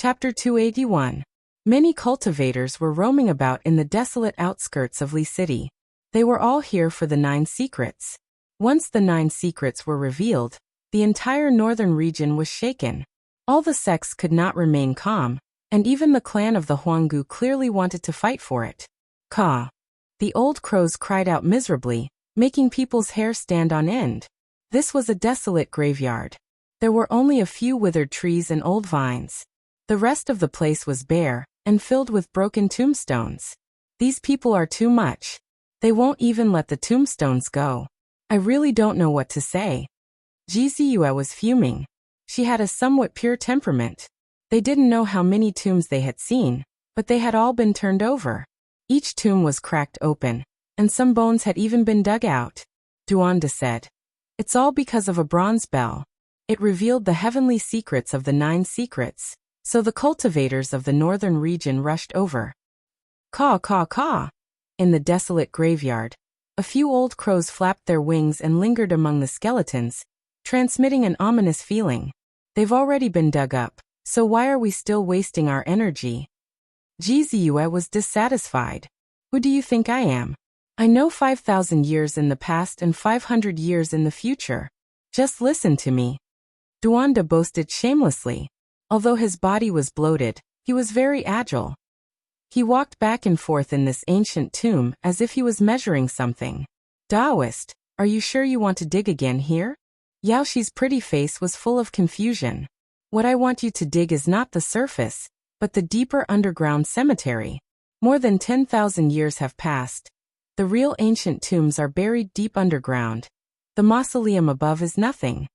Chapter 281. Many cultivators were roaming about in the desolate outskirts of Li City. They were all here for the 9 secrets. Once the 9 secrets were revealed, the entire northern region was shaken. All the sects could not remain calm, and even the clan of the Huanggu clearly wanted to fight for it. Caw! The old crows cried out miserably, making people's hair stand on end. This was a desolate graveyard. There were only a few withered trees and old vines. The rest of the place was bare, and filled with broken tombstones. These people are too much. They won't even let the tombstones go. I really don't know what to say. Jiziyue was fuming. She had a somewhat pure temperament. They didn't know how many tombs they had seen, but they had all been turned over. Each tomb was cracked open, and some bones had even been dug out. Duanda said, "It's all because of a bronze bell. It revealed the heavenly secrets of the 9 secrets. So the cultivators of the northern region rushed over." Caw, caw, caw. In the desolate graveyard, a few old crows flapped their wings and lingered among the skeletons, transmitting an ominous feeling. They've already been dug up, so why are we still wasting our energy? Jiziyue was dissatisfied. Who do you think I am? I know 5,000 years in the past and 500 years in the future. Just listen to me. Duanda boasted shamelessly. Although his body was bloated, he was very agile. He walked back and forth in this ancient tomb as if he was measuring something. "Taoist, are you sure you want to dig again here?" Yaoxi's pretty face was full of confusion. "What I want you to dig is not the surface, but the deeper underground cemetery. More than 10,000 years have passed. The real ancient tombs are buried deep underground. The mausoleum above is nothing."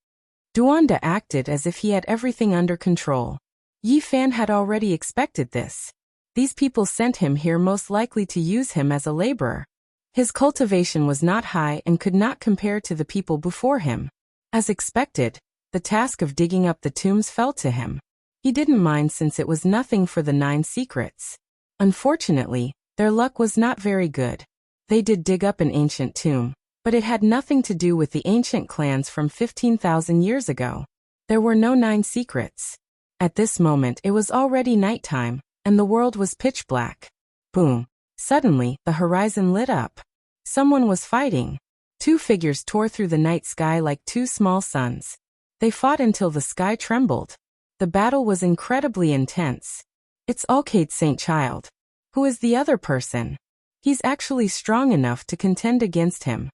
Duanda acted as if he had everything under control. Yi Fan had already expected this. These people sent him here most likely to use him as a laborer. His cultivation was not high and could not compare to the people before him. As expected, the task of digging up the tombs fell to him. He didn't mind since it was nothing for the 9 secrets. Unfortunately, their luck was not very good. They did dig up an ancient tomb, but it had nothing to do with the ancient clans from 15,000 years ago. There were no 9 secrets. At this moment it was already nighttime, and the world was pitch black. Boom! Suddenly, the horizon lit up. Someone was fighting. 2 figures tore through the night sky like 2 small suns. They fought until the sky trembled. The battle was incredibly intense. "It's Alcade Saint Child. Who is the other person? He's actually strong enough to contend against him."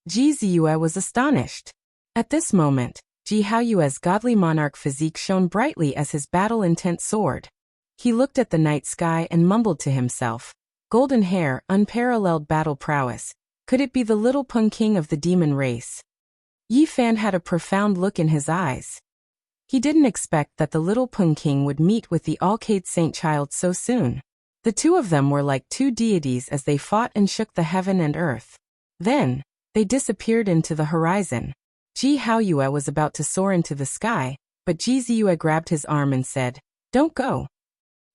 Jiziyue was astonished. At this moment, Ji Haoyue's godly monarch physique shone brightly as his battle-intent soared. He looked at the night sky and mumbled to himself. Golden hair, unparalleled battle prowess. Could it be the little Peng King of the demon race? Yi Fan had a profound look in his eyes. He didn't expect that the little Peng King would meet with the Alcade Saint Child so soon. The 2 of them were like 2 deities as they fought and shook the heaven and earth. Then, they disappeared into the horizon. Ji Haoyue was about to soar into the sky, but Jiziyue grabbed his arm and said, "Don't go."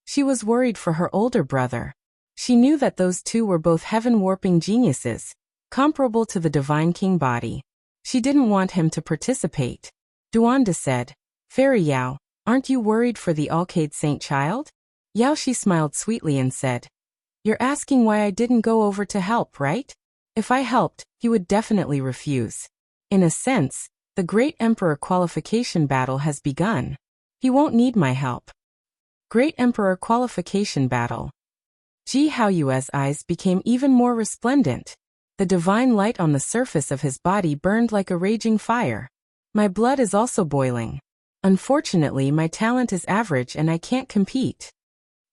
She was worried for her older brother. She knew that those 2 were both heaven-warping geniuses, comparable to the Divine King body. She didn't want him to participate. Duanda said, "Fairy Yao, aren't you worried for the Alcade Saint Child?" Yaoxi smiled sweetly and said, "You're asking why I didn't go over to help, right? If I helped, he would definitely refuse. In a sense, the Great Emperor qualification battle has begun. He won't need my help." Great Emperor qualification battle. Ji Haoyue's eyes became even more resplendent. The divine light on the surface of his body burned like a raging fire. "My blood is also boiling. Unfortunately, my talent is average and I can't compete."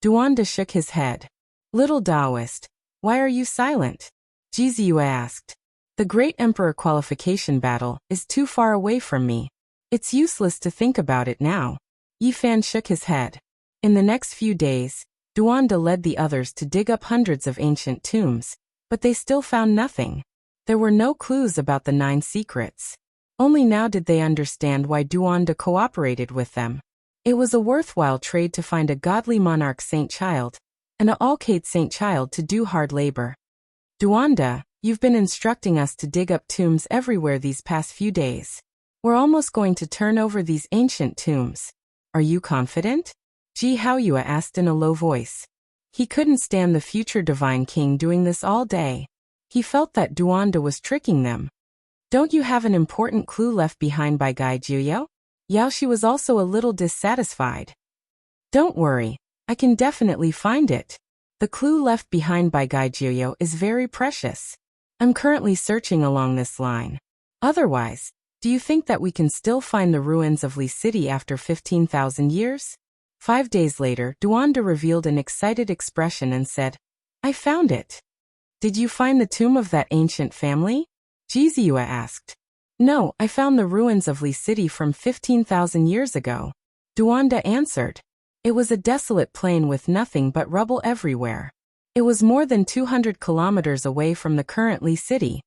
Duanda shook his head. "Little Taoist, why are you silent?" Jiziyue asked. "The Great Emperor qualification battle is too far away from me. It's useless to think about it now." Yi Fan shook his head. In the next few days, Duanda led the others to dig up hundreds of ancient tombs, but they still found nothing. There were no clues about the 9 secrets. Only now did they understand why Duanda cooperated with them. It was a worthwhile trade to find a godly monarch Saint Child, and a Alcade Saint Child to do hard labor. "Duanda, you've been instructing us to dig up tombs everywhere these past few days. We're almost going to turn over these ancient tombs. Are you confident?" Ji Haoyue asked in a low voice. He couldn't stand the future divine king doing this all day. He felt that Duanda was tricking them. Don't you have an important clue left behind by Gai Jiuyao? Yaoshi was also a little dissatisfied. Don't worry, I can definitely find it. The clue left behind by Gai Jiuyao is very precious. I'm currently searching along this line. Otherwise, do you think that we can still find the ruins of Li City after 15,000 years? 5 days later, Duanda revealed an excited expression and said, I found it. Did you find the tomb of that ancient family? Jiziua asked. No, I found the ruins of Li City from 15,000 years ago. Duanda answered. It was a desolate plain with nothing but rubble everywhere. It was more than 200 kilometers away from the current Li City.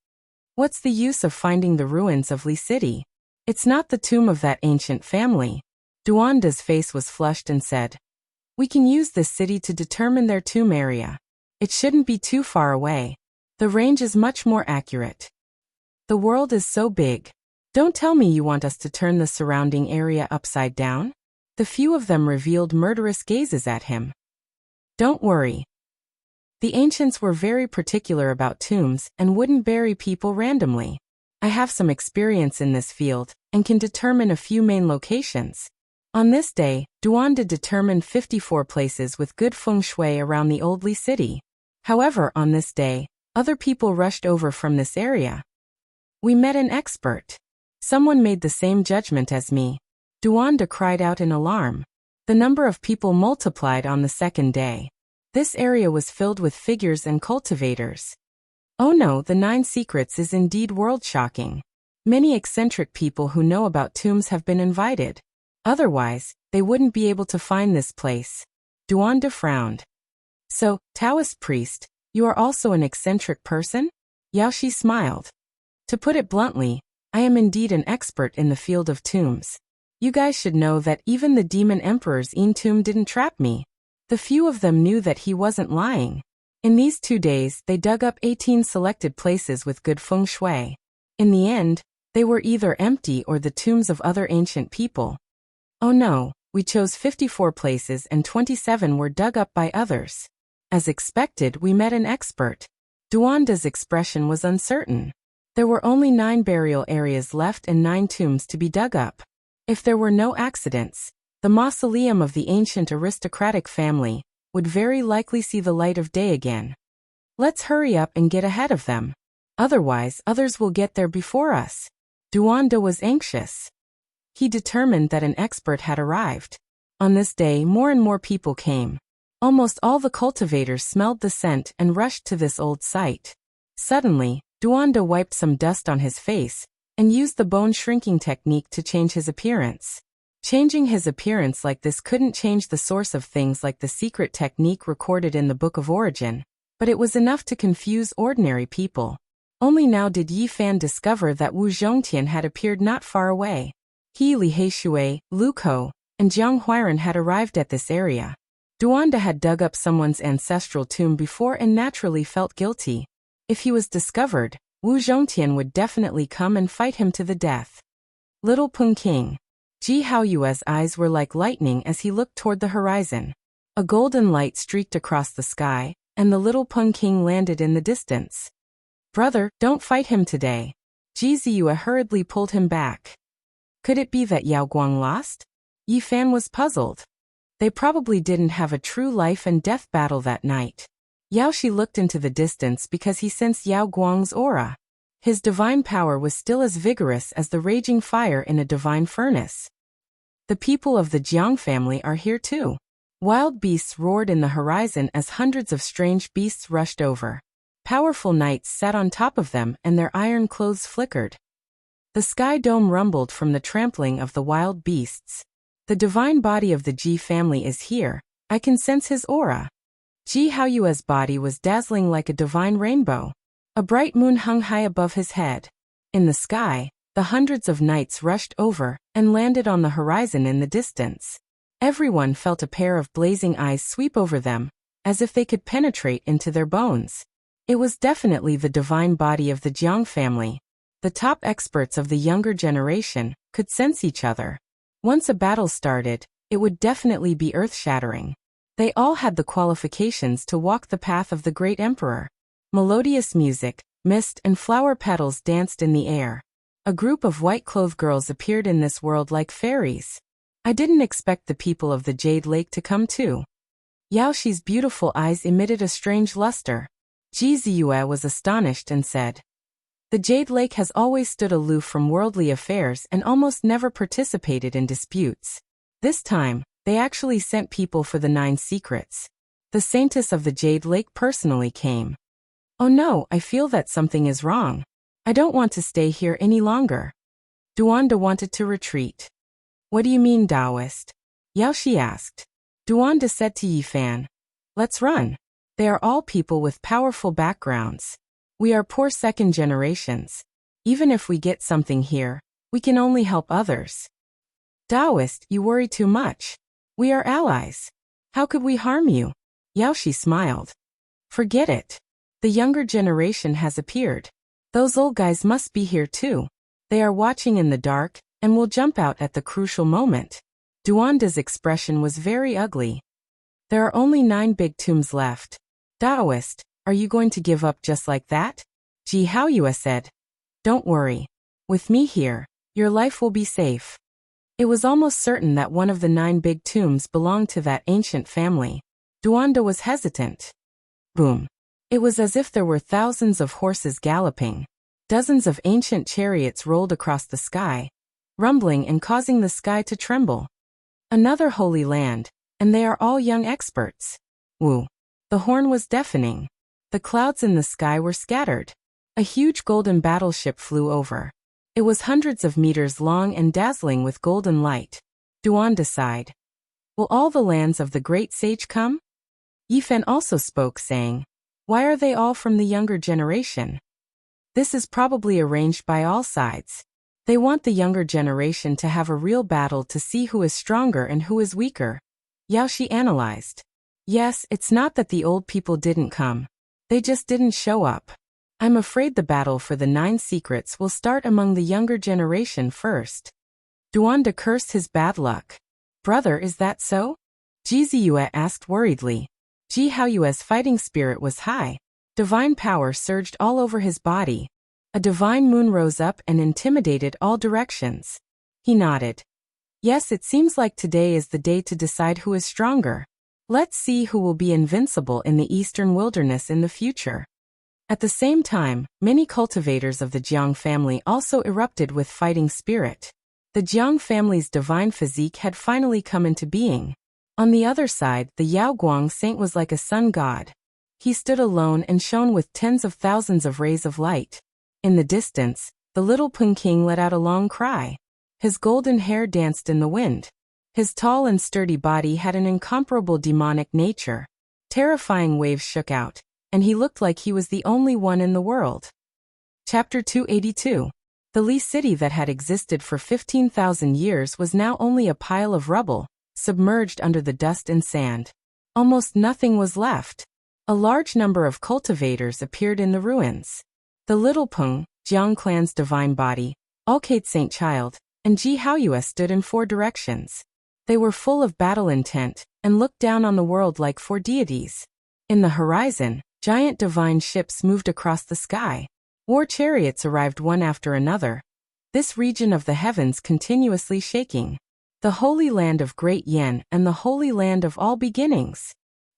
What's the use of finding the ruins of Li City? It's not the tomb of that ancient family. Duanda's face was flushed and said, we can use this city to determine their tomb area. It shouldn't be too far away. The range is much more accurate. The world is so big. Don't tell me you want us to turn the surrounding area upside down? The few of them revealed murderous gazes at him. Don't worry. The ancients were very particular about tombs and wouldn't bury people randomly. I have some experience in this field and can determine a few main locations. On this day, Duanda determined 54 places with good feng shui around the old Li City. However, on this day, other people rushed over from this area. We met an expert. Someone made the same judgment as me. Duanda cried out in alarm. The number of people multiplied on the second day. This area was filled with figures and cultivators. Oh no, the 9 secrets is indeed world-shocking. Many eccentric people who know about tombs have been invited. Otherwise, they wouldn't be able to find this place. Duanda frowned. So, Taoist priest, you are also an eccentric person? Yaoshi smiled. To put it bluntly, I am indeed an expert in the field of tombs. You guys should know that even the demon emperor's tomb didn't trap me. The few of them knew that he wasn't lying. In these 2 days, they dug up 18 selected places with good feng shui. In the end, they were either empty or the tombs of other ancient people. Oh no, we chose 54 places and 27 were dug up by others. As expected, we met an expert. Duanda's expression was uncertain. There were only 9 burial areas left and 9 tombs to be dug up. If there were no accidents, the mausoleum of the ancient aristocratic family would very likely see the light of day again. Let's hurry up and get ahead of them. Otherwise, others will get there before us. Duanda was anxious. He determined that an expert had arrived. On this day, more and more people came. Almost all the cultivators smelled the scent and rushed to this old site. Suddenly, Duanda wiped some dust on his face and used the bone shrinking technique to change his appearance. Changing his appearance like this couldn't change the source of things like the secret technique recorded in the Book of Origin, but it was enough to confuse ordinary people. Only now did Yi Fan discover that Wu Zhongtian had appeared not far away. He, Li Heishui, Lu Ko, and Jiang Huiran had arrived at this area. Duanda had dug up someone's ancestral tomb before and naturally felt guilty. If he was discovered, Wu Zhongtian would definitely come and fight him to the death. Little Peng King. Ji Haoyue's eyes were like lightning as he looked toward the horizon. A golden light streaked across the sky, and the little Peng King landed in the distance. Brother, don't fight him today. Ji Ziyue hurriedly pulled him back. Could it be that Yao Guang lost? Yi Fan was puzzled. They probably didn't have a true life and death battle that night. Yao Shi looked into the distance because he sensed Yao Guang's aura. His divine power was still as vigorous as the raging fire in a divine furnace. The people of the Jiang family are here too. Wild beasts roared in the horizon as hundreds of strange beasts rushed over. Powerful knights sat on top of them and their iron clothes flickered. The sky dome rumbled from the trampling of the wild beasts. The divine body of the Ji family is here. I can sense his aura. Ji Haoyue's body was dazzling like a divine rainbow. A bright moon hung high above his head. In the sky, the hundreds of knights rushed over and landed on the horizon in the distance. Everyone felt a pair of blazing eyes sweep over them, as if they could penetrate into their bones. It was definitely the divine body of the Jiang family. The top experts of the younger generation could sense each other. Once a battle started, it would definitely be earth-shattering. They all had the qualifications to walk the path of the great emperor. Melodious music, mist, and flower petals danced in the air. A group of white-clothed girls appeared in this world like fairies. I didn't expect the people of the Jade Lake to come too. Yaoxi's beautiful eyes emitted a strange luster. Ji Ziyue was astonished and said, "The Jade Lake has always stood aloof from worldly affairs and almost never participated in disputes. This time, they actually sent people for the 9 secrets. The Saintess of the Jade Lake personally came. Oh no, I feel that something is wrong. I don't want to stay here any longer." Duanda wanted to retreat. "What do you mean, Taoist?" Yaoxi asked. Duanda said to Yifan, "Let's run. They are all people with powerful backgrounds. We are poor second generations. Even if we get something here, we can only help others." "Taoist, you worry too much. We are allies. How could we harm you?" Yaoxi smiled. "Forget it. The younger generation has appeared. Those old guys must be here too. They are watching in the dark and will jump out at the crucial moment." Duanda's expression was very ugly. "There are only 9 big tombs left. Taoist, are you going to give up just like that?" Ji Haoyue said. "Don't worry. With me here, your life will be safe." It was almost certain that one of the 9 big tombs belonged to that ancient family. Duanda was hesitant. Boom. It was as if there were thousands of horses galloping. Dozens of ancient chariots rolled across the sky, rumbling and causing the sky to tremble. Another holy land, and they are all young experts. Woo. The horn was deafening. The clouds in the sky were scattered. A huge golden battleship flew over. It was hundreds of meters long and dazzling with golden light. Duanda sighed. "Will all the lands of the great sage come?" Yifan also spoke, saying, "Why are they all from the younger generation?" "This is probably arranged by all sides. They want the younger generation to have a real battle to see who is stronger and who is weaker." Yaoxi analyzed. "Yes, it's not that the old people didn't come. They just didn't show up. I'm afraid the battle for the 9 secrets will start among the younger generation first." Duanda cursed his bad luck. "Brother, is that so?" Ji Ziyue asked worriedly. Ji Haoyue's fighting spirit was high. Divine power surged all over his body. A divine moon rose up and intimidated all directions. He nodded. "Yes, it seems like today is the day to decide who is stronger. Let's see who will be invincible in the eastern wilderness in the future." At the same time, many cultivators of the Jiang family also erupted with fighting spirit. The Jiang family's divine physique had finally come into being. On the other side, the Yaoguang saint was like a sun god. He stood alone and shone with tens of thousands of rays of light. In the distance, the little Pun King let out a long cry. His golden hair danced in the wind. His tall and sturdy body had an incomparable demonic nature. Terrifying waves shook out, and he looked like he was the only one in the world. Chapter 282. The Li city that had existed for 15,000 years was now only a pile of rubble, submerged under the dust and sand. Almost nothing was left. A large number of cultivators appeared in the ruins. The Little Peng, Jiang clan's divine body, Alcate Saint Child, and Ji Haoyue stood in 4 directions. They were full of battle intent, and looked down on the world like 4 deities. In the horizon, giant divine ships moved across the sky. War chariots arrived one after another. This region of the heavens continuously shaking. The holy land of Great Yen and the holy land of all beginnings.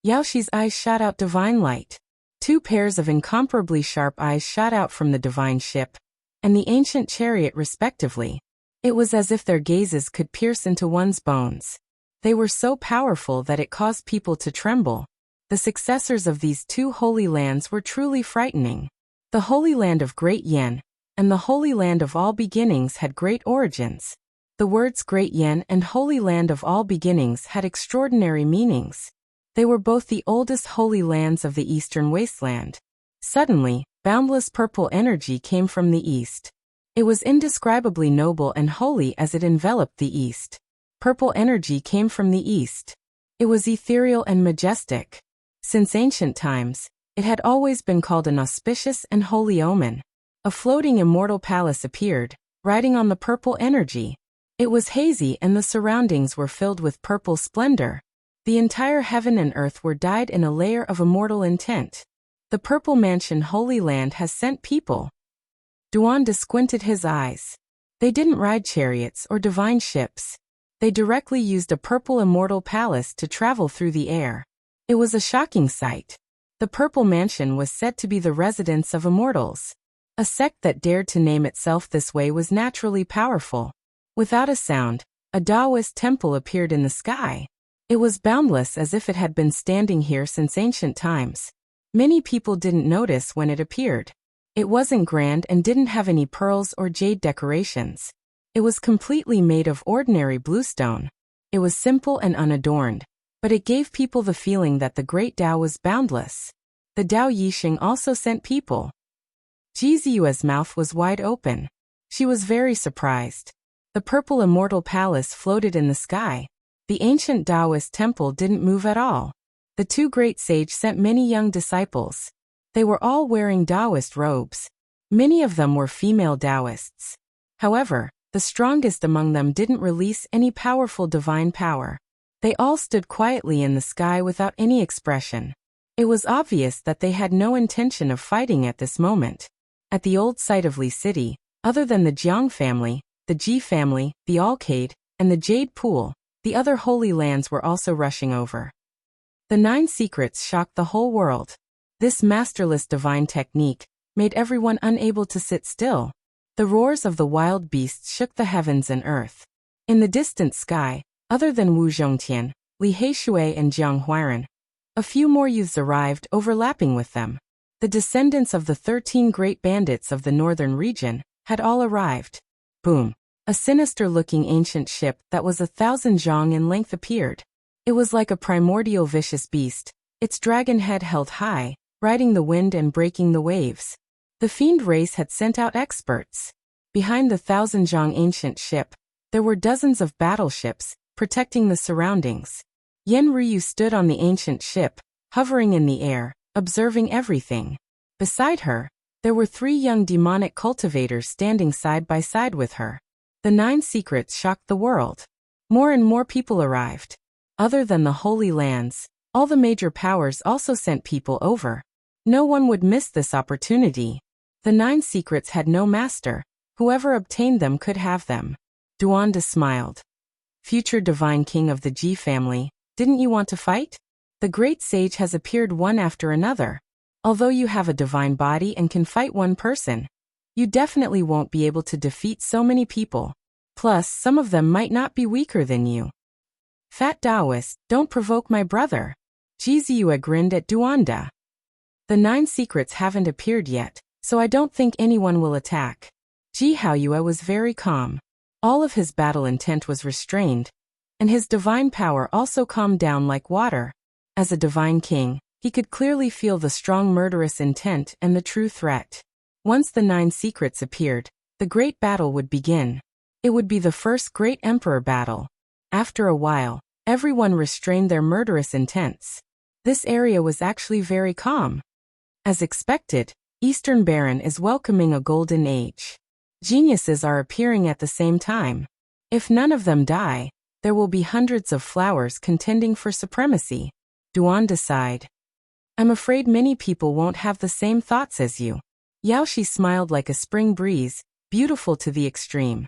Yaoxi's eyes shot out divine light. 2 pairs of incomparably sharp eyes shot out from the divine ship and the ancient chariot respectively. It was as if their gazes could pierce into one's bones. They were so powerful that it caused people to tremble. The successors of these 2 holy lands were truly frightening. The Holy Land of Great Yen and the Holy Land of All Beginnings had great origins. The words Great Yen and Holy Land of All Beginnings had extraordinary meanings. They were both the oldest holy lands of the eastern wasteland. Suddenly, boundless purple energy came from the east. It was indescribably noble and holy as it enveloped the east. Purple energy came from the east. It was ethereal and majestic. Since ancient times, it had always been called an auspicious and holy omen. A floating immortal palace appeared, riding on the purple energy. It was hazy and the surroundings were filled with purple splendor. The entire heaven and earth were dyed in a layer of immortal intent. The purple mansion Holy Land has sent people. Duanda squinted his eyes. They didn't ride chariots or divine ships. They directly used a purple immortal palace to travel through the air. It was a shocking sight. The purple mansion was said to be the residence of immortals. A sect that dared to name itself this way was naturally powerful. Without a sound, a Taoist temple appeared in the sky. It was boundless, as if it had been standing here since ancient times. Many people didn't notice when it appeared. It wasn't grand and didn't have any pearls or jade decorations. It was completely made of ordinary bluestone. It was simple and unadorned, but it gave people the feeling that the great Tao was boundless. The Tao Yixing also sent people. Jiziyue's mouth was wide open. She was very surprised. The purple immortal palace floated in the sky. The ancient Taoist temple didn't move at all. The two great sages sent many young disciples. They were all wearing Taoist robes. Many of them were female Taoists. However, the strongest among them didn't release any powerful divine power. They all stood quietly in the sky without any expression. It was obvious that they had no intention of fighting at this moment. At the old site of Li City, other than the Jiang family, the Ji family, the Alcade, and the Jade Pool, the other holy lands were also rushing over. The 9 secrets shocked the whole world. This masterless divine technique made everyone unable to sit still. The roars of the wild beasts shook the heavens and earth. In the distant sky, other than Wu Zhongtian, Li Heishui and Jiang Huiran, a few more youths arrived, overlapping with them. The descendants of the 13 great bandits of the northern region had all arrived. Boom! A sinister-looking ancient ship that was 1,000 zhang in length appeared. It was like a primordial vicious beast, its dragon head held high, riding the wind and breaking the waves. The fiend race had sent out experts. Behind the 1,000 zhang ancient ship, there were dozens of battleships, protecting the surroundings. Yen Ryu stood on the ancient ship, hovering in the air, observing everything. Beside her, there were 3 young demonic cultivators standing side by side with her. The 9 secrets shocked the world. More and more people arrived. Other than the Holy Lands, all the major powers also sent people over. No one would miss this opportunity. The 9 secrets had no master. Whoever obtained them could have them. Duanda smiled. Future divine king of the Ji family, didn't you want to fight? The great sage has appeared one after another. Although you have a divine body and can fight one person, you definitely won't be able to defeat so many people. Plus, some of them might not be weaker than you. Fat Taoist, don't provoke my brother. Jiziyue grinned at Duanda. The 9 secrets haven't appeared yet, so I don't think anyone will attack. Ji Haoyue was very calm. All of his battle intent was restrained, and his divine power also calmed down like water. As a divine king, he could clearly feel the strong murderous intent and the true threat. Once the 9 secrets appeared, the great battle would begin. It would be the first great emperor battle. After a while, everyone restrained their murderous intents. This area was actually very calm. As expected, Eastern Baron is welcoming a golden age. Geniuses are appearing at the same time. If none of them die, there will be hundreds of flowers contending for supremacy. Duanda sighed. I'm afraid many people won't have the same thoughts as you. Yaoshi smiled like a spring breeze, beautiful to the extreme.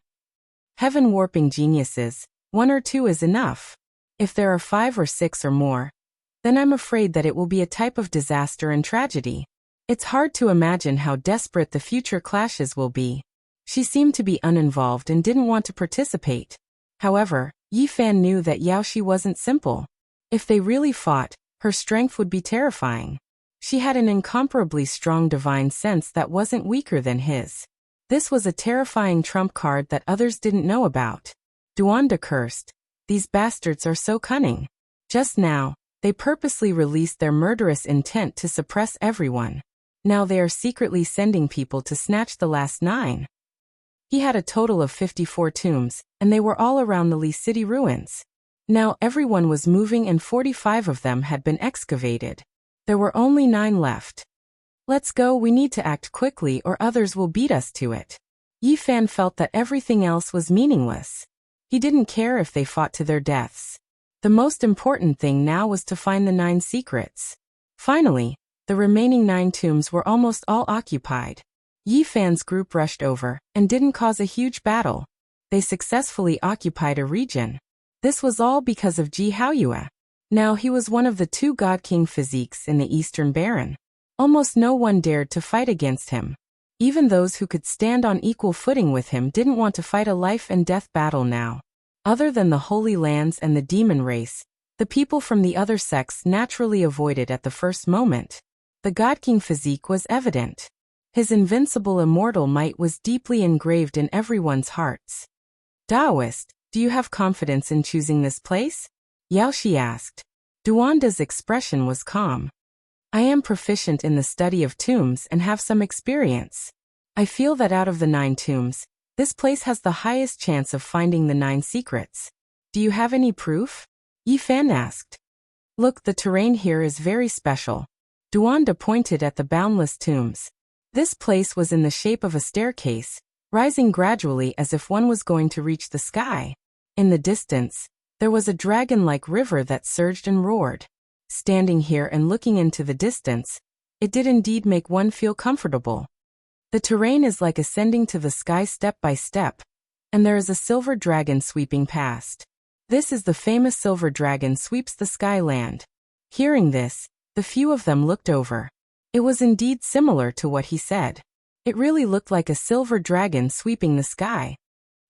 Heaven-warping geniuses, 1 or 2 is enough. If there are 5 or 6 or more, then I'm afraid that it will be a type of disaster and tragedy. It's hard to imagine how desperate the future clashes will be. She seemed to be uninvolved and didn't want to participate. However, Yi Fan knew that Yaoshi wasn't simple. If they really fought, her strength would be terrifying. She had an incomparably strong divine sense that wasn't weaker than his. This was a terrifying trump card that others didn't know about. Duanda cursed. These bastards are so cunning. Just now, they purposely released their murderous intent to suppress everyone. Now they are secretly sending people to snatch the last 9. He had a total of 54 tombs, and they were all around the Li City ruins. Now everyone was moving and 45 of them had been excavated. There were only 9 left. Let's go, we need to act quickly or others will beat us to it. Yi Fan felt that everything else was meaningless. He didn't care if they fought to their deaths. The most important thing now was to find the 9 secrets. Finally, the remaining 9 tombs were almost all occupied. Yi Fan's group rushed over and didn't cause a huge battle. They successfully occupied a region. This was all because of Ji Haoyue. Now he was one of the 2 God King physiques in the Eastern Baron. Almost no one dared to fight against him. Even those who could stand on equal footing with him didn't want to fight a life and death battle now. Other than the Holy Lands and the demon race, the people from the other sects naturally avoided at the first moment. The God King physique was evident. His invincible immortal might was deeply engraved in everyone's hearts. Taoist, do you have confidence in choosing this place? Yao Shi asked. Duanda's expression was calm. I am proficient in the study of tombs and have some experience. I feel that out of the 9 tombs, this place has the highest chance of finding the 9 secrets. Do you have any proof? Yi Fan asked. Look, the terrain here is very special. Duanda pointed at the boundless tombs. This place was in the shape of a staircase, rising gradually as if one was going to reach the sky. In the distance, there was a dragon-like river that surged and roared. Standing here and looking into the distance, it did indeed make one feel comfortable. The terrain is like ascending to the sky step by step, and there is a silver dragon sweeping past. This is the famous silver dragon sweeps the skyland. Hearing this, the few of them looked over. It was indeed similar to what he said. It really looked like a silver dragon sweeping the sky.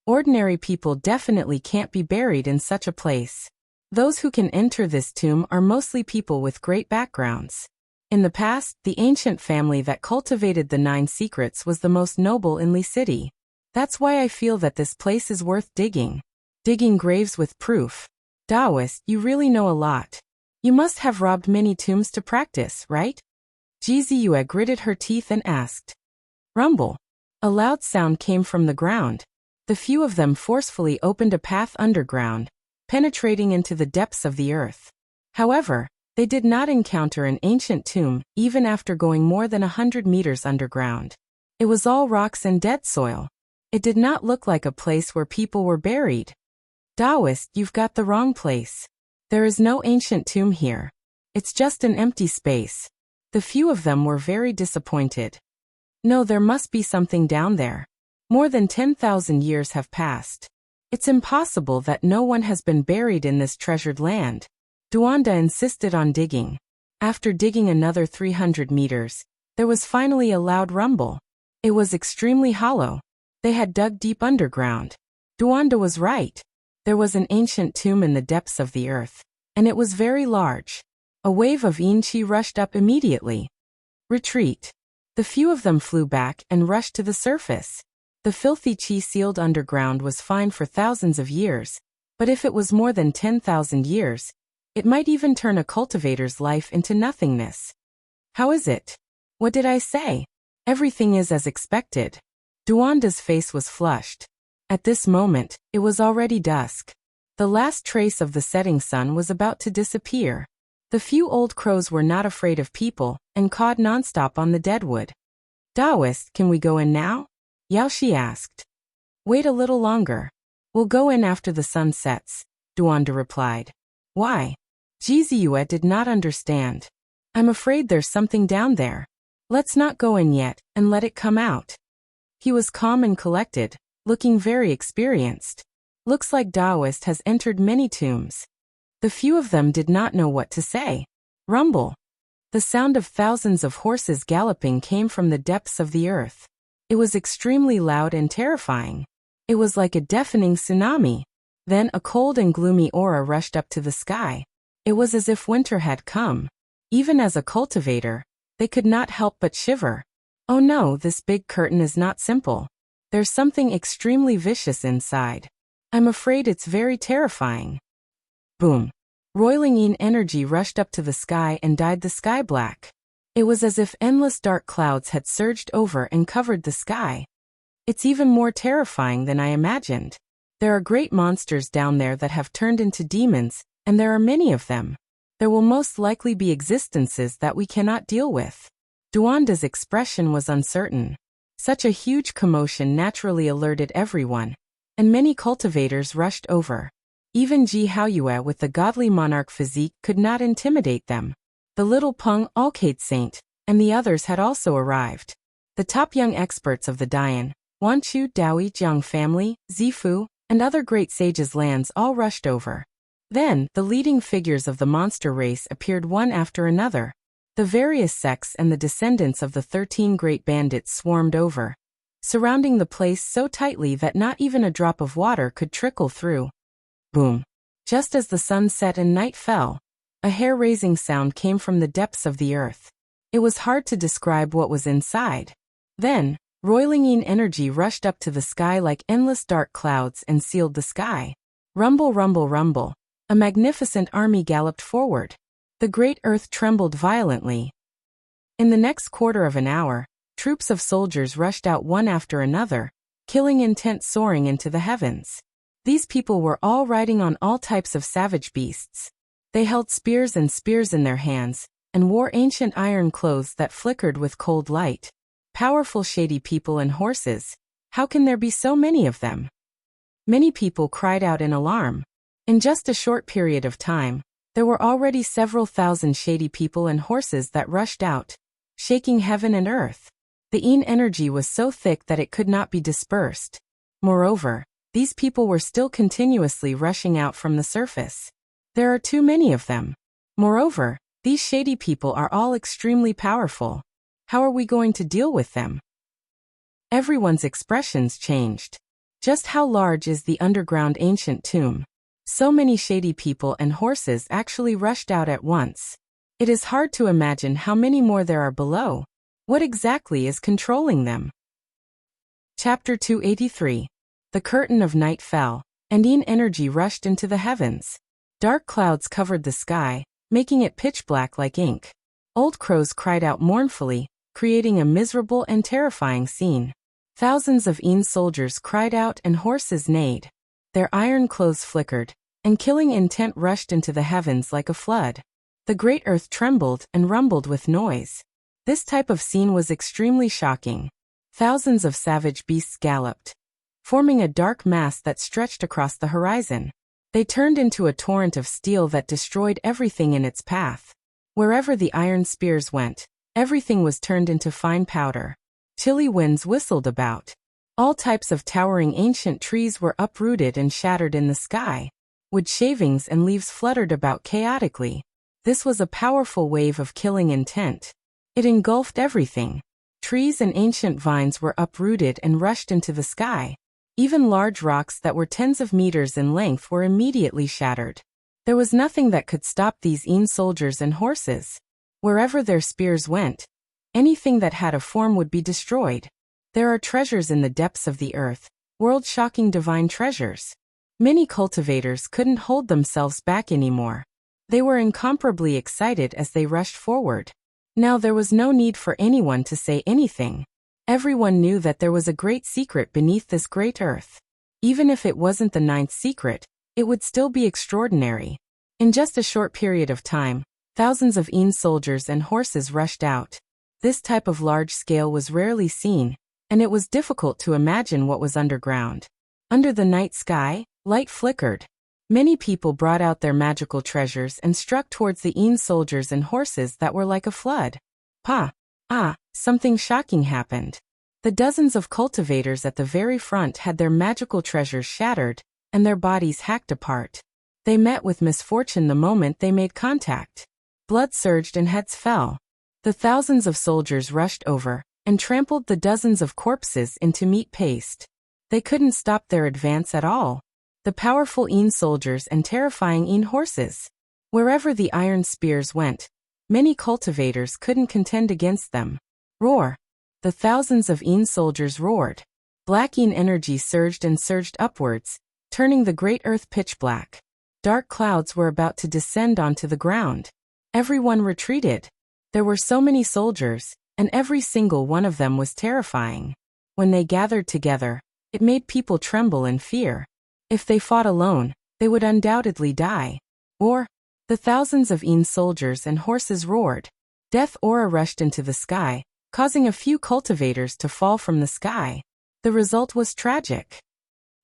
Ordinary people definitely can't be buried in such a place. Those who can enter this tomb are mostly people with great backgrounds. In the past, the ancient family that cultivated the 9 secrets was the most noble in Li City. That's why I feel that this place is worth digging. Digging graves with proof. Taoist, you really know a lot. You must have robbed many tombs to practice, right? Ji Ziyue gritted her teeth and asked. Rumble. A loud sound came from the ground. The few of them forcefully opened a path underground, penetrating into the depths of the earth. However, they did not encounter an ancient tomb, even after going more than 100 meters underground. It was all rocks and dead soil. It did not look like a place where people were buried. Taoist, you've got the wrong place. There is no ancient tomb here. It's just an empty space. The few of them were very disappointed. No, there must be something down there. More than 10,000 years have passed. It's impossible that no one has been buried in this treasured land. Duanda insisted on digging. After digging another 300 meters, there was finally a loud rumble. It was extremely hollow. They had dug deep underground. Duanda was right. There was an ancient tomb in the depths of the earth, and it was very large. A wave of yin qi rushed up immediately. Retreat. The few of them flew back and rushed to the surface. The filthy qi sealed underground was fine for thousands of years, but if it was more than 10,000 years, it might even turn a cultivator's life into nothingness. How is it? What did I say? Everything is as expected. Duanda's face was flushed. At this moment, it was already dusk. The last trace of the setting sun was about to disappear. The few old crows were not afraid of people and cawed nonstop on the deadwood. Taoist, can we go in now? Yao Shi asked. Wait a little longer. We'll go in after the sun sets, Duanda replied. Why? Ji Ziyue did not understand. I'm afraid there's something down there. Let's not go in yet and let it come out. He was calm and collected, looking very experienced. Looks like Taoist has entered many tombs. The few of them did not know what to say. Rumble. The sound of thousands of horses galloping came from the depths of the earth. It was extremely loud and terrifying. It was like a deafening tsunami. Then a cold and gloomy aura rushed up to the sky. It was as if winter had come. Even as a cultivator, they could not help but shiver. Oh no, this big curtain is not simple. There's something extremely vicious inside. I'm afraid it's very terrifying. Boom. Roiling yin energy rushed up to the sky and dyed the sky black. It was as if endless dark clouds had surged over and covered the sky. It's even more terrifying than I imagined. There are great monsters down there that have turned into demons, and there are many of them. There will most likely be existences that we cannot deal with. Duanda's expression was uncertain. Such a huge commotion naturally alerted everyone. and many cultivators rushed over. Even Ji Haoyue with the godly monarch physique could not intimidate them. The little Peng Alcade Saint and the others had also arrived. The top young experts of the Dian, Wanchu Daoi Jiang family, Zifu, and other great sages' lands all rushed over. Then, the leading figures of the monster race appeared one after another. The various sects and the descendants of the 13 great bandits swarmed over, surrounding the place so tightly that not even a drop of water could trickle through. Boom! Just as the sun set and night fell, a hair-raising sound came from the depths of the earth. It was hard to describe what was inside. Then, roiling energy rushed up to the sky like endless dark clouds and sealed the sky. Rumble, rumble, rumble. A magnificent army galloped forward. The great earth trembled violently. In the next quarter of an hour, troops of soldiers rushed out one after another, killing intent soaring into the heavens. These people were all riding on all types of savage beasts. They held spears in their hands, and wore ancient iron clothes that flickered with cold light. Powerful shady people and horses. How can there be so many of them? Many people cried out in alarm. In just a short period of time, there were already several thousand shady people and horses that rushed out, shaking heaven and earth. The energy was so thick that it could not be dispersed. Moreover, these people were still continuously rushing out from the surface. There are too many of them. Moreover, these shady people are all extremely powerful. How are we going to deal with them? Everyone's expressions changed. Just how large is the underground ancient tomb? So many shady people and horses actually rushed out at once. It is hard to imagine how many more there are below. What exactly is controlling them? Chapter 283. The curtain of night fell, and energy rushed into the heavens. Dark clouds covered the sky, making it pitch black like ink. Old crows cried out mournfully, creating a miserable and terrifying scene. Thousands of soldiers cried out and horses neighed. Their iron clothes flickered, and killing intent rushed into the heavens like a flood. The great earth trembled and rumbled with noise. This type of scene was extremely shocking. Thousands of savage beasts galloped, forming a dark mass that stretched across the horizon. They turned into a torrent of steel that destroyed everything in its path. Wherever the iron spears went, everything was turned into fine powder. Chilly winds whistled about. All types of towering ancient trees were uprooted and shattered in the sky. Wood shavings and leaves fluttered about chaotically. This was a powerful wave of killing intent. It engulfed everything. Trees and ancient vines were uprooted and rushed into the sky. Even large rocks that were tens of meters in length were immediately shattered. There was nothing that could stop these soldiers and horses. Wherever their spears went, anything that had a form would be destroyed. There are treasures in the depths of the earth, world-shocking divine treasures. Many cultivators couldn't hold themselves back anymore. They were incomparably excited as they rushed forward. Now there was no need for anyone to say anything. Everyone knew that there was a great secret beneath this great earth. Even if it wasn't the 9th secret, it would still be extraordinary. In just a short period of time, thousands of soldiers and horses rushed out. This type of large scale was rarely seen, and it was difficult to imagine what was underground. Under the night sky, light flickered. Many people brought out their magical treasures and struck towards the soldiers and horses that were like a flood. Something shocking happened. The dozens of cultivators at the very front had their magical treasures shattered, and their bodies hacked apart. They met with misfortune the moment they made contact. Blood surged and heads fell. The thousands of soldiers rushed over, and trampled the dozens of corpses into meat paste. They couldn't stop their advance at all. The powerful soldiers and terrifying horses. Wherever the iron spears went, many cultivators couldn't contend against them. Roar! The thousands of soldiers roared. Black energy surged and surged upwards, turning the great earth pitch black. Dark clouds were about to descend onto the ground. Everyone retreated. There were so many soldiers, and every single one of them was terrifying. When they gathered together, it made people tremble in fear. If they fought alone, they would undoubtedly die. Or, the thousands of soldiers and horses roared. Death aura rushed into the sky, causing a few cultivators to fall from the sky. The result was tragic.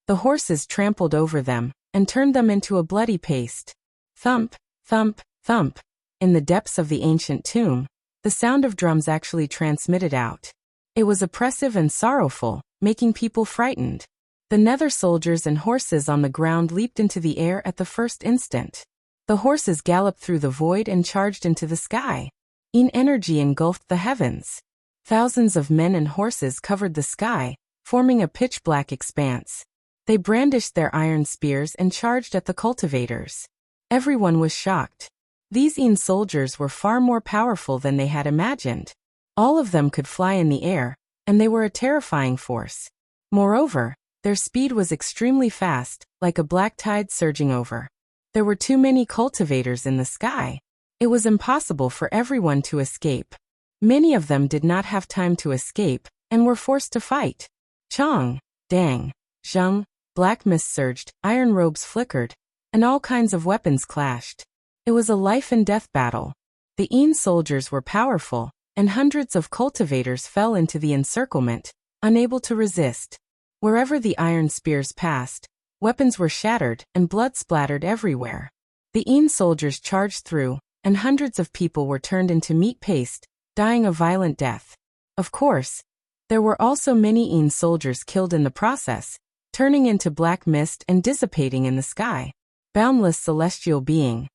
The horses trampled over them and turned them into a bloody paste. Thump, thump, thump. In the depths of the ancient tomb, the sound of drums actually transmitted out. It was oppressive and sorrowful, making people frightened. The nether soldiers and horses on the ground leaped into the air at the first instant. The horses galloped through the void and charged into the sky. Energy engulfed the heavens. Thousands of men and horses covered the sky, forming a pitch-black expanse. They brandished their iron spears and charged at the cultivators. Everyone was shocked. These soldiers were far more powerful than they had imagined. All of them could fly in the air, and they were a terrifying force. Moreover, their speed was extremely fast, like a black tide surging over. There were too many cultivators in the sky. It was impossible for everyone to escape. Many of them did not have time to escape, and were forced to fight. Chong, dang, zheng, black mist surged, iron robes flickered, and all kinds of weapons clashed. It was a life-and-death battle. The soldiers were powerful, and hundreds of cultivators fell into the encirclement, unable to resist. Wherever the iron spears passed, weapons were shattered and blood splattered everywhere. The soldiers charged through, and hundreds of people were turned into meat paste, dying a violent death. Of course, there were also many soldiers killed in the process, turning into black mist and dissipating in the sky. Boundless celestial being.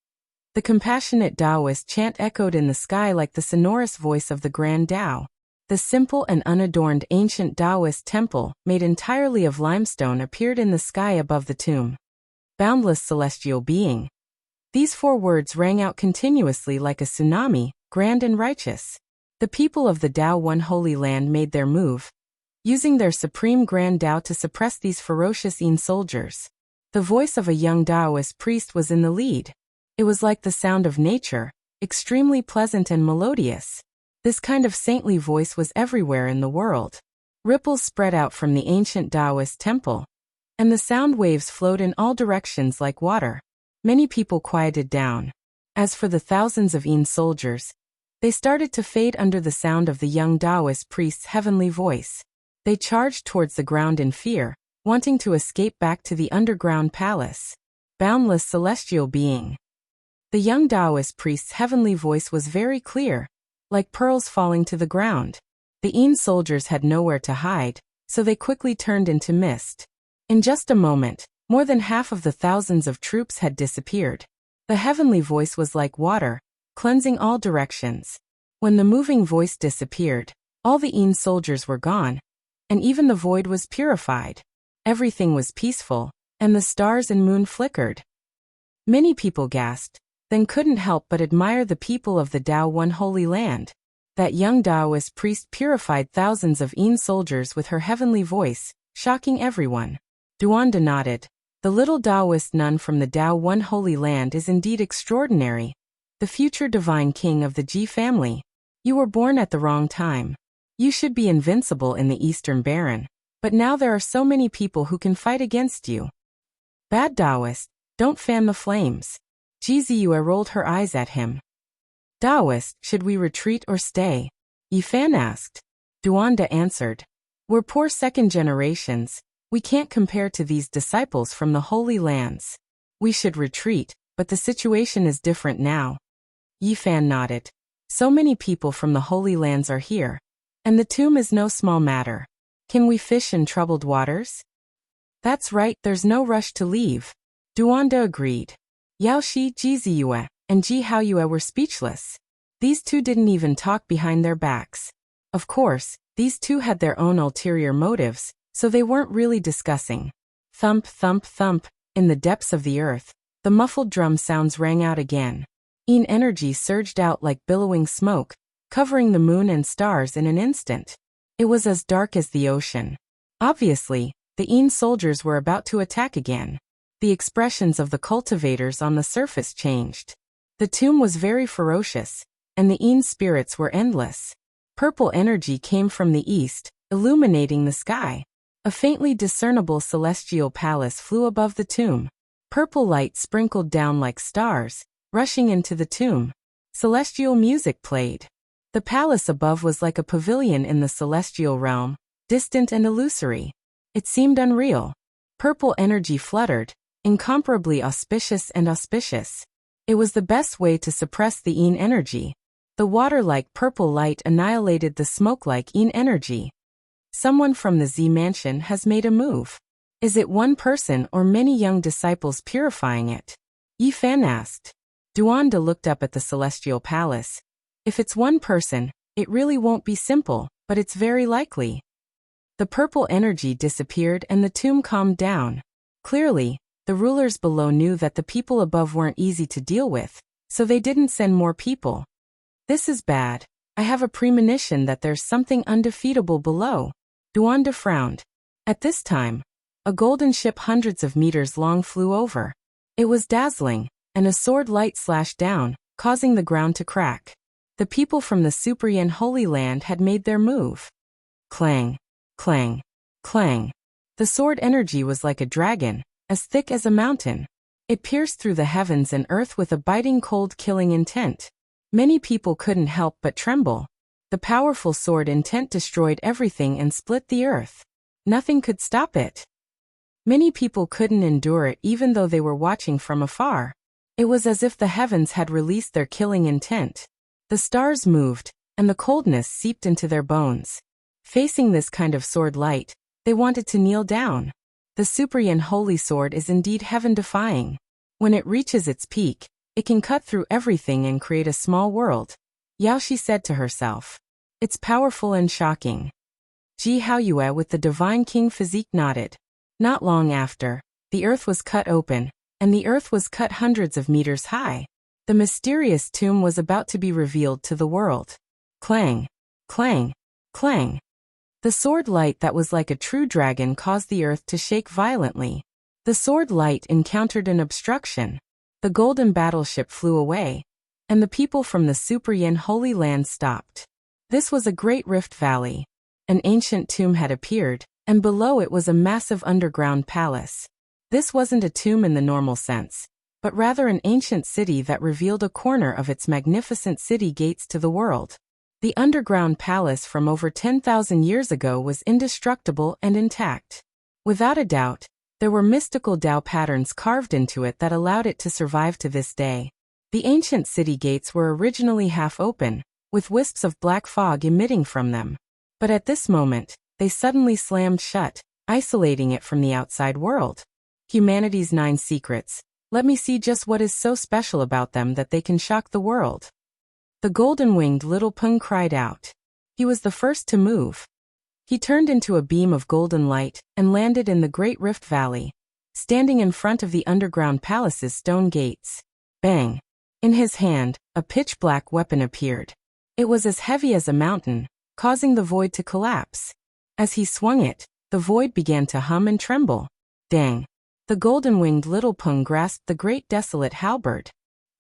The compassionate Taoist chant echoed in the sky like the sonorous voice of the Grand Tao. The simple and unadorned ancient Taoist temple, made entirely of limestone, appeared in the sky above the tomb. Boundless celestial being. These 4 words rang out continuously like a tsunami, grand and righteous. The people of the Tao One Holy Land made their move, using their supreme Grand Tao to suppress these ferocious soldiers. The voice of a young Taoist priest was in the lead. It was like the sound of nature, extremely pleasant and melodious. This kind of saintly voice was everywhere in the world. Ripples spread out from the ancient Taoist temple, and the sound waves flowed in all directions like water. Many people quieted down. As for the thousands of soldiers, they started to fade under the sound of the young Taoist priest's heavenly voice. They charged towards the ground in fear, wanting to escape back to the underground palace. Boundless celestial being. The young Taoist priest's heavenly voice was very clear, like pearls falling to the ground. The soldiers had nowhere to hide, so they quickly turned into mist. In just a moment, more than half of the thousands of troops had disappeared. The heavenly voice was like water, cleansing all directions. When the moving voice disappeared, all the soldiers were gone, and even the void was purified. Everything was peaceful, and the stars and moon flickered. Many people gasped, then couldn't help but admire the people of the Tao One Holy Land. That young Taoist priest purified thousands of soldiers with her heavenly voice, shocking everyone. Duanda nodded. The little Taoist nun from the Tao One Holy Land is indeed extraordinary. The future divine king of the Ji family. You were born at the wrong time. You should be invincible in the Eastern Baron, but now there are so many people who can fight against you. Bad Taoist, don't fan the flames. Ji Ziyue rolled her eyes at him. Taoist, should we retreat or stay? Yifan asked. Duanda answered. We're poor second generations. We can't compare to these disciples from the Holy Lands. We should retreat, but the situation is different now. Yifan nodded. So many people from the Holy Lands are here, and the tomb is no small matter. Can we fish in troubled waters? That's right, there's no rush to leave. Duanda agreed. Yaoshi, Ji Ziyue, and Ji Haoyue were speechless. These 2 didn't even talk behind their backs. Of course, these 2 had their own ulterior motives, so they weren't really discussing. Thump, thump, thump. In the depths of the earth, the muffled drum sounds rang out again. Energy surged out like billowing smoke, covering the moon and stars in an instant. It was as dark as the ocean. Obviously, the soldiers were about to attack again. The expressions of the cultivators on the surface changed. The tomb was very ferocious, and the spirits were endless. Purple energy came from the east, illuminating the sky. A faintly discernible celestial palace flew above the tomb. Purple light sprinkled down like stars, rushing into the tomb. Celestial music played. The palace above was like a pavilion in the celestial realm, distant and illusory. It seemed unreal. Purple energy fluttered, incomparably auspicious and auspicious. It was the best way to suppress the yin energy. The water-like purple light annihilated the smoke-like yin energy. Someone from the Z mansion has made a move. Is it one person or many young disciples purifying it? Yi Fan asked. Duanda looked up at the celestial palace. If it's one person, it really won't be simple, but it's very likely. The purple energy disappeared and the tomb calmed down. Clearly, the rulers below knew that the people above weren't easy to deal with, so they didn't send more people. This is bad. I have a premonition that there's something undefeatable below. Duanda frowned. At this time, a golden ship hundreds of meters long flew over. It was dazzling, and a sword light slashed down, causing the ground to crack. The people from the Suprian Holy Land had made their move. Clang, clang, clang. The sword energy was like a dragon, as thick as a mountain. It pierced through the heavens and earth with a biting cold killing intent. Many people couldn't help but tremble. The powerful sword intent destroyed everything and split the earth. Nothing could stop it. Many people couldn't endure it even though they were watching from afar. It was as if the heavens had released their killing intent. The stars moved, and the coldness seeped into their bones. Facing this kind of sword light, they wanted to kneel down. The Suprian Holy Sword is indeed heaven-defying. When it reaches its peak, it can cut through everything and create a small world. Yaoshi said to herself. It's powerful and shocking. Ji Haoyue with the Divine King physique nodded. Not long after, the earth was cut open, and the earth was cut hundreds of meters high. The mysterious tomb was about to be revealed to the world. Clang, clang, clang. The sword light that was like a true dragon caused the earth to shake violently. The sword light encountered an obstruction. The golden battleship flew away, and the people from the Suprian Holy Land stopped. This was a great rift valley. An ancient tomb had appeared, and below it was a massive underground palace. This wasn't a tomb in the normal sense, but rather an ancient city that revealed a corner of its magnificent city gates to the world. The underground palace from over 10,000 years ago was indestructible and intact. Without a doubt, there were mystical Tao patterns carved into it that allowed it to survive to this day. The ancient city gates were originally half open, with wisps of black fog emitting from them. But at this moment, they suddenly slammed shut, isolating it from the outside world. Humanity's 9 secrets. Let me see just what is so special about them that they can shock the world. The golden-winged little Peng cried out. He was the first to move. He turned into a beam of golden light and landed in the Great Rift Valley, standing in front of the underground palace's stone gates. Bang! In his hand, a pitch-black weapon appeared. It was as heavy as a mountain, causing the void to collapse. As he swung it, the void began to hum and tremble. Dang! The golden-winged little Peng grasped the great desolate halberd.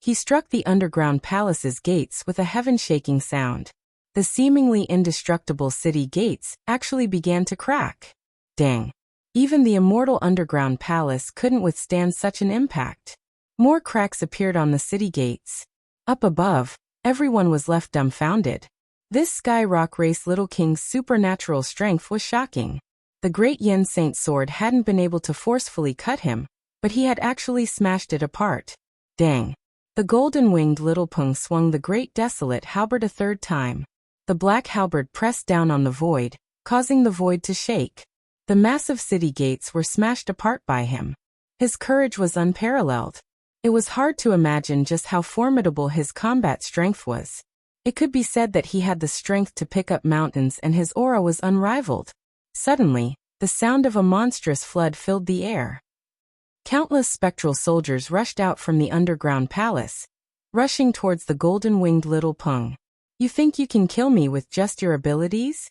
He struck the underground palace's gates with a heaven-shaking sound. The seemingly indestructible city gates actually began to crack. Dang! Even the immortal underground palace couldn't withstand such an impact. More cracks appeared on the city gates. Up above, everyone was left dumbfounded. This Sky Rock Race Little King's supernatural strength was shocking. The great Yen Saint sword hadn't been able to forcefully cut him, but he had actually smashed it apart. Dang! The golden-winged little Peng swung the great desolate halberd a third time. The black halberd pressed down on the void, causing the void to shake. The massive city gates were smashed apart by him. His courage was unparalleled. It was hard to imagine just how formidable his combat strength was. It could be said that he had the strength to pick up mountains and his aura was unrivaled. Suddenly, the sound of a monstrous flood filled the air. Countless spectral soldiers rushed out from the underground palace, rushing towards the golden-winged little Peng. You think you can kill me with just your abilities?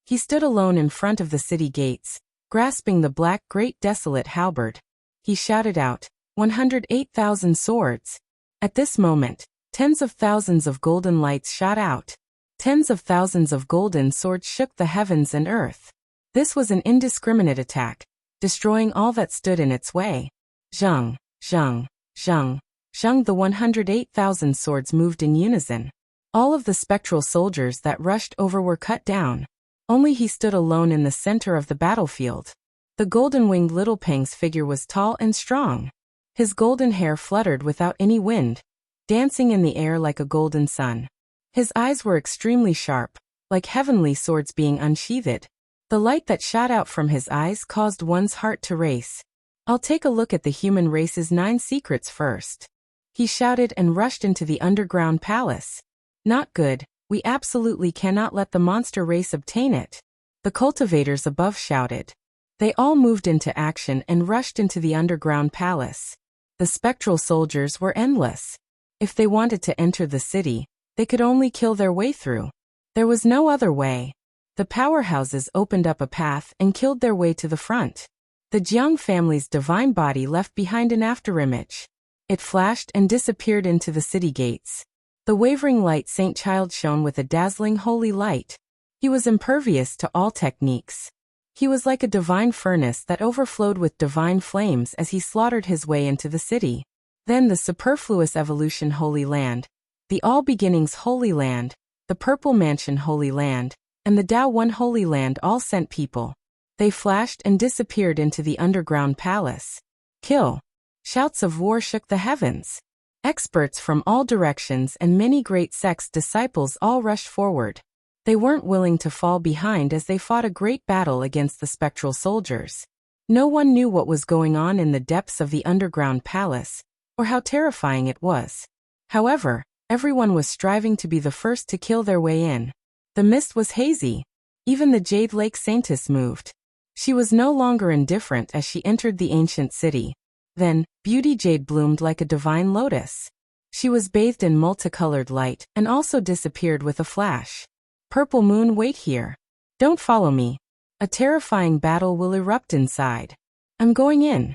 He stood alone in front of the city gates, grasping the black great desolate halberd. He shouted out, 108,000 swords. At this moment, tens of thousands of golden lights shot out. Tens of thousands of golden swords shook the heavens and earth. This was an indiscriminate attack, destroying all that stood in its way. Zheng, zheng, zheng, zheng. The 108,000 swords moved in unison. All of the spectral soldiers that rushed over were cut down. Only he stood alone in the center of the battlefield. The golden-winged little Peng's figure was tall and strong. His golden hair fluttered without any wind, dancing in the air like a golden sun. His eyes were extremely sharp, like heavenly swords being unsheathed. The light that shot out from his eyes caused one's heart to race. I'll take a look at the human race's 9 secrets first. He shouted and rushed into the underground palace. Not good, we absolutely cannot let the monster race obtain it. The cultivators above shouted. They all moved into action and rushed into the underground palace. The spectral soldiers were endless. If they wanted to enter the city, they could only kill their way through. There was no other way. The powerhouses opened up a path and killed their way to the front. The Jiang family's divine body left behind an afterimage. It flashed and disappeared into the city gates. The wavering light Saint Child shone with a dazzling holy light. He was impervious to all techniques. He was like a divine furnace that overflowed with divine flames as he slaughtered his way into the city. Then the superfluous evolution Holy Land, the All Beginnings Holy Land, the Purple Mansion Holy Land, and the Tao One Holy Land all sent people. They flashed and disappeared into the underground palace. Kill! Shouts of war shook the heavens. Experts from all directions and many great sects' disciples all rushed forward. They weren't willing to fall behind as they fought a great battle against the spectral soldiers. No one knew what was going on in the depths of the underground palace, or how terrifying it was. However, everyone was striving to be the first to kill their way in. The mist was hazy. Even the Jade Lake Saintess moved. She was no longer indifferent as she entered the ancient city. Then, Beauty Jade bloomed like a divine lotus. She was bathed in multicolored light and also disappeared with a flash. Purple Moon, wait here. Don't follow me. A terrifying battle will erupt inside. I'm going in.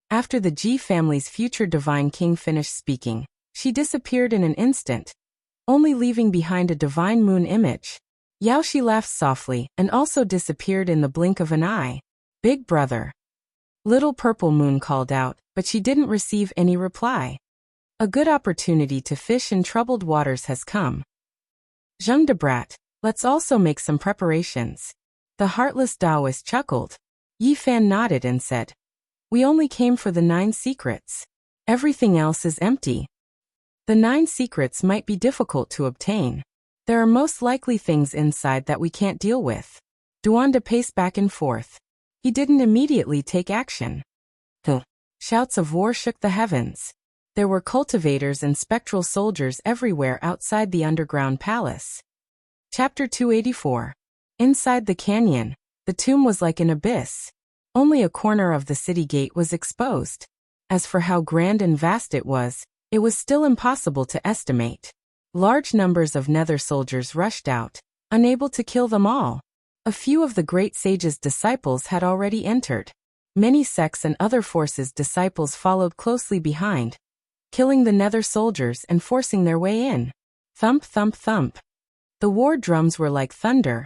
After the Ji family's future divine king finished speaking, she disappeared in an instant, only leaving behind a divine moon image. Yaoshi laughed softly and also disappeared in the blink of an eye. Big brother. Little Purple Moon called out, but she didn't receive any reply. A good opportunity to fish in troubled waters has come. Zheng de Brat, let's also make some preparations. The heartless Taoist chuckled. Yi Fan nodded and said, we only came for the 9 secrets. Everything else is empty. The 9 secrets might be difficult to obtain. There are most likely things inside that we can't deal with. Duanda paced back and forth. He didn't immediately take action. Shouts of war shook the heavens. There were cultivators and spectral soldiers everywhere outside the underground palace. Chapter 284. Inside the canyon, the tomb was like an abyss. Only a corner of the city gate was exposed. As for how grand and vast it was still impossible to estimate. Large numbers of nether soldiers rushed out, unable to kill them all. A few of the great sage's disciples had already entered. Many sects and other forces' disciples followed closely behind, killing the nether soldiers and forcing their way in. Thump, thump, thump. The war drums were like thunder,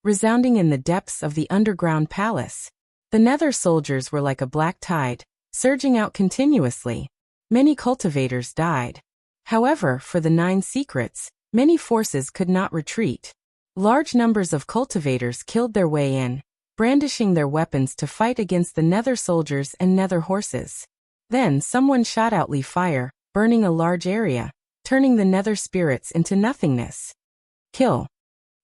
resounding in the depths of the underground palace. The nether soldiers were like a black tide, surging out continuously. Many cultivators died. However, for the 9 secrets, many forces could not retreat. Large numbers of cultivators killed their way in, brandishing their weapons to fight against the nether soldiers and nether horses. Then someone shot out fire, burning a large area, turning the nether spirits into nothingness. Kill.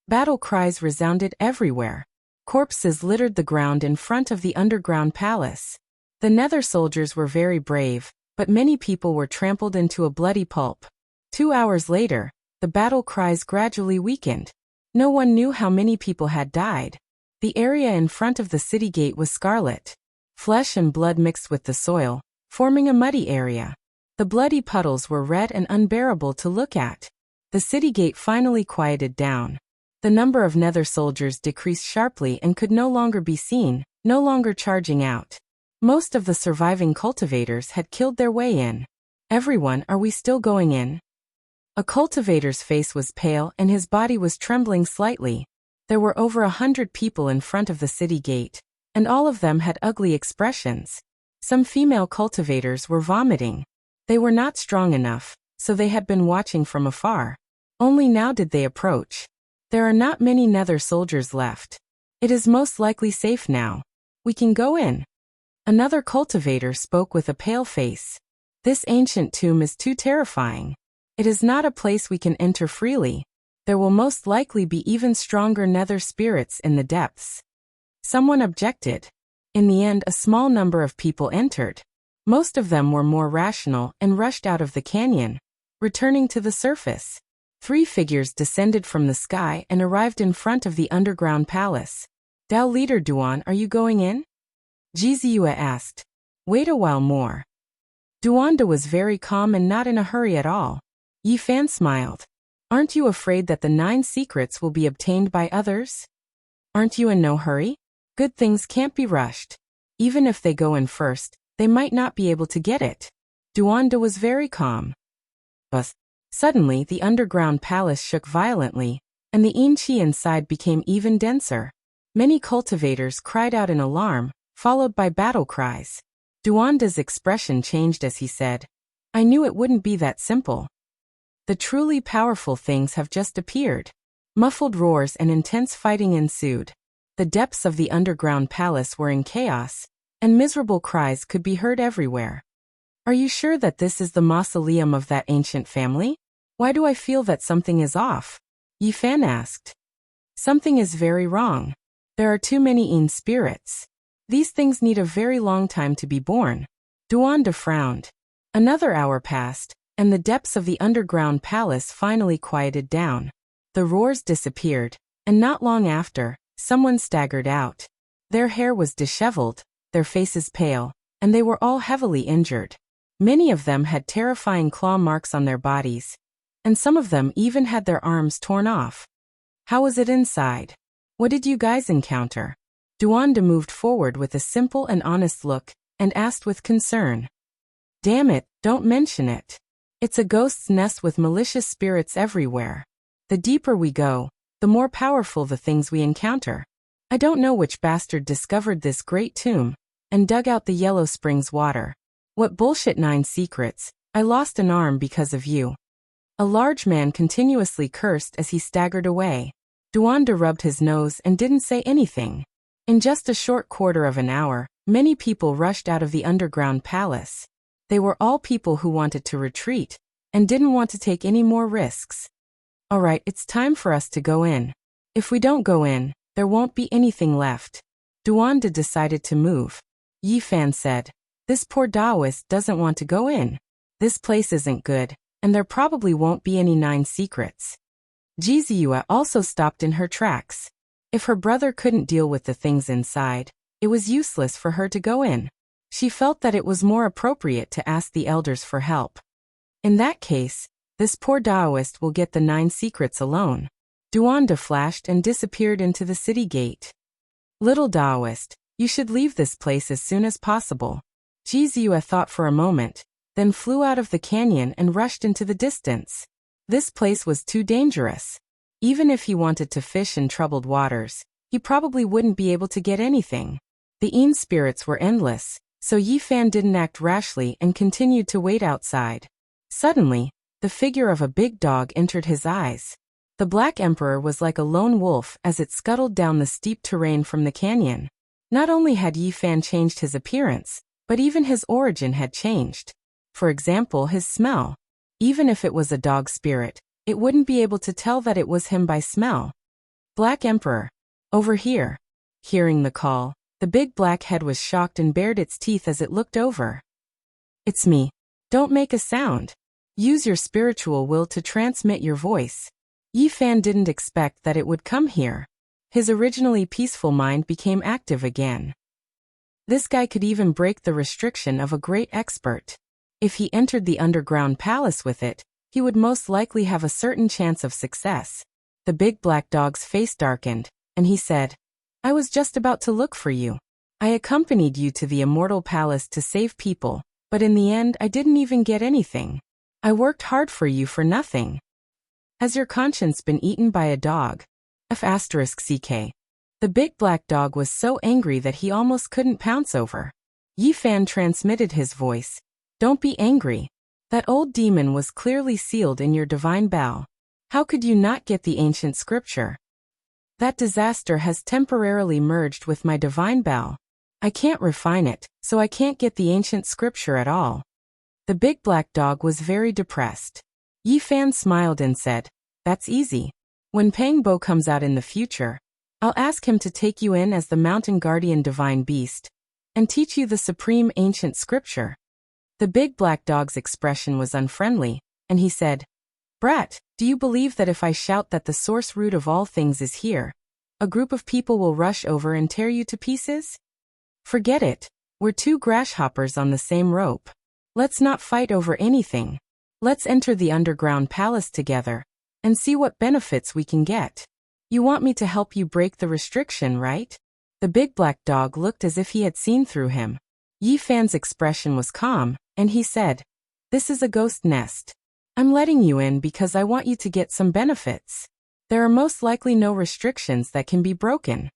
Battle cries resounded everywhere. Corpses littered the ground in front of the underground palace. The nether soldiers were very brave, but many people were trampled into a bloody pulp. 2 hours later, the battle cries gradually weakened. No one knew how many people had died. The area in front of the city gate was scarlet. Flesh and blood mixed with the soil, forming a muddy area. The bloody puddles were red and unbearable to look at. The city gate finally quieted down. The number of nether soldiers decreased sharply and could no longer be seen, no longer charging out. Most of the surviving cultivators had killed their way in. Everyone, are we still going in? A cultivator's face was pale and his body was trembling slightly. There were over 100 people in front of the city gate, and all of them had ugly expressions. Some female cultivators were vomiting. They were not strong enough, so they had been watching from afar. Only now did they approach. There are not many nether soldiers left. It is most likely safe now. We can go in. Another cultivator spoke with a pale face. This ancient tomb is too terrifying. It is not a place we can enter freely. There will most likely be even stronger nether spirits in the depths. Someone objected. In the end, a small number of people entered. Most of them were more rational and rushed out of the canyon, returning to the surface. 3 figures descended from the sky and arrived in front of the underground palace. Dao leader Duan, are you going in? Jiziyue asked. Wait a while more. Duanda was very calm and not in a hurry at all. Yi Fan smiled. Aren't you afraid that the 9 secrets will be obtained by others? Aren't you in no hurry? Good things can't be rushed. Even if they go in first, they might not be able to get it. Duanda was very calm. But suddenly the underground palace shook violently, and the Yin-Chi inside became even denser. Many cultivators cried out in alarm, followed by battle cries. Duanda's expression changed as he said, I knew it wouldn't be that simple. The truly powerful things have just appeared. Muffled roars and intense fighting ensued. The depths of the underground palace were in chaos, and miserable cries could be heard everywhere. Are you sure that this is the mausoleum of that ancient family? Why do I feel that something is off? Yi Fan asked. Something is very wrong. There are too many Yin spirits. These things need a very long time to be born. Duanda frowned. Another hour passed, and the depths of the underground palace finally quieted down. The roars disappeared, and not long after, someone staggered out. Their hair was disheveled, their faces pale, and they were all heavily injured. Many of them had terrifying claw marks on their bodies, and some of them even had their arms torn off. How was it inside? What did you guys encounter? Duanda moved forward with a simple and honest look, and asked with concern. Damn it, don't mention it. It's a ghost's nest with malicious spirits everywhere. The deeper we go, the more powerful the things we encounter. I don't know which bastard discovered this great tomb, and dug out the Yellow Springs water. What bullshit 9 secrets, I lost an arm because of you. A large man continuously cursed as he staggered away. Duanda rubbed his nose and didn't say anything. In just a short quarter of an hour, many people rushed out of the underground palace. They were all people who wanted to retreat, and didn't want to take any more risks. Alright, it's time for us to go in. If we don't go in, there won't be anything left. Duanda decided to move. Yi Fan said, this poor Taoist doesn't want to go in. This place isn't good, and there probably won't be any 9 secrets. Jiziyue also stopped in her tracks. If her brother couldn't deal with the things inside, it was useless for her to go in. She felt that it was more appropriate to ask the elders for help. In that case, this poor Taoist will get the 9 secrets alone. Duanda flashed and disappeared into the city gate. Little Taoist, you should leave this place as soon as possible. Jiziyue thought for a moment, then flew out of the canyon and rushed into the distance. This place was too dangerous. Even if he wanted to fish in troubled waters, he probably wouldn't be able to get anything. The Yin spirits were endless, so Yi Fan didn't act rashly and continued to wait outside. Suddenly, the figure of a big dog entered his eyes. The Black Emperor was like a lone wolf as it scuttled down the steep terrain from the canyon. Not only had Yi Fan changed his appearance, but even his origin had changed. For example, his smell. Even if it was a dog spirit, it wouldn't be able to tell that it was him by smell. Black Emperor. Over here. Hearing the call, the big black head was shocked and bared its teeth as it looked over. It's me. Don't make a sound. Use your spiritual will to transmit your voice. Yi Fan didn't expect that it would come here. His originally peaceful mind became active again. This guy could even break the restriction of a great expert. If he entered the underground palace with it, he would most likely have a certain chance of success. The big black dog's face darkened, and he said, I was just about to look for you. I accompanied you to the immortal palace to save people, but in the end I didn't even get anything. I worked hard for you for nothing. Has your conscience been eaten by a dog? F***CK. The big black dog was so angry that he almost couldn't pounce over. Yi Fan transmitted his voice. Don't be angry. That old demon was clearly sealed in your divine bell. How could you not get the ancient scripture? That disaster has temporarily merged with my divine bell. I can't refine it, so I can't get the ancient scripture at all. The big black dog was very depressed. Yi Fan smiled and said, "That's easy. When Pang Bo comes out in the future, I'll ask him to take you in as the mountain guardian divine beast and teach you the supreme ancient scripture." The big black dog's expression was unfriendly, and he said, "Brat, do you believe that if I shout that the source root of all things is here, a group of people will rush over and tear you to pieces? Forget it. We're two grasshoppers on the same rope. Let's not fight over anything. Let's enter the underground palace together and see what benefits we can get. You want me to help you break the restriction, right?" The big black dog looked as if he had seen through him. Yi Fan's expression was calm, and he said, "This is a ghost nest. I'm letting you in because I want you to get some benefits. There are most likely no restrictions that can be broken.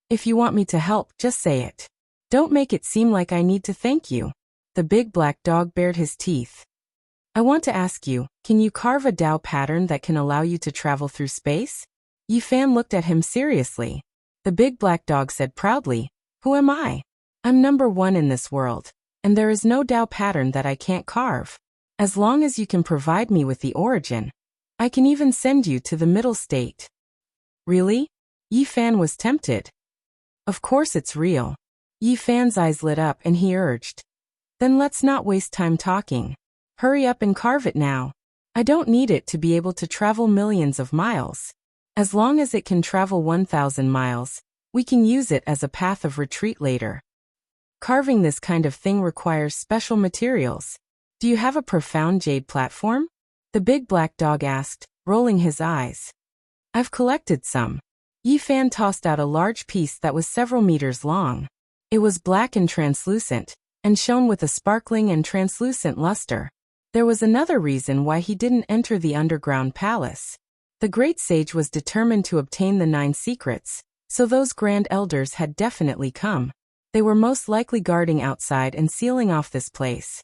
If you want me to help, just say it. Don't make it seem like I need to thank you." The big black dog bared his teeth. "I want to ask you, can you carve a Dao pattern that can allow you to travel through space?" Yi Fan looked at him seriously. The big black dog said proudly, "Who am I? I'm number one in this world, and there is no Dao pattern that I can't carve. As long as you can provide me with the origin, I can even send you to the middle state." "Really?" Yi Fan was tempted. "Of course it's real." Yi Fan's eyes lit up and he urged, "Then let's not waste time talking. Hurry up and carve it now. I don't need it to be able to travel millions of miles. As long as it can travel 1,000 miles, we can use it as a path of retreat later. Carving this kind of thing requires special materials. Do you have a profound jade platform?" The big black dog asked, rolling his eyes. "I've collected some." Yi Fan tossed out a large piece that was several meters long. It was black and translucent, and shone with a sparkling and translucent luster. There was another reason why he didn't enter the underground palace. The great sage was determined to obtain the 9 secrets, so those grand elders had definitely come. They were most likely guarding outside and sealing off this place.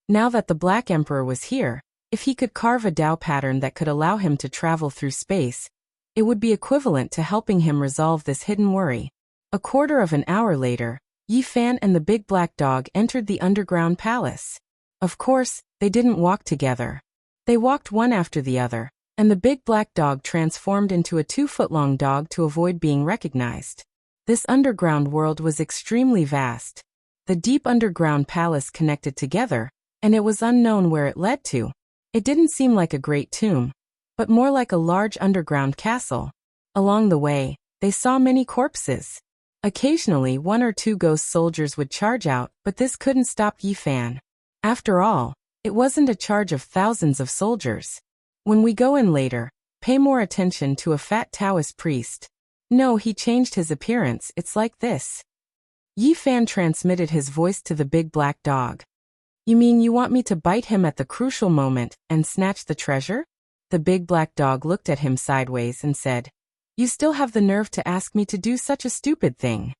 Now that the Black Emperor was here, if he could carve a Dao pattern that could allow him to travel through space, it would be equivalent to helping him resolve this hidden worry. A quarter of an hour later, Yi Fan and the big black dog entered the underground palace. Of course, they didn't walk together. They walked one after the other, and the big black dog transformed into a 2-foot-long dog to avoid being recognized. This underground world was extremely vast. The deep underground palace connected together, and it was unknown where it led to. It didn't seem like a great tomb, but more like a large underground castle. Along the way, they saw many corpses. Occasionally 1 or 2 ghost soldiers would charge out, but this couldn't stop Yi Fan. After all, it wasn't a charge of thousands of soldiers. When we go in later, pay more attention to a fat Taoist priest. No, he changed his appearance, it's like this. Yi Fan transmitted his voice to the big black dog. "You mean you want me to bite him at the crucial moment and snatch the treasure?" The big black dog looked at him sideways and said, "You still have the nerve to ask me to do such a stupid thing.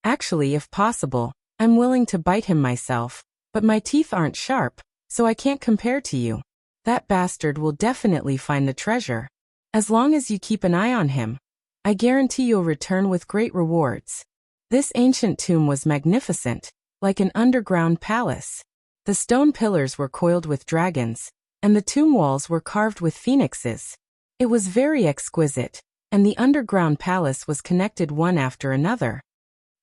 Actually, if possible, I'm willing to bite him myself, but my teeth aren't sharp, so I can't compare to you. That bastard will definitely find the treasure. As long as you keep an eye on him, I guarantee you'll return with great rewards." This ancient tomb was magnificent, like an underground palace. The stone pillars were coiled with dragons, and the tomb walls were carved with phoenixes. It was very exquisite, and the underground palace was connected one after another.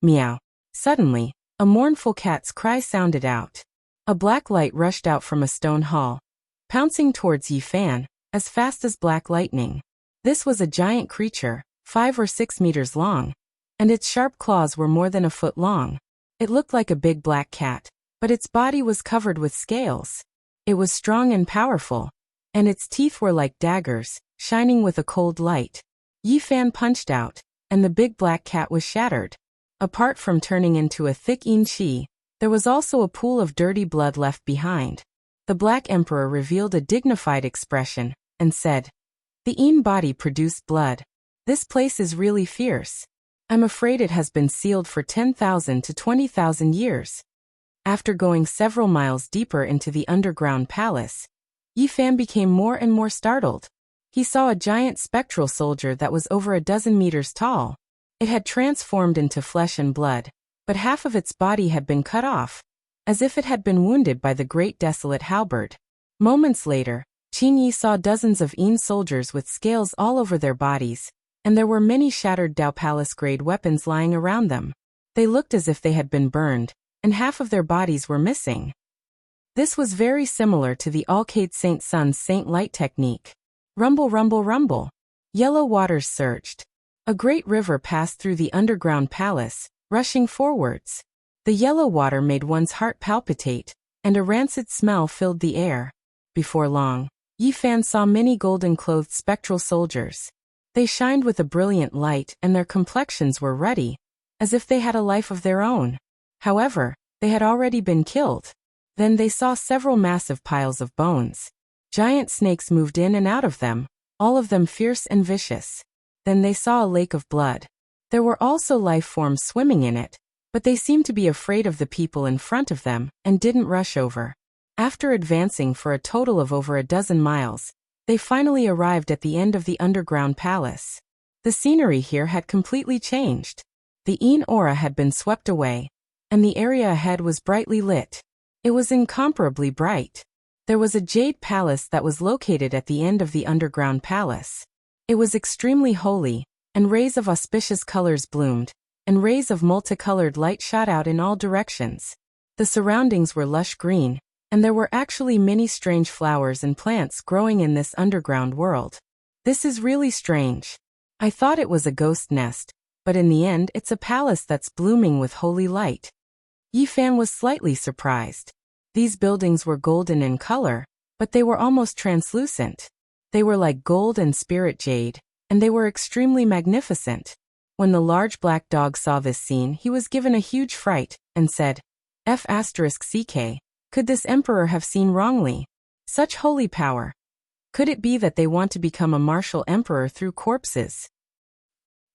Meow. Suddenly, a mournful cat's cry sounded out. A black light rushed out from a stone hall, pouncing towards Yi Fan, as fast as black lightning. This was a giant creature, 5 or 6 meters long, and its sharp claws were more than a foot long. It looked like a big black cat, but its body was covered with scales. It was strong and powerful, and its teeth were like daggers, shining with a cold light. Yi Fan punched out, and the big black cat was shattered. Apart from turning into a thick yin qi, there was also a pool of dirty blood left behind. The Black Emperor revealed a dignified expression, and said, "The yin body produced blood. This place is really fierce. I'm afraid it has been sealed for 10,000 to 20,000 years." After going several miles deeper into the underground palace, Yi Fan became more and more startled. He saw a giant spectral soldier that was over a dozen meters tall. It had transformed into flesh and blood, but half of its body had been cut off, as if it had been wounded by the great desolate halberd. Moments later, Qin Yi saw dozens of Yin soldiers with scales all over their bodies, and there were many shattered Dao Palace-grade weapons lying around them. They looked as if they had been burned, and half of their bodies were missing. This was very similar to the Alcade Saint Sun's Saint Light technique. Rumble, rumble, rumble. Yellow waters surged. A great river passed through the underground palace, rushing forwards. The yellow water made one's heart palpitate, and a rancid smell filled the air. Before long, Yi Fan saw many golden-clothed spectral soldiers. They shined with a brilliant light, and their complexions were ruddy, as if they had a life of their own. However, they had already been killed. Then they saw several massive piles of bones. Giant snakes moved in and out of them, all of them fierce and vicious. Then they saw a lake of blood. There were also life forms swimming in it, but they seemed to be afraid of the people in front of them and didn't rush over. After advancing for a total of over a dozen miles, they finally arrived at the end of the underground palace. The scenery here had completely changed. The Yin aura had been swept away, and the area ahead was brightly lit. It was incomparably bright. There was a jade palace that was located at the end of the underground palace. It was extremely holy, and rays of auspicious colors bloomed, and rays of multicolored light shot out in all directions. The surroundings were lush green, and there were actually many strange flowers and plants growing in this underground world. This is really strange. I thought it was a ghost nest, but in the end it's a palace that's blooming with holy light. Yi Fan was slightly surprised. These buildings were golden in color, but they were almost translucent. They were like gold and spirit jade, and they were extremely magnificent. When the large black dog saw this scene, he was given a huge fright, and said, F***CK. Could this emperor have seen wrongly? Such holy power. Could it be that they want to become a martial emperor through corpses?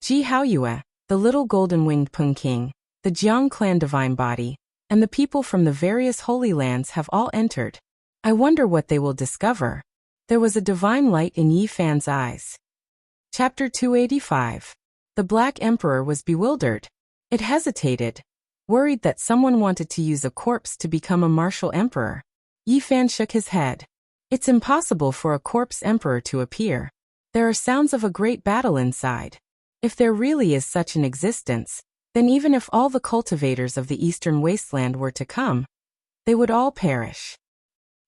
Ji Haoyue, the little golden-winged Peng King, the Jiang clan divine body, and the people from the various holy lands have all entered. I wonder what they will discover. There was a divine light in Yi Fan's eyes. Chapter 285. The Black Emperor was bewildered. It hesitated, worried that someone wanted to use a corpse to become a martial emperor. Yi Fan shook his head. It's impossible for a corpse emperor to appear. There are sounds of a great battle inside. If there really is such an existence, then even if all the cultivators of the eastern wasteland were to come, they would all perish.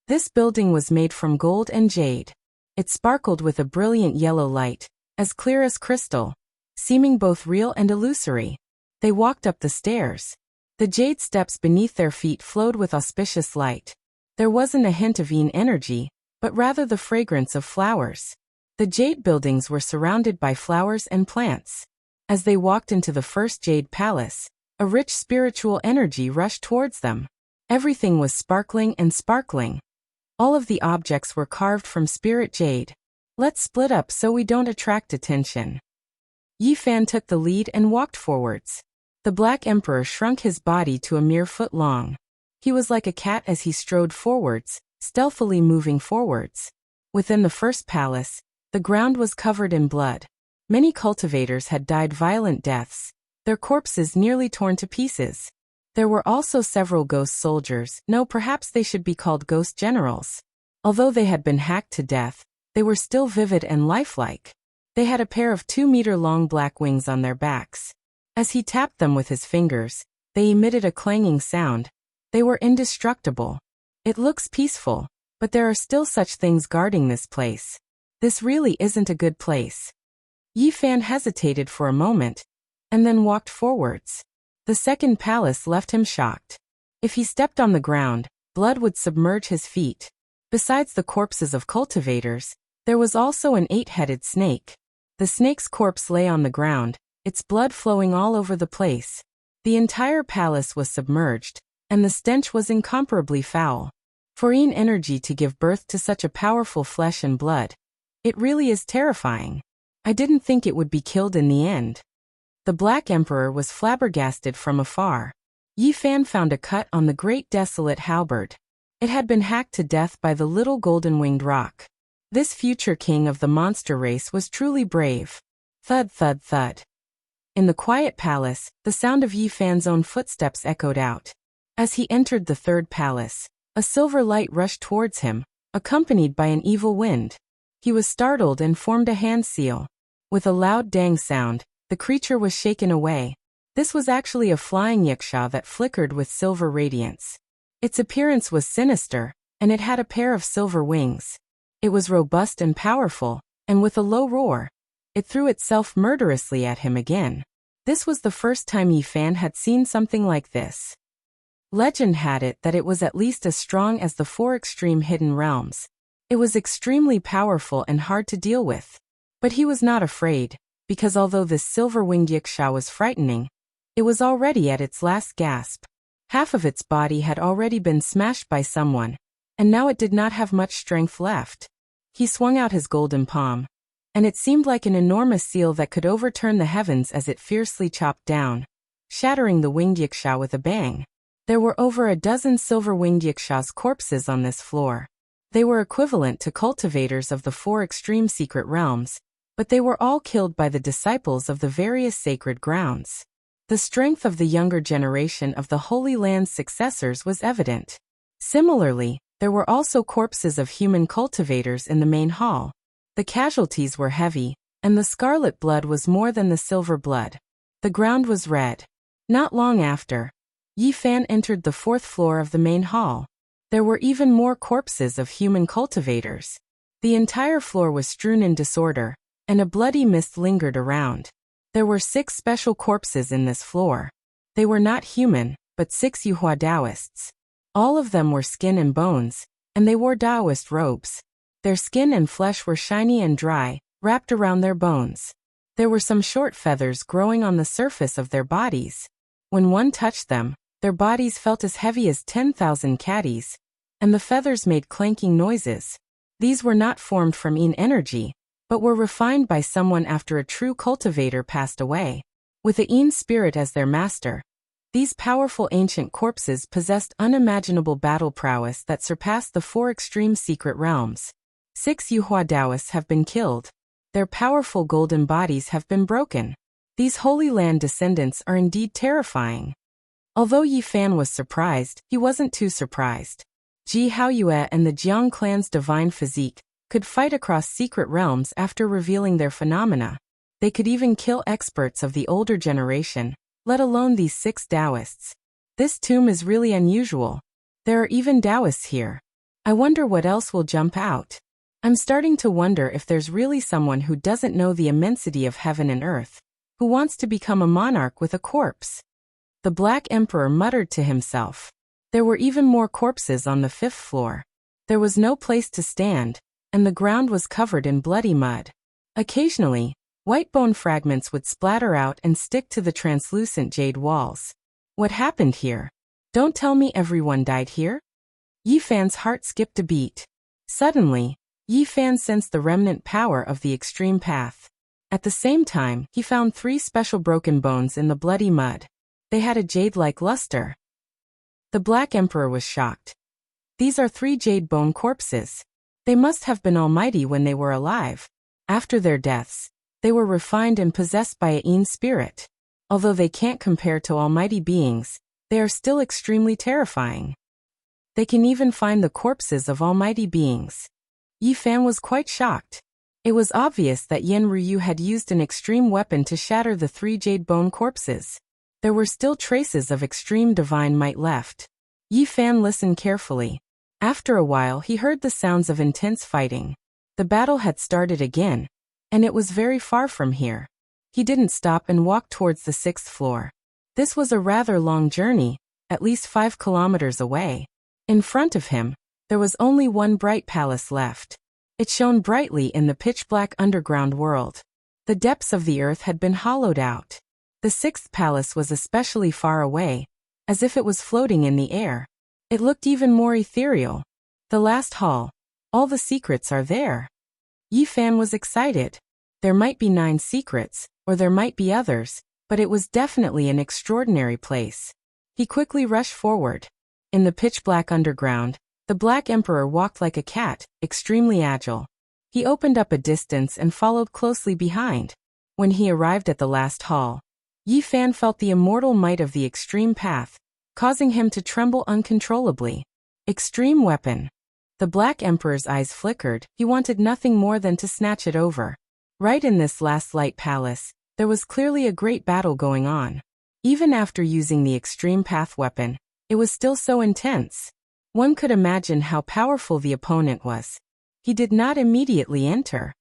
This building was made from gold and jade. It sparkled with a brilliant yellow light, as clear as crystal, seeming both real and illusory. They walked up the stairs. The jade steps beneath their feet flowed with auspicious light. There wasn't a hint of Yin energy, but rather the fragrance of flowers. The jade buildings were surrounded by flowers and plants. As they walked into the first jade palace, a rich spiritual energy rushed towards them. Everything was sparkling and sparkling. All of the objects were carved from spirit jade. Let's split up so we don't attract attention. Yi Fan took the lead and walked forwards. The Black Emperor shrunk his body to a mere foot long. He was like a cat as he strode forwards, stealthily moving forwards. Within the first palace, the ground was covered in blood. Many cultivators had died violent deaths, their corpses nearly torn to pieces. There were also several ghost soldiers, no, perhaps they should be called ghost generals. Although they had been hacked to death, they were still vivid and lifelike. They had a pair of 2-meter-long black wings on their backs. As he tapped them with his fingers, they emitted a clanging sound. They were indestructible. It looks peaceful, but there are still such things guarding this place. This really isn't a good place. Yi Fan hesitated for a moment, and then walked forwards. The second palace left him shocked. If he stepped on the ground, blood would submerge his feet. Besides the corpses of cultivators, there was also an 8-headed snake. The snake's corpse lay on the ground, its blood flowing all over the place. The entire palace was submerged, and the stench was incomparably foul. For Yin energy to give birth to such a powerful flesh and blood, it really is terrifying. I didn't think it would be killed in the end. The Black Emperor was flabbergasted from afar. Yi Fan found a cut on the great desolate halberd. It had been hacked to death by the little golden-winged roc. This future king of the monster race was truly brave. Thud, thud, thud. In the quiet palace, the sound of Yi Fan's own footsteps echoed out. As he entered the third palace, a silver light rushed towards him, accompanied by an evil wind. He was startled and formed a hand seal. With a loud dang sound, the creature was shaken away. This was actually a flying Wuxia that flickered with silver radiance. Its appearance was sinister, and it had a pair of silver wings. It was robust and powerful, and with a low roar, it threw itself murderously at him again. This was the first time Yi Fan had seen something like this. Legend had it that it was at least as strong as the 4 extreme hidden realms. It was extremely powerful and hard to deal with. But he was not afraid, because although this silver-winged Wuxia was frightening, it was already at its last gasp. Half of its body had already been smashed by someone, and now it did not have much strength left. He swung out his golden palm, and it seemed like an enormous seal that could overturn the heavens as it fiercely chopped down, shattering the winged Wuxia with a bang. There were over a dozen silver-winged Wuxia's corpses on this floor. They were equivalent to cultivators of the 4 extreme secret realms, but they were all killed by the disciples of the various sacred grounds. The strength of the younger generation of the Holy Land's successors was evident. Similarly, there were also corpses of human cultivators in the main hall. The casualties were heavy, and the scarlet blood was more than the silver blood. The ground was red. Not long after, Yi Fan entered the 4th floor of the main hall. There were even more corpses of human cultivators. The entire floor was strewn in disorder, and a bloody mist lingered around. There were 6 special corpses in this floor. They were not human, but 6 Yuhua Taoists. All of them were skin and bones, and they wore Taoist robes. Their skin and flesh were shiny and dry, wrapped around their bones. There were some short feathers growing on the surface of their bodies. When one touched them, their bodies felt as heavy as 10,000 caddies, and the feathers made clanking noises. These were not formed from Yin energy, but were refined by someone after a true cultivator passed away. With a Yin spirit as their master, these powerful ancient corpses possessed unimaginable battle prowess that surpassed the 4 extreme secret realms. 6 Yuhua Taoists have been killed. Their powerful golden bodies have been broken. These Holy Land descendants are indeed terrifying. Although Yi Fan was surprised, he wasn't too surprised. Ji Haoyue and the Jiang clan's divine physique could fight across secret realms after revealing their phenomena. They could even kill experts of the older generation, let alone these 6 Taoists. This tomb is really unusual. There are even Taoists here. I wonder what else will jump out. I'm starting to wonder if there's really someone who doesn't know the immensity of heaven and earth, who wants to become a monarch with a corpse. The Black Emperor muttered to himself. There were even more corpses on the 5th floor. There was no place to stand, and the ground was covered in bloody mud. Occasionally, white bone fragments would splatter out and stick to the translucent jade walls. What happened here? Don't tell me everyone died here? Yi Fan's heart skipped a beat. Suddenly, Yi Fan sensed the remnant power of the extreme path. At the same time, he found 3 special broken bones in the bloody mud. They had a jade-like luster. The Black Emperor was shocked. These are 3 jade bone corpses. They must have been almighty when they were alive. After their deaths, they were refined and possessed by a Yin spirit. Although they can't compare to almighty beings, they are still extremely terrifying. They can even find the corpses of almighty beings. Yi Fan was quite shocked. It was obvious that Yen Ryu had used an extreme weapon to shatter the 3 jade bone corpses. There were still traces of extreme divine might left. Yi Fan listened carefully. After a while he heard the sounds of intense fighting. The battle had started again, and it was very far from here. He didn't stop and walked towards the 6th floor. This was a rather long journey, at least 5 kilometers away. In front of him, there was only one bright palace left. It shone brightly in the pitch-black underground world. The depths of the earth had been hollowed out. The 6th palace was especially far away, as if it was floating in the air. It looked even more ethereal. The last hall. All the secrets are there. Yi Fan was excited. There might be 9 secrets, or there might be others, but it was definitely an extraordinary place. He quickly rushed forward. In the pitch-black underground, the Black Emperor walked like a cat, extremely agile. He opened up a distance and followed closely behind. When he arrived at the last hall, Yi Fan felt the immortal might of the extreme path, causing him to tremble uncontrollably. Extreme weapon. The Black Emperor's eyes flickered. He wanted nothing more than to snatch it over. Right in this last light palace, there was clearly a great battle going on. Even after using the extreme path weapon, it was still so intense. One could imagine how powerful the opponent was. He did not immediately enter.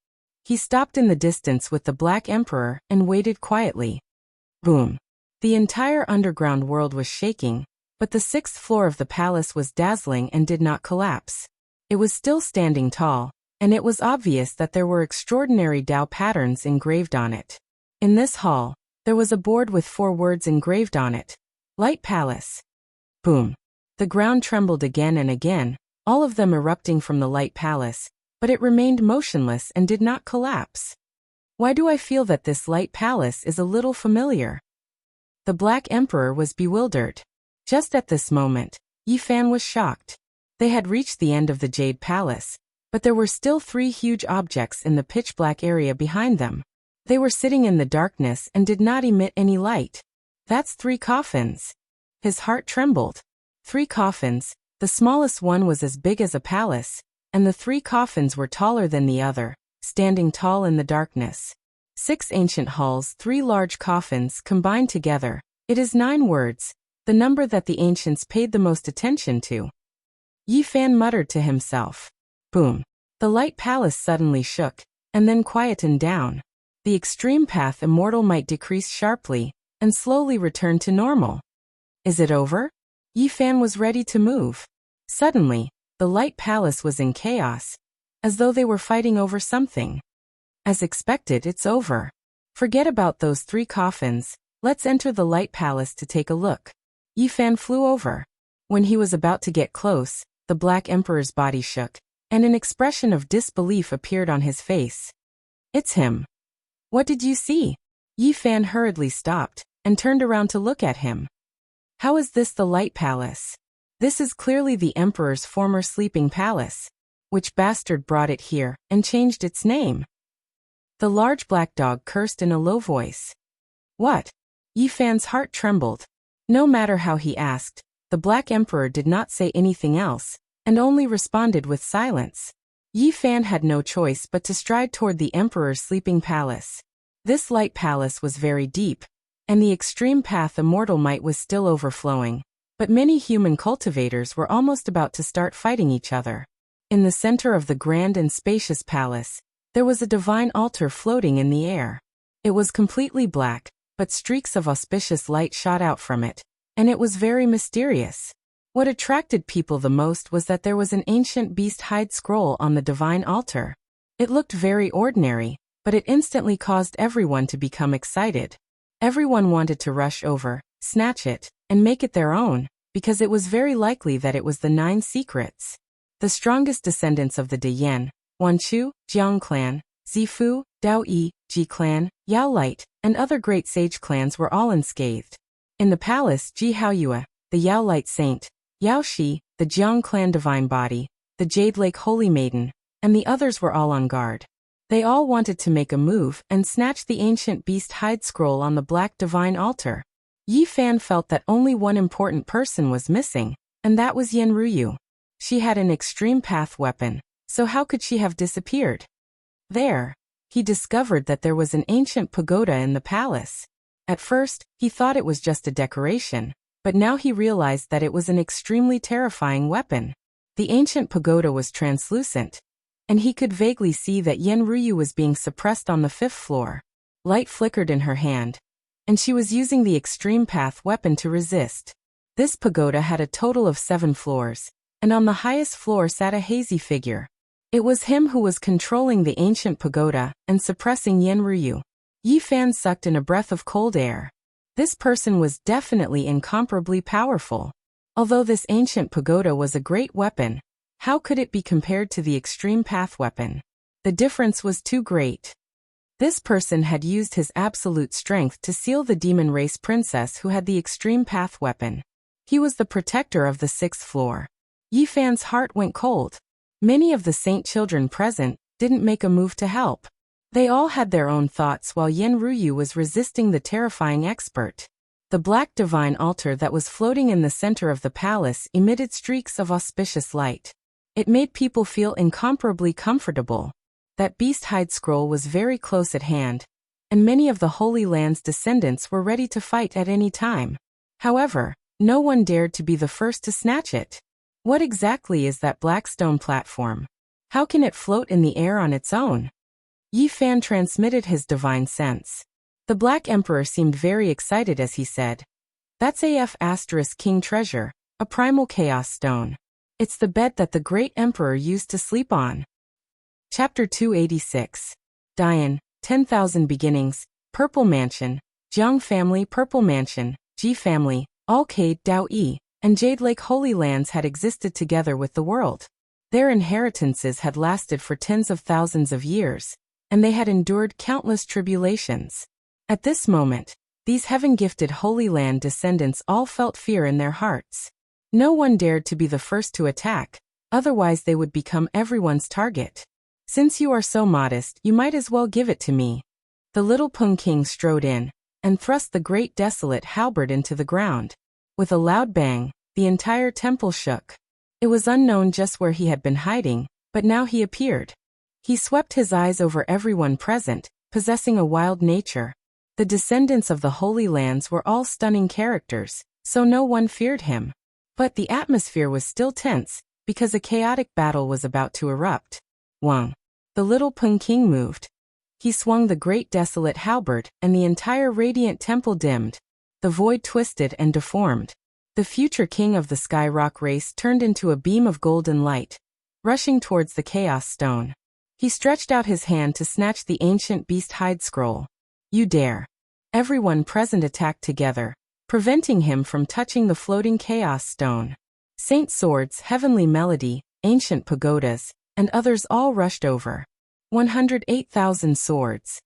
He stopped in the distance with the Black Emperor and waited quietly. Boom. The entire underground world was shaking, but the 6th floor of the palace was dazzling and did not collapse. It was still standing tall, and it was obvious that there were extraordinary Tao patterns engraved on it. In this hall, there was a board with 4 words engraved on it. Light Palace. Boom. The ground trembled again and again, all of them erupting from the Light Palace, but it remained motionless and did not collapse. Why do I feel that this Light Palace is a little familiar? The Black Emperor was bewildered. Just at this moment, Yi Fan was shocked. They had reached the end of the Jade Palace, but there were still 3 huge objects in the pitch-black area behind them. They were sitting in the darkness and did not emit any light. That's 3 coffins. His heart trembled. 3 coffins, the smallest one was as big as a palace, and the 3 coffins were taller than the other, standing tall in the darkness. 6 ancient halls, 3 large coffins combined together. It is 9 words, the number that the ancients paid the most attention to. Yi Fan muttered to himself. Boom. The Light Palace suddenly shook, and then quietened down. The extreme path immortal might decrease sharply, and slowly return to normal. Is it over? Yi Fan was ready to move. Suddenly, the Light Palace was in chaos, as though they were fighting over something. As expected, it's over. Forget about those 3 coffins, let's enter the Light Palace to take a look. Yi Fan flew over. When he was about to get close, the Black Emperor's body shook, and an expression of disbelief appeared on his face. It's him. What did you see? Yi Fan hurriedly stopped, and turned around to look at him. How is this the Light Palace? This is clearly the Emperor's former sleeping palace. Which bastard brought it here, and changed its name? The large black dog cursed in a low voice. What? Yi Fan's heart trembled. No matter how he asked, the Black Emperor did not say anything else, and only responded with silence. Yi Fan had no choice but to stride toward the Emperor's sleeping palace. This Light Palace was very deep, and the extreme path immortal might was still overflowing, but many human cultivators were almost about to start fighting each other. In the center of the grand and spacious palace, there was a divine altar floating in the air. It was completely black, but streaks of auspicious light shot out from it, and it was very mysterious. What attracted people the most was that there was an ancient beast hide scroll on the divine altar. It looked very ordinary, but it instantly caused everyone to become excited. Everyone wanted to rush over, snatch it, and make it their own, because it was very likely that it was the 9 secrets. The strongest descendants of the De Yen, Wanchu, Jiang clan, Zifu, Dao Yi, Ji clan, Yao Light, and other great sage clans were all unscathed. In the palace, Ji Haoyue, the Yao Light saint, Yao Shi, the Jiang clan divine body, the Jade Lake holy maiden, and the others were all on guard. They all wanted to make a move and snatch the ancient beast hide scroll on the black divine altar. Yi Fan felt that only one important person was missing, and that was Yen Ruyu. She had an extreme path weapon, so how could she have disappeared? There, he discovered that there was an ancient pagoda in the palace. At first, he thought it was just a decoration, but now he realized that it was an extremely terrifying weapon. The ancient pagoda was translucent, and he could vaguely see that Yen Ruyu was being suppressed on the 5th floor. Light flickered in her hand, and she was using the extreme path weapon to resist. This pagoda had a total of 7 floors, and on the highest floor sat a hazy figure. It was him who was controlling the ancient pagoda and suppressing Yen Ruyu. Yi Fan sucked in a breath of cold air. This person was definitely incomparably powerful. Although this ancient pagoda was a great weapon, how could it be compared to the extreme path weapon? The difference was too great. This person had used his absolute strength to seal the demon race princess who had the extreme path weapon. He was the protector of the 6th floor. Yi Fan's heart went cold. Many of the saint children present didn't make a move to help. They all had their own thoughts while Yen Ruyu was resisting the terrifying expert. The black divine altar that was floating in the center of the palace emitted streaks of auspicious light. It made people feel incomparably comfortable. That beast hide scroll was very close at hand, and many of the Holy Land's descendants were ready to fight at any time. However, no one dared to be the first to snatch it. What exactly is that black stone platform? How can it float in the air on its own? Yi Fan transmitted his divine sense. The Black Emperor seemed very excited as he said, "That's King treasure, a primal chaos stone. It's the bed that the great Emperor used to sleep on." Chapter 286. Dian, 10,000 Beginnings, Purple Mansion, Jiang Family. Purple Mansion, Ji Family, all Cade, Dao Yi, and Jade Lake Holy Lands had existed together with the world. Their inheritances had lasted for tens of thousands of years, and they had endured countless tribulations. At this moment, these heaven-gifted Holy Land descendants all felt fear in their hearts. No one dared to be the first to attack, otherwise they would become everyone's target. "Since you are so modest, you might as well give it to me." The little Pung King strode in, and thrust the great desolate halberd into the ground. With a loud bang, the entire temple shook. It was unknown just where he had been hiding, but now he appeared. He swept his eyes over everyone present, possessing a wild nature. The descendants of the Holy Lands were all stunning characters, so no one feared him. But the atmosphere was still tense, because a chaotic battle was about to erupt. Wang. The little Pung King moved. He swung the great desolate halberd, and the entire radiant temple dimmed. The void twisted and deformed. The future king of the Sky Rock race turned into a beam of golden light, rushing towards the Chaos Stone. He stretched out his hand to snatch the ancient beast hide scroll. "You dare." Everyone present attacked together, preventing him from touching the floating Chaos Stone. Saint Swords, Heavenly Melody, Ancient Pagodas, and others all rushed over. 108,000 swords.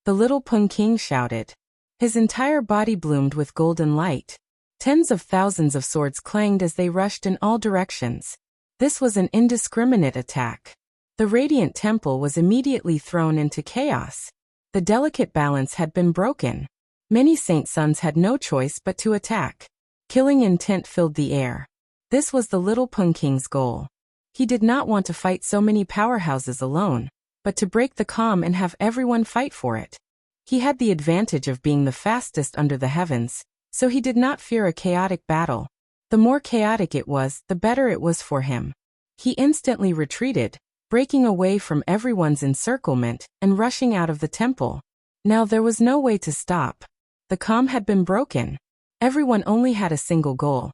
The little Pung King shouted. His entire body bloomed with golden light. Tens of thousands of swords clanged as they rushed in all directions. This was an indiscriminate attack. The radiant temple was immediately thrown into chaos. The delicate balance had been broken. Many saint sons had no choice but to attack. Killing intent filled the air. This was the little Pung King's goal. He did not want to fight so many powerhouses alone, but to break the calm and have everyone fight for it. He had the advantage of being the fastest under the heavens, so he did not fear a chaotic battle. The more chaotic it was, the better it was for him. He instantly retreated, breaking away from everyone's encirclement and rushing out of the temple. Now there was no way to stop. The calm had been broken. Everyone only had a single goal,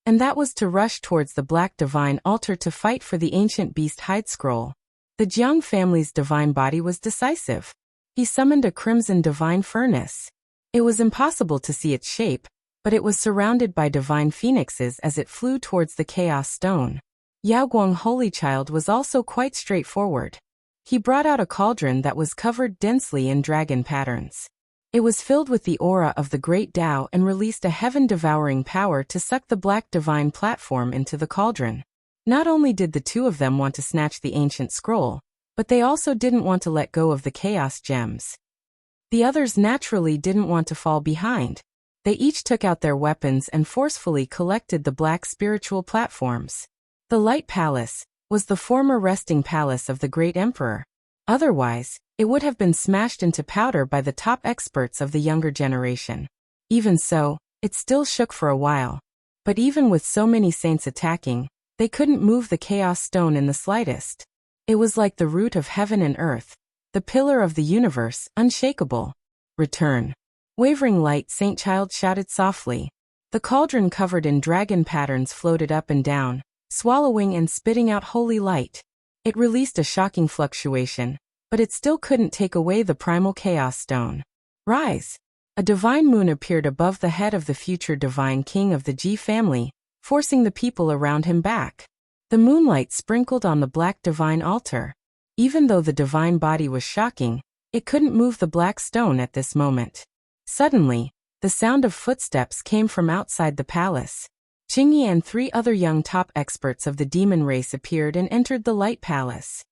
and that was to rush towards the Black Divine Altar to fight for the ancient beast hide scroll. The Jiang family's divine body was decisive. He summoned a crimson divine furnace. It was impossible to see its shape, but it was surrounded by divine phoenixes as it flew towards the Chaos Stone. Yaoguang Holy Child was also quite straightforward. He brought out a cauldron that was covered densely in dragon patterns. It was filled with the aura of the great Tao and released a heaven-devouring power to suck the black divine platform into the cauldron. Not only did the two of them want to snatch the ancient scroll, but they also didn't want to let go of the chaos gems. The others naturally didn't want to fall behind. They each took out their weapons and forcefully collected the black spiritual platforms. The Light Palace was the former resting palace of the great emperor. Otherwise, it would have been smashed into powder by the top experts of the younger generation. Even so, it still shook for a while. But even with so many saints attacking, they couldn't move the chaos stone in the slightest. It was like the root of heaven and earth, the pillar of the universe, unshakable. "Return." Wavering light, Saint Child shouted softly. The cauldron covered in dragon patterns floated up and down, swallowing and spitting out holy light. It released a shocking fluctuation, but it still couldn't take away the primal chaos stone. "Rise." A divine moon appeared above the head of the future divine king of the Ji family, forcing the people around him back. The moonlight sprinkled on the black divine altar. Even though the divine body was shocking, it couldn't move the black stone at this moment. Suddenly, the sound of footsteps came from outside the palace. Qingyi and 3 other young top experts of the demon race appeared and entered the Light Palace.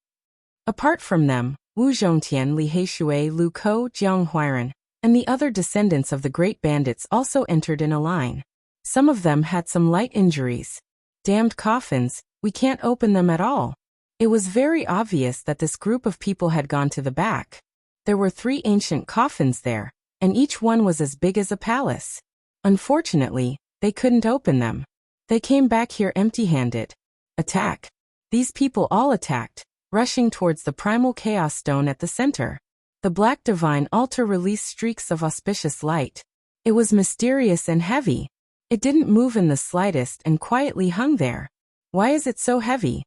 Apart from them, Wu Zhongtian, Li Heishui, Lu Kou, Jiang Huiran, and the other descendants of the great bandits also entered in a line. Some of them had some light injuries. Damned coffins, we can't open them at all. It was very obvious that this group of people had gone to the back. There were 3 ancient coffins there, and each one was as big as a palace. Unfortunately, they couldn't open them. They came back here empty-handed. Attack. These people all attacked, rushing towards the primal chaos stone at the center. The black divine altar released streaks of auspicious light. It was mysterious and heavy. It didn't move in the slightest and quietly hung there. Why is it so heavy?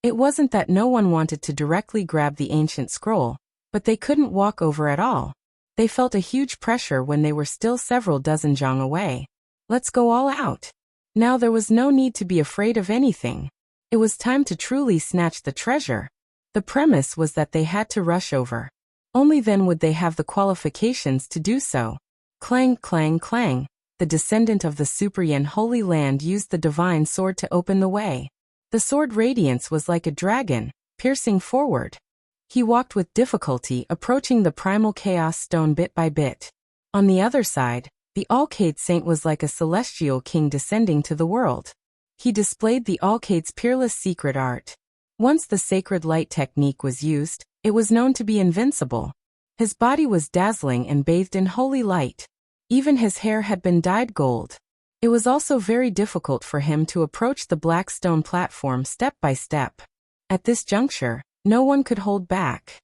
It wasn't that no one wanted to directly grab the ancient scroll, but they couldn't walk over at all. They felt a huge pressure when they were still several dozen zhang away. Let's go all out. Now there was no need to be afraid of anything. It was time to truly snatch the treasure. The premise was that they had to rush over. Only then would they have the qualifications to do so. Clang, clang, clang. The descendant of the Superyen Holy Land used the divine sword to open the way. The sword radiance was like a dragon, piercing forward. He walked with difficulty, approaching the primal chaos stone bit by bit. On the other side, the Alcade Saint was like a celestial king descending to the world. He displayed the Alcade's peerless secret art. Once the sacred light technique was used, it was known to be invincible. His body was dazzling and bathed in holy light. Even his hair had been dyed gold. It was also very difficult for him to approach the black stone platform step by step. At this juncture, no one could hold back.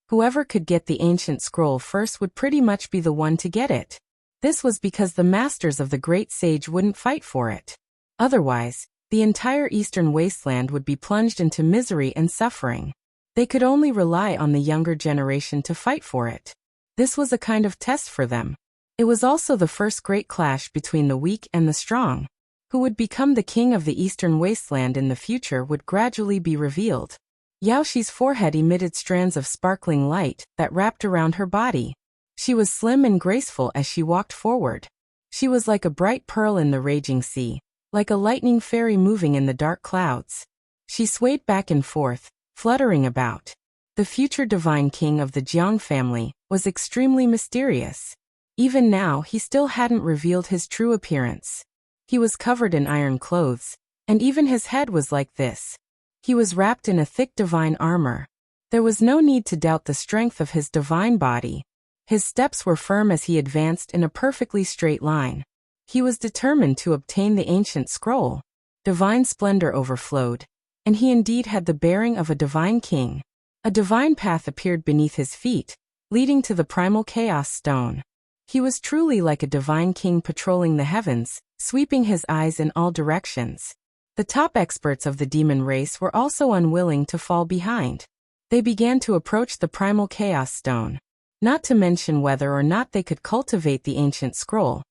Whoever could get the ancient scroll first would pretty much be the one to get it. This was because the masters of the great sage wouldn't fight for it. Otherwise, the entire eastern wasteland would be plunged into misery and suffering. They could only rely on the younger generation to fight for it. This was a kind of test for them. It was also the first great clash between the weak and the strong. Who would become the king of the eastern wasteland in the future would gradually be revealed. Yaoxi's forehead emitted strands of sparkling light that wrapped around her body. She was slim and graceful as she walked forward. She was like a bright pearl in the raging sea, like a lightning fairy moving in the dark clouds. She swayed back and forth, fluttering about. The future divine king of the Jiang family was extremely mysterious. Even now, he still hadn't revealed his true appearance. He was covered in iron clothes, and even his head was like this. He was wrapped in a thick divine armor. There was no need to doubt the strength of his divine body. His steps were firm as he advanced in a perfectly straight line. He was determined to obtain the ancient scroll. Divine splendor overflowed, and he indeed had the bearing of a divine king. A divine path appeared beneath his feet, leading to the primal chaos stone. He was truly like a divine king patrolling the heavens, sweeping his eyes in all directions. The top experts of the demon race were also unwilling to fall behind. They began to approach the primal chaos stone. Not to mention whether or not they could cultivate the ancient scroll.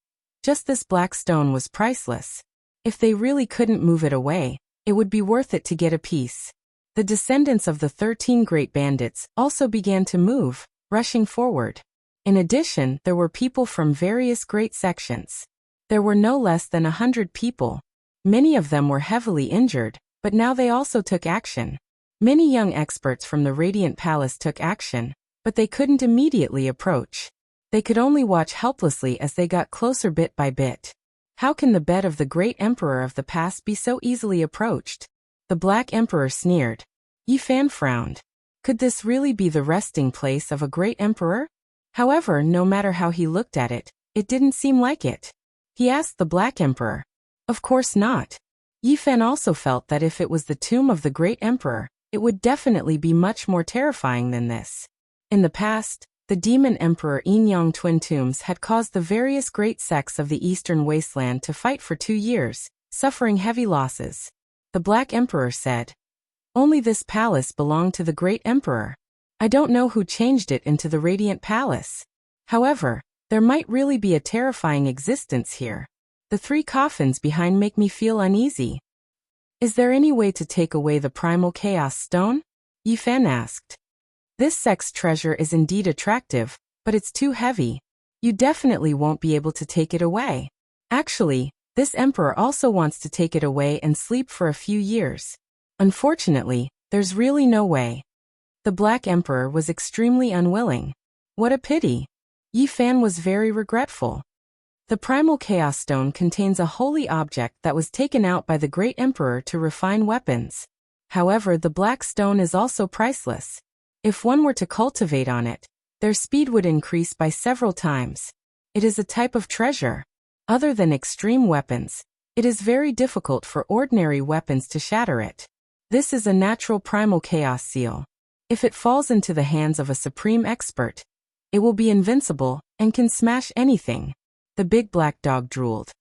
Just this black stone was priceless. If they really couldn't move it away, it would be worth it to get a piece. The descendants of the 13 great bandits also began to move, rushing forward. In addition, there were people from various great sections. There were no less than 100 people. Many of them were heavily injured, but now they also took action. Many young experts from the Radiant Palace took action, but they couldn't immediately approach. They could only watch helplessly as they got closer bit by bit. How can the bed of the great emperor of the past be so easily approached? The Black Emperor sneered. Yi Fan frowned. Could this really be the resting place of a great emperor? However, no matter how he looked at it, it didn't seem like it. He asked the Black Emperor. Of course not. Yi Fan also felt that if it was the tomb of the great emperor, it would definitely be much more terrifying than this. In the past, the demon emperor Yinyang twin tombs had caused the various great sects of the eastern wasteland to fight for 2 years, suffering heavy losses. The Black Emperor said, "Only this palace belonged to the great emperor. I don't know who changed it into the Radiant Palace. However, there might really be a terrifying existence here. The 3 coffins behind make me feel uneasy. Is there any way to take away the primal chaos stone?" Yi Fan asked. "This sect's treasure is indeed attractive, but it's too heavy. You definitely won't be able to take it away. Actually, this emperor also wants to take it away and sleep for a few years. Unfortunately, there's really no way." The Black Emperor was extremely unwilling. What a pity. Yi Fan was very regretful. The Primal Chaos Stone contains a holy object that was taken out by the Great Emperor to refine weapons. However, the Black Stone is also priceless. If one were to cultivate on it, their speed would increase by several times. It is a type of treasure. Other than extreme weapons, it is very difficult for ordinary weapons to shatter it. This is a natural Primal Chaos Seal. If it falls into the hands of a supreme expert, it will be invincible and can smash anything. The big black dog drooled.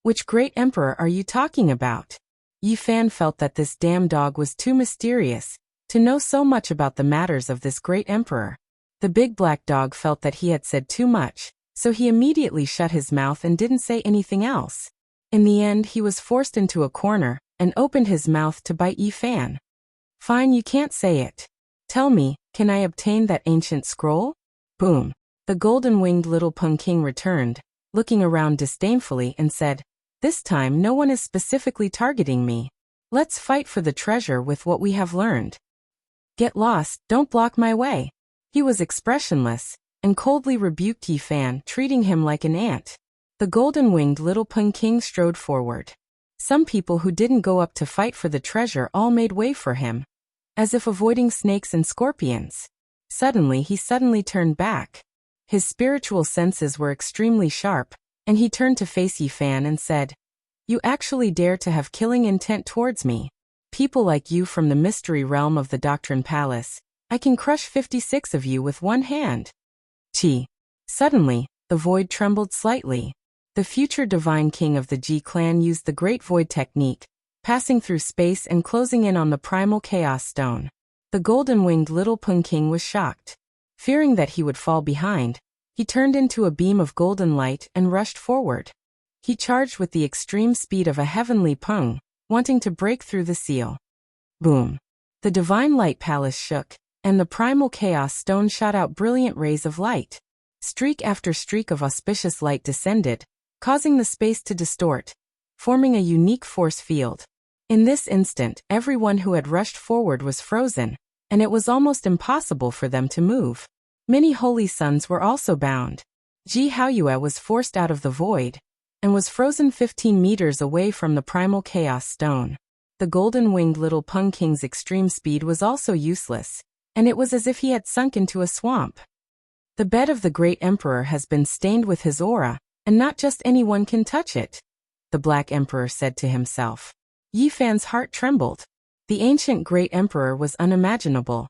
Which Great Emperor are you talking about? Yi Fan felt that this damn dog was too mysterious to know so much about the matters of this Great Emperor. The big black dog felt that he had said too much, so he immediately shut his mouth and didn't say anything else. In the end, he was forced into a corner and opened his mouth to bite Yi Fan. Fine, you can't say it. Tell me, can I obtain that ancient scroll? Boom. The golden-winged little Pumpkin returned, looking around disdainfully and said, "This time no one is specifically targeting me. Let's fight for the treasure with what we have learned. Get lost, don't block my way." He was expressionless and coldly rebuked Yi Fan, treating him like an ant. The golden-winged little Pumpkin strode forward. Some people who didn't go up to fight for the treasure all made way for him, as if avoiding snakes and scorpions. Suddenly he turned back. His spiritual senses were extremely sharp, and he turned to face Yi Fan and said, "You actually dare to have killing intent towards me? People like you from the mystery realm of the Doctrine Palace, I can crush 56 of you with one hand." Chi. Suddenly, the void trembled slightly. The future divine king of the Ji clan used the Great Void technique, passing through space and closing in on the Primal Chaos Stone. The golden-winged little Pumpkin was shocked. Fearing that he would fall behind, he turned into a beam of golden light and rushed forward. He charged with the extreme speed of a heavenly pung, wanting to break through the seal. Boom! The divine light palace shook, and the Primal Chaos Stone shot out brilliant rays of light. Streak after streak of auspicious light descended, causing the space to distort, forming a unique force field. In this instant, everyone who had rushed forward was frozen, and it was almost impossible for them to move. Many holy sons were also bound. Ji Haoyue was forced out of the void, and was frozen 15 meters away from the Primal Chaos Stone. The golden-winged little Pumpkin's extreme speed was also useless, and it was as if he had sunk into a swamp. The bed of the Great Emperor has been stained with his aura, and not just anyone can touch it, the Black Emperor said to himself. Yi Fan's heart trembled. The ancient Great Emperor was unimaginable,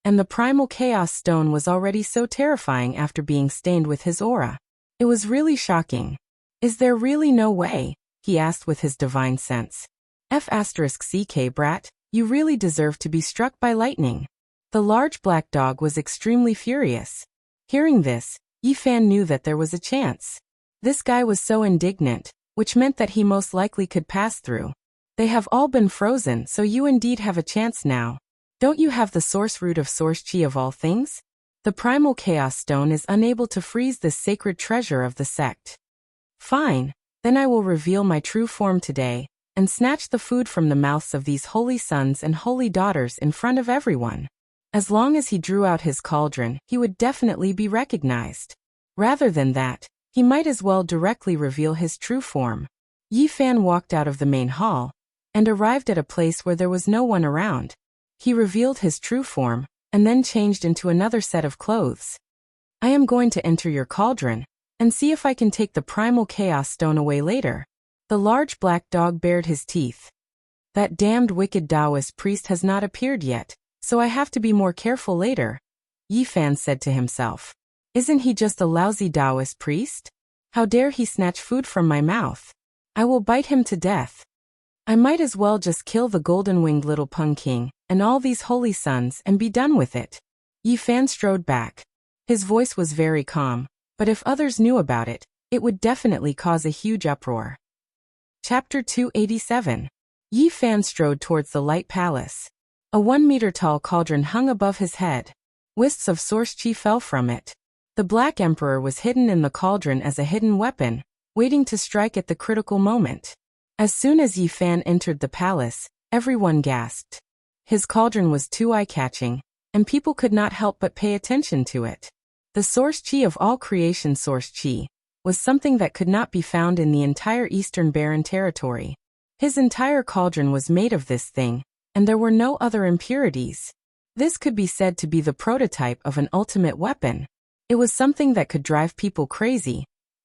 and the Primal Chaos Stone was already so terrifying after being stained with his aura. It was really shocking. Is there really no way? He asked with his divine sense. F***ck brat, you really deserve to be struck by lightning. The large black dog was extremely furious. Hearing this, Yi Fan knew that there was a chance. This guy was so indignant, which meant that he most likely could pass through. They have all been frozen, so you indeed have a chance now. Don't you have the source root of source chi of all things? The Primal Chaos Stone is unable to freeze this sacred treasure of the sect. Fine, then I will reveal my true form today, and snatch the food from the mouths of these holy sons and holy daughters in front of everyone. As long as he drew out his cauldron, he would definitely be recognized. Rather than that, he might as well directly reveal his true form. Yi Fan walked out of the main hall, and arrived at a place where there was no one around. He revealed his true form, and then changed into another set of clothes. I am going to enter your cauldron, and see if I can take the Primal Chaos Stone away later. The large black dog bared his teeth. That damned wicked Taoist priest has not appeared yet, so I have to be more careful later, Yi Fan said to himself. Isn't he just a lousy Taoist priest? How dare he snatch food from my mouth? I will bite him to death. I might as well just kill the golden-winged little Pumpkin and all these holy sons and be done with it. Yi Fan strode back. His voice was very calm, but if others knew about it, it would definitely cause a huge uproar. Chapter 287. Yi Fan strode towards the light palace. A 1-meter-tall cauldron hung above his head. Wisps of source chi fell from it. The Black Emperor was hidden in the cauldron as a hidden weapon, waiting to strike at the critical moment. As soon as Yi Fan entered the palace, everyone gasped. His cauldron was too eye-catching, and people could not help but pay attention to it. The source chi of all creation, source chi, was something that could not be found in the entire Eastern Barren territory. His entire cauldron was made of this thing, and there were no other impurities. This could be said to be the prototype of an ultimate weapon. It was something that could drive people crazy,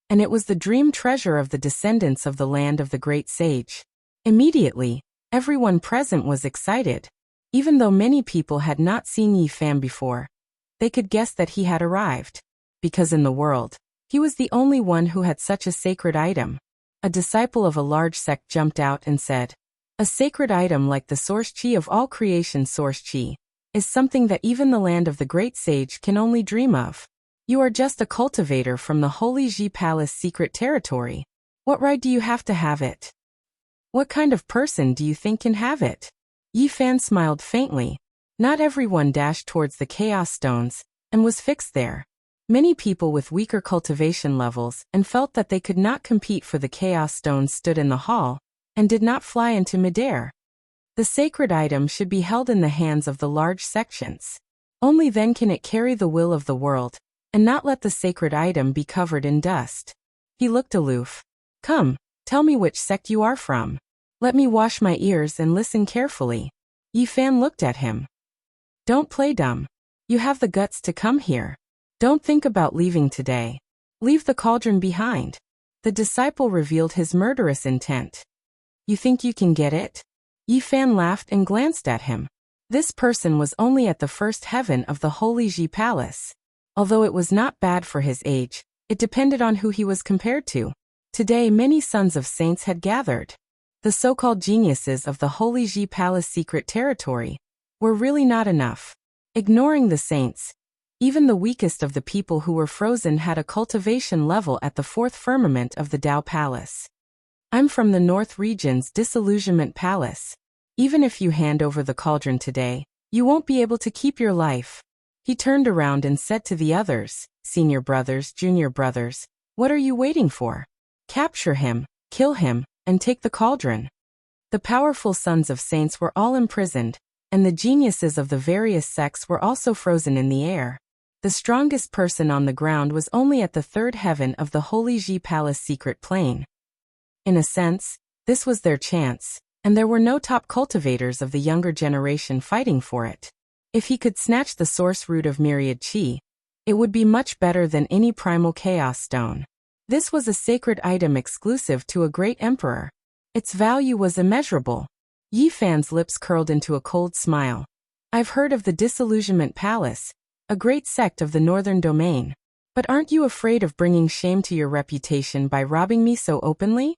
and it was the dream treasure of the descendants of the land of the great sage. Immediately, everyone present was excited. Even though many people had not seen Yi Fan before, they could guess that he had arrived. Because in the world, he was the only one who had such a sacred item. A disciple of a large sect jumped out and said, "A sacred item like the source chi of all creation, source chi, is something that even the land of the great sage can only dream of. You are just a cultivator from the Holy Ji Palace secret territory. What right do you have to have it? What kind of person do you think can have it?" Yi Fan smiled faintly. Not everyone dashed towards the chaos stones and was fixed there. Many people with weaker cultivation levels and felt that they could not compete for the chaos stones stood in the hall and did not fly into midair. The sacred item should be held in the hands of the large sections. Only then can it carry the will of the world and not let the sacred item be covered in dust. He looked aloof. "Come, tell me which sect you are from. Let me wash my ears and listen carefully." Yi Fan looked at him. "Don't play dumb. You have the guts to come here. Don't think about leaving today. Leave the cauldron behind." The disciple revealed his murderous intent. "You think you can get it?" Yi Fan laughed and glanced at him. This person was only at the first heaven of the Holy Ji Palace. Although it was not bad for his age, it depended on who he was compared to. Today many sons of saints had gathered. The so-called geniuses of the Holy Ji Palace secret territory were really not enough. Ignoring the saints, even the weakest of the people who were frozen had a cultivation level at the fourth firmament of the Tao Palace. "I'm from the North Region's Disillusionment Palace. Even if you hand over the cauldron today, you won't be able to keep your life." He turned around and said to the others, "Senior brothers, junior brothers, what are you waiting for? Capture him, kill him, and take the cauldron." The powerful sons of saints were all imprisoned, and the geniuses of the various sects were also frozen in the air. The strongest person on the ground was only at the third heaven of the Holy Ji Palace secret plane. In a sense, this was their chance, and there were no top cultivators of the younger generation fighting for it. If he could snatch the source root of myriad chi, it would be much better than any primal chaos stone. This was a sacred item exclusive to a great emperor. Its value was immeasurable. Yi Fan's lips curled into a cold smile. "I've heard of the Disillusionment Palace, a great sect of the Northern Domain. But aren't you afraid of bringing shame to your reputation by robbing me so openly?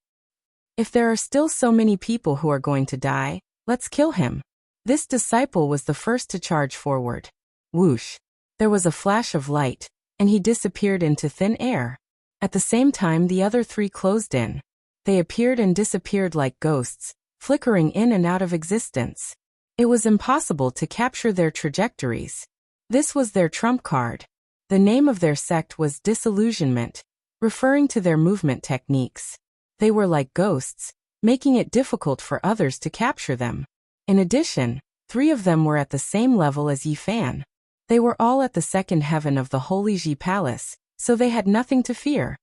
If there are still so many people who are going to die, let's kill him." This disciple was the first to charge forward. Whoosh! There was a flash of light, and he disappeared into thin air. At the same time the other three closed in. They appeared and disappeared like ghosts, flickering in and out of existence. It was impossible to capture their trajectories. This was their trump card. The name of their sect was Disillusionment, referring to their movement techniques. They were like ghosts, making it difficult for others to capture them. In addition, 3 of them were at the same level as Yi Fan. They were all at the second heaven of the Holy Ji Palace, so they had nothing to fear.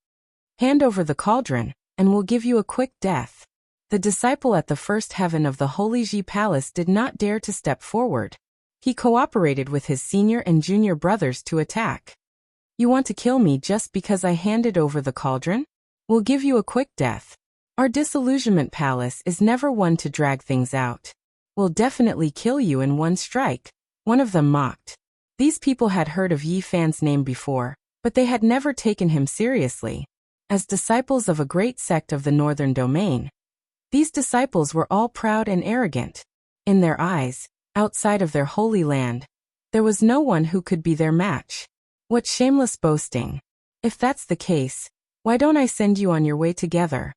"Hand over the cauldron, and we'll give you a quick death." The disciple at the first heaven of the Holy Ji Palace did not dare to step forward. He cooperated with his senior and junior brothers to attack. "You want to kill me just because I handed over the cauldron? We'll give you a quick death. Our Disillusionment Palace is never one to drag things out. We'll definitely kill you in one strike." One of them mocked. These people had heard of Yi Fan's name before, but they had never taken him seriously. As disciples of a great sect of the Northern Domain, these disciples were all proud and arrogant. In their eyes, outside of their holy land, there was no one who could be their match. What shameless boasting! If that's the case, why don't I send you on your way together?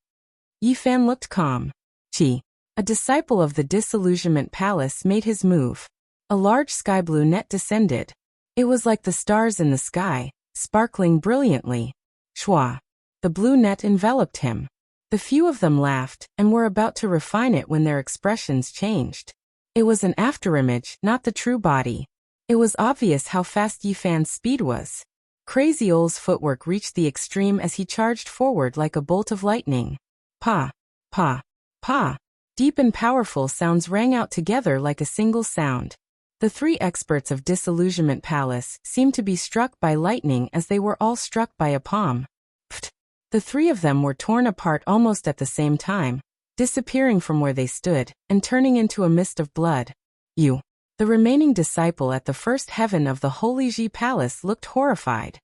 Yi Fan looked calm. Chi, a disciple of the Disillusionment Palace, made his move. A large sky blue net descended. It was like the stars in the sky, sparkling brilliantly. Shwa. The blue net enveloped him. The few of them laughed and were about to refine it when their expressions changed. It was an afterimage, not the true body. It was obvious how fast Yi Fan's speed was. Crazy Ole's footwork reached the extreme as he charged forward like a bolt of lightning. Pa, pa, pa. Deep and powerful sounds rang out together like a single sound. The three experts of Disillusionment Palace seemed to be struck by lightning as they were all struck by a palm. Pft! The three of them were torn apart almost at the same time, disappearing from where they stood, and turning into a mist of blood. You. The remaining disciple at the first heaven of the Holy Ji Palace looked horrified.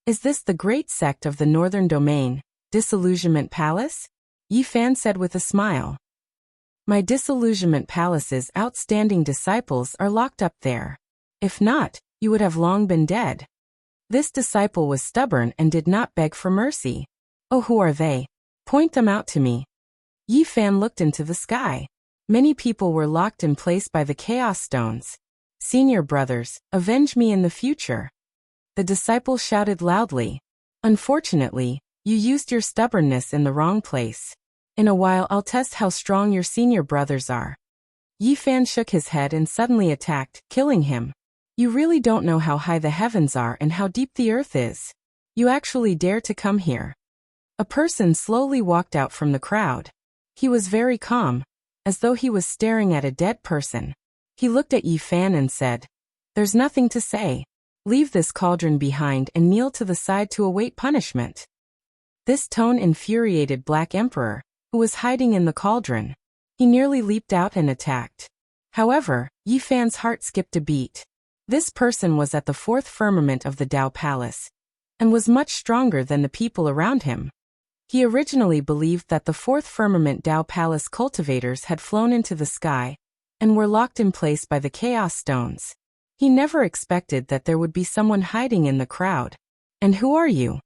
Is this the great sect of the Northern Domain, Disillusionment Palace? Yi Fan said with a smile. My Disillusionment Palace's outstanding disciples are locked up there. If not, you would have long been dead. This disciple was stubborn and did not beg for mercy. Oh, who are they? Point them out to me. Yi Fan looked into the sky. Many people were locked in place by the Chaos Stones. Senior brothers, avenge me in the future. The disciple shouted loudly. Unfortunately, you used your stubbornness in the wrong place. In a while I'll test how strong your senior brothers are. Yi Fan shook his head and suddenly attacked, killing him. You really don't know how high the heavens are and how deep the earth is. You actually dare to come here. A person slowly walked out from the crowd. He was very calm, as though he was staring at a dead person. He looked at Yi Fan and said, There's nothing to say. Leave this cauldron behind and kneel to the side to await punishment. This tone infuriated Black Emperor, who was hiding in the cauldron. He nearly leaped out and attacked. However, Yi Fan's heart skipped a beat. This person was at the fourth firmament of the Dao Palace, and was much stronger than the people around him. He originally believed that the fourth firmament Dao Palace cultivators had flown into the sky, and were locked in place by the Chaos Stones. He never expected that there would be someone hiding in the crowd. And who are you?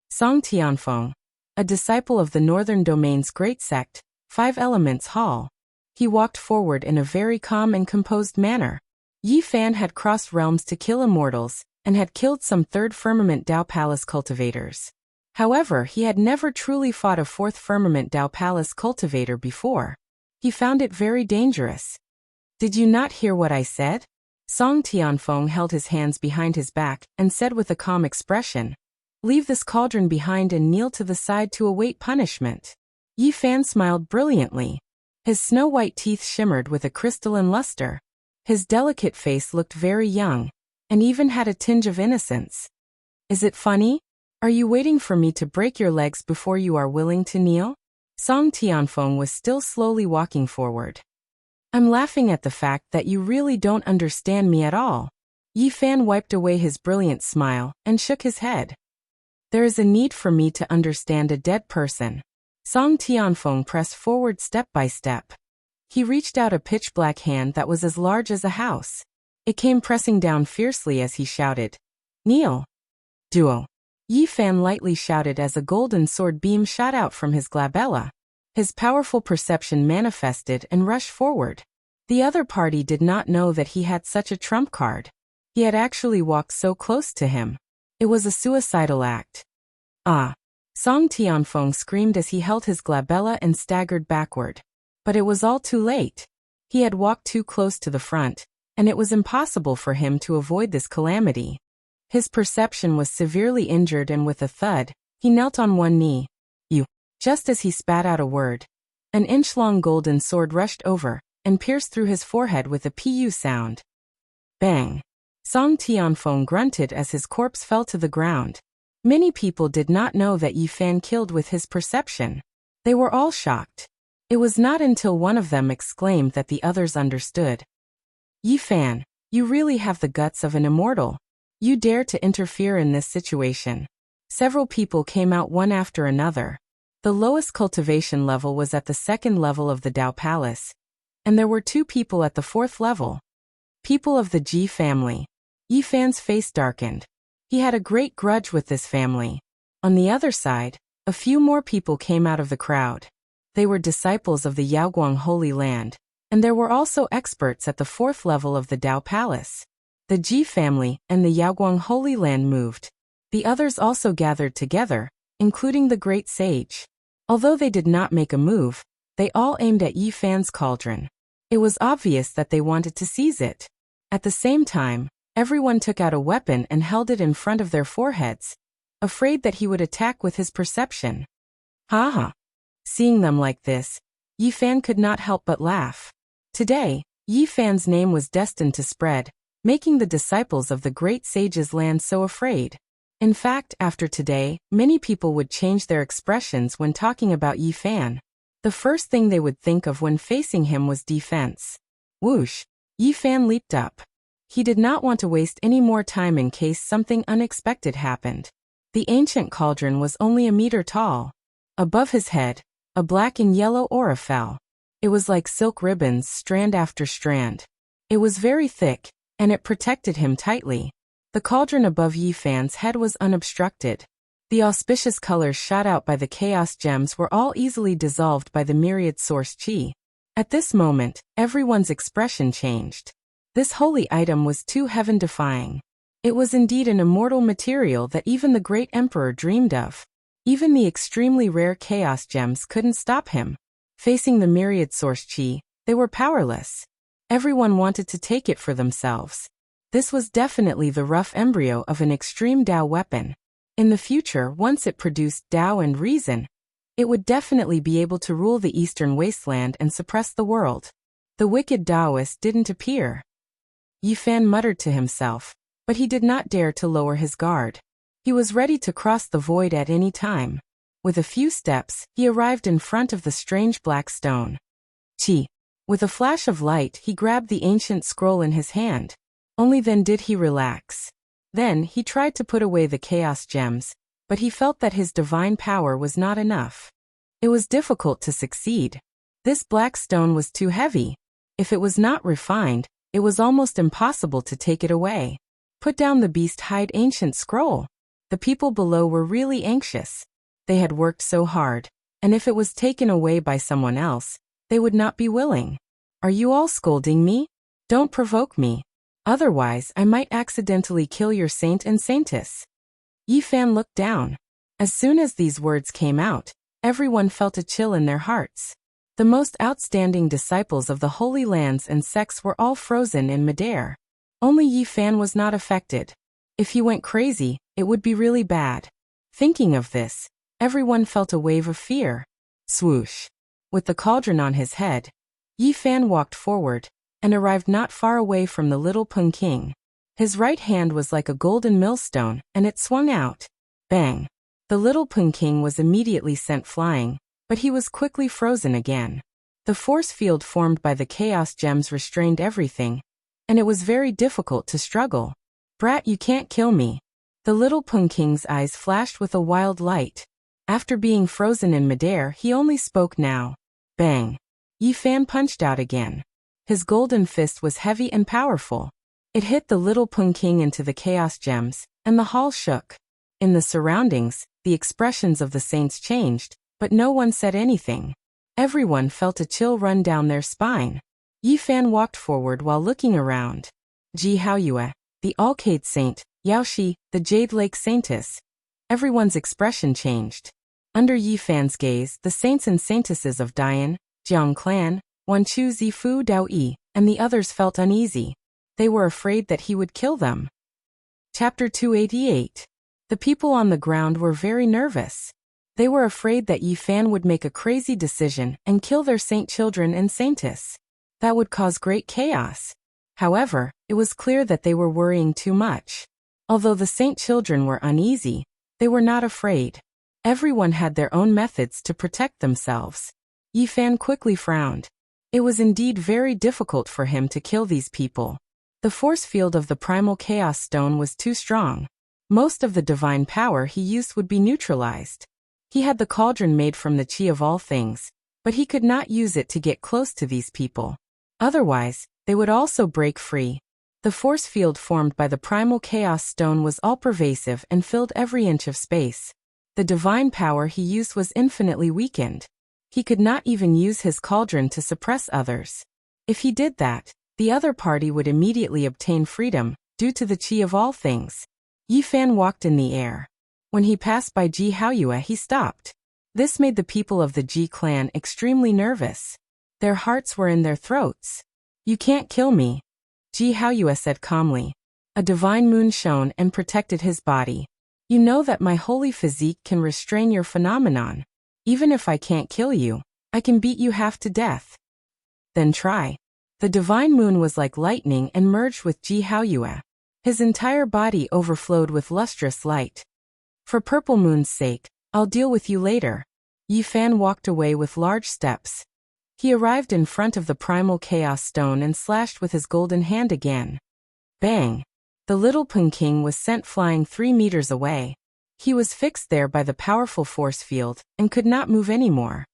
Song Tianfeng, a disciple of the Northern Domain's great sect, Five Elements Hall. He walked forward in a very calm and composed manner. Yi Fan had crossed realms to kill immortals, and had killed some third firmament Dao Palace cultivators. However, he had never truly fought a fourth firmament Dao Palace cultivator before. He found it very dangerous. Did you not hear what I said? Song Tianfeng held his hands behind his back and said with a calm expression, Leave this cauldron behind and kneel to the side to await punishment. Yi Fan smiled brilliantly. His snow-white teeth shimmered with a crystalline luster. His delicate face looked very young, and even had a tinge of innocence. Is it funny? Are you waiting for me to break your legs before you are willing to kneel? Song Tianfeng was still slowly walking forward. I'm laughing at the fact that you really don't understand me at all. Yi Fan wiped away his brilliant smile and shook his head. There is a need for me to understand a dead person. Song Tianfeng pressed forward step by step. He reached out a pitch-black hand that was as large as a house. It came pressing down fiercely as he shouted, Kneel. Duo. Yi Fan lightly shouted as a golden sword beam shot out from his glabella. His powerful perception manifested and rushed forward. The other party did not know that he had such a trump card. He had actually walked so close to him. It was a suicidal act. Ah! Song Tianfeng screamed as he held his glabella and staggered backward. But it was all too late. He had walked too close to the front, and it was impossible for him to avoid this calamity. His perception was severely injured, and with a thud, he knelt on one knee. You. Just as he spat out a word, an inch-long golden sword rushed over, and pierced through his forehead with a pu sound. Bang! Song Tianfeng grunted as his corpse fell to the ground. Many people did not know that Yi Fan killed with his perception. They were all shocked. It was not until one of them exclaimed that the others understood. Yi Fan, you really have the guts of an immortal. You dare to interfere in this situation. Several people came out one after another. The lowest cultivation level was at the second level of the Dao Palace, and there were 2 people at the 4th level. People of the Ji family. Yi Fan's face darkened. He had a great grudge with this family. On the other side, a few more people came out of the crowd. They were disciples of the Yaoguang Holy Land, and there were also experts at the 4th level of the Dao Palace. The Ji family and the Yaoguang Holy Land moved. The others also gathered together, including the great sage. Although they did not make a move, they all aimed at Yi Fan's cauldron. It was obvious that they wanted to seize it. At the same time, everyone took out a weapon and held it in front of their foreheads, afraid that he would attack with his perception. Ha ha. Seeing them like this, Yi Fan could not help but laugh. Today, Yi Fan's name was destined to spread, making the disciples of the great sage's land so afraid. In fact, after today, many people would change their expressions when talking about Yi Fan. The first thing they would think of when facing him was defense. Whoosh! Yi Fan leaped up. He did not want to waste any more time in case something unexpected happened. The ancient cauldron was only a meter tall. Above his head, a black and yellow aura fell. It was like silk ribbons, strand after strand. It was very thick, and it protected him tightly. The cauldron above Yi Fan's head was unobstructed. The auspicious colors shot out by the chaos gems were all easily dissolved by the myriad source chi. At this moment, everyone's expression changed. This holy item was too heaven-defying. It was indeed an immortal material that even the great emperor dreamed of. Even the extremely rare chaos gems couldn't stop him. Facing the myriad source chi, they were powerless. Everyone wanted to take it for themselves. This was definitely the rough embryo of an extreme Tao weapon. In the future, once it produced Tao and reason, it would definitely be able to rule the eastern wasteland and suppress the world. The wicked Taoist didn't appear. Yi Fan muttered to himself, but he did not dare to lower his guard. He was ready to cross the void at any time. With a few steps, he arrived in front of the strange black stone. Chi. With a flash of light, he grabbed the ancient scroll in his hand. Only then did he relax. Then, he tried to put away the chaos gems, but he felt that his divine power was not enough. It was difficult to succeed. This black stone was too heavy. If it was not refined, it was almost impossible to take it away. Put down the beast-hide ancient scroll. The people below were really anxious. They had worked so hard, and if it was taken away by someone else, they would not be willing. Are you all scolding me? Don't provoke me. Otherwise, I might accidentally kill your saint and saintess. Yi Fan looked down. As soon as these words came out, everyone felt a chill in their hearts. The most outstanding disciples of the Holy Lands and sects were all frozen in midair. Only Yi Fan was not affected. If he went crazy, it would be really bad. Thinking of this, everyone felt a wave of fear. Swoosh! With the cauldron on his head, Yi Fan walked forward, and arrived not far away from the little Pung King. His right hand was like a golden millstone, and it swung out. Bang! The little Pung King was immediately sent flying, but he was quickly frozen again. The force field formed by the chaos gems restrained everything, and it was very difficult to struggle. Brat, you can't kill me. The little Pung King's eyes flashed with a wild light. After being frozen in midair, he only spoke now. Bang! Yi Fan punched out again. His golden fist was heavy and powerful. It hit the little Pung King into the chaos gems, and the hall shook. In the surroundings, the expressions of the saints changed, but no one said anything. Everyone felt a chill run down their spine. Yi Fan walked forward while looking around. Ji Haoyue, the Alcade Saint, Yaoshi, the Jade Lake Saintess. Everyone's expression changed. Under Yi Fan's gaze, the saints and saintesses of Dian, Jiang Clan, Wanchu Zifu Dao Yi, and the others felt uneasy. They were afraid that he would kill them. Chapter 288. The people on the ground were very nervous. They were afraid that Yi Fan would make a crazy decision and kill their saint children and saintess. That would cause great chaos. However, it was clear that they were worrying too much. Although the saint children were uneasy, they were not afraid. Everyone had their own methods to protect themselves. Yi Fan quickly frowned. It was indeed very difficult for him to kill these people. The force field of the primal chaos stone was too strong. Most of the divine power he used would be neutralized. He had the cauldron made from the chi of all things, but he could not use it to get close to these people. Otherwise, they would also break free. The force field formed by the primal chaos stone was all-pervasive and filled every inch of space. The divine power he used was infinitely weakened. He could not even use his cauldron to suppress others. If he did that, the other party would immediately obtain freedom, due to the chi of all things. Yi Fan walked in the air. When he passed by Ji Haoyue, he stopped. This made the people of the Ji clan extremely nervous. Their hearts were in their throats. You can't kill me. Ji Haoyue said calmly. A divine moon shone and protected his body. You know that my holy physique can restrain your phenomenon. Even if I can't kill you, I can beat you half to death. Then try. The divine moon was like lightning and merged with Ji Haoyue. His entire body overflowed with lustrous light. For Purple Moon's sake, I'll deal with you later. Yi Fan walked away with large steps. He arrived in front of the primal chaos stone and slashed with his golden hand again. Bang! The little Peng King was sent flying 3 meters away. He was fixed there by the powerful force field and could not move anymore.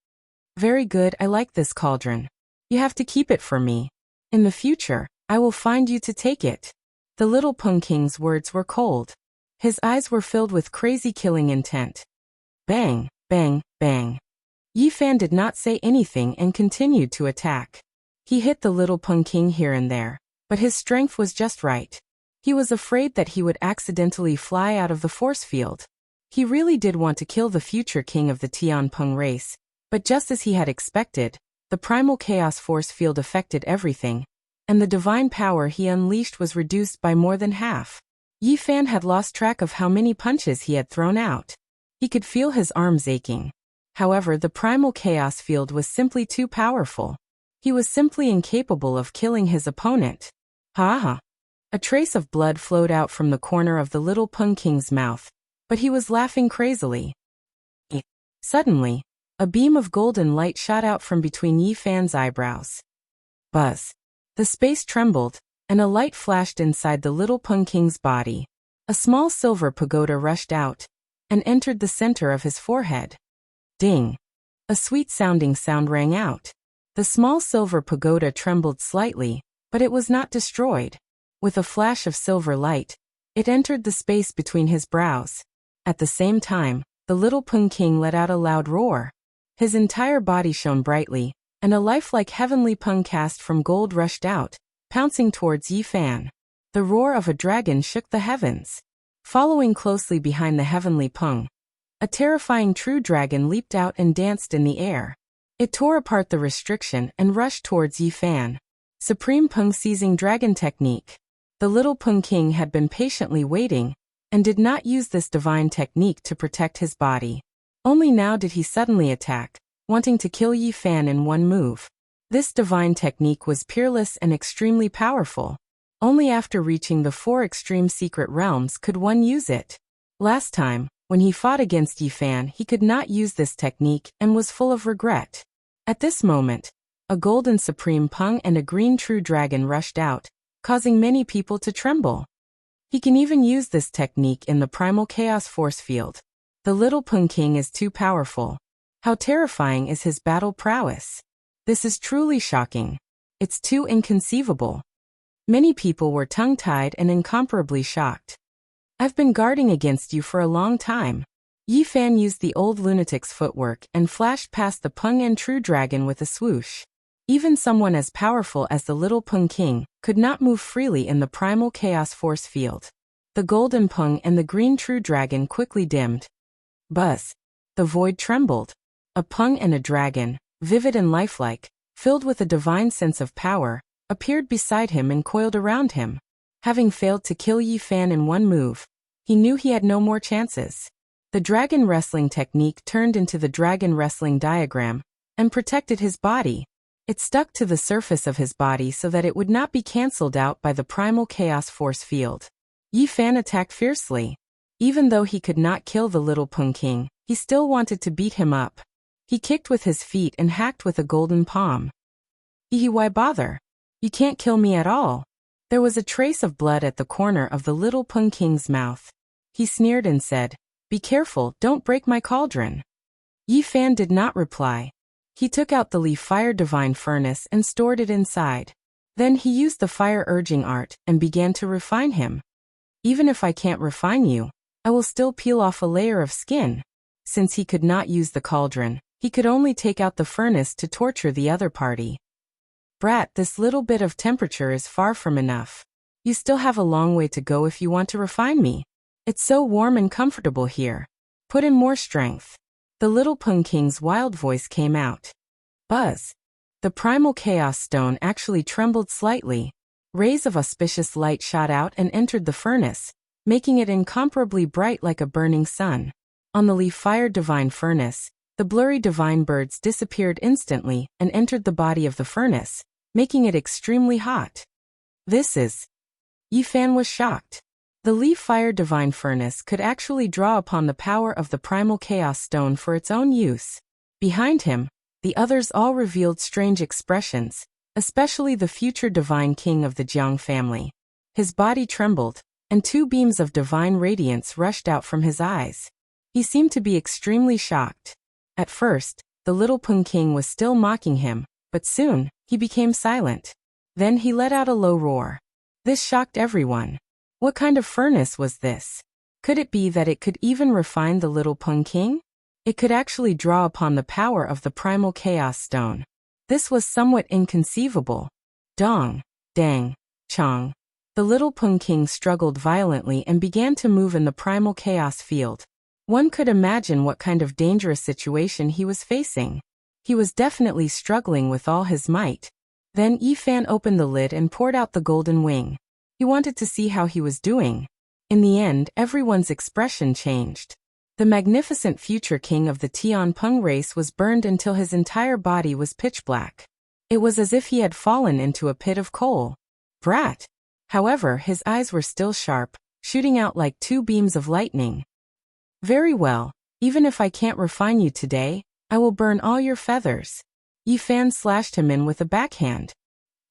Very good, I like this cauldron. You have to keep it for me. In the future, I will find you to take it. The little Peng King's words were cold. His eyes were filled with crazy killing intent. Bang, bang, bang. Yi Fan did not say anything and continued to attack. He hit the little Peng King here and there, but his strength was just right. He was afraid that he would accidentally fly out of the force field. He really did want to kill the future king of the Tianpeng race, but just as he had expected, the primal chaos force field affected everything, and the divine power he unleashed was reduced by more than half. Yi Fan had lost track of how many punches he had thrown out. He could feel his arms aching. However, the primal chaos field was simply too powerful. He was simply incapable of killing his opponent. Ha ha! A trace of blood flowed out from the corner of the little Peng King's mouth, but he was laughing crazily. Suddenly, a beam of golden light shot out from between Yi Fan's eyebrows. Buzz! The space trembled, and a light flashed inside the little Peng King's body. A small silver pagoda rushed out and entered the center of his forehead. Ding! A sweet-sounding sound rang out. The small silver pagoda trembled slightly, but it was not destroyed. With a flash of silver light, it entered the space between his brows. At the same time, the little Peng King let out a loud roar. His entire body shone brightly, and a lifelike heavenly Peng cast from gold rushed out, pouncing towards Yi Fan. The roar of a dragon shook the heavens. Following closely behind the heavenly Peng, a terrifying true dragon leaped out and danced in the air. It tore apart the restriction and rushed towards Yi Fan. Supreme Peng seizing dragon technique. The little Peng King had been patiently waiting, and did not use this divine technique to protect his body. Only now did he suddenly attack, wanting to kill Yi Fan in one move. This divine technique was peerless and extremely powerful. Only after reaching the 4 extreme secret realms could one use it. Last time, when he fought against Yi Fan, he could not use this technique and was full of regret. At this moment, a golden supreme Peng and a green true dragon rushed out, causing many people to tremble. He can even use this technique in the primal chaos force field. The little Peng King is too powerful. How terrifying is his battle prowess? This is truly shocking. It's too inconceivable. Many people were tongue-tied and incomparably shocked. I've been guarding against you for a long time. Yi Fan used the old lunatic's footwork and flashed past the Peng and true dragon with a swoosh. Even someone as powerful as the little Peng King could not move freely in the primal chaos force field. The golden Peng and the green true dragon quickly dimmed. Buzz! The void trembled. A Peng and a dragon, vivid and lifelike, filled with a divine sense of power, appeared beside him and coiled around him. Having failed to kill Yi Fan in one move, he knew he had no more chances. The dragon wrestling technique turned into the dragon wrestling diagram and protected his body. It stuck to the surface of his body so that it would not be cancelled out by the primal chaos force field. Yi Fan attacked fiercely. Even though he could not kill the little Peng King, he still wanted to beat him up. He kicked with his feet and hacked with a golden palm. Why bother? You can't kill me at all. There was a trace of blood at the corner of the little Peng King's mouth. He sneered and said, "Be careful, don't break my cauldron." Yi Fan did not reply. He took out the Li Fire Divine Furnace and stored it inside. Then he used the fire urging art and began to refine him. Even if I can't refine you, I will still peel off a layer of skin. Since he could not use the cauldron, he could only take out the furnace to torture the other party. Brat, this little bit of temperature is far from enough. You still have a long way to go if you want to refine me. It's so warm and comfortable here. Put in more strength. The little Peng King's wild voice came out. Buzz! The primal chaos stone actually trembled slightly. Rays of auspicious light shot out and entered the furnace, making it incomparably bright like a burning sun. On the leaf-fired divine furnace, the blurry divine birds disappeared instantly and entered the body of the furnace, making it extremely hot. This is... Yi Fan was shocked. The leaf-fired divine furnace could actually draw upon the power of the primal chaos stone for its own use. Behind him, the others all revealed strange expressions, especially the future divine king of the Jiang family. His body trembled, and 2 beams of divine radiance rushed out from his eyes. He seemed to be extremely shocked. At first, the little Peng King was still mocking him, but soon, he became silent. Then he let out a low roar. This shocked everyone. What kind of furnace was this? Could it be that it could even refine the little Peng King? It could actually draw upon the power of the primal chaos stone. This was somewhat inconceivable. Dong, dang, chong. The little Peng King struggled violently and began to move in the primal chaos field. One could imagine what kind of dangerous situation he was facing. He was definitely struggling with all his might. Then Yi Fan opened the lid and poured out the golden wing. He wanted to see how he was doing. In the end, everyone's expression changed. The magnificent future king of the Tian Peng race was burned until his entire body was pitch black. It was as if he had fallen into a pit of coal. Brat! However, his eyes were still sharp, shooting out like 2 beams of lightning. Very well, even if I can't refine you today, I will burn all your feathers. Yi Fan slashed him in with a backhand.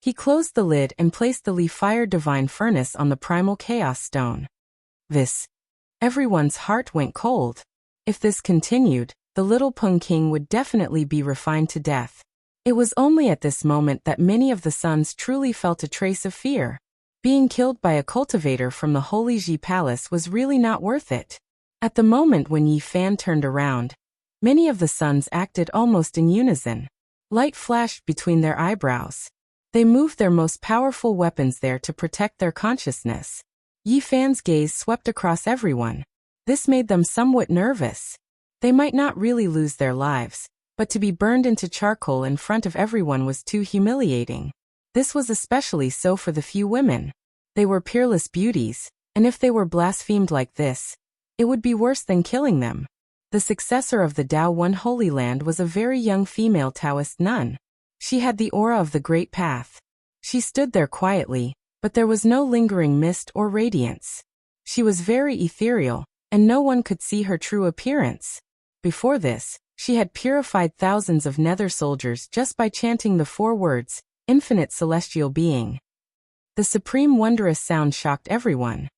He closed the lid and placed the leaf-fired divine furnace on the primal chaos stone. Everyone's heart went cold. If this continued, the little Peng King would definitely be refined to death. It was only at this moment that many of the sons truly felt a trace of fear. Being killed by a cultivator from the Holy Ji Palace was really not worth it. At the moment when Yi Fan turned around, many of the sons acted almost in unison. Light flashed between their eyebrows. They moved their most powerful weapons there to protect their consciousness. Yi Fan's gaze swept across everyone. This made them somewhat nervous. They might not really lose their lives, but to be burned into charcoal in front of everyone was too humiliating. This was especially so for the few women. They were peerless beauties, and if they were blasphemed like this, it would be worse than killing them. The successor of the Dao One Holy Land was a very young female Taoist nun. She had the aura of the Great Path. She stood there quietly, but there was no lingering mist or radiance. She was very ethereal, and no one could see her true appearance. Before this, she had purified thousands of nether soldiers just by chanting the 4 words, Infinite Celestial Being. The supreme wondrous sound shocked everyone.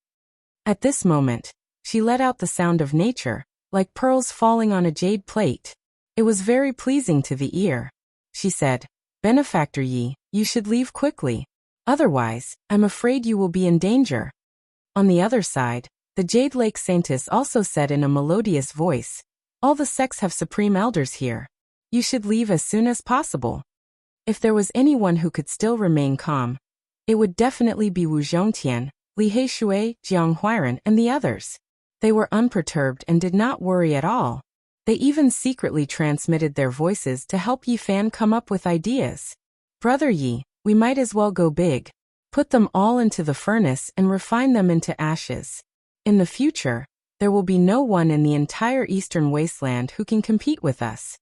At this moment, she let out the sound of nature, like pearls falling on a jade plate. It was very pleasing to the ear. She said, Benefactor Yi, you should leave quickly. Otherwise, I'm afraid you will be in danger. On the other side, the Jade Lake Saintess also said in a melodious voice, All the sects have supreme elders here. You should leave as soon as possible. If there was anyone who could still remain calm, it would definitely be Wu Zhongtian, Li Heishui, Jiang Huiran, and the others. They were unperturbed and did not worry at all. They even secretly transmitted their voices to help Yi Fan come up with ideas. Brother Yi, we might as well go big. Put them all into the furnace and refine them into ashes. In the future, there will be no one in the entire Eastern Wasteland who can compete with us.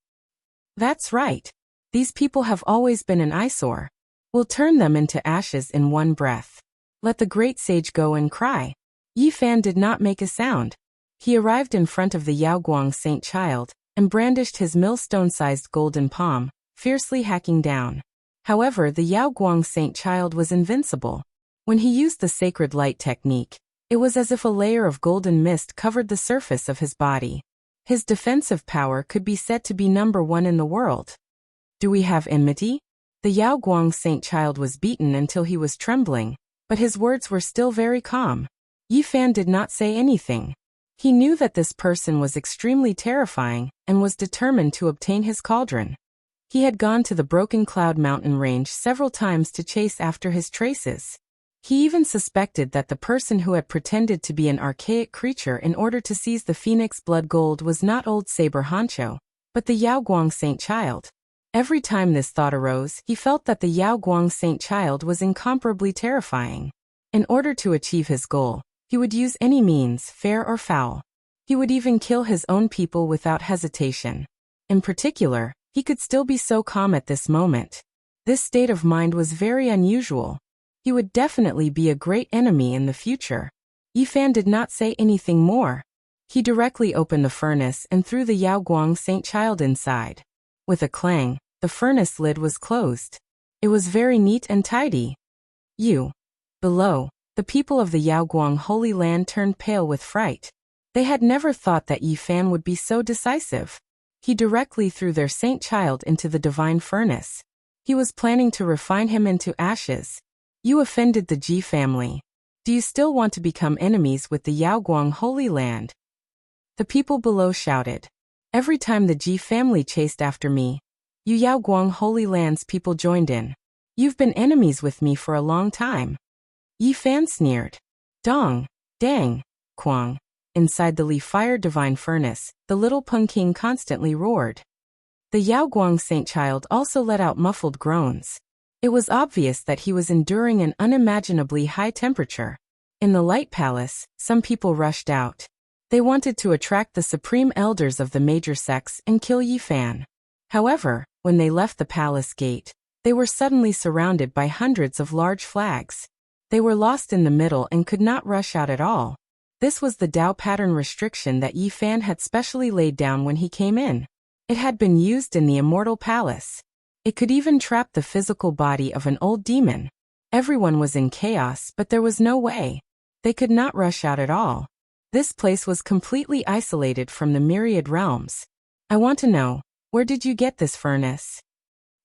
That's right. These people have always been an eyesore. We'll turn them into ashes in one breath. Let the great sage go and cry. Yi Fan did not make a sound. He arrived in front of the Yaoguang Saint Child, and brandished his millstone-sized golden palm, fiercely hacking down. However, the Yaoguang Saint Child was invincible. When he used the sacred light technique, it was as if a layer of golden mist covered the surface of his body. His defensive power could be said to be #1 in the world. Do we have enmity? The Yaoguang Saint Child was beaten until he was trembling, but his words were still very calm. Yi Fan did not say anything. He knew that this person was extremely terrifying, and was determined to obtain his cauldron. He had gone to the Broken Cloud mountain range several times to chase after his traces. He even suspected that the person who had pretended to be an archaic creature in order to seize the Phoenix Blood Gold was not old Saber Honcho, but the Yaoguang Saint Child. Every time this thought arose, he felt that the Yao Guang Saint Child was incomparably terrifying. In order to achieve his goal, he would use any means, fair or foul. He would even kill his own people without hesitation. In particular, he could still be so calm at this moment. This state of mind was very unusual. He would definitely be a great enemy in the future. Yi Fan did not say anything more. He directly opened the furnace and threw the Yao Guang Saint Child inside. With a clang, the furnace lid was closed. It was very neat and tidy. Below, the people of the Yao Guang Holy Land turned pale with fright. They had never thought that Yi Fan would be so decisive. He directly threw their saint child into the divine furnace. He was planning to refine him into ashes. You offended the Ji family. Do you still want to become enemies with the Yao Guang Holy Land? The people below shouted. Every time the Ji family chased after me, you Yao Guang Holy Land's people joined in. You've been enemies with me for a long time. Yi Fan sneered. Dong, dang, Quang. Inside the Li-Fire Divine Furnace, the little Peng King constantly roared. The Yao Guang Saint Child also let out muffled groans. It was obvious that he was enduring an unimaginably high temperature. In the Light Palace, some people rushed out. They wanted to attract the supreme elders of the major sects and kill Yi Fan. However, when they left the palace gate, they were suddenly surrounded by hundreds of large flags. They were lost in the middle and could not rush out at all. This was the Dao pattern restriction that Yi Fan had specially laid down when he came in. It had been used in the Immortal Palace. It could even trap the physical body of an old demon. Everyone was in chaos, but there was no way. They could not rush out at all. This place was completely isolated from the myriad realms. I want to know, where did you get this furnace?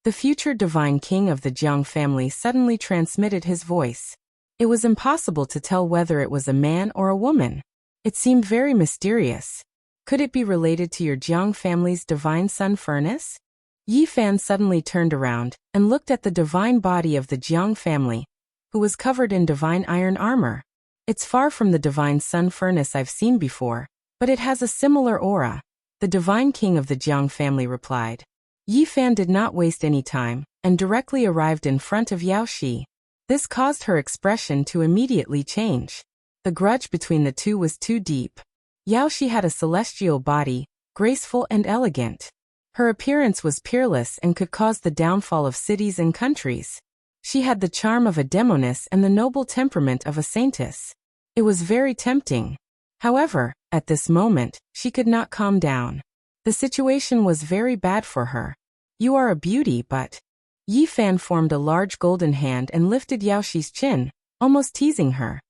The future divine king of the Jiang family suddenly transmitted his voice. It was impossible to tell whether it was a man or a woman. It seemed very mysterious. Could it be related to your Jiang family's divine sun furnace? Yi Fan suddenly turned around and looked at the divine body of the Jiang family, who was covered in divine iron armor. It's far from the divine sun furnace I've seen before, but it has a similar aura. The divine king of the Jiang family replied. Yi Fan did not waste any time and directly arrived in front of Yao Shi. This caused her expression to immediately change. The grudge between the two was too deep. Yao Shi had a celestial body, graceful and elegant. Her appearance was peerless and could cause the downfall of cities and countries. She had the charm of a demoness and the noble temperament of a saintess. It was very tempting. However, at this moment, she could not calm down. The situation was very bad for her. You are a beauty, but... Yi Fan formed a large golden hand and lifted Yao Shi's chin, almost teasing her.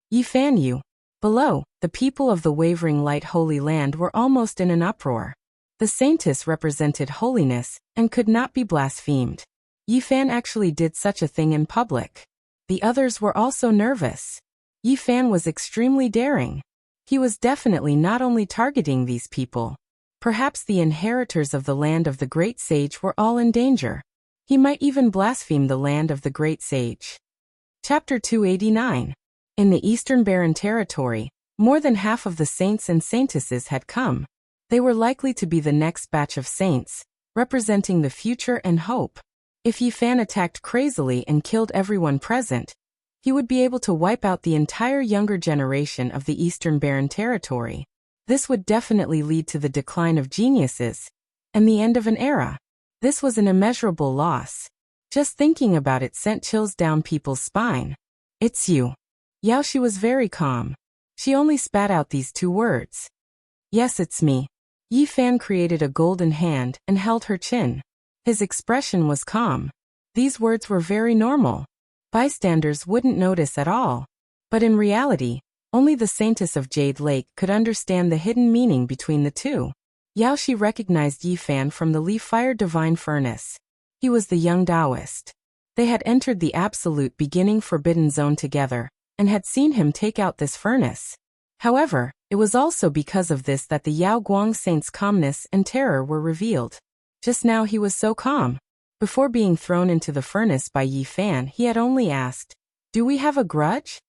Yi Fan, you. Below, the people of the Wavering Light Holy Land were almost in an uproar. The saintess represented holiness and could not be blasphemed. Yi Fan actually did such a thing in public. The others were also nervous. Yi Fan was extremely daring. He was definitely not only targeting these people. Perhaps the inheritors of the land of the great sage were all in danger. He might even blaspheme the land of the great sage. Chapter 289. In the Eastern Barren Territory, more than half of the saints and saintesses had come. They were likely to be the next batch of saints, representing the future and hope. If Yi Fan attacked crazily and killed everyone present, he would be able to wipe out the entire younger generation of the Eastern Barren Territory. This would definitely lead to the decline of geniuses and the end of an era. This was an immeasurable loss. Just thinking about it sent chills down people's spine. It's you. Yao Shi was very calm. She only spat out these two words. Yes, it's me. Yi Fan created a golden hand and held her chin. His expression was calm. These words were very normal. Bystanders wouldn't notice at all. But in reality, only the saintess of Jade Lake could understand the hidden meaning between the two. Yao Shi recognized Yi Fan from the Li-Fire Divine Furnace. He was the young Taoist. They had entered the absolute beginning forbidden zone together, and had seen him take out this furnace. However, it was also because of this that the Yao Guang Saint's calmness and terror were revealed. Just now he was so calm. Before being thrown into the furnace by Yi Fan, he had only asked, "Do we have a grudge?"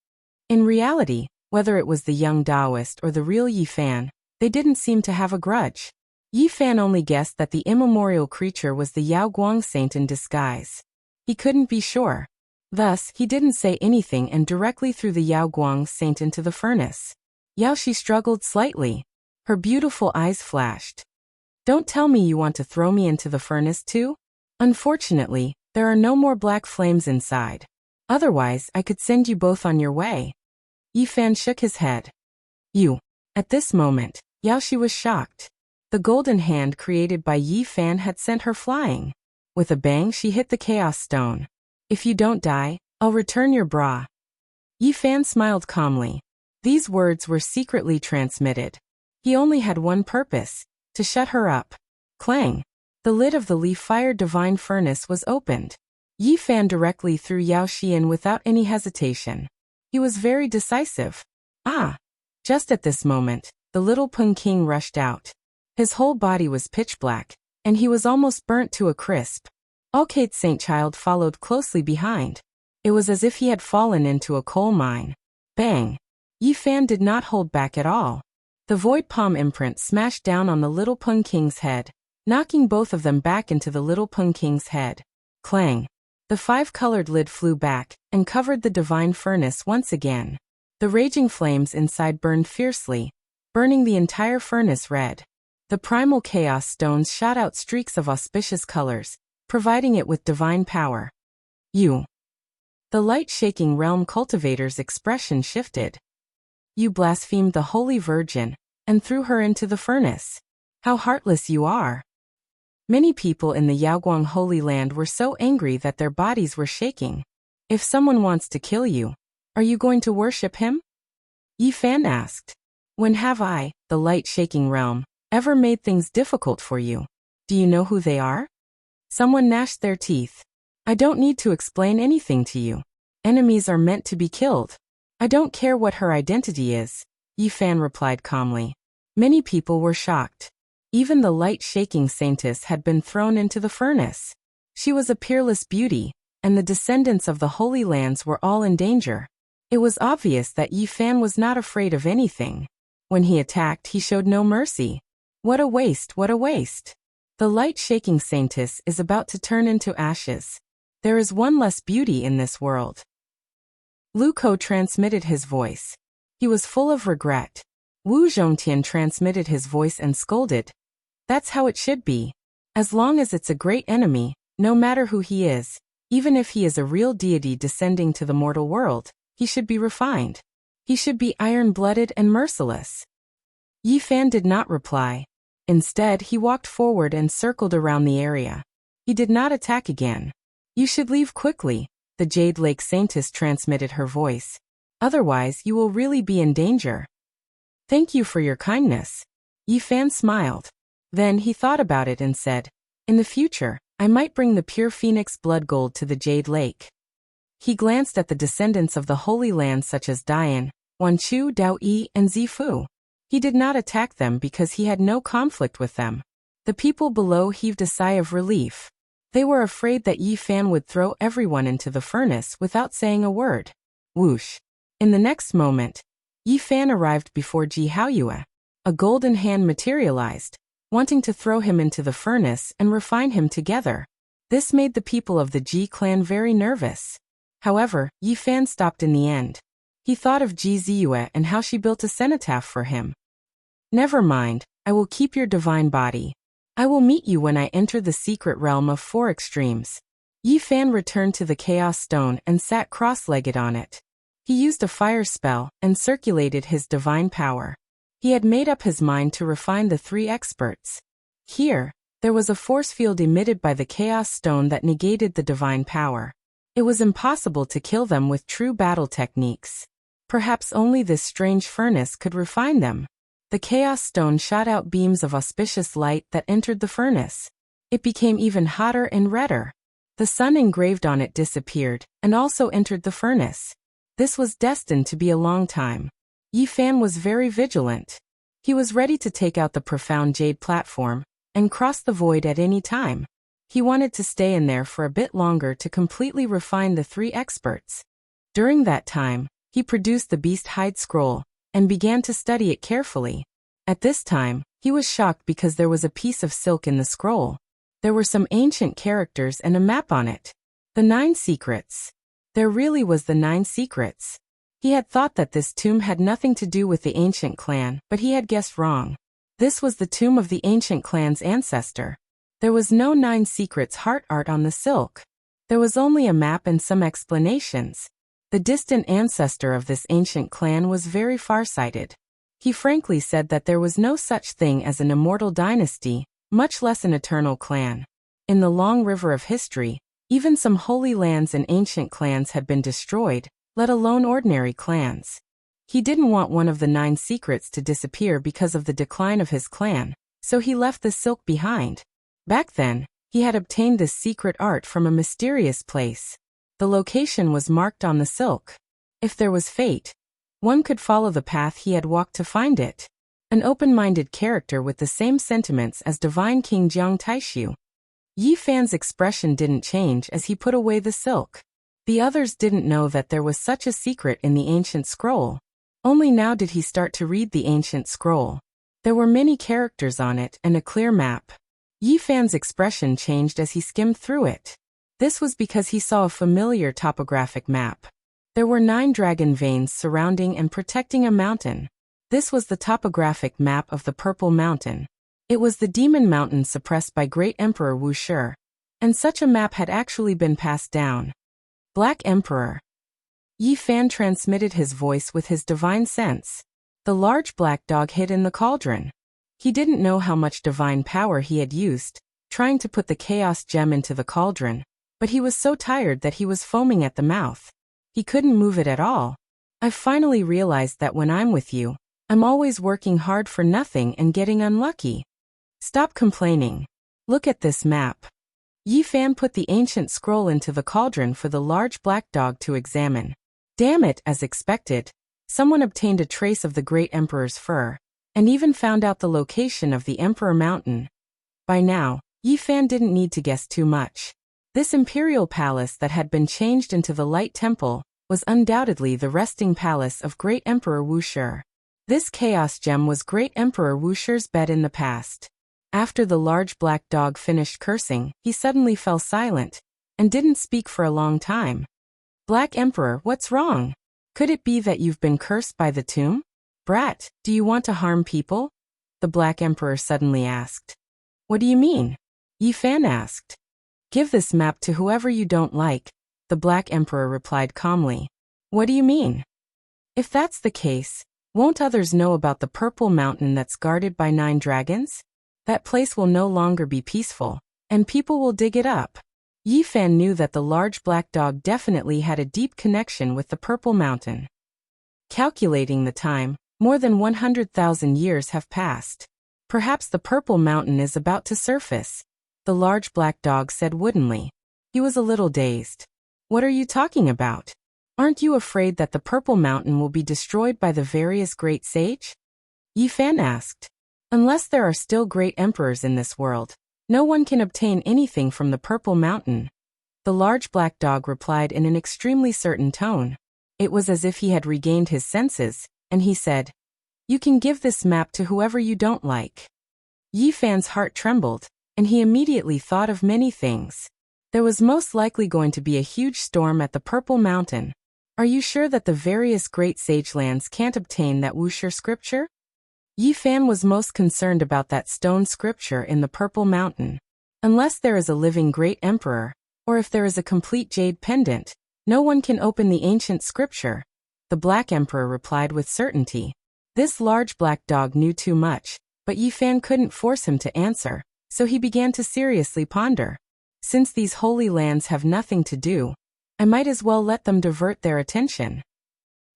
In reality, whether it was the young Taoist or the real Yi Fan, they didn't seem to have a grudge. Yi Fan only guessed that the immemorial creature was the Yao Guang saint in disguise. He couldn't be sure. Thus, he didn't say anything and directly threw the Yao Guang saint into the furnace. Yao Shi struggled slightly. Her beautiful eyes flashed. Don't tell me you want to throw me into the furnace too? Unfortunately, there are no more black flames inside. Otherwise, I could send you both on your way. Yi Fan shook his head. You. At this moment, Yao Shi was shocked. The golden hand created by Yi Fan had sent her flying. With a bang, she hit the chaos stone. If you don't die, I'll return your bra. Yi Fan smiled calmly. These words were secretly transmitted. He only had one purpose, to shut her up. Clang! The lid of the leaf-fired divine furnace was opened. Yi Fan directly threw Yao Shi in without any hesitation. He was very decisive. Ah! Just at this moment, the little Peng King rushed out. His whole body was pitch black, and he was almost burnt to a crisp. Alcate Saint Child followed closely behind. It was as if he had fallen into a coal mine. Bang! Yi Fan did not hold back at all. The void palm imprint smashed down on the little Peng King's head, knocking both of them back into the little Peng King's head. Clang! The five-colored lid flew back and covered the divine furnace once again. The raging flames inside burned fiercely, burning the entire furnace red. The primal chaos stones shot out streaks of auspicious colors, providing it with divine power. You. The light-shaking realm cultivator's expression shifted. You blasphemed the Holy Virgin and threw her into the furnace. How heartless you are. Many people in the Yaoguang Holy Land were so angry that their bodies were shaking. If someone wants to kill you, are you going to worship him? Yi Fan asked. When have I, the light-shaking realm, ever made things difficult for you? Do you know who they are? Someone gnashed their teeth. I don't need to explain anything to you. Enemies are meant to be killed. I don't care what her identity is, Yi Fan replied calmly. Many people were shocked. Even the light-shaking saintess had been thrown into the furnace. She was a peerless beauty, and the descendants of the Holy Lands were all in danger. It was obvious that Yi Fan was not afraid of anything. When he attacked, he showed no mercy. What a waste, what a waste. The light-shaking saintess is about to turn into ashes. There is one less beauty in this world. Lu Ko transmitted his voice. He was full of regret. Wu Zhongtian transmitted his voice and scolded. That's how it should be. As long as it's a great enemy, no matter who he is, even if he is a real deity descending to the mortal world, he should be refined. He should be iron-blooded and merciless. Yi Fan did not reply. Instead, he walked forward and circled around the area. He did not attack again. You should leave quickly, the Jade Lake Saintess transmitted her voice. Otherwise, you will really be in danger. Thank you for your kindness. Yi Fan smiled. Then he thought about it and said, in the future, I might bring the pure phoenix blood gold to the Jade Lake. He glanced at the descendants of the Holy Land such as Dian, Wanchu, Dao Yi, and Zifu. He did not attack them because he had no conflict with them. The people below heaved a sigh of relief. They were afraid that Yi Fan would throw everyone into the furnace without saying a word. Whoosh! In the next moment, Yi Fan arrived before Ji Haoyue. A golden hand materialized, wanting to throw him into the furnace and refine him together. This made the people of the Ji clan very nervous. However, Yi Fan stopped in the end. He thought of Ji Ziyue and how she built a cenotaph for him. Never mind, I will keep your divine body. I will meet you when I enter the secret realm of four extremes. Yi Fan returned to the Chaos Stone and sat cross-legged on it. He used a fire spell and circulated his divine power. He had made up his mind to refine the three experts. Here, there was a force field emitted by the Chaos Stone that negated the divine power. It was impossible to kill them with true battle techniques. Perhaps only this strange furnace could refine them. The Chaos Stone shot out beams of auspicious light that entered the furnace. It became even hotter and redder. The sun engraved on it disappeared and also entered the furnace. This was destined to be a long time. Yi Fan was very vigilant. He was ready to take out the profound jade platform and cross the void at any time. He wanted to stay in there for a bit longer to completely refine the three experts. During that time, he produced the Beast Hide Scroll and began to study it carefully. At this time, He was shocked because there was a piece of silk in the scroll. There were some ancient characters and a map on it. The 9 secrets. There really was the 9 secrets. He had thought that this tomb had nothing to do with the ancient clan, but he had guessed wrong. This was the tomb of the ancient clan's ancestor. There was no 9 secrets heart art on the silk. There was only a map and some explanations. The distant ancestor of this ancient clan was very farsighted. He frankly said that there was no such thing as an immortal dynasty, much less an eternal clan. In the long river of history, even some holy lands and ancient clans had been destroyed, let alone ordinary clans. He didn't want one of the 9 secrets to disappear because of the decline of his clan, so he left the silk behind. Back then, he had obtained this secret art from a mysterious place. The location was marked on the silk. If there was fate, one could follow the path he had walked to find it. An open-minded character with the same sentiments as Divine King Jiang Taishu. Yi Fan's expression didn't change as he put away the silk. The others didn't know that there was such a secret in the ancient scroll. Only now did he start to read the ancient scroll. There were many characters on it and a clear map. Yi Fan's expression changed as he skimmed through it. This was because he saw a familiar topographic map. There were 9 dragon veins surrounding and protecting a mountain. This was the topographic map of the Purple Mountain. It was the demon mountain suppressed by Great Emperor Wuxia. And such a map had actually been passed down. Black Emperor. Yi Fan transmitted his voice with his divine sense. The large black dog hid in the cauldron. He didn't know how much divine power he had used, trying to put the chaos gem into the cauldron, but he was so tired that he was foaming at the mouth. He couldn't move it at all. I've finally realized that when I'm with you, I'm always working hard for nothing and getting unlucky. Stop complaining. Look at this map. Yi Fan put the ancient scroll into the cauldron for the large black dog to examine. Damn it, as expected, someone obtained a trace of the Great Emperor's fur, and even found out the location of the Emperor Mountain. By now, Yi Fan didn't need to guess too much. This imperial palace that had been changed into the Light Temple was undoubtedly the resting palace of Great Emperor Wuxia. This chaos gem was Great Emperor Wuxia's bed in the past. After the large black dog finished cursing, he suddenly fell silent, and didn't speak for a long time. Black Emperor, what's wrong? Could it be that you've been cursed by the tomb? Brat, do you want to harm people? The Black Emperor suddenly asked. What do you mean? Yi Fan asked. Give this map to whoever you don't like, the Black Emperor replied calmly. What do you mean? If that's the case, won't others know about the Purple Mountain that's guarded by 9 dragons? That place will no longer be peaceful, and people will dig it up. Yi Fan knew that the large black dog definitely had a deep connection with the Purple Mountain. Calculating the time, more than 100,000 years have passed. Perhaps the Purple Mountain is about to surface, the large black dog said woodenly. He was a little dazed. What are you talking about? Aren't you afraid that the Purple Mountain will be destroyed by the various great sage? Yi Fan asked. Unless there are still great emperors in this world, no one can obtain anything from the Purple Mountain. The large black dog replied in an extremely certain tone. It was as if he had regained his senses, and he said, You can give this map to whoever you don't like. Yi Fan's heart trembled, and he immediately thought of many things. There was most likely going to be a huge storm at the Purple Mountain. Are you sure that the various great sage lands can't obtain that Wuxia scripture? Yi Fan was most concerned about that stone scripture in the Purple Mountain. Unless there is a living great emperor, or if there is a complete jade pendant, no one can open the ancient scripture, the Black Emperor replied with certainty. This large black dog knew too much, but Yi Fan couldn't force him to answer, so he began to seriously ponder. Since these holy lands have nothing to do, I might as well let them divert their attention.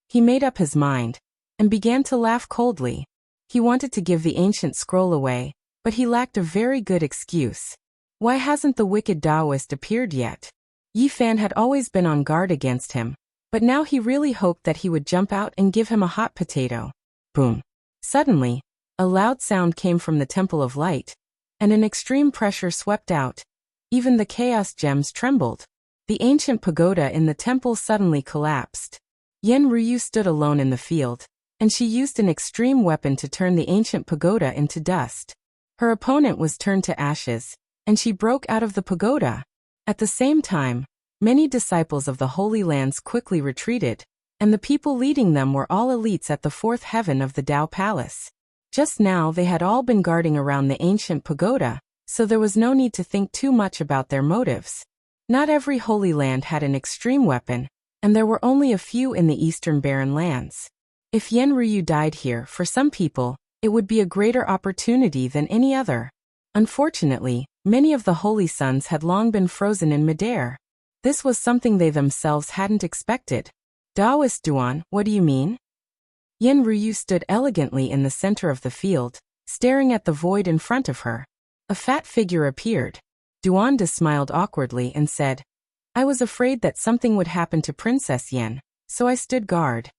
He made up his mind, and began to laugh coldly. He wanted to give the ancient scroll away, but he lacked a very good excuse. Why hasn't the wicked Taoist appeared yet? Yi Fan had always been on guard against him, but now he really hoped that he would jump out and give him a hot potato. Boom. Suddenly, a loud sound came from the Temple of Light, and an extreme pressure swept out. Even the chaos gems trembled. The ancient pagoda in the temple suddenly collapsed. Yen Ryu stood alone in the field, and she used an extreme weapon to turn the ancient pagoda into dust. Her opponent was turned to ashes, and she broke out of the pagoda. At the same time, many disciples of the Holy Lands quickly retreated, and the people leading them were all elites at the fourth heaven of the Tao Palace. Just now they had all been guarding around the ancient pagoda, so there was no need to think too much about their motives. Not every Holy Land had an extreme weapon, and there were only a few in the eastern barren lands. If Yen Ryu died here, for some people, it would be a greater opportunity than any other. Unfortunately, many of the Holy Sons had long been frozen in midair. This was something they themselves hadn't expected. Daoist Duan, what do you mean? Yen Ryu stood elegantly in the center of the field, staring at the void in front of her. A fat figure appeared. Duanda smiled awkwardly and said, I was afraid that something would happen to Princess Yen, so I stood guard.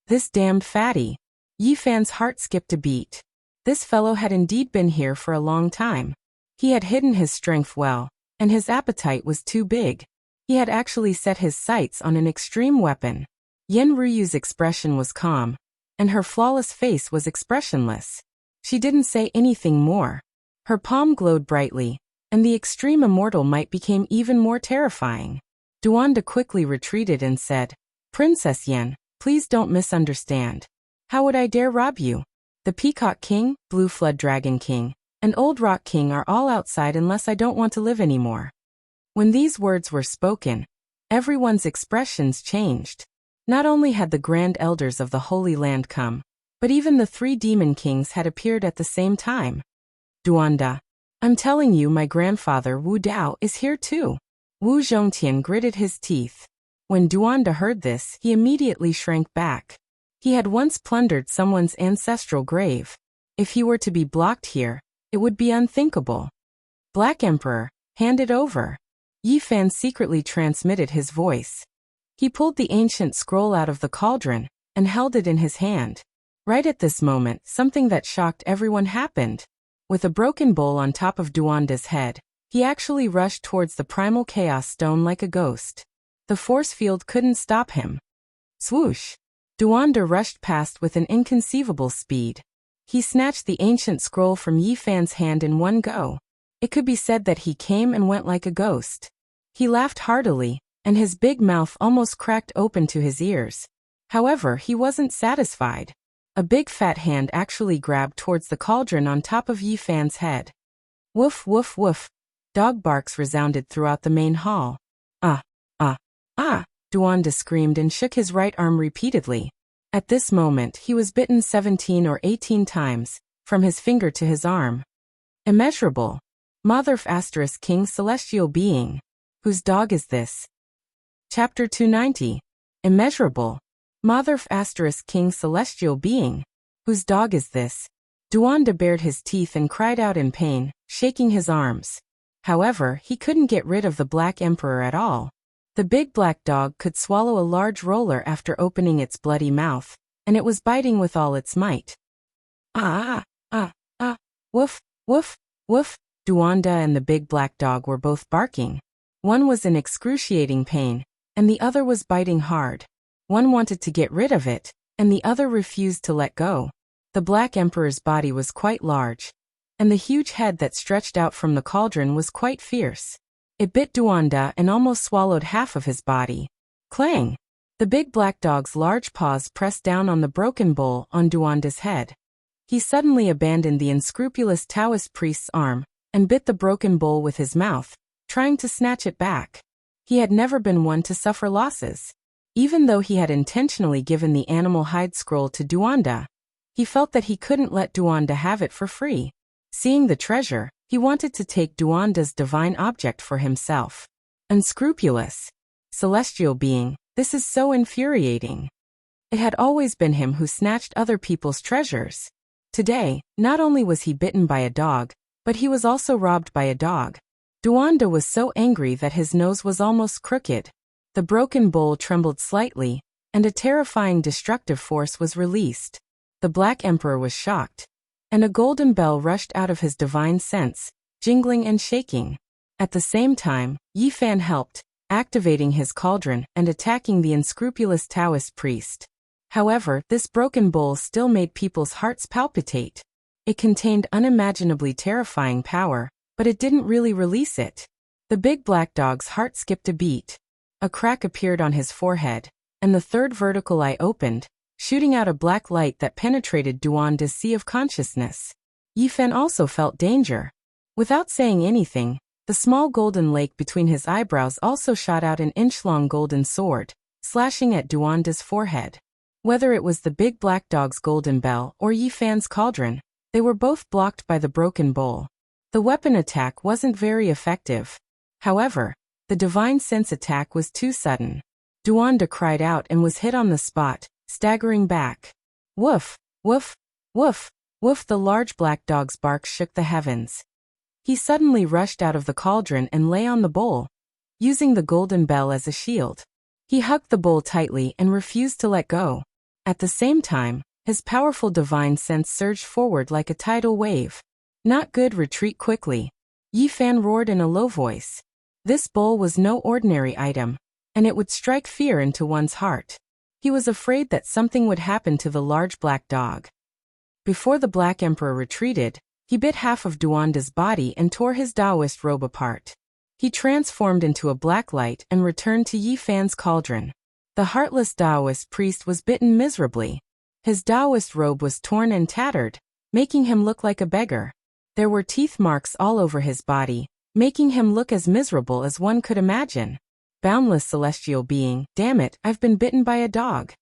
This damned fatty. Yi Fan's heart skipped a beat. This fellow had indeed been here for a long time. He had hidden his strength well, and his appetite was too big. He had actually set his sights on an extreme weapon. Yen Ryu's expression was calm, and her flawless face was expressionless. She didn't say anything more. Her palm glowed brightly, and the extreme immortal might became even more terrifying. Duanda quickly retreated and said, Princess Yen, please don't misunderstand. How would I dare rob you? The Peacock King, Blue Flood Dragon King, and Old Rock King are all outside unless I don't want to live anymore. When these words were spoken, everyone's expressions changed. Not only had the Grand Elders of the Holy Land come, but even the 3 Demon Kings had appeared at the same time. Duanda, I'm telling you my grandfather Wu Dao is here too. Wu Zhongtian gritted his teeth. When Duanda heard this, he immediately shrank back. He had once plundered someone's ancestral grave. If he were to be blocked here, it would be unthinkable. Black Emperor, hand it over. Yi Fan secretly transmitted his voice. He pulled the ancient scroll out of the cauldron and held it in his hand. Right at this moment, something that shocked everyone happened. With a broken bowl on top of Duanda's head, he actually rushed towards the primal chaos stone like a ghost. The force field couldn't stop him. Swoosh! Duanda rushed past with an inconceivable speed. He snatched the ancient scroll from Yi Fan's hand in one go. It could be said that he came and went like a ghost. He laughed heartily, and his big mouth almost cracked open to his ears. However, he wasn't satisfied. A big fat hand actually grabbed towards the cauldron on top of Yi Fan's head. Woof woof woof. Dog barks resounded throughout the main hall. Duanda screamed and shook his right arm repeatedly. At this moment he was bitten 17 or 18 times, from his finger to his arm. Immeasurable. Motherf * King Celestial Being. Whose dog is this? Chapter 290. Immeasurable. Motherf * King Celestial Being. Whose dog is this? Duanda bared his teeth and cried out in pain, shaking his arms. However, he couldn't get rid of the Black Emperor at all. The big black dog could swallow a large roller after opening its bloody mouth, and it was biting with all its might. Woof, woof, woof. Duanda and the big black dog were both barking. One was in excruciating pain, and the other was biting hard. One wanted to get rid of it, and the other refused to let go. The Black Emperor's body was quite large, and the huge head that stretched out from the cauldron was quite fierce. It bit Duanda and almost swallowed half of his body. Clang! The big black dog's large paws pressed down on the broken bowl on Duanda's head. He suddenly abandoned the unscrupulous Taoist priest's arm and bit the broken bowl with his mouth, trying to snatch it back. He had never been one to suffer losses. Even though he had intentionally given the animal hide scroll to Duanda, he felt that he couldn't let Duanda have it for free. Seeing the treasure, he wanted to take Duanda's divine object for himself. Unscrupulous. Celestial being, this is so infuriating. It had always been him who snatched other people's treasures. Today, not only was he bitten by a dog, but he was also robbed by a dog. Duanda was so angry that his nose was almost crooked. The broken bowl trembled slightly, and a terrifying destructive force was released. The Black Emperor was shocked, and a golden bell rushed out of his divine sense, jingling and shaking. At the same time, Yi Fan helped, activating his cauldron and attacking the unscrupulous Taoist priest. However, this broken bowl still made people's hearts palpitate. It contained unimaginably terrifying power, but it didn't really release it. The big black dog's heart skipped a beat. A crack appeared on his forehead, and the third vertical eye opened, shooting out a black light that penetrated Duanda's sea of consciousness. Yifan also felt danger. Without saying anything, the small golden lake between his eyebrows also shot out an inch-long golden sword, slashing at Duanda's forehead. Whether it was the big black dog's golden bell or Yifan's cauldron, they were both blocked by the broken bowl. The weapon attack wasn't very effective. However, the divine sense attack was too sudden. Duanda cried out and was hit on the spot, staggering back. Woof, woof, woof, woof. The large black dog's bark shook the heavens. He suddenly rushed out of the cauldron and lay on the bowl, using the golden bell as a shield. He hugged the bowl tightly and refused to let go. At the same time, his powerful divine sense surged forward like a tidal wave. Not good, retreat quickly. Yifan roared in a low voice. This bowl was no ordinary item, and it would strike fear into one's heart. He was afraid that something would happen to the large black dog. Before the Black Emperor retreated, he bit half of Duanda's body and tore his Taoist robe apart. He transformed into a black light and returned to Yifan's cauldron. The heartless Taoist priest was bitten miserably. His Taoist robe was torn and tattered, making him look like a beggar. There were teeth marks all over his body, making him look as miserable as one could imagine. Boundless celestial being, damn it, I've been bitten by a dog.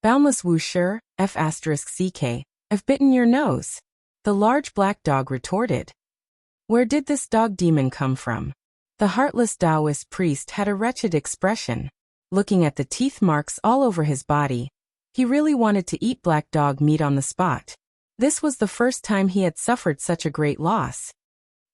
Boundless Wuxia, F***ck, I've bitten your nose. The large black dog retorted. Where did this dog demon come from? The heartless Taoist priest had a wretched expression. Looking at the teeth marks all over his body, he really wanted to eat black dog meat on the spot. This was the first time he had suffered such a great loss.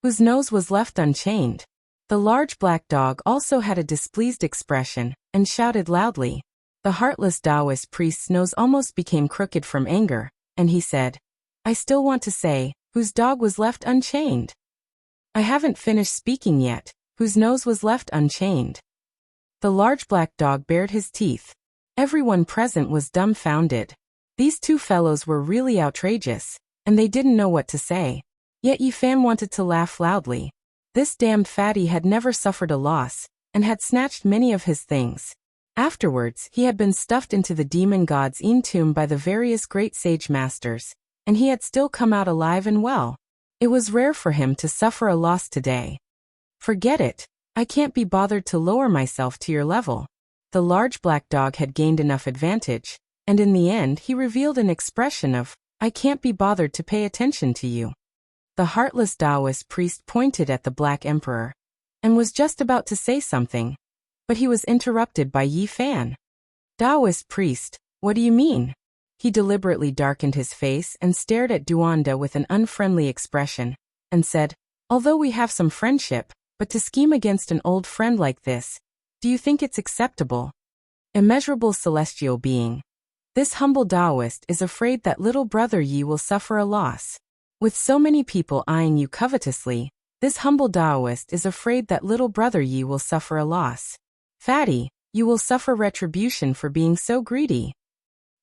Whose nose was left unchained. The large black dog also had a displeased expression, and shouted loudly. The heartless Taoist priest's nose almost became crooked from anger, and he said, I still want to say, whose dog was left unchained? I haven't finished speaking yet, whose nose was left unchained? The large black dog bared his teeth. Everyone present was dumbfounded. These two fellows were really outrageous, and they didn't know what to say. Yet Yifan wanted to laugh loudly. This damned fatty had never suffered a loss, and had snatched many of his things. Afterwards, he had been stuffed into the demon god's tomb by the various great sage masters, and he had still come out alive and well. It was rare for him to suffer a loss today. Forget it, I can't be bothered to lower myself to your level. The large black dog had gained enough advantage, and in the end he revealed an expression of, I can't be bothered to pay attention to you. The heartless Taoist priest pointed at the Black Emperor, and was just about to say something, but he was interrupted by Yifan. Taoist priest, what do you mean? He deliberately darkened his face and stared at Duanda with an unfriendly expression, and said, although we have some friendship, but to scheme against an old friend like this, do you think it's acceptable? Immeasurable celestial being. This humble Taoist is afraid that little brother Yi will suffer a loss. With so many people eyeing you covetously, this humble Taoist is afraid that little brother Yi will suffer a loss. Fatty, you will suffer retribution for being so greedy.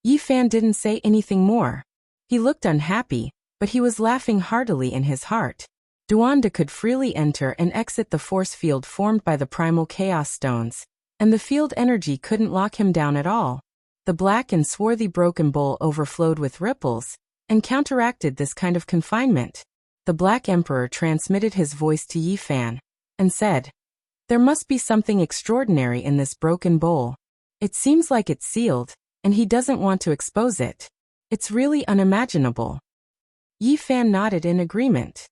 Yifan didn't say anything more. He looked unhappy, but he was laughing heartily in his heart. Duanda could freely enter and exit the force field formed by the primal chaos stones, and the field energy couldn't lock him down at all. The black and swarthy broken bowl overflowed with ripples, and counteracted this kind of confinement. The Black Emperor transmitted his voice to Yifan, and said, there must be something extraordinary in this broken bowl. It seems like it's sealed, and he doesn't want to expose it. It's really unimaginable. Yifan nodded in agreement.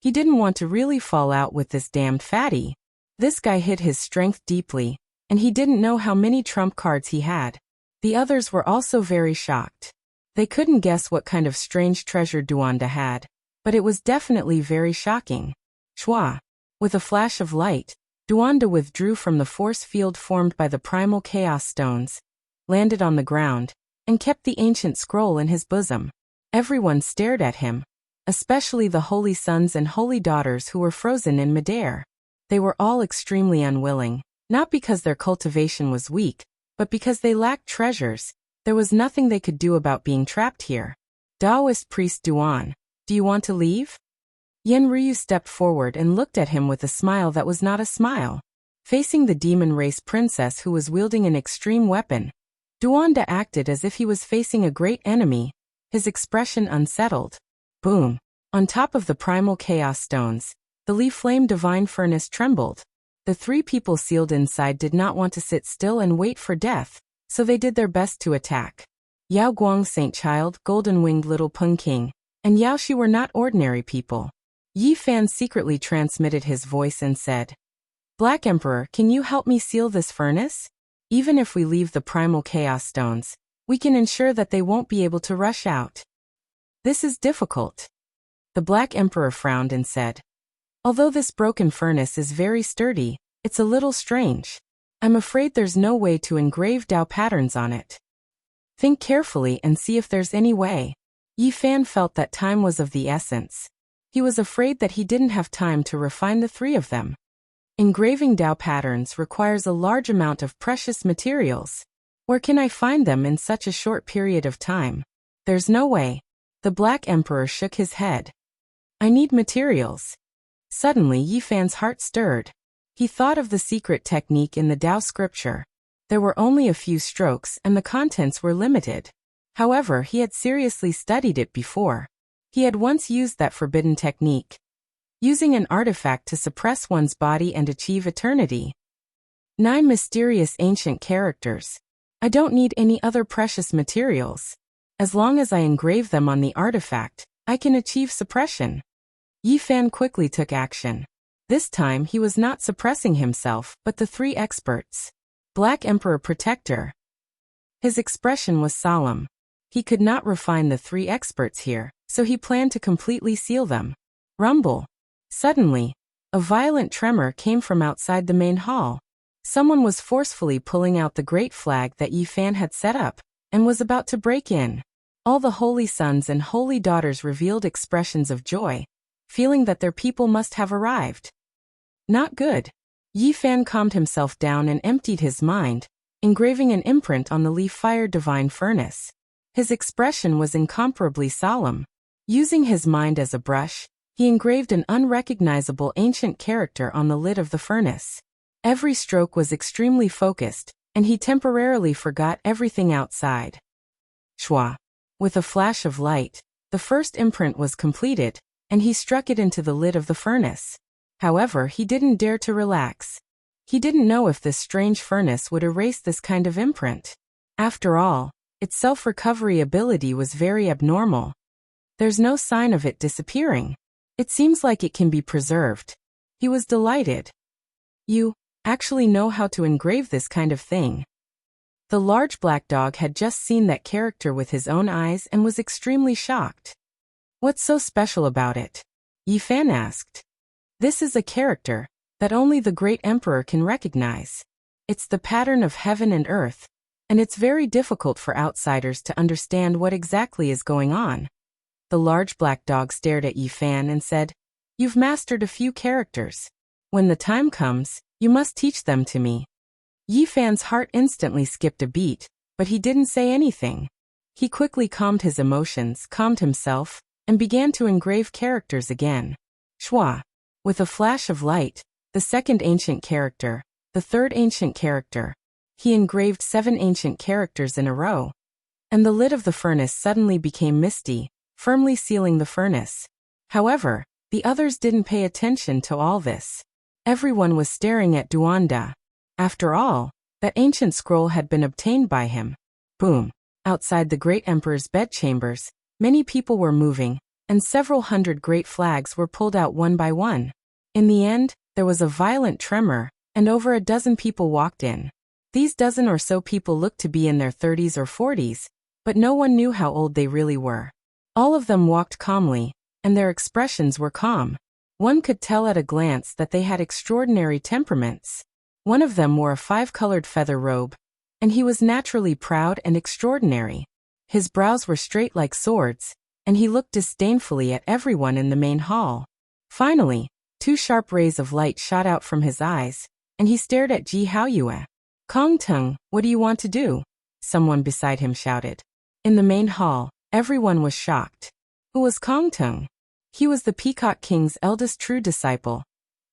He didn't want to really fall out with this damned fatty. This guy hid his strength deeply, and he didn't know how many trump cards he had. The others were also very shocked. They couldn't guess what kind of strange treasure Duanda had, but it was definitely very shocking. Shwa. With a flash of light, Duanda withdrew from the force field formed by the primal chaos stones, landed on the ground, and kept the ancient scroll in his bosom. Everyone stared at him, especially the holy sons and holy daughters who were frozen in midair. They were all extremely unwilling, not because their cultivation was weak, but because they lacked treasures, There was nothing they could do about being trapped here. Taoist priest Duan, do you want to leave? Yen Ryu stepped forward and looked at him with a smile that was not a smile. Facing the demon race princess who was wielding an extreme weapon, Duanda acted as if he was facing a great enemy, his expression unsettled. Boom! On top of the primal chaos stones, the Li Flame divine furnace trembled. The three people sealed inside did not want to sit still and wait for death, so they did their best to attack. Yao Guang Saint Child, golden-winged little Peng King, and Yao Shi were not ordinary people. Yi Fan secretly transmitted his voice and said, Black Emperor, can you help me seal this furnace? Even if we leave the primal chaos stones, we can ensure that they won't be able to rush out. This is difficult. The Black Emperor frowned and said, although this broken furnace is very sturdy, it's a little strange. I'm afraid there's no way to engrave Dao patterns on it. Think carefully and see if there's any way. Yi Fan felt that time was of the essence. He was afraid that he didn't have time to refine the three of them. Engraving Dao patterns requires a large amount of precious materials. Where can I find them in such a short period of time? There's no way. The Black Emperor shook his head. I need materials. Suddenly Yi Fan's heart stirred. He thought of the secret technique in the Dao scripture. There were only a few strokes and the contents were limited. However, he had seriously studied it before. He had once used that forbidden technique, using an artifact to suppress one's body and achieve eternity. 9 mysterious ancient characters. I don't need any other precious materials. As long as I engrave them on the artifact, I can achieve suppression. Yi Fan quickly took action. This time he was not suppressing himself, but the three experts. Black Emperor Protector. His expression was solemn. He could not refine the three experts here, so he planned to completely seal them. Rumble. Suddenly, a violent tremor came from outside the main hall. Someone was forcefully pulling out the great flag that Yi Fan had set up, and was about to break in. All the holy sons and holy daughters revealed expressions of joy, feeling that their people must have arrived. Not good. Yi Fan calmed himself down and emptied his mind, engraving an imprint on the Leaf Fire Divine Furnace. His expression was incomparably solemn. Using his mind as a brush, he engraved an unrecognizable ancient character on the lid of the furnace. Every stroke was extremely focused, and he temporarily forgot everything outside. Shwa. With a flash of light, the first imprint was completed, and he struck it into the lid of the furnace. However, he didn't dare to relax. He didn't know if this strange furnace would erase this kind of imprint. After all, its self-recovery ability was very abnormal. There's no sign of it disappearing. It seems like it can be preserved. He was delighted. You actually know how to engrave this kind of thing. The large black dog had just seen that character with his own eyes and was extremely shocked. What's so special about it? Yi Fan asked. This is a character that only the great emperor can recognize. It's the pattern of heaven and earth, and it's very difficult for outsiders to understand what exactly is going on. The large black dog stared at Yi Fan and said, You've mastered a few characters. When the time comes, you must teach them to me. Yi Fan's heart instantly skipped a beat, but he didn't say anything. He quickly calmed his emotions, calmed himself, and began to engrave characters again. Shwa. With a flash of light, the second ancient character, the third ancient character. He engraved 7 ancient characters in a row. And the lid of the furnace suddenly became misty, firmly sealing the furnace. However, the others didn't pay attention to all this. Everyone was staring at Duanda. After all, that ancient scroll had been obtained by him. Boom. Outside the great emperor's bedchambers, many people were moving, and several hundred great flags were pulled out one by one. In the end, there was a violent tremor, and over a dozen people walked in. These dozen or so people looked to be in their 30s or 40s, but no one knew how old they really were. All of them walked calmly, and their expressions were calm. One could tell at a glance that they had extraordinary temperaments. One of them wore a 5-colored feather robe, and he was naturally proud and extraordinary. His brows were straight like swords, and he looked disdainfully at everyone in the main hall. Finally, 2 sharp rays of light shot out from his eyes, and he stared at Ji Haoyue. Kong Tung, what do you want to do? someone beside him shouted. In the main hall, everyone was shocked. Who was Kong Tung? He was the Peacock King's eldest true disciple,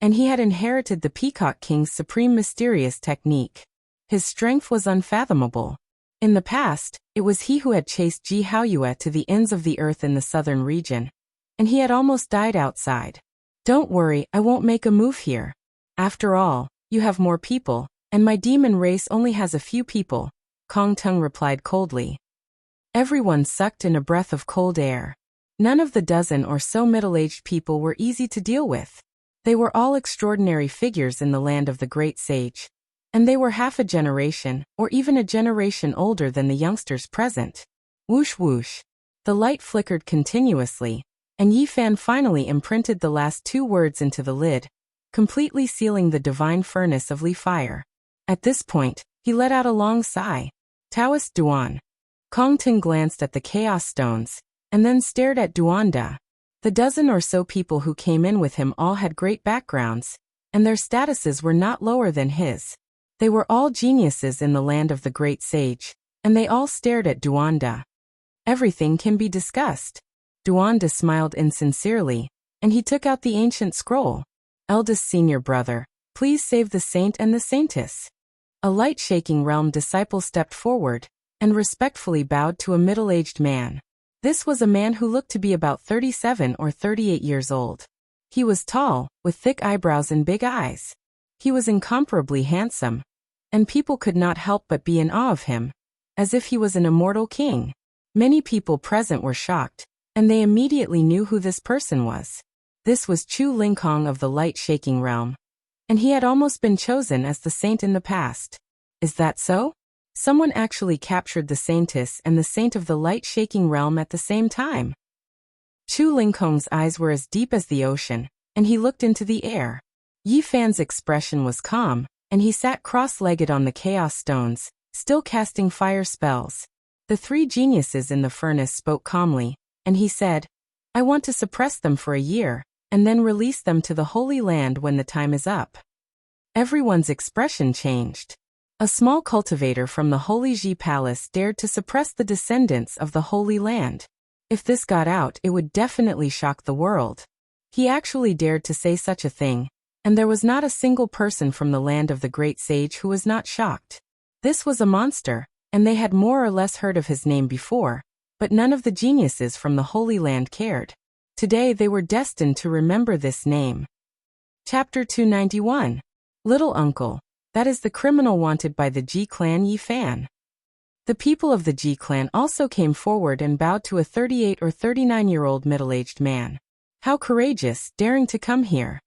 and he had inherited the Peacock King's supreme mysterious technique. His strength was unfathomable. In the past, it was he who had chased Ji Haoyue to the ends of the earth in the southern region, and he had almost died outside. Don't worry, I won't make a move here. After all, you have more people, and my demon race only has a few people, Kong Tung replied coldly. Everyone sucked in a breath of cold air. None of the dozen or so middle-aged people were easy to deal with. They were all extraordinary figures in the land of the great sage, and they were half a generation, or even a generation older than the youngsters present. Whoosh whoosh. The light flickered continuously, and Yi Fan finally imprinted the last two words into the lid, completely sealing the divine furnace of Li fire. At this point, he let out a long sigh. Taoist Duan. Kong Tung glanced at the chaos stones, and then stared at Duanda. The dozen or so people who came in with him all had great backgrounds, and their statuses were not lower than his. They were all geniuses in the land of the great sage, and they all stared at Duanda. Everything can be discussed. Duanda smiled insincerely, and he took out the ancient scroll. Eldest senior brother, please save the saint and the saintess. A light-shaking realm disciple stepped forward, and respectfully bowed to a middle-aged man. This was a man who looked to be about 37 or 38 years old. He was tall, with thick eyebrows and big eyes. He was incomparably handsome, and people could not help but be in awe of him, as if he was an immortal king. Many people present were shocked, and they immediately knew who this person was. This was Chu Lingkong of the light-shaking realm, and he had almost been chosen as the saint in the past. Is that so? Someone actually captured the saintess and the saint of the light-shaking realm at the same time. Chu Lingkong's eyes were as deep as the ocean, and he looked into the air. Yi Fan's expression was calm, and he sat cross-legged on the chaos stones, still casting fire spells. The three geniuses in the furnace spoke calmly, and he said, I want to suppress them for a year, and then release them to the Holy Land when the time is up. Everyone's expression changed. A small cultivator from the Holy Ji Palace dared to suppress the descendants of the Holy Land. If this got out, it would definitely shock the world. He actually dared to say such a thing, and there was not a single person from the land of the great sage who was not shocked. This was a monster, and they had more or less heard of his name before, but none of the geniuses from the Holy Land cared. Today they were destined to remember this name. Chapter 291. Little Uncle. That is the criminal wanted by the Ji clan Yi Fan. The people of the Ji clan also came forward and bowed to a 38 or 39-year-old middle-aged man. How courageous, daring to come here.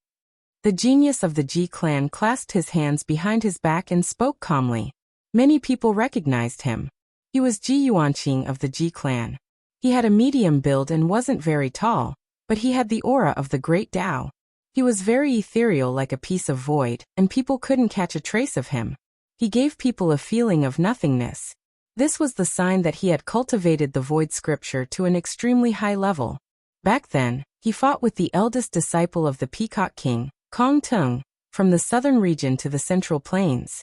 The genius of the Ji clan clasped his hands behind his back and spoke calmly. Many people recognized him. He was Ji Yuanqing of the Ji clan. He had a medium build and wasn't very tall, but he had the aura of the great Tao. He was very ethereal like a piece of void, and people couldn't catch a trace of him. He gave people a feeling of nothingness. This was the sign that he had cultivated the void scripture to an extremely high level. Back then, he fought with the eldest disciple of the Peacock King, Kong Tung, from the southern region to the central plains.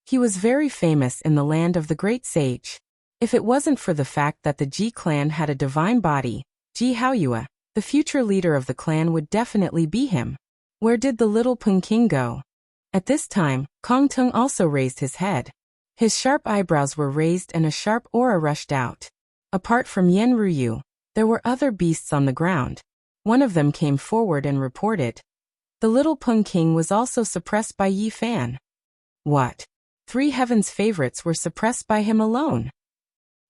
He was very famous in the land of the great sage. If it wasn't for the fact that the Ji clan had a divine body, Ji Haoyue, the future leader of the clan would definitely be him. Where did the little Pung King go? At this time, Kong Tung also raised his head. His sharp eyebrows were raised and a sharp aura rushed out. Apart from Yen Ruyu, there were other beasts on the ground. One of them came forward and reported. The little Pung King was also suppressed by Yi Fan. What? 3 heavens favorites were suppressed by him alone.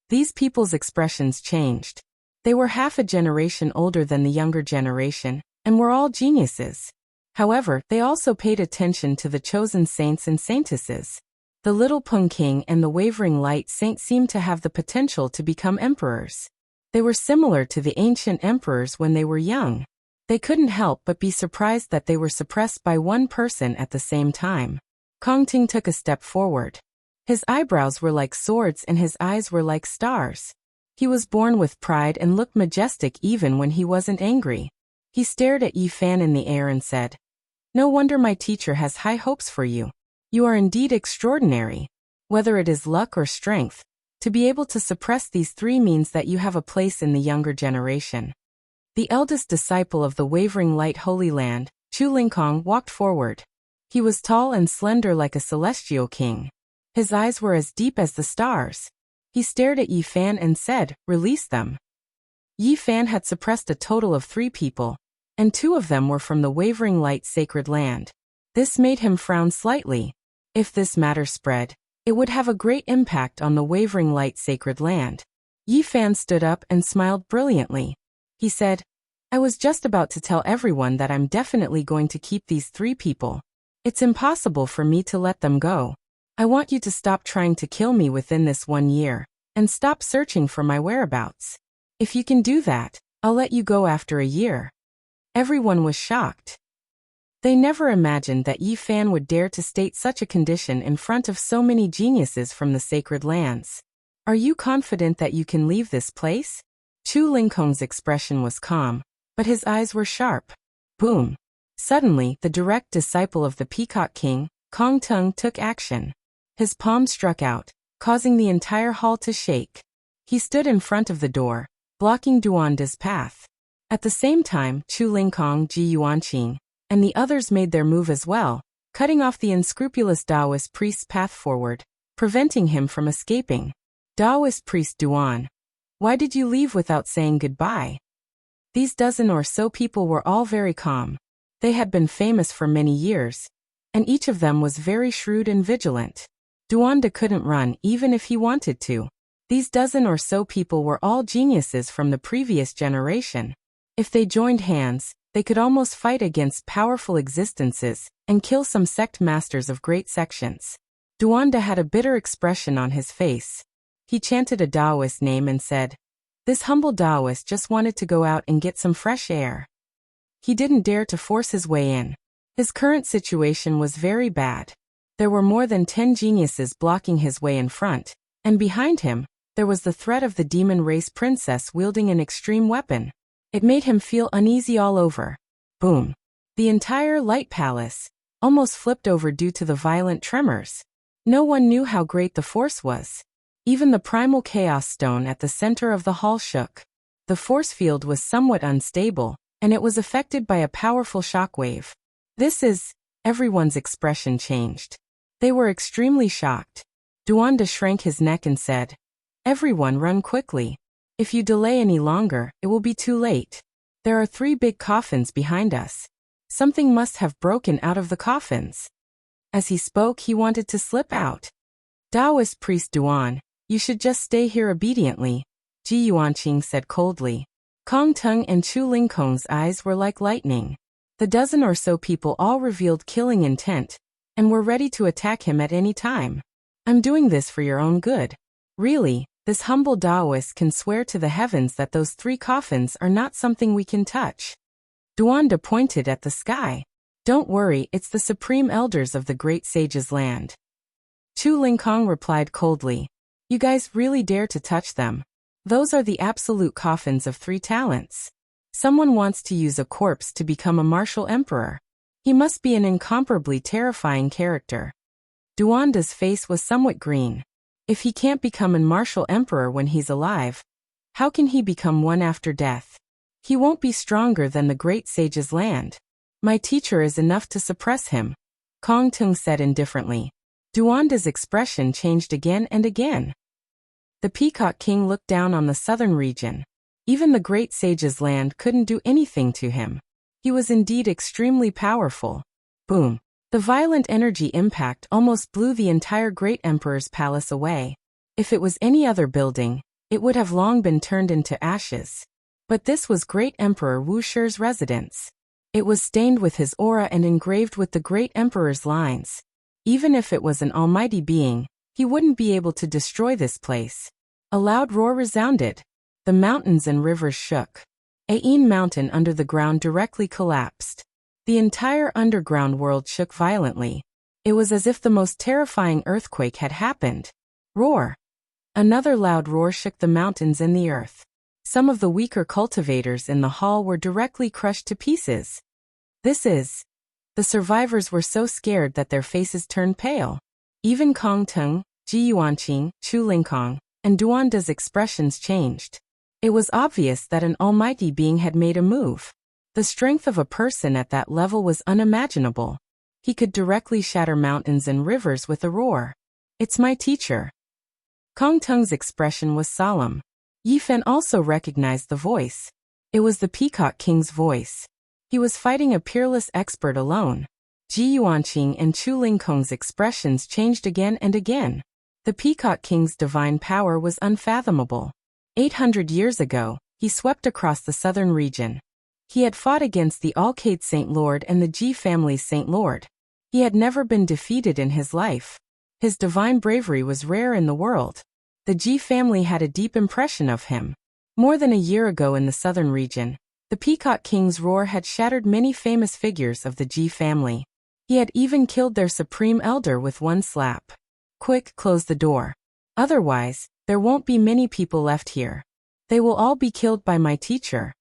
These people's expressions changed. They were half a generation older than the younger generation, and were all geniuses. However, they also paid attention to the chosen saints and saintesses. The little Pung King and the wavering light saint seemed to have the potential to become emperors. They were similar to the ancient emperors when they were young. They couldn't help but be surprised that they were suppressed by one person at the same time. Kong Ting took a step forward. His eyebrows were like swords and his eyes were like stars. He was born with pride and looked majestic even when he wasn't angry. He stared at Yi Fan in the air and said, No wonder my teacher has high hopes for you. You are indeed extraordinary. Whether it is luck or strength, To be able to suppress these three means that you have a place in the younger generation. The eldest disciple of the Wavering Light Holy Land, Chu Lingkong, walked forward. He was tall and slender like a celestial king. His eyes were as deep as the stars. He stared at Yi Fan and said, "Release them." Yi Fan had suppressed a total of 3 people, and 2 of them were from the Wavering Light Sacred Land. This made him frown slightly. If this matter spread, it would have a great impact on the Wavering Light Sacred Land. Yi Fan stood up and smiled brilliantly. He said, "I was just about to tell everyone that I'm definitely going to keep these 3 people. It's impossible for me to let them go. I want you to stop trying to kill me within this 1 year, and stop searching for my whereabouts. If you can do that, I'll let you go after a year." Everyone was shocked. They never imagined that Yi Fan would dare to state such a condition in front of so many geniuses from the sacred lands. "Are you confident that you can leave this place?" Chu Lingkong's expression was calm, but his eyes were sharp. Boom! Suddenly, the direct disciple of the Peacock King, Kong Tung, took action. His palm struck out, causing the entire hall to shake. He stood in front of the door, blocking Duanda's path. At the same time, Chu Lingkong, Ji Yuanqing, and the others made their move as well, cutting off the unscrupulous Taoist priest's path forward, preventing him from escaping. Taoist priest Duan, why did you leave without saying goodbye? These dozen or so people were all very calm. They had been famous for many years, and each of them was very shrewd and vigilant. Duanda couldn't run even if he wanted to. These dozen or so people were all geniuses from the previous generation. If they joined hands, they could almost fight against powerful existences and kill some sect masters of great sections. Duanda had a bitter expression on his face. He chanted a Taoist name and said, "This humble Taoist just wanted to go out and get some fresh air." He didn't dare to force his way in. His current situation was very bad. There were more than 10 geniuses blocking his way in front, and behind him, there was the threat of the demon race princess wielding an extreme weapon. It made him feel uneasy all over. Boom! The entire light palace almost flipped over due to the violent tremors. No one knew how great the force was. Even the primal chaos stone at the center of the hall shook. The force field was somewhat unstable, and it was affected by a powerful shockwave. Everyone's expression changed. They were extremely shocked. Duanda shrank his neck and said, "Everyone run quickly. If you delay any longer, it will be too late. There are 3 big coffins behind us. Something must have broken out of the coffins." As he spoke, he wanted to slip out. Taoist priest Duan, "You should just stay here obediently," Ji Yuanqing said coldly. Kong Tung and Chu Lingkong's eyes were like lightning. The dozen or so people all revealed killing intent, and were ready to attack him at any time. "I'm doing this for your own good. Really, this humble Taoist can swear to the heavens that those 3 coffins are not something we can touch." Duanda pointed at the sky. "Don't worry, it's the supreme elders of the great sage's land." Chu Lingkong replied coldly, "You guys really dare to touch them? Those are the absolute coffins of 3 talents. Someone wants to use a corpse to become a martial emperor. He must be an incomparably terrifying character." Duanda's face was somewhat green. If he can't become a martial emperor when he's alive, how can he become one after death? He won't be stronger than the great sage's land. "My teacher is enough to suppress him," Kong Tung said indifferently. Duanda's expression changed again and again. The Peacock King looked down on the southern region. Even the great sage's land couldn't do anything to him. He was indeed extremely powerful. Boom! The violent energy impact almost blew the entire great emperor's palace away. If it was any other building, it would have long been turned into ashes. But this was great Emperor Wuxia's residence. It was stained with his aura and engraved with the great emperor's lines. Even if it was an almighty being, he wouldn't be able to destroy this place. A loud roar resounded. The mountains and rivers shook. Ain Mountain under the ground directly collapsed. The entire underground world shook violently. It was as if the most terrifying earthquake had happened. Roar! Another loud roar shook the mountains and the earth. Some of the weaker cultivators in the hall were directly crushed to pieces. The survivors were so scared that their faces turned pale. Even Kong Tung, Ji Yuanqing, Chu Lingkong, and Duanda's expressions changed. It was obvious that an almighty being had made a move. The strength of a person at that level was unimaginable. He could directly shatter mountains and rivers with a roar. It's my teacher. Kong Tung's expression was solemn. Yi Fan also recognized the voice. It was the Peacock King's voice. He was fighting a peerless expert alone. Ji Yuanqing and Chu Lingkong's expressions changed again and again. The Peacock King's divine power was unfathomable. 800 years ago, he swept across the southern region. He had fought against the Alcade Saint Lord and the Ji family's Saint Lord. He had never been defeated in his life. His divine bravery was rare in the world. The Ji family had a deep impression of him. More than a year ago in the southern region, the Peacock King's roar had shattered many famous figures of the Ji family. He had even killed their supreme elder with one slap. Quick, close the door. Otherwise, there won't be many people left here. They will all be killed by my teacher.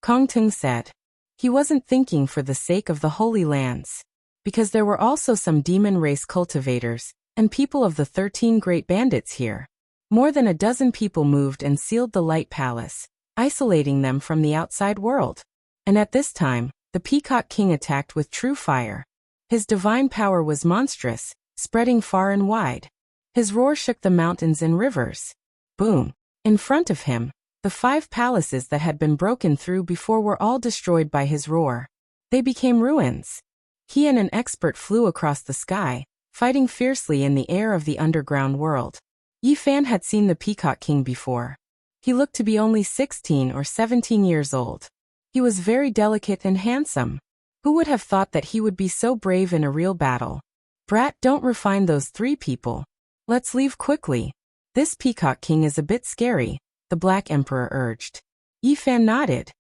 Kong Tung said. He wasn't thinking for the sake of the Holy Lands. Because there were also some demon race cultivators, and people of the 13 great bandits here. More than a dozen people moved and sealed the Light Palace, isolating them from the outside world. And at this time, the Peacock King attacked with true fire. His divine power was monstrous, spreading far and wide. His roar shook the mountains and rivers. Boom! In front of him, the 5 palaces that had been broken through before were all destroyed by his roar. They became ruins. He and an expert flew across the sky, fighting fiercely in the air of the underground world. Yi Fan had seen the Peacock King before. He looked to be only 16 or 17 years old. He was very delicate and handsome. Who would have thought that he would be so brave in a real battle? Brat, don't refine those 3 people. Let's leave quickly. This Peacock King is a bit scary, the Black Emperor urged. Yi Fan nodded.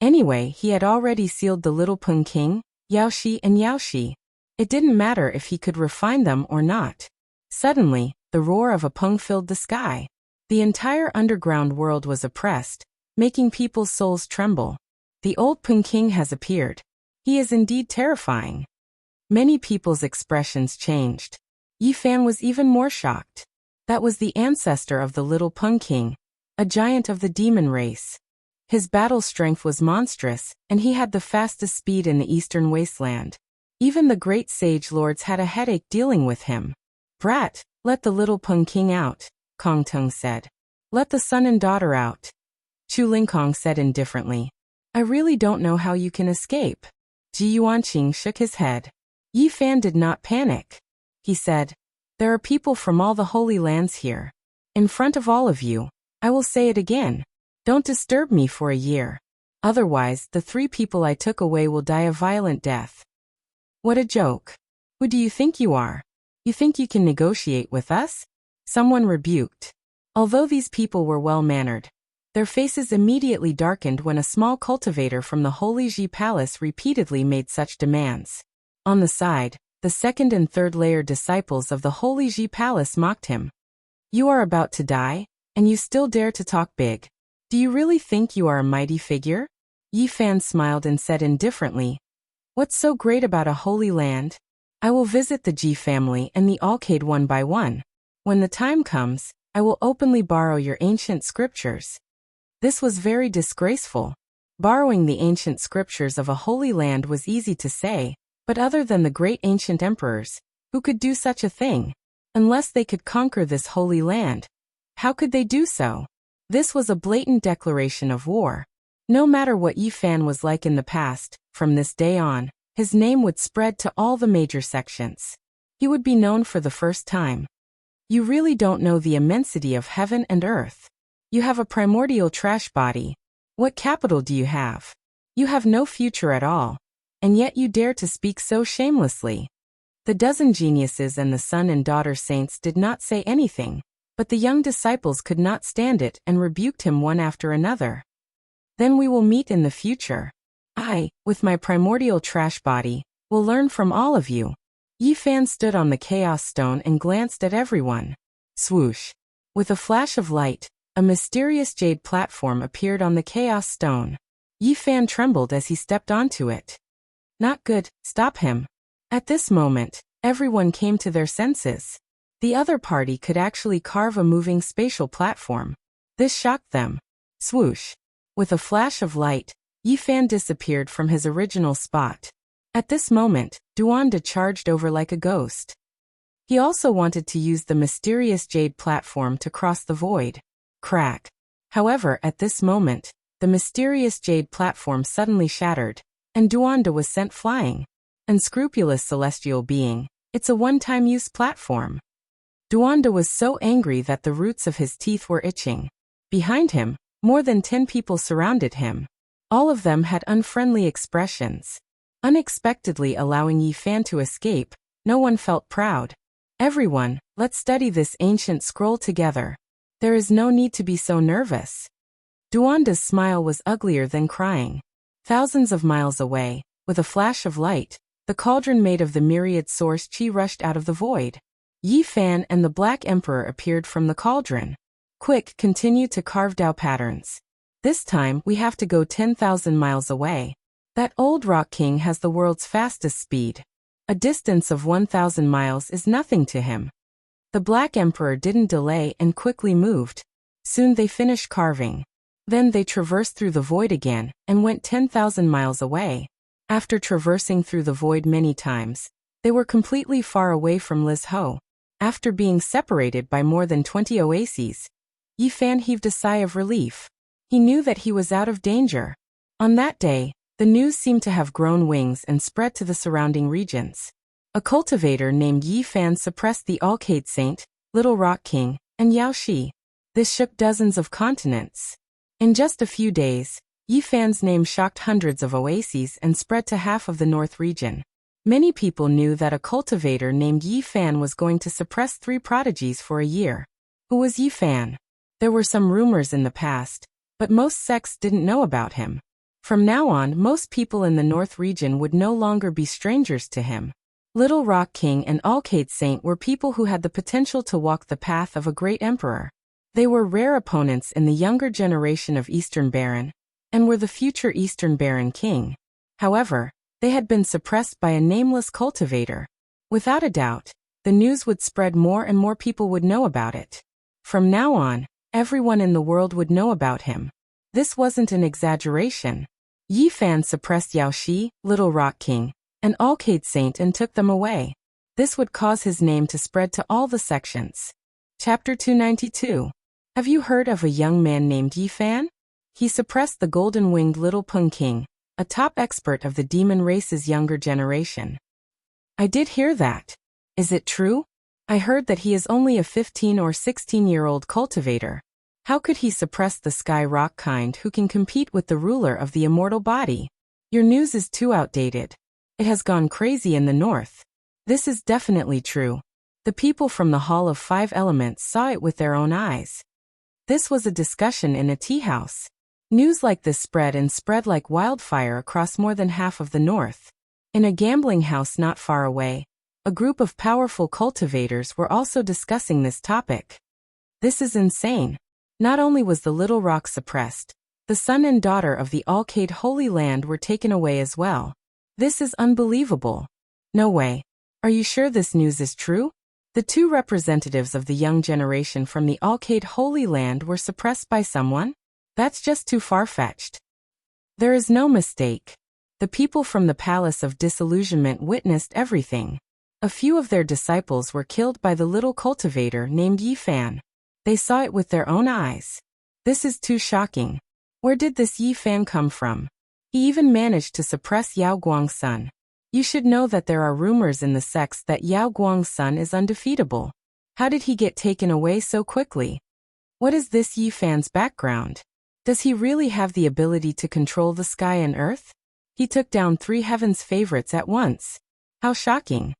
Anyway, he had already sealed the Little Peng King, Yaoshi and Yaoshi. It didn't matter if he could refine them or not. Suddenly, the roar of a Peng filled the sky. The entire underground world was oppressed, making people's souls tremble. The old Peng King has appeared. He is indeed terrifying. Many people's expressions changed. Yi Fan was even more shocked. That was the ancestor of the Little Peng King, a giant of the demon race. His battle strength was monstrous, and he had the fastest speed in the eastern wasteland. Even the great sage lords had a headache dealing with him. Brat, let the Little Peng King out, Kong Tung said. Let the son and daughter out. Chu Lingkong said indifferently. I really don't know how you can escape. Ji Yuanqing shook his head. Yi Fan did not panic. He said, there are people from all the Holy Lands here. In front of all of you, I will say it again. Don't disturb me for a year. Otherwise, the 3 people I took away will die a violent death. What a joke. Who do you think you are? You think you can negotiate with us? Someone rebuked. Although these people were well-mannered, their faces immediately darkened when a small cultivator from the Holy Ji Palace repeatedly made such demands. On the side, the 2nd and 3rd layer disciples of the Holy Ji Palace mocked him. You are about to die, and you still dare to talk big. Do you really think you are a mighty figure? Yi Fan smiled and said indifferently, what's so great about a holy land? I will visit the Ji family and the Alcade one by one. When the time comes, I will openly borrow your ancient scriptures. This was very disgraceful. Borrowing the ancient scriptures of a holy land was easy to say, but other than the great ancient emperors, who could do such a thing? Unless they could conquer this holy land. How could they do so? This was a blatant declaration of war. No matter what Yi Fan was like in the past, from this day on, his name would spread to all the major sections. He would be known for the first time. You really don't know the immensity of heaven and earth. You have a primordial trash body. What capital do you have? You have no future at all. And yet you dare to speak so shamelessly. The dozen geniuses and the son and daughter saints did not say anything, but the young disciples could not stand it and rebuked him one after another. Then we will meet in the future. I, with my primordial trash body, will learn from all of you. Yi Fan stood on the Chaos Stone and glanced at everyone. Swoosh. With a flash of light, a mysterious jade platform appeared on the Chaos Stone. Yi Fan trembled as he stepped onto it. Not good, stop him. At this moment, everyone came to their senses. The other party could actually carve a moving spatial platform. This shocked them. Swoosh! With a flash of light, Yi Fan disappeared from his original spot. At this moment, Duanda charged over like a ghost. He also wanted to use the mysterious jade platform to cross the void. Crack! However, at this moment, the mysterious jade platform suddenly shattered, and Duanda was sent flying. Unscrupulous celestial being, it's a one-time use platform. Duanda was so angry that the roots of his teeth were itching. Behind him, more than 10 people surrounded him. All of them had unfriendly expressions. Unexpectedly allowing Yi Fan to escape, no one felt proud. Everyone, let's study this ancient scroll together. There is no need to be so nervous. Duanda's smile was uglier than crying. Thousands of miles away, with a flash of light, the cauldron made of the myriad source chi rushed out of the void. Yi Fan and the Black Emperor appeared from the cauldron. Quick, continue to carve Dao patterns. This time, we have to go 10,000 miles away. That old Rock King has the world's fastest speed. A distance of 1,000 miles is nothing to him. The Black Emperor didn't delay and quickly moved. Soon they finished carving. Then they traversed through the void again and went 10,000 miles away. After traversing through the void many times, they were completely far away from Liz Ho. After being separated by more than 20 oases, Yi Fan heaved a sigh of relief. He knew that he was out of danger. On that day, the news seemed to have grown wings and spread to the surrounding regions. A cultivator named Yi Fan suppressed the Alcade Saint, Little Rock King, and Yao Shi. This shook dozens of continents. In just a few days, Yi Fan's name shocked hundreds of oases and spread to half of the North region. Many people knew that a cultivator named Yi Fan was going to suppress 3 prodigies for a year. Who was Yi Fan? There were some rumors in the past, but most sects didn't know about him. From now on, most people in the North region would no longer be strangers to him. Little Rock King and Alcade Saint were people who had the potential to walk the path of a great emperor. They were rare opponents in the younger generation of Eastern Baron, and were the future Eastern Baron King. However, they had been suppressed by a nameless cultivator. Without a doubt, the news would spread more and more people would know about it. From now on, everyone in the world would know about him. This wasn't an exaggeration. Yi Fan suppressed Yao Shi, Little Rock King, and Alcade Saint and took them away. This would cause his name to spread to all the sections. Chapter 292. Have you heard of a young man named Yi Fan? He suppressed the golden-winged Little Pung King, a top expert of the demon race's younger generation. I did hear that. Is it true? I heard that he is only a 15 or 16-year-old cultivator. How could he suppress the sky rock kind who can compete with the ruler of the immortal body? Your news is too outdated. It has gone crazy in the north. This is definitely true. The people from the Hall of 5 Elements saw it with their own eyes. This was a discussion in a tea house. News like this spread like wildfire across more than half of the north. In a gambling house not far away, a group of powerful cultivators were also discussing this topic. This is insane. Not only was the Little Rock suppressed, the son and daughter of the Alcade Holy Land were taken away as well. This is unbelievable. No way. Are you sure this news is true? The 2 representatives of the young generation from the Alcade Holy Land were suppressed by someone? That's just too far-fetched. There is no mistake. The people from the Palace of Disillusionment witnessed everything. A few of their disciples were killed by the little cultivator named Yi Fan. They saw it with their own eyes. This is too shocking. Where did this Yi Fan come from? He even managed to suppress Yao Guang's son. You should know that there are rumors in the sects that Yao Guang's son is undefeatable. How did he get taken away so quickly? What is this Yi Fan's background? Does he really have the ability to control the sky and earth? He took down 3 heaven's favorites at once. How shocking.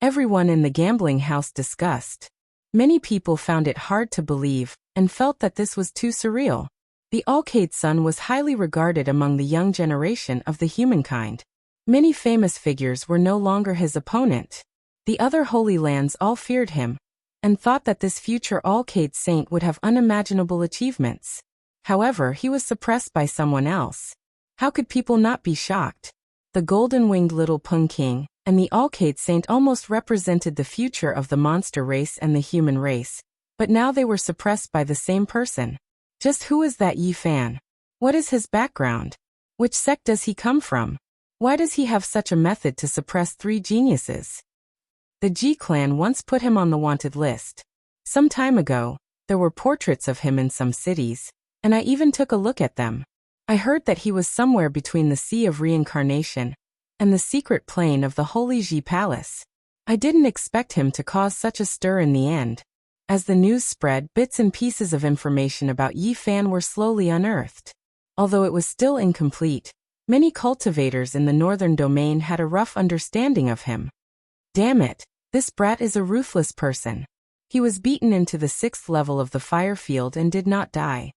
Everyone in the gambling house discussed. Many people found it hard to believe, and felt that this was too surreal. The Alcade son was highly regarded among the young generation of the humankind. Many famous figures were no longer his opponent. The other Holy Lands all feared him, and thought that this future Alcade saint would have unimaginable achievements. However, he was suppressed by someone else. How could people not be shocked? The golden-winged little Pung King, and the Alcade Saint almost represented the future of the monster race and the human race, but now they were suppressed by the same person. Just who is that Yi Fan? What is his background? Which sect does he come from? Why does he have such a method to suppress 3 geniuses? The Ji clan once put him on the wanted list. Some time ago, there were portraits of him in some cities, and I even took a look at them. I heard that he was somewhere between the Sea of Reincarnation and the secret plane of the Holy Ji Palace. I didn't expect him to cause such a stir in the end. As the news spread, bits and pieces of information about Yi Fan were slowly unearthed. Although it was still incomplete, many cultivators in the northern domain had a rough understanding of him. Damn it, this brat is a ruthless person. He was beaten into the 6th level of the fire field and did not die.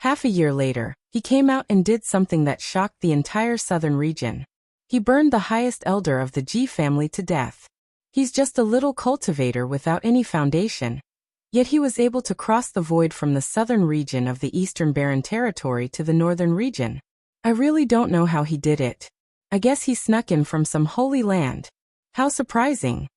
Half a year later, he came out and did something that shocked the entire southern region. He burned the highest elder of the Ji family to death. He's just a little cultivator without any foundation. Yet he was able to cross the void from the southern region of the Eastern Barren Territory to the northern region. I really don't know how he did it. I guess he snuck in from some holy land. How surprising.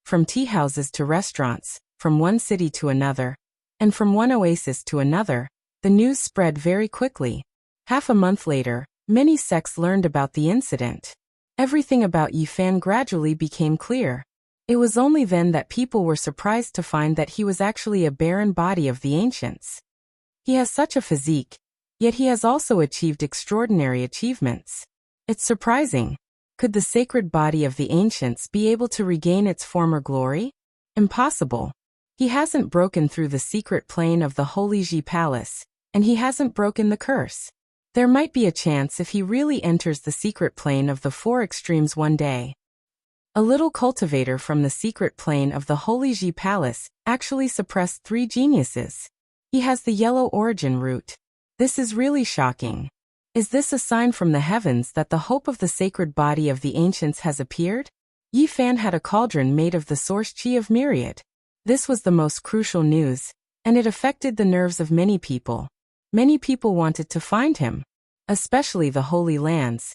From tea houses to restaurants, from one city to another, and from one oasis to another, the news spread very quickly. Half a month later, many sects learned about the incident. Everything about Yi Fan gradually became clear. It was only then that people were surprised to find that he was actually a barren body of the ancients. He has such a physique, yet he has also achieved extraordinary achievements. It's surprising. Could the sacred body of the ancients be able to regain its former glory? Impossible. He hasn't broken through the secret plane of the Holy Ji Palace, and he hasn't broken the curse. There might be a chance if he really enters the secret plane of the 4 extremes one day. A little cultivator from the secret plane of the Holy Ji Palace actually suppressed 3 geniuses. He has the yellow origin root. This is really shocking. Is this a sign from the heavens that the hope of the sacred body of the ancients has appeared? Yi Fan had a cauldron made of the source chi of myriad. This was the most crucial news, and it affected the nerves of many people. Many people wanted to find him, especially the Holy Lands.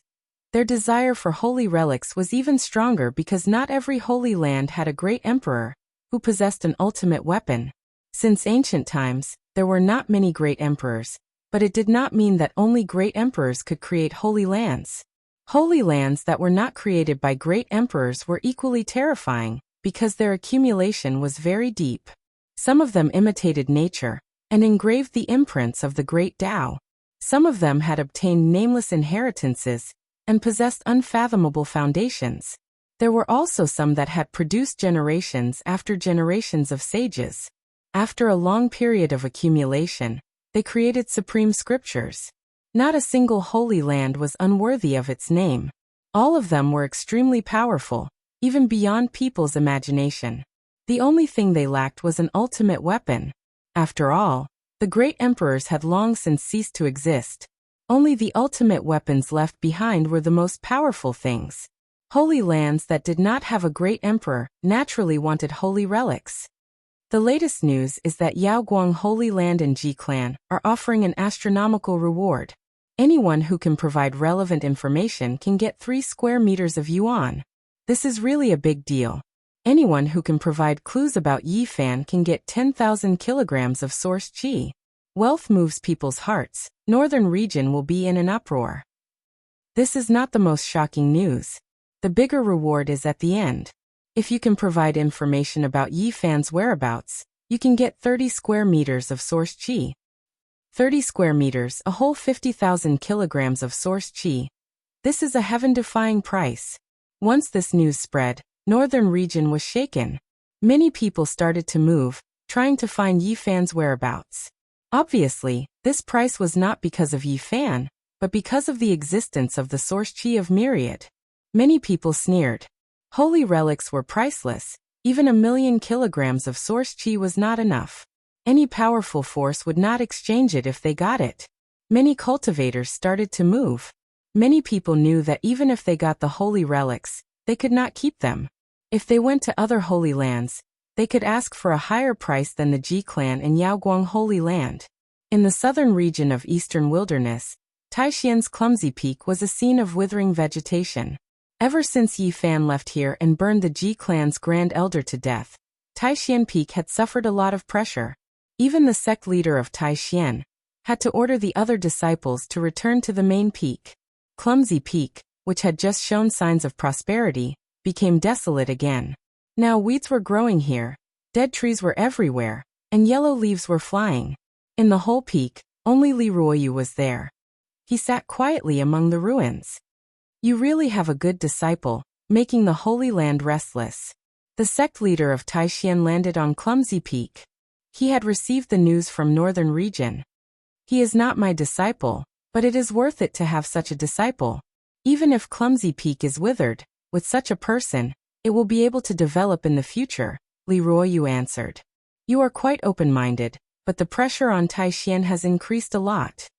Their desire for holy relics was even stronger because not every holy land had a great emperor who possessed an ultimate weapon. Since ancient times, there were not many great emperors, but it did not mean that only great emperors could create holy lands. Holy lands that were not created by great emperors were equally terrifying because their accumulation was very deep. Some of them imitated nature and engraved the imprints of the great Tao. Some of them had obtained nameless inheritances and possessed unfathomable foundations. There were also some that had produced generations after generations of sages. After a long period of accumulation, they created supreme scriptures. Not a single holy land was unworthy of its name. All of them were extremely powerful, even beyond people's imagination. The only thing they lacked was an ultimate weapon. After all, the great emperors had long since ceased to exist. Only the ultimate weapons left behind were the most powerful things. Holy lands that did not have a great emperor naturally wanted holy relics. The latest news is that Yaoguang Holy Land and Ji Clan are offering an astronomical reward. Anyone who can provide relevant information can get 3 square meters of yuan. This is really a big deal. Anyone who can provide clues about Yi Fan can get 10,000 kilograms of source chi. Wealth moves people's hearts. Northern region will be in an uproar. This is not the most shocking news. The bigger reward is at the end. If you can provide information about Yi Fan's whereabouts, you can get 30 square meters of source chi. 30 square meters, a whole 50,000 kilograms of source chi. This is a heaven-defying price. Once this news spread, northern region was shaken. Many people started to move, trying to find Yi Fan's whereabouts. Obviously, this price was not because of Yi Fan, but because of the existence of the source chi of myriad. Many people sneered. Holy relics were priceless. Even 1,000,000 kilograms of source chi was not enough. Any powerful force would not exchange it if they got it. Many cultivators started to move. Many people knew that even if they got the holy relics, they could not keep them. If they went to other holy lands, they could ask for a higher price than the Ji clan in Yaoguang Holy Land. In the southern region of eastern wilderness, Taixian's clumsy peak was a scene of withering vegetation. Ever since Yi Fan left here and burned the Ji clan's grand elder to death, Taishan Peak had suffered a lot of pressure. Even the sect leader of Taishan had to order the other disciples to return to the main peak. Clumsy Peak, which had just shown signs of prosperity, became desolate again. Now weeds were growing here, dead trees were everywhere, and yellow leaves were flying. In the whole peak, only Li Ruoyu was there. He sat quietly among the ruins. You really have a good disciple, making the Holy Land restless. The sect leader of Taishan landed on Clumsy Peak. He had received the news from Northern Region. He is not my disciple, but it is worth it to have such a disciple. Even if Clumsy Peak is withered, with such a person, it will be able to develop in the future, Li Ruoyu answered. You are quite open-minded, but the pressure on Taishan has increased a lot.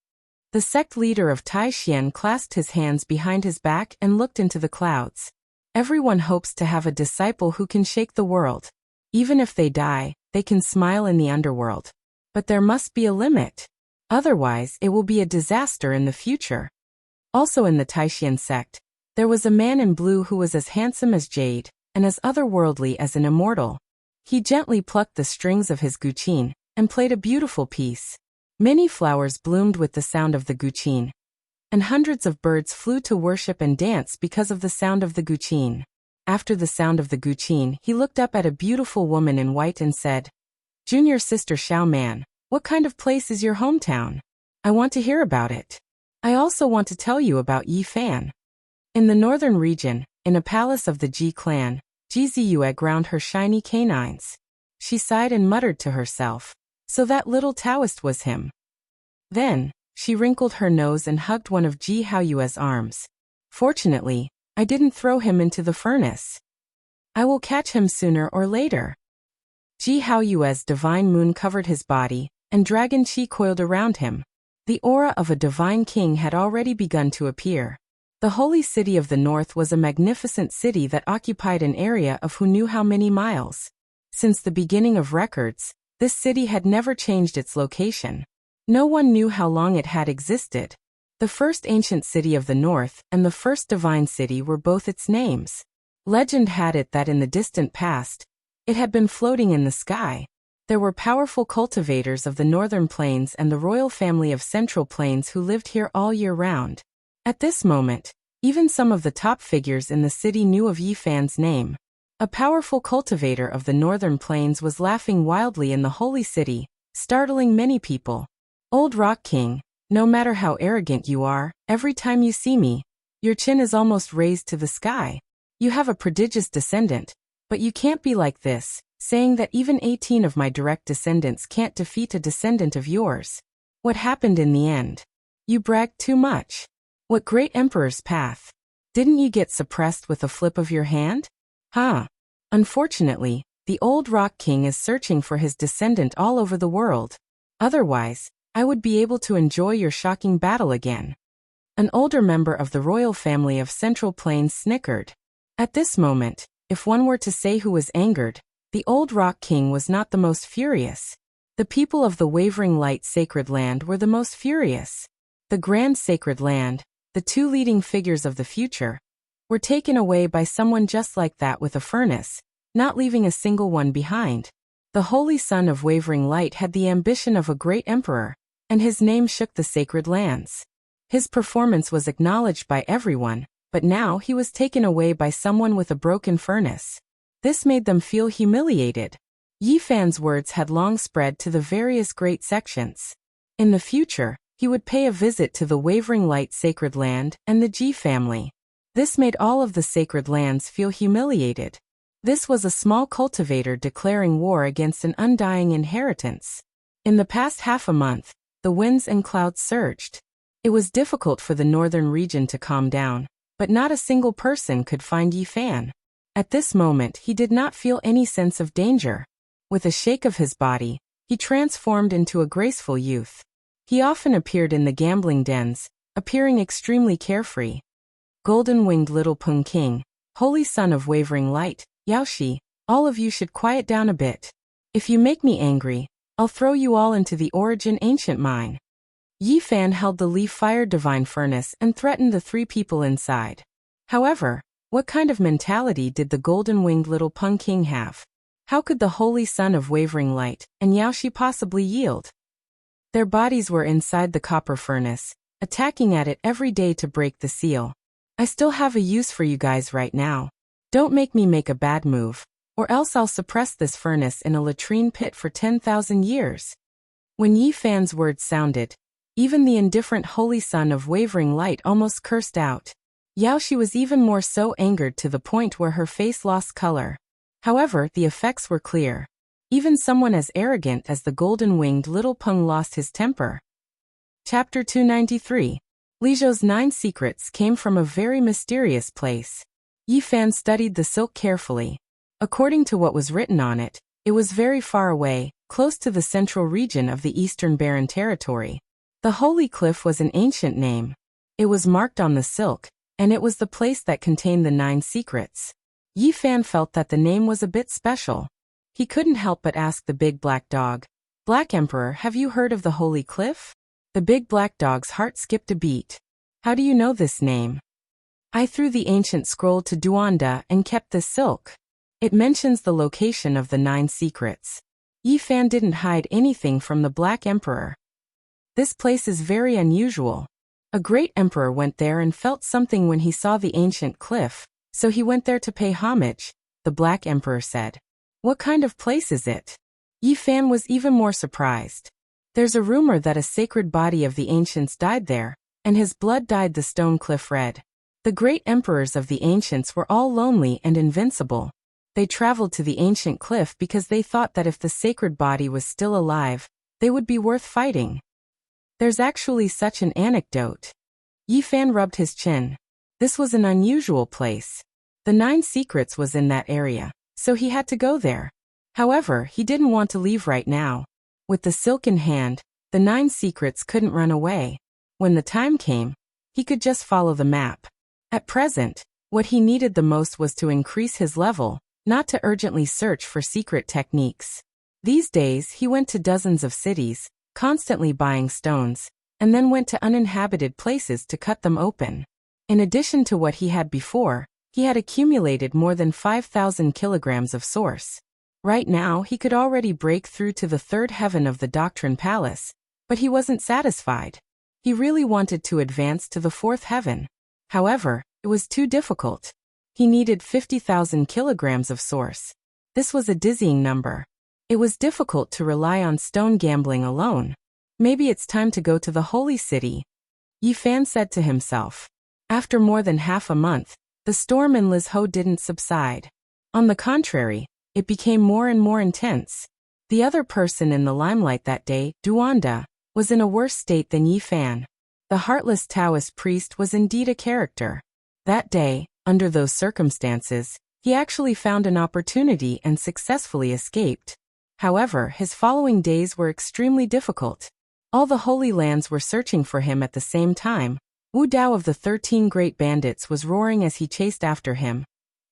The sect leader of Taishan clasped his hands behind his back and looked into the clouds. Everyone hopes to have a disciple who can shake the world. Even if they die, they can smile in the underworld. But there must be a limit. Otherwise, it will be a disaster in the future. Also in the Taishan sect, there was a man in blue who was as handsome as jade, and as otherworldly as an immortal. He gently plucked the strings of his guqin, and played a beautiful piece. Many flowers bloomed with the sound of the guqin, and hundreds of birds flew to worship and dance because of the sound of the guqin. After the sound of the guqin, he looked up at a beautiful woman in white and said, Junior Sister Xiao Man, what kind of place is your hometown? I want to hear about it. I also want to tell you about Yi Fan. In the northern region, in a palace of the Ji clan, Ji Ziyue ground her shiny canines. She sighed and muttered to herself, so that little Taoist was him. Then, she wrinkled her nose and hugged one of Ji Haoyue's arms. Fortunately, I didn't throw him into the furnace. I will catch him sooner or later. Ji Haoyue's divine moon covered his body, and dragon qi coiled around him. The aura of a divine king had already begun to appear. The holy city of the north was a magnificent city that occupied an area of who knew how many miles. Since the beginning of records, this city had never changed its location. No one knew how long it had existed. The first ancient city of the north and the first divine city were both its names. Legend had it that in the distant past, it had been floating in the sky. There were powerful cultivators of the northern plains and the royal family of central plains who lived here all year round. At this moment, even some of the top figures in the city knew of Yi Fan's name. A powerful cultivator of the northern plains was laughing wildly in the holy city, startling many people. Old Rock King, no matter how arrogant you are, every time you see me, your chin is almost raised to the sky. You have a prodigious descendant, but you can't be like this, saying that even 18 of my direct descendants can't defeat a descendant of yours. What happened in the end? You bragged too much. What great emperor's path? Didn't you get suppressed with a flip of your hand? Huh. Unfortunately, the old Rock King is searching for his descendant all over the world. Otherwise, I would be able to enjoy your shocking battle again. An older member of the royal family of Central Plains snickered. At this moment, if one were to say who was angered, the old Rock King was not the most furious. The people of the Wavering Light Sacred Land were the most furious. The Grand Sacred Land, the two leading figures of the future, were taken away by someone just like that with a furnace, not leaving a single one behind. The Holy Son of Wavering Light had the ambition of a great emperor, and his name shook the sacred lands. His performance was acknowledged by everyone, but now he was taken away by someone with a broken furnace. This made them feel humiliated. Yi Fan's words had long spread to the various great sections. In the future, he would pay a visit to the Wavering Light Sacred Land and the Ji family. This made all of the sacred lands feel humiliated. This was a small cultivator declaring war against an undying inheritance. In the past half a month, the winds and clouds surged. It was difficult for the northern region to calm down, but not a single person could find Yi Fan. At this moment he did not feel any sense of danger. With a shake of his body, he transformed into a graceful youth. He often appeared in the gambling dens, appearing extremely carefree. Golden-winged little Peng King, holy son of Wavering Light, Yaoshi, all of you should quiet down a bit. If you make me angry, I'll throw you all into the Origin Ancient Mine. Yi Fan held the leaf-fired divine furnace and threatened the three people inside. However, What kind of mentality did the golden-winged little Peng King have? How could the holy son of wavering light and Yaoshi possibly yield? Their bodies were inside the copper furnace, attacking at it every day to break the seal. I still have a use for you guys right now. Don't make me make a bad move, or else I'll suppress this furnace in a latrine pit for 10,000 years. When Yi Fan's words sounded, even the indifferent holy son of wavering light almost cursed out. Yaoshi was even more so angered to the point where her face lost color. However, the effects were clear. Even someone as arrogant as the golden-winged little Peng lost his temper. Chapter 293. Li Zhou's 9 secrets came from a very mysterious place. Yi Fan studied the silk carefully. According to what was written on it, it was very far away, close to the central region of the Eastern Barren Territory. The Holy Cliff was an ancient name. It was marked on the silk, and it was the place that contained the 9 secrets. Yi Fan felt that the name was a bit special. He couldn't help but ask the big black dog, "Black Emperor, have you heard of the Holy Cliff?" The big black dog's heart skipped a beat. "How do you know this name?" "I threw the ancient scroll to Duanda and kept this silk. It mentions the location of the 9 secrets." Yi Fan didn't hide anything from the Black Emperor. "This place is very unusual. A great emperor went there and felt something when he saw the ancient cliff, so he went there to pay homage," the Black Emperor said. "What kind of place is it?" Yi Fan was even more surprised. "There's a rumor that a sacred body of the ancients died there, and his blood dyed the stone cliff red. The great emperors of the ancients were all lonely and invincible. They traveled to the ancient cliff because they thought that if the sacred body was still alive, they would be worth fighting. There's actually such an anecdote." Yi Fan rubbed his chin. This was an unusual place. The 9 secrets was in that area, so he had to go there. However, he didn't want to leave right now. With the silk in hand, the 9 secrets couldn't run away. When the time came, he could just follow the map. At present, what he needed the most was to increase his level, not to urgently search for secret techniques. These days, he went to dozens of cities, constantly buying stones, and then went to uninhabited places to cut them open. In addition to what he had before, he had accumulated more than 5,000 kilograms of source. Right now, he could already break through to the 3rd heaven of the Doctrine Palace, but he wasn't satisfied. He really wanted to advance to the 4th heaven. However, it was too difficult. He needed 50,000 kilograms of source. This was a dizzying number. It was difficult to rely on stone gambling alone. Maybe it's time to go to the holy city, Yi Fan said to himself. After more than half a month, the storm in Lizhou didn't subside. On the contrary, it became more and more intense. The other person in the limelight that day, Duanda, was in a worse state than Yi Fan. The heartless Taoist priest was indeed a character. That day, under those circumstances, he actually found an opportunity and successfully escaped. However, his following days were extremely difficult. All the Holy Lands were searching for him at the same time. Wu Dao of the 13 Great Bandits was roaring as he chased after him.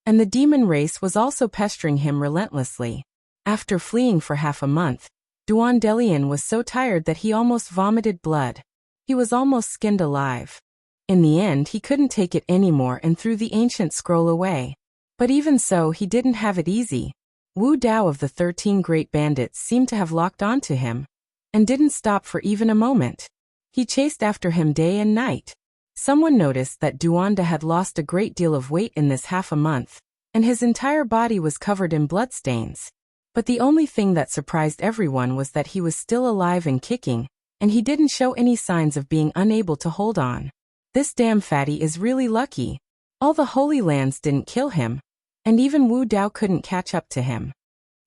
And the demon race was also pestering him relentlessly. After fleeing for half a month, Duandelian was so tired that he almost vomited blood. He was almost skinned alive. In the end, he couldn't take it anymore and threw the ancient scroll away. But even so, he didn't have it easy. Wu Dao of the 13 Great Bandits seemed to have locked onto him, and didn't stop for even a moment. He chased after him day and night. Someone noticed that Duanda had lost a great deal of weight in this half a month, and his entire body was covered in bloodstains. But the only thing that surprised everyone was that he was still alive and kicking, and he didn't show any signs of being unable to hold on. This damn fatty is really lucky. All the Holy Lands didn't kill him, and even Wu Dao couldn't catch up to him.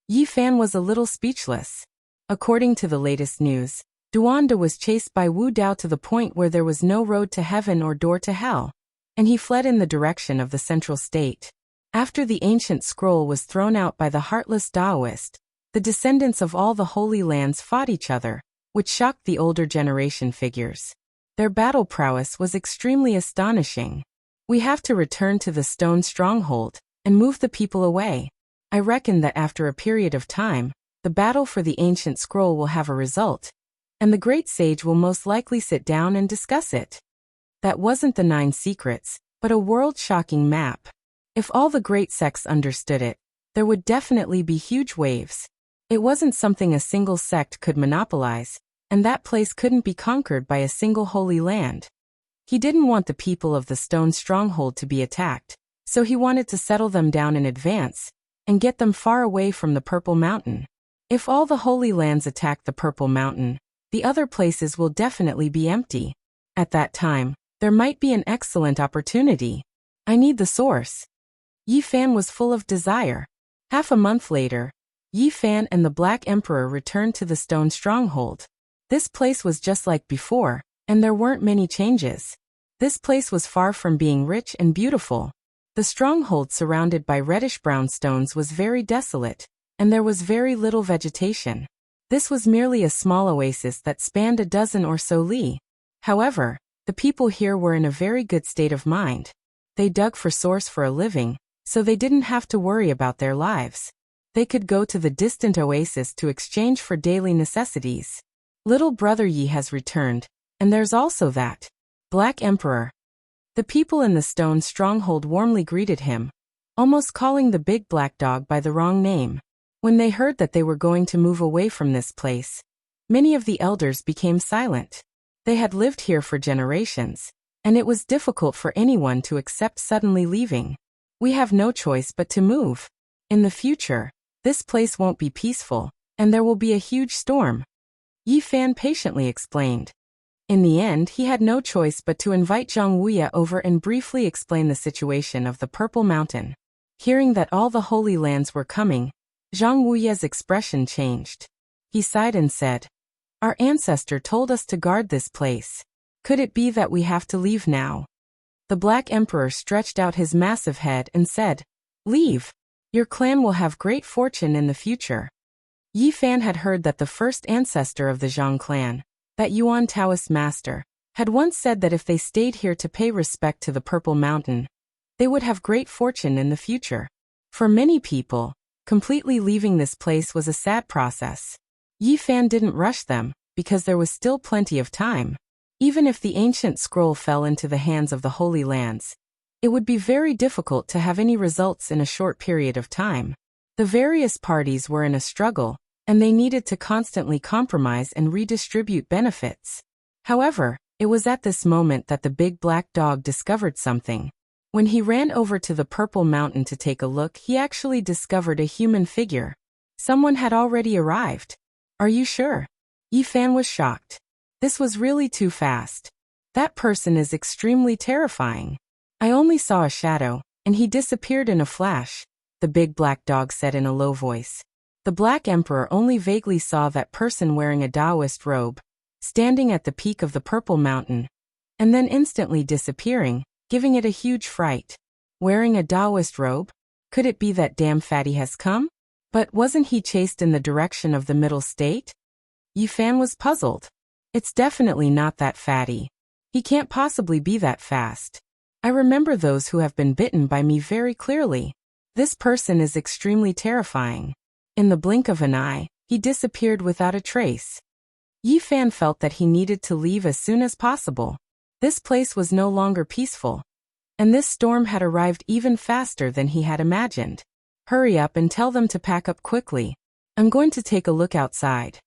Yi Fan was a little speechless. According to the latest news, Duanda was chased by Wu Dao to the point where there was no road to heaven or door to hell, and he fled in the direction of the central state. After the ancient scroll was thrown out by the heartless Taoist, the descendants of all the Holy Lands fought each other, which shocked the older generation figures. Their battle prowess was extremely astonishing. "We have to return to the stone stronghold and move the people away. I reckon that after a period of time, the battle for the ancient scroll will have a result, and the great sage will most likely sit down and discuss it." That wasn't the 9 secrets, but a world-shocking map. If all the great sects understood it, there would definitely be huge waves. It wasn't something a single sect could monopolize, and that place couldn't be conquered by a single holy land. He didn't want the people of the stone stronghold to be attacked, so he wanted to settle them down in advance and get them far away from the Purple Mountain. If all the holy lands attack the Purple Mountain, the other places will definitely be empty. At that time, there might be an excellent opportunity. I need the source. Yi Fan was full of desire. Half a month later, Yi Fan and the Black Emperor returned to the stone stronghold. This place was just like before, and there weren't many changes. This place was far from being rich and beautiful. The stronghold surrounded by reddish-brown stones was very desolate, and there was very little vegetation. This was merely a small oasis that spanned a dozen or so li. However, the people here were in a very good state of mind. They dug for source for a living, so they didn't have to worry about their lives. They could go to the distant oasis to exchange for daily necessities. Little brother Yi has returned, and there's also that Black Emperor. The people in the stone stronghold warmly greeted him, almost calling the big black dog by the wrong name. When they heard that they were going to move away from this place, many of the elders became silent. They had lived here for generations, and it was difficult for anyone to accept suddenly leaving. We have no choice but to move. In the future, this place won't be peaceful, and there will be a huge storm. Yi Fan patiently explained. In the end, he had no choice but to invite Zhang Wuya over and briefly explain the situation of the Purple Mountain. Hearing that all the holy lands were coming, Zhang Wuya's expression changed. He sighed and said, "Our ancestor told us to guard this place. Could it be that we have to leave now?" The Black Emperor stretched out his massive head and said, "Leave. Your clan will have great fortune in the future." Yi Fan had heard that the first ancestor of the Zhang clan, that Yuan Taoist master, had once said that if they stayed here to pay respect to the Purple Mountain, they would have great fortune in the future. For many people, completely leaving this place was a sad process. Yi Fan didn't rush them, because there was still plenty of time. Even if the ancient scroll fell into the hands of the Holy Lands, it would be very difficult to have any results in a short period of time. The various parties were in a struggle, and they needed to constantly compromise and redistribute benefits. However, it was at this moment that the big black dog discovered something. When he ran over to the Purple Mountain to take a look, he actually discovered a human figure. Someone had already arrived. "Are you sure?" Yi Fan was shocked. This was really too fast. That person is extremely terrifying. "I only saw a shadow, and he disappeared in a flash," the big black dog said in a low voice. The Black Emperor only vaguely saw that person wearing a Taoist robe, standing at the peak of the Purple Mountain, and then instantly disappearing, giving it a huge fright. Wearing a Taoist robe? Could it be that damn fatty has come? But wasn't he chased in the direction of the middle state? Yi Fan was puzzled. It's definitely not that fatty. He can't possibly be that fast. I remember those who have been bitten by me very clearly. This person is extremely terrifying. In the blink of an eye, he disappeared without a trace. Yi Fan felt that he needed to leave as soon as possible. This place was no longer peaceful, and this storm had arrived even faster than he had imagined. "Hurry up and tell them to pack up quickly. I'm going to take a look outside."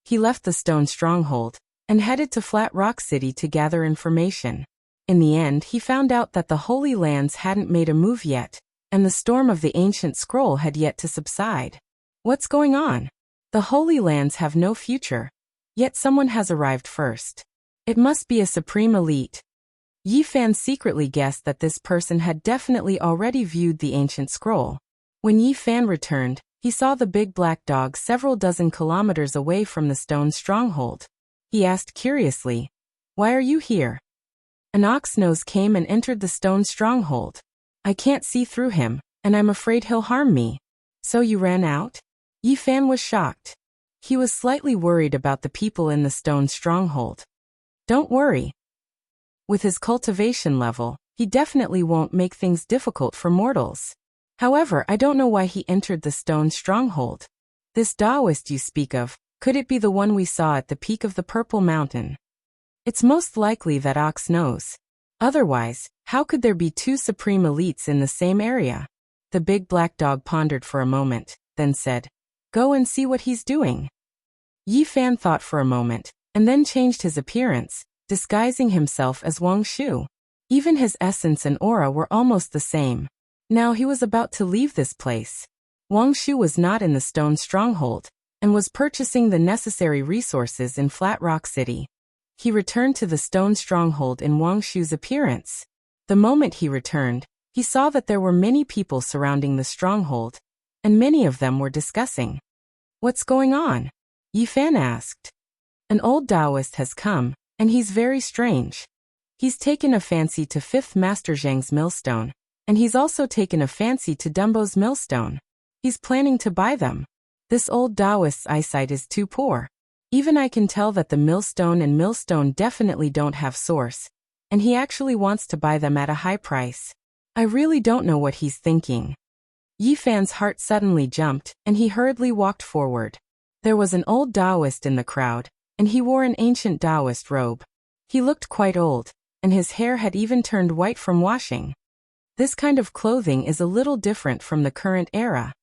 He left the stone stronghold and headed to Flat Rock City to gather information. In the end, he found out that the Holy Lands hadn't made a move yet, and the storm of the ancient scroll had yet to subside. What's going on? The Holy Lands have no future, yet someone has arrived first. It must be a supreme elite. Yi Fan secretly guessed that this person had definitely already viewed the ancient scroll. When Yi Fan returned, he saw the big black dog several dozen kilometers away from the stone stronghold. He asked curiously, "Why are you here?" An ox nose came and entered the stone stronghold. "I can't see through him, and I'm afraid he'll harm me." "So you ran out?" Yi Fan was shocked. He was slightly worried about the people in the stone stronghold. "Don't worry. With his cultivation level, he definitely won't make things difficult for mortals. However, I don't know why he entered the stone stronghold. This Taoist you speak of, could it be the one we saw at the peak of the Purple Mountain?" "It's most likely that ox knows. Otherwise, How could there be two supreme elites in the same area? The big black dog pondered for a moment, then said, "Go and see what he's doing." Yi Fan thought for a moment, and then changed his appearance, disguising himself as Wang Shu. Even his essence and aura were almost the same. Now he was about to leave this place. Wang Shu was not in the stone stronghold, and was purchasing the necessary resources in Flat Rock City. He returned to the stone stronghold in Wang Shu's appearance. The moment he returned, he saw that there were many people surrounding the stronghold, and many of them were discussing. "What's going on?" Yi Fan asked. "An old Taoist has come, and he's very strange. He's taken a fancy to 5th Master Zhang's millstone, and he's also taken a fancy to Dumbo's millstone. He's planning to buy them. This old Taoist's eyesight is too poor. Even I can tell that the millstone and millstone definitely don't have source, and he actually wants to buy them at a high price. I really don't know what he's thinking." Yi Fan's heart suddenly jumped, and he hurriedly walked forward. There was an old Taoist in the crowd, and he wore an ancient Taoist robe. He looked quite old, and his hair had even turned white from washing. This kind of clothing is a little different from the current era.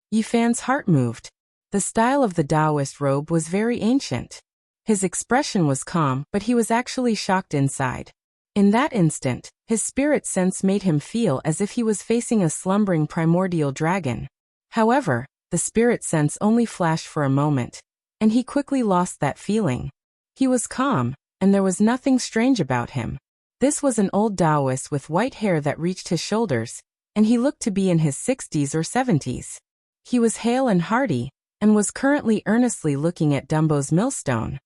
Yi Fan's heart moved. The style of the Taoist robe was very ancient. His expression was calm, but he was actually shocked inside. In that instant, his spirit sense made him feel as if he was facing a slumbering primordial dragon. However, the spirit sense only flashed for a moment, and he quickly lost that feeling. He was calm, and there was nothing strange about him. This was an old Taoist with white hair that reached his shoulders, and he looked to be in his 60s or 70s. He was hale and hearty, and was currently earnestly looking at Dumbo's millstone.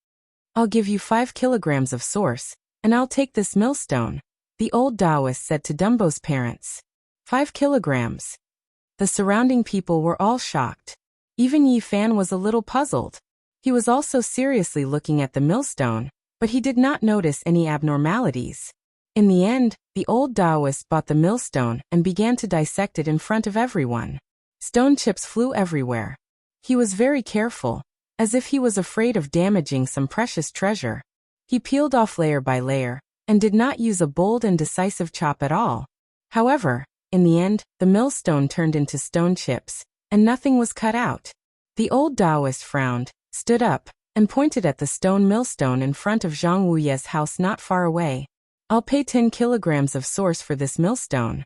"I'll give you 5 kilograms of source, and I'll take this millstone," the old Taoist said to Dumbo's parents. 5 kilograms. The surrounding people were all shocked. Even Yi Fan was a little puzzled. He was also seriously looking at the millstone, but he did not notice any abnormalities. In the end, the old Taoist bought the millstone and began to dissect it in front of everyone. Stone chips flew everywhere. He was very careful, as if he was afraid of damaging some precious treasure. He peeled off layer by layer, and did not use a bold and decisive chop at all. However, in the end, the millstone turned into stone chips, and nothing was cut out. The old Taoist frowned, stood up, and pointed at the stone millstone in front of Zhang Wuye's house not far away. "I'll pay 10 kilograms of source for this millstone."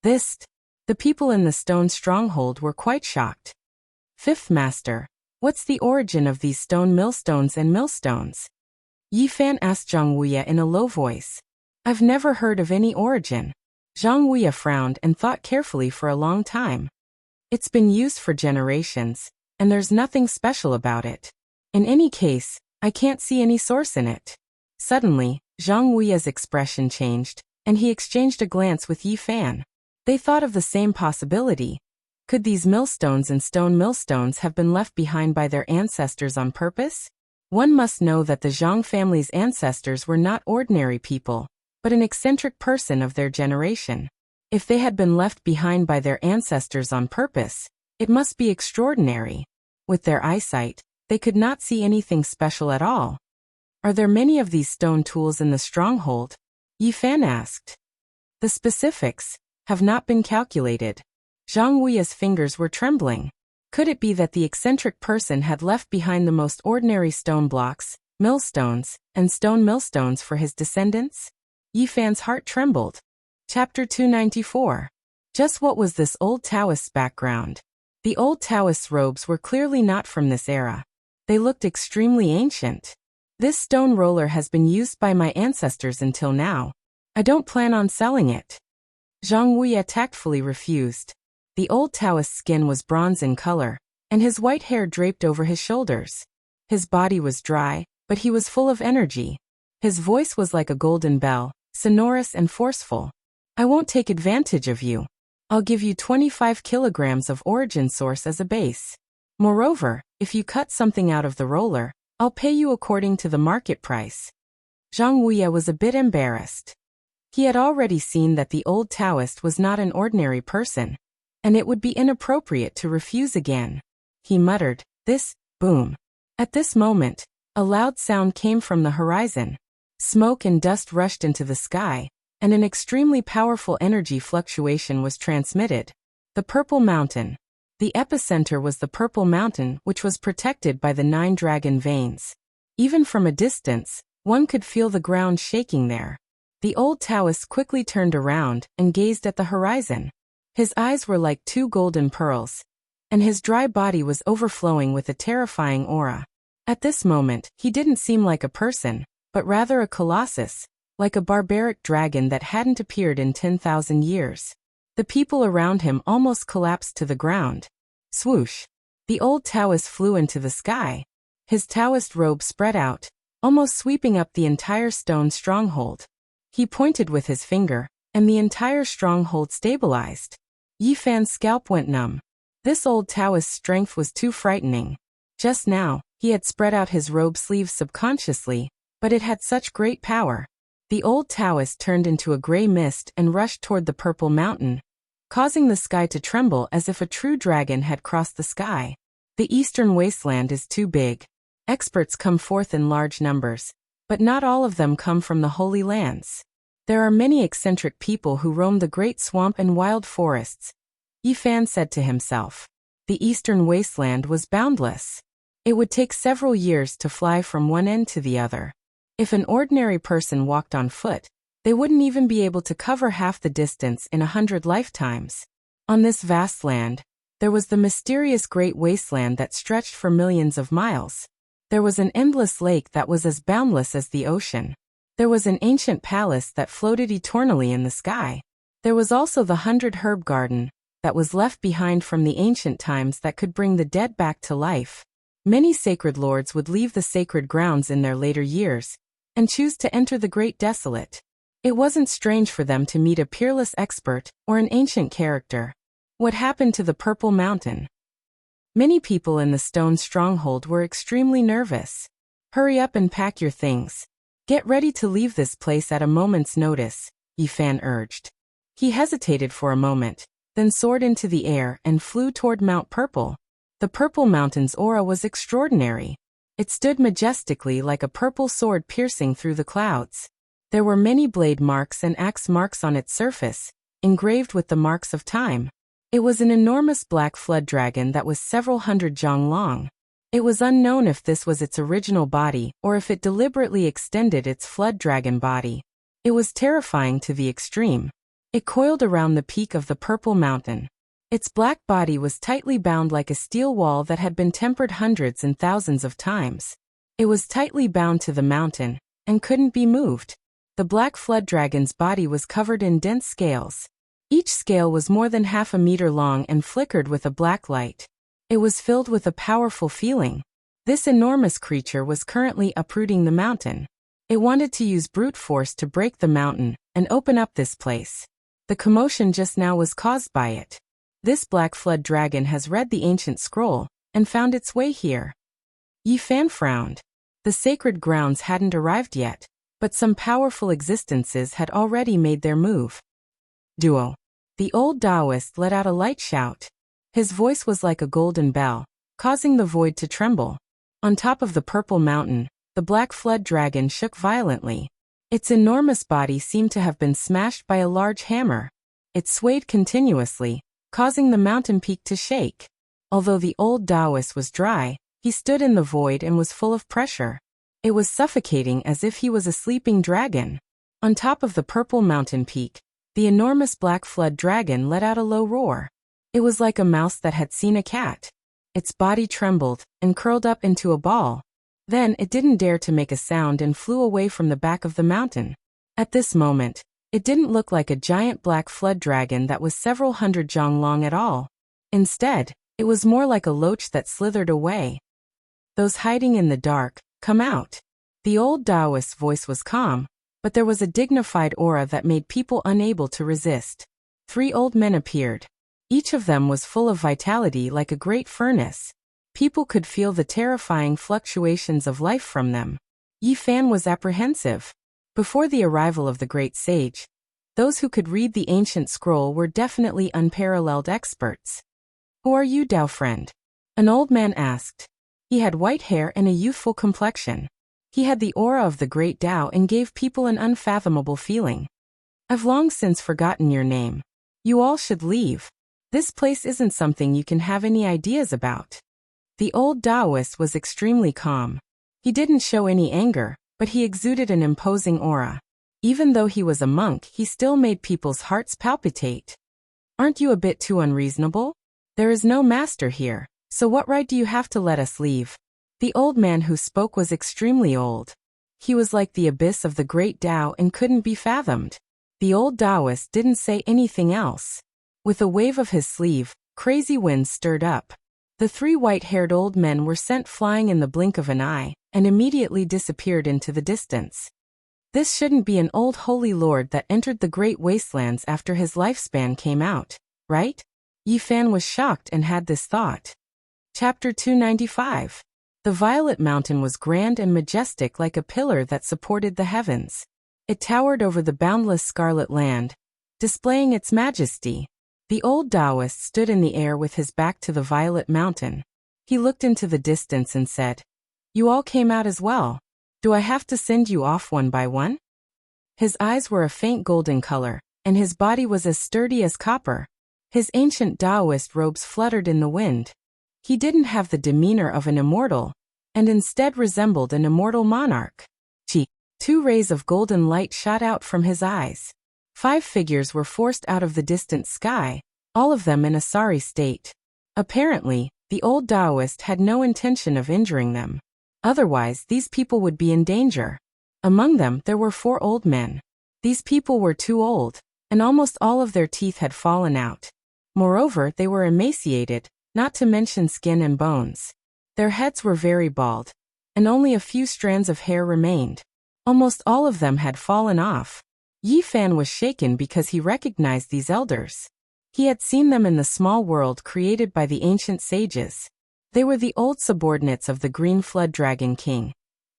The people in the stone stronghold were quite shocked. "5th Master, what's the origin of these stone millstones and millstones?" Yi Fan asked Zhang Wuye in a low voice. "I've never heard of any origin." Zhang Wuye frowned and thought carefully for a long time. "It's been used for generations, and there's nothing special about it. In any case, I can't see any source in it." Suddenly, Zhang Wuye's expression changed, and he exchanged a glance with Yi Fan. They thought of the same possibility. Could these millstones and stone millstones have been left behind by their ancestors on purpose? One must know that the Zhang family's ancestors were not ordinary people, but an eccentric person of their generation. If they had been left behind by their ancestors on purpose, it must be extraordinary. With their eyesight, they could not see anything special at all. "Are there many of these stone tools in the stronghold?" Yi Fan asked. "The specifics have not been calculated." Zhang Wuye's fingers were trembling. Could it be that the eccentric person had left behind the most ordinary stone blocks, millstones, and stone millstones for his descendants? Yi Fan's heart trembled. Chapter 294. Just what was this old Taoist's background? The old Taoist's robes were clearly not from this era. They looked extremely ancient. "This stone roller has been used by my ancestors until now. I don't plan on selling it." Zhang Wuye tactfully refused. The old Taoist's skin was bronze in color, and his white hair draped over his shoulders. His body was dry, but he was full of energy. His voice was like a golden bell, sonorous and forceful. "I won't take advantage of you. I'll give you 25 kilograms of origin source as a base. Moreover, if you cut something out of the roller, I'll pay you according to the market price." Zhang Wuye was a bit embarrassed. He had already seen that the old Taoist was not an ordinary person, and it would be inappropriate to refuse again. He muttered, boom. At this moment, a loud sound came from the horizon. Smoke and dust rushed into the sky, and an extremely powerful energy fluctuation was transmitted. The Purple Mountain. The epicenter was the Purple Mountain, which was protected by the 9 dragon veins. Even from a distance, one could feel the ground shaking there. The old Taoist quickly turned around and gazed at the horizon. His eyes were like 2 golden pearls, and his dry body was overflowing with a terrifying aura. At this moment, he didn't seem like a person, but rather a colossus, like a barbaric dragon that hadn't appeared in 10,000 years. The people around him almost collapsed to the ground. Swoosh! The old Taoist flew into the sky. His Taoist robe spread out, almost sweeping up the entire stone stronghold. He pointed with his finger, and the entire stronghold stabilized. Yi Fan's scalp went numb. This old Taoist's strength was too frightening. Just now, he had spread out his robe sleeves subconsciously, but it had such great power. The old Taoist turned into a gray mist and rushed toward the Purple Mountain, causing the sky to tremble as if a true dragon had crossed the sky. The eastern wasteland is too big. Experts come forth in large numbers, but not all of them come from the Holy Lands. There are many eccentric people who roam the great swamp and wild forests. Yi Fan said to himself. The eastern wasteland was boundless. It would take several years to fly from one end to the other. If an ordinary person walked on foot, they wouldn't even be able to cover half the distance in 100 lifetimes. On this vast land, there was the mysterious great wasteland that stretched for millions of miles. There was an endless lake that was as boundless as the ocean. There was an ancient palace that floated eternally in the sky. There was also the 100 herb garden that was left behind from the ancient times that could bring the dead back to life. Many sacred lords would leave the sacred grounds in their later years and choose to enter the Great Desolate. It wasn't strange for them to meet a peerless expert or an ancient character. What happened to the Purple Mountain? Many people in the stone stronghold were extremely nervous. Hurry up and pack your things. Get ready to leave this place at a moment's notice, Yi Fan urged. He hesitated for a moment, then soared into the air and flew toward Mount Purple. The Purple Mountain's aura was extraordinary. It stood majestically like a purple sword piercing through the clouds. There were many blade marks and axe marks on its surface, engraved with the marks of time. It was an enormous black flood dragon that was several hundred zhang long. It was unknown if this was its original body or if it deliberately extended its flood dragon body. It was terrifying to the extreme. It coiled around the peak of the Purple Mountain. Its black body was tightly bound like a steel wall that had been tempered hundreds and thousands of times. It was tightly bound to the mountain and couldn't be moved. The black flood dragon's body was covered in dense scales. Each scale was more than half a meter long and flickered with a black light. It was filled with a powerful feeling. This enormous creature was currently uprooting the mountain. It wanted to use brute force to break the mountain and open up this place. The commotion just now was caused by it. This black flood dragon has read the ancient scroll and found its way here. Yi Fan frowned. The sacred grounds hadn't arrived yet, but some powerful existences had already made their move. Duo. The old Taoist let out a light shout. His voice was like a golden bell, causing the void to tremble. On top of the Purple Mountain, the black flood dragon shook violently. Its enormous body seemed to have been smashed by a large hammer. It swayed continuously, causing the mountain peak to shake. Although the old Taoist was dry, he stood in the void and was full of pressure. It was suffocating as if he was a sleeping dragon. On top of the Purple Mountain peak, the enormous black flood dragon let out a low roar. It was like a mouse that had seen a cat. Its body trembled and curled up into a ball. Then it didn't dare to make a sound and flew away from the back of the mountain. At this moment, it didn't look like a giant black flood dragon that was several hundred zhang long at all. Instead, it was more like a loach that slithered away. Those hiding in the dark, come out. The old Taoist's voice was calm, but there was a dignified aura that made people unable to resist. 3 old men appeared. Each of them was full of vitality like a great furnace. People could feel the terrifying fluctuations of life from them. Yi Fan was apprehensive. Before the arrival of the great sage, those who could read the ancient scroll were definitely unparalleled experts. Who are you, Dao friend? An old man asked. He had white hair and a youthful complexion. He had the aura of the great Dao and gave people an unfathomable feeling. I've long since forgotten your name. You all should leave. This place isn't something you can have any ideas about. The old Taoist was extremely calm. He didn't show any anger, but he exuded an imposing aura. Even though he was a monk, he still made people's hearts palpitate. Aren't you a bit too unreasonable? There is no master here, so what right do you have to let us leave? The old man who spoke was extremely old. He was like the abyss of the great Tao and couldn't be fathomed. The old Taoist didn't say anything else. With a wave of his sleeve, crazy winds stirred up. The three white-haired old men were sent flying in the blink of an eye, and immediately disappeared into the distance. This shouldn't be an old holy lord that entered the great wastelands after his lifespan came out, right? Yi Fan was shocked and had this thought. Chapter 295. The Violet Mountain was grand and majestic like a pillar that supported the heavens. It towered over the boundless scarlet land, displaying its majesty. The old Taoist stood in the air with his back to the Violet Mountain. He looked into the distance and said, "You all came out as well. Do I have to send you off one by one?" His eyes were a faint golden color, and his body was as sturdy as copper. His ancient Taoist robes fluttered in the wind. He didn't have the demeanor of an immortal, and instead resembled an immortal monarch. Two rays of golden light shot out from his eyes. 5 figures were forced out of the distant sky, all of them in a sorry state. Apparently, the old Taoist had no intention of injuring them. Otherwise, these people would be in danger. Among them, there were 4 old men. These people were too old, and almost all of their teeth had fallen out. Moreover, they were emaciated, not to mention skin and bones. Their heads were very bald, and only a few strands of hair remained. Almost all of them had fallen off. Yi Fan was shaken because he recognized these elders. He had seen them in the small world created by the ancient sages. They were the old subordinates of the Green Flood Dragon King,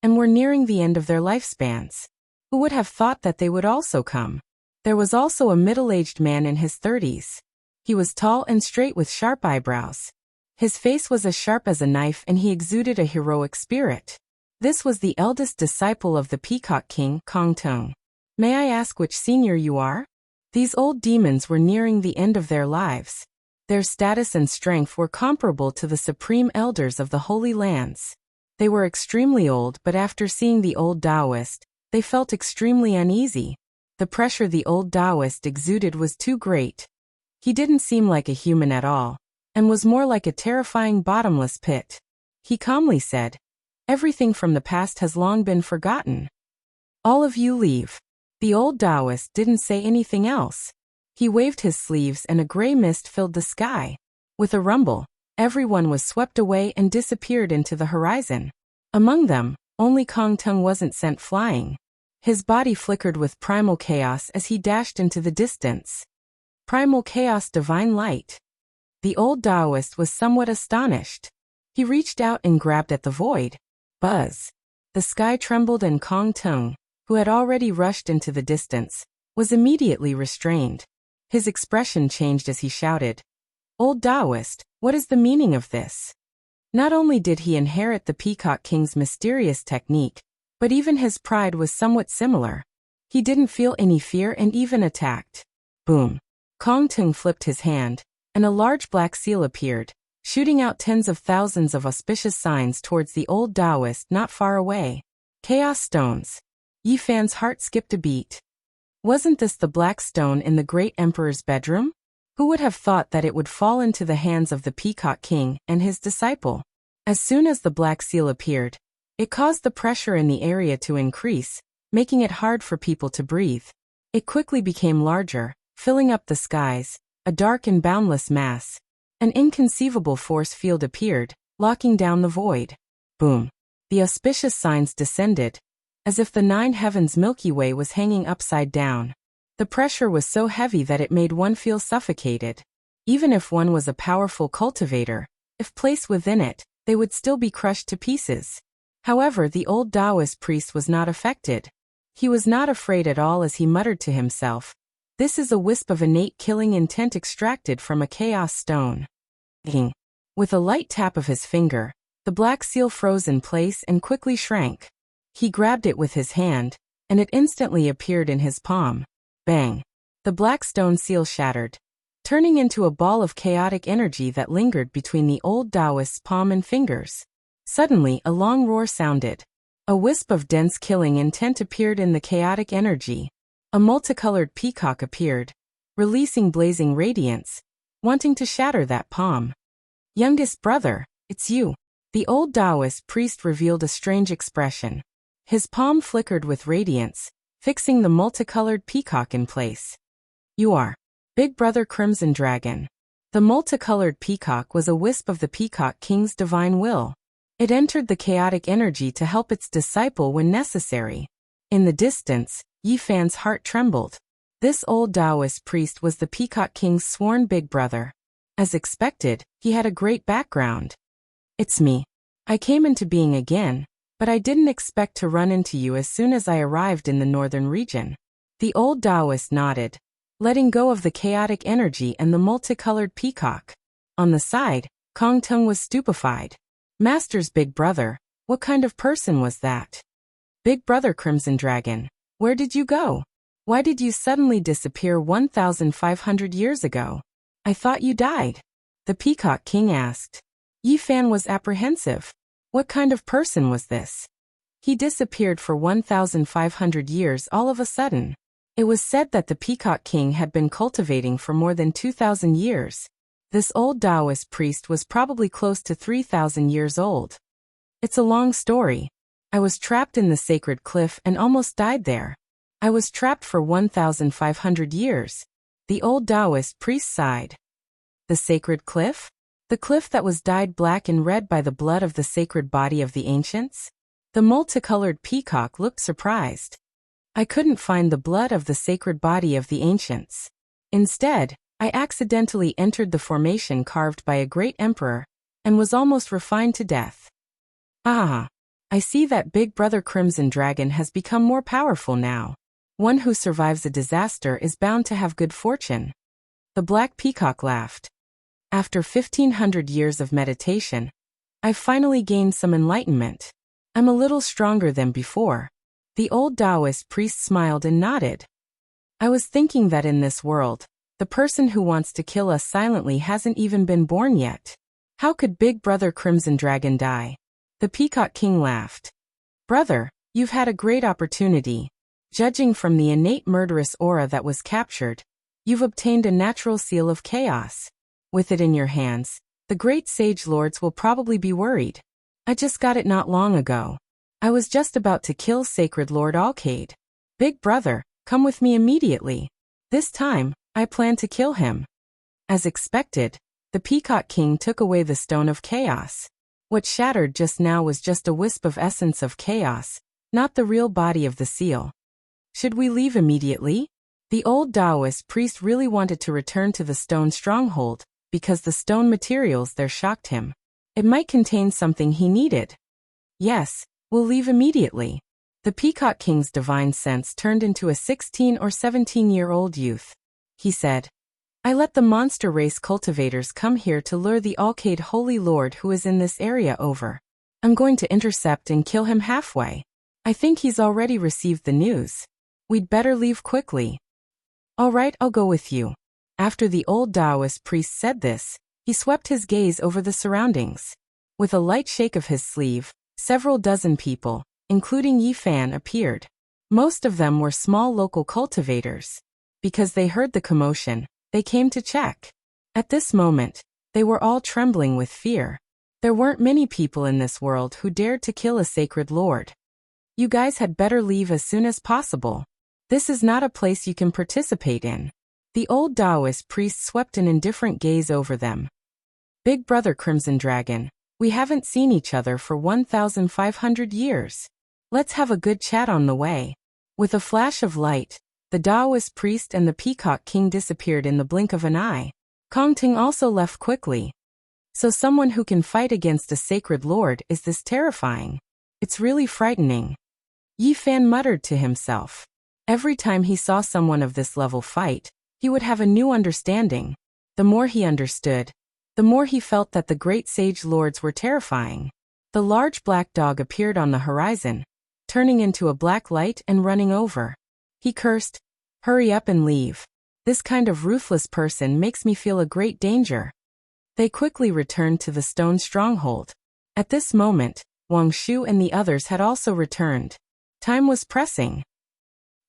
and were nearing the end of their lifespans. Who would have thought that they would also come? There was also a middle-aged man in his 30s. He was tall and straight with sharp eyebrows. His face was as sharp as a knife and he exuded a heroic spirit. This was the eldest disciple of the Peacock King, Kong Tong. "May I ask which senior you are?" These old demons were nearing the end of their lives. Their status and strength were comparable to the supreme elders of the Holy Lands. They were extremely old, but after seeing the old Taoist, they felt extremely uneasy. The pressure the old Taoist exuded was too great. He didn't seem like a human at all, and was more like a terrifying bottomless pit. He calmly said, "Everything from the past has long been forgotten. All of you leave." The old Taoist didn't say anything else. He waved his sleeves and a gray mist filled the sky. With a rumble, everyone was swept away and disappeared into the horizon. Among them, only Kong Tong wasn't sent flying. His body flickered with primal chaos as he dashed into the distance. Primal chaos, divine light. The old Taoist was somewhat astonished. He reached out and grabbed at the void. Buzz. The sky trembled and Kong Tong, who had already rushed into the distance, was immediately restrained. His expression changed as he shouted, "Old Taoist, what is the meaning of this?" Not only did he inherit the Peacock King's mysterious technique, but even his pride was somewhat similar. He didn't feel any fear and even attacked. Boom. Kong Tong flipped his hand, and a large black seal appeared, shooting out tens of thousands of auspicious signs towards the old Taoist not far away. Chaos stones. Yi Fan's heart skipped a beat. Wasn't this the black stone in the great emperor's bedroom? Who would have thought that it would fall into the hands of the Peacock King and his disciple? As soon as the black seal appeared, it caused the pressure in the area to increase, making it hard for people to breathe. It quickly became larger, filling up the skies, a dark and boundless mass. An inconceivable force field appeared, locking down the void. Boom. The auspicious signs descended, as if the 9 heavens Milky Way was hanging upside down. The pressure was so heavy that it made one feel suffocated. Even if one was a powerful cultivator, if placed within it, they would still be crushed to pieces. However, the old Taoist priest was not affected. He was not afraid at all as he muttered to himself, "This is a wisp of innate killing intent extracted from a chaos stone." With a light tap of his finger, the black seal froze in place and quickly shrank. He grabbed it with his hand, and it instantly appeared in his palm. Bang! The black stone seal shattered, turning into a ball of chaotic energy that lingered between the old Taoist's palm and fingers. Suddenly, a long roar sounded. A wisp of dense killing intent appeared in the chaotic energy. A multicolored peacock appeared, releasing blazing radiance, wanting to shatter that palm. Youngest brother, it's you. The old Taoist priest revealed a strange expression. His palm flickered with radiance, fixing the multicolored peacock in place. You are Big Brother Crimson Dragon. The multicolored peacock was a wisp of the Peacock King's divine will. It entered the chaotic energy to help its disciple when necessary. In the distance, Yi Fan's heart trembled. This old Taoist priest was the Peacock King's sworn big brother. As expected, he had a great background. It's me. I came into being again, but I didn't expect to run into you as soon as I arrived in the northern region. The old Taoist nodded, letting go of the chaotic energy and the multicolored peacock. On the side, Kong Tung was stupefied. Master's big brother, what kind of person was that? Big Brother Crimson Dragon, where did you go? Why did you suddenly disappear 1,500 years ago? I thought you died. The Peacock King asked. Yi Fan was apprehensive. What kind of person was this? He disappeared for 1,500 years all of a sudden. It was said that the Peacock King had been cultivating for more than 2,000 years. This old Taoist priest was probably close to 3,000 years old. It's a long story. I was trapped in the sacred cliff and almost died there. I was trapped for 1,500 years. The old Taoist priest sighed. The sacred cliff? The cliff that was dyed black and red by the blood of the sacred body of the ancients? The multicolored peacock looked surprised. I couldn't find the blood of the sacred body of the ancients. Instead, I accidentally entered the formation carved by a great emperor, and was almost refined to death. Ah, I see that Big Brother Crimson Dragon has become more powerful now. One who survives a disaster is bound to have good fortune. The black peacock laughed. After 1,500 years of meditation, I've finally gained some enlightenment. I'm a little stronger than before. The old Taoist priest smiled and nodded. I was thinking that in this world, the person who wants to kill us silently hasn't even been born yet. How could Big Brother Crimson Dragon die? The Peacock King laughed. Brother, you've had a great opportunity. Judging from the innate murderous aura that was captured, you've obtained a natural seal of chaos. With it in your hands, the great sage lords will probably be worried. I just got it not long ago. I was just about to kill Sacred Lord Alcade. Big Brother, come with me immediately. This time, I plan to kill him. As expected, the Peacock King took away the stone of chaos. What shattered just now was just a wisp of essence of chaos, not the real body of the seal. Should we leave immediately? The old Taoist priest really wanted to return to the stone stronghold, because the stone materials there shocked him. It might contain something he needed. Yes, we'll leave immediately. The Peacock King's divine sense turned into a 16 or 17-year-old youth. He said, I let the monster race cultivators come here to lure the Alcade Holy Lord who is in this area over. I'm going to intercept and kill him halfway. I think he's already received the news. We'd better leave quickly. All right, I'll go with you. After the old Taoist priest said this, he swept his gaze over the surroundings. With a light shake of his sleeve, several dozen people, including Yi Fan, appeared. Most of them were small local cultivators. Because they heard the commotion, they came to check. At this moment, they were all trembling with fear. There weren't many people in this world who dared to kill a sacred lord. You guys had better leave as soon as possible. This is not a place you can participate in. The old Taoist priest swept an indifferent gaze over them. Big Brother Crimson Dragon, we haven't seen each other for 1,500 years. Let's have a good chat on the way. With a flash of light, the Taoist priest and the Peacock King disappeared in the blink of an eye. Kong Ting also left quickly. So someone who can fight against a sacred lord is this terrifying. It's really frightening. Yi Fan muttered to himself. Every time he saw someone of this level fight, he would have a new understanding. The more he understood, the more he felt that the great sage lords were terrifying. The large black dog appeared on the horizon, turning into a black light and running over. He cursed, Hurry up and leave. This kind of ruthless person makes me feel a great danger. They quickly returned to the stone stronghold. At this moment, Wang Shu and the others had also returned. Time was pressing.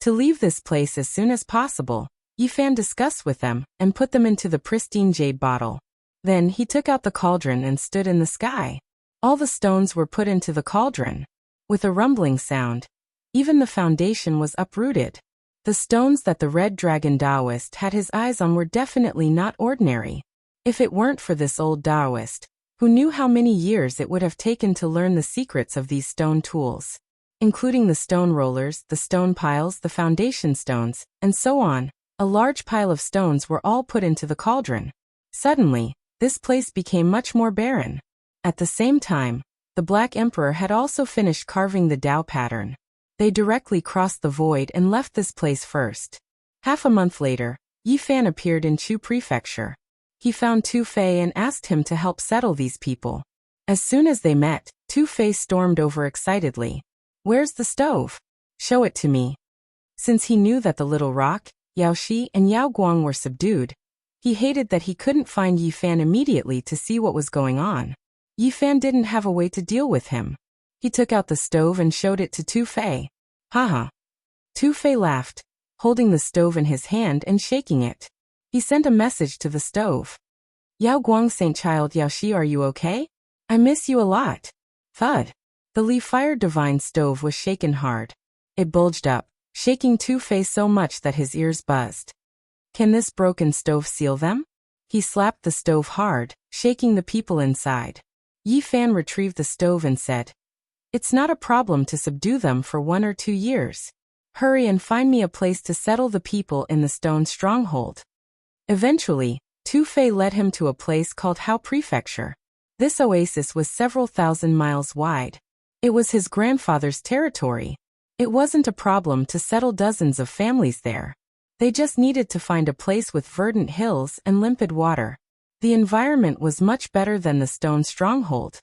To leave this place as soon as possible, Yifan discussed with them and put them into the pristine jade bottle. Then he took out the cauldron and stood in the sky. All the stones were put into the cauldron. With a rumbling sound, even the foundation was uprooted. The stones that the Red Dragon Taoist had his eyes on were definitely not ordinary. If it weren't for this old Taoist, who knew how many years it would have taken to learn the secrets of these stone tools, including the stone rollers, the stone piles, the foundation stones, and so on, a large pile of stones were all put into the cauldron. Suddenly, this place became much more barren. At the same time, the Black Emperor had also finished carving the Tao pattern. They directly crossed the void and left this place first. Half a month later, Yifan appeared in Chu Prefecture. He found Tu Fei and asked him to help settle these people. As soon as they met, Tu Fei stormed over excitedly. "Where's the stove? Show it to me." Since he knew that the Little Rock, Yao Shi and Yao Guang were subdued, he hated that he couldn't find Yifan immediately to see what was going on. Yifan didn't have a way to deal with him. He took out the stove and showed it to Tu Fei. Haha. Tu Fei laughed, holding the stove in his hand and shaking it. He sent a message to the stove. "Yao Guang Saint Child Yao Shi, are you okay? I miss you a lot." Thud. The Li-fired divine stove was shaken hard. It bulged up, shaking Tu Fei so much that his ears buzzed. "Can this broken stove seal them?" He slapped the stove hard, shaking the people inside. Yifan retrieved the stove and said, "It's not a problem to subdue them for 1 or 2 years. Hurry and find me a place to settle the people in the stone stronghold." Eventually, Tu Fei led him to a place called Hao Prefecture. This oasis was several thousand miles wide. It was his grandfather's territory. It wasn't a problem to settle dozens of families there. They just needed to find a place with verdant hills and limpid water. The environment was much better than the stone stronghold.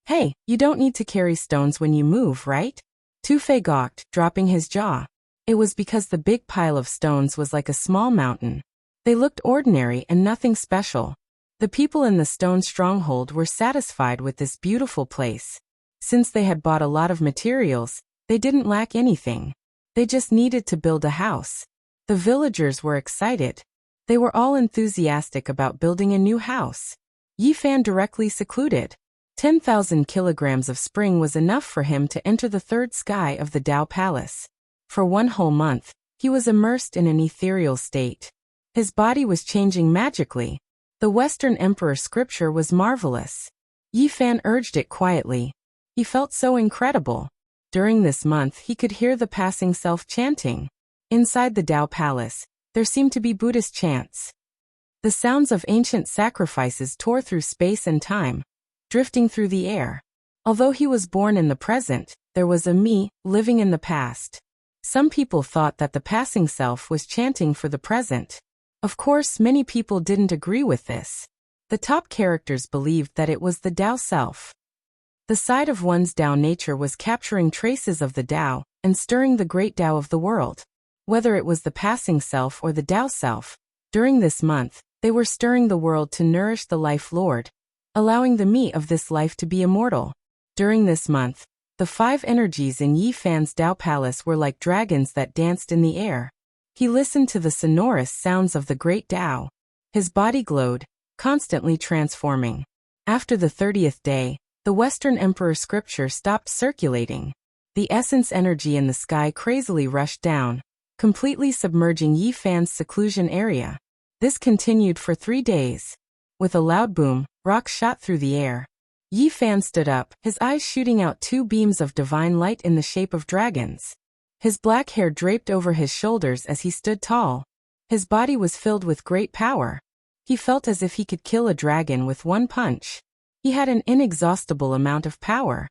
"Hey, you don't need to carry stones when you move, right?" Tu Fei gawked, dropping his jaw. It was because the big pile of stones was like a small mountain. They looked ordinary and nothing special. The people in the stone stronghold were satisfied with this beautiful place. Since they had bought a lot of materials, they didn't lack anything. They just needed to build a house. The villagers were excited. They were all enthusiastic about building a new house. Yifan directly secluded. 10,000 kilograms of spring was enough for him to enter the third sky of the Tao Palace. For 1 whole month, he was immersed in an ethereal state. His body was changing magically. The Western Emperor scripture was marvelous. Yifan urged it quietly. He felt so incredible. During this month he could hear the passing self chanting. Inside the Tao Palace, there seemed to be Buddhist chants. The sounds of ancient sacrifices tore through space and time, drifting through the air. Although he was born in the present, there was a me living in the past. Some people thought that the passing self was chanting for the present. Of course, many people didn't agree with this. The top characters believed that it was the Tao self. The side of one's Tao nature was capturing traces of the Tao and stirring the great Tao of the world. Whether it was the passing self or the Tao self, during this month, they were stirring the world to nourish the life Lord, allowing the me of this life to be immortal. During this month, the 5 energies in Yifan's Tao Palace were like dragons that danced in the air. He listened to the sonorous sounds of the great Tao. His body glowed, constantly transforming. After the 30th day, the Western Emperor scripture stopped circulating. The essence energy in the sky crazily rushed down, completely submerging Yifan's seclusion area. This continued for 3 days. With a loud boom, rocks shot through the air. Yifan stood up, his eyes shooting out 2 beams of divine light in the shape of dragons. His black hair draped over his shoulders as he stood tall. His body was filled with great power. He felt as if he could kill a dragon with 1 punch. He had an inexhaustible amount of power.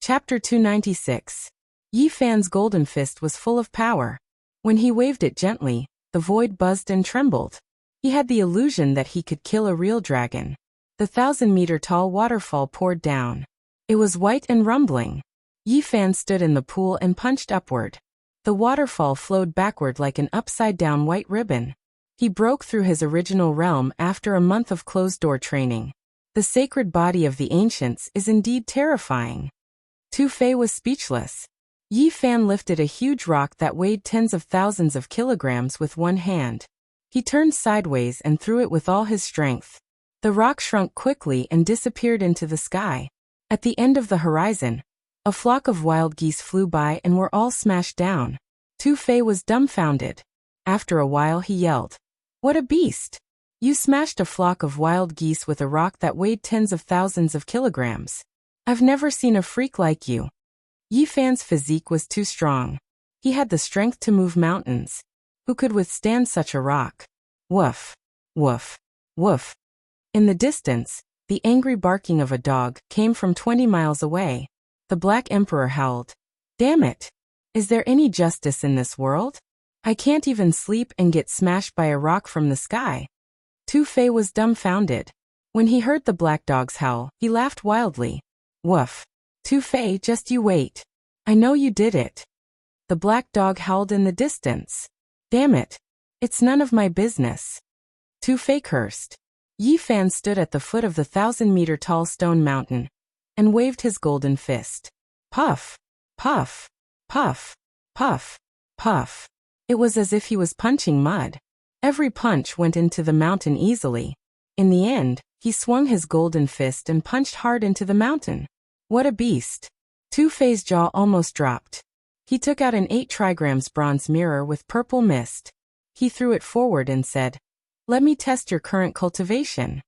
Chapter 296. Yifan's golden fist was full of power. When he waved it gently, the void buzzed and trembled. He had the illusion that he could kill a real dragon. The 1,000-meter-tall waterfall poured down. It was white and rumbling. Yifan stood in the pool and punched upward. The waterfall flowed backward like an upside-down white ribbon. He broke through his original realm after a month of closed-door training. The sacred body of the ancients is indeed terrifying. Tu Fei was speechless. Yi Fan lifted a huge rock that weighed tens of thousands of kilograms with one hand. He turned sideways and threw it with all his strength. The rock shrunk quickly and disappeared into the sky. At the end of the horizon, a flock of wild geese flew by and were all smashed down. Tu Fei was dumbfounded. After a while he yelled, "What a beast! You smashed a flock of wild geese with a rock that weighed tens of thousands of kilograms. I've never seen a freak like you." Yi Fan's physique was too strong. He had the strength to move mountains. Who could withstand such a rock? Woof, woof, woof. In the distance, the angry barking of a dog came from 20 miles away. The Black Emperor howled, "Damn it! Is there any justice in this world? I can't even sleep and get smashed by a rock from the sky." Tu Fei was dumbfounded. When he heard the black dog's howl, he laughed wildly. "Woof. Tu Fei, just you wait. I know you did it." The black dog howled in the distance. "Damn it. It's none of my business." Tu Fei cursed. Yi Fan stood at the foot of the 1,000-meter-tall stone mountain and waved his golden fist. Puff, puff, puff, puff, puff. It was as if he was punching mud. Every punch went into the mountain easily. In the end, he swung his golden fist and punched hard into the mountain. What a beast! Tu Fei's jaw almost dropped. He took out an 8 trigrams bronze mirror with purple mist. He threw it forward and said, "Let me test your current cultivation."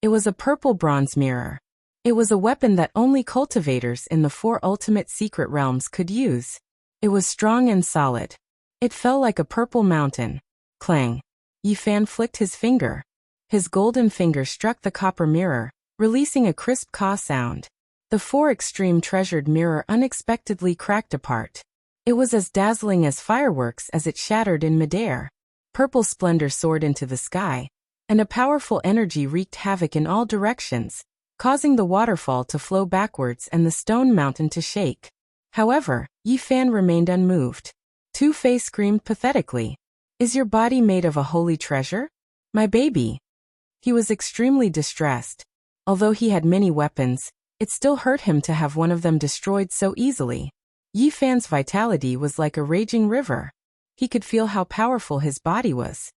It was a purple bronze mirror. It was a weapon that only cultivators in the 4 ultimate secret realms could use. It was strong and solid. It fell like a purple mountain. Clang. Yi Fan flicked his finger. His golden finger struck the copper mirror, releasing a crisp caw sound. The 4 extreme treasured mirror unexpectedly cracked apart. It was as dazzling as fireworks as it shattered in midair. Purple splendor soared into the sky, and a powerful energy wreaked havoc in all directions, causing the waterfall to flow backwards and the stone mountain to shake. However, Yi Fan remained unmoved. Tu Fei screamed pathetically, "Is your body made of a holy treasure? My baby?" He was extremely distressed. Although he had many weapons, it still hurt him to have one of them destroyed so easily. Yi Fan's vitality was like a raging river. He could feel how powerful his body was.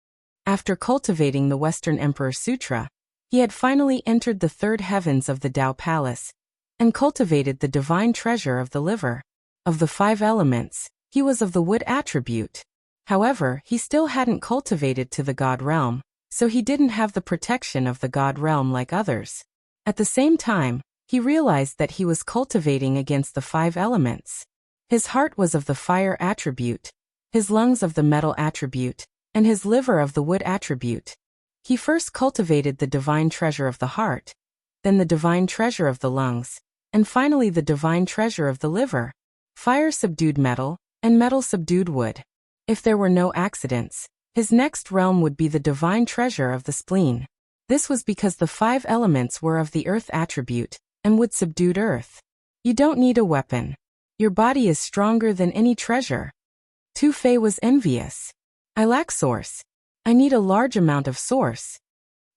After cultivating the Western Emperor Sutra, he had finally entered the 3rd heavens of the Tao Palace and cultivated the divine treasure of the liver. Of the 5 elements, he was of the wood attribute. However, he still hadn't cultivated to the god realm, so he didn't have the protection of the god realm like others. At the same time, he realized that he was cultivating against the 5 elements. His heart was of the fire attribute, his lungs of the metal attribute, and his liver of the wood attribute. He first cultivated the divine treasure of the heart, then the divine treasure of the lungs, and finally the divine treasure of the liver. Fire subdued metal, and metal subdued wood. If there were no accidents, his next realm would be the divine treasure of the spleen. This was because the 5 elements were of the earth attribute, and wood subdued earth. You don't need a weapon. Your body is stronger than any treasure. Tu Fei was envious. I lack source. I need a large amount of source.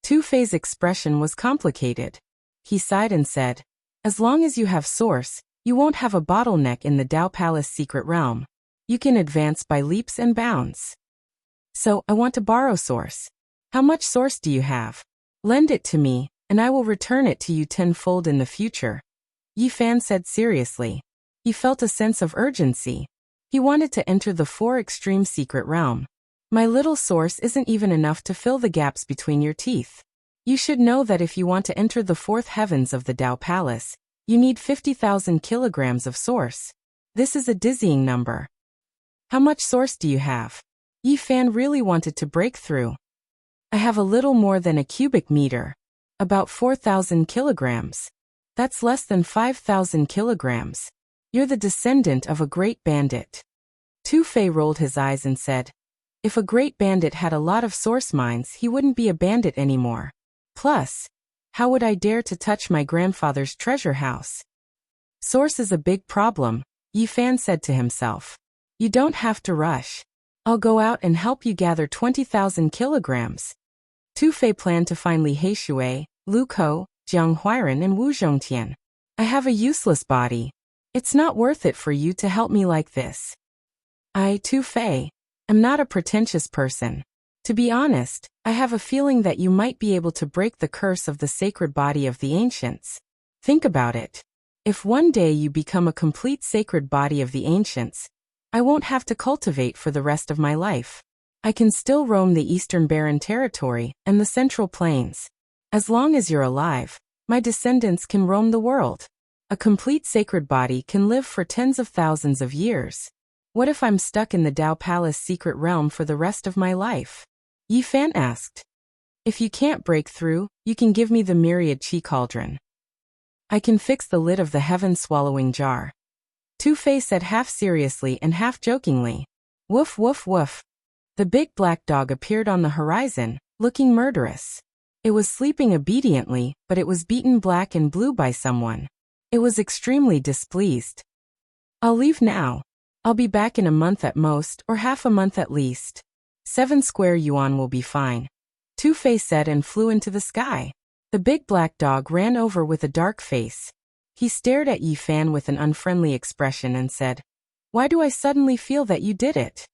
Tu Fei's expression was complicated. He sighed and said, "As long as you have source, you won't have a bottleneck in the Tao Palace secret realm. You can advance by leaps and bounds. So, I want to borrow source. How much source do you have? Lend it to me, and I will return it to you tenfold in the future." Yi Fan said seriously. He felt a sense of urgency. He wanted to enter the 4 extreme secret realm. "My little source isn't even enough to fill the gaps between your teeth. You should know that if you want to enter the 4th heavens of the Tao Palace, you need 50,000 kilograms of source. This is a dizzying number. How much source do you have?" Yi Fan really wanted to break through. "I have a little more than a cubic meter. About 4,000 kilograms. That's less than 5,000 kilograms. You're the descendant of a great bandit." Tu Fei rolled his eyes and said, "If a great bandit had a lot of source mines, he wouldn't be a bandit anymore. Plus, how would I dare to touch my grandfather's treasure house?" "Source is a big problem," Yi Fan said to himself. You don't have to rush. I'll go out and help you gather 20,000 kilograms. Tu Fei planned to find Li Heishui, Lu Kou, Jiang Huairan and Wu Zhongtian. I have a useless body. It's not worth it for you to help me like this. Tu Fei, am not a pretentious person. To be honest, I have a feeling that you might be able to break the curse of the sacred body of the ancients. Think about it. If one day you become a complete sacred body of the ancients, I won't have to cultivate for the rest of my life. I can still roam the Eastern Barren Territory and the Central Plains. As long as you're alive, my descendants can roam the world. A complete sacred body can live for tens of thousands of years. What if I'm stuck in the Dao Palace secret realm for the rest of my life? Yi Fan asked. If you can't break through, you can give me the myriad qi cauldron. I can fix the lid of the heaven-swallowing jar. Tu Fei said half seriously and half jokingly. Woof woof woof. The big black dog appeared on the horizon, looking murderous. It was sleeping obediently, but it was beaten black and blue by someone. It was extremely displeased. I'll leave now. I'll be back in a month at most, or half a month at least. 7 square yuan will be fine. Tu Fei said and flew into the sky. The big black dog ran over with a dark face. He stared at Yi Fan with an unfriendly expression and said, Why do I suddenly feel that you did it?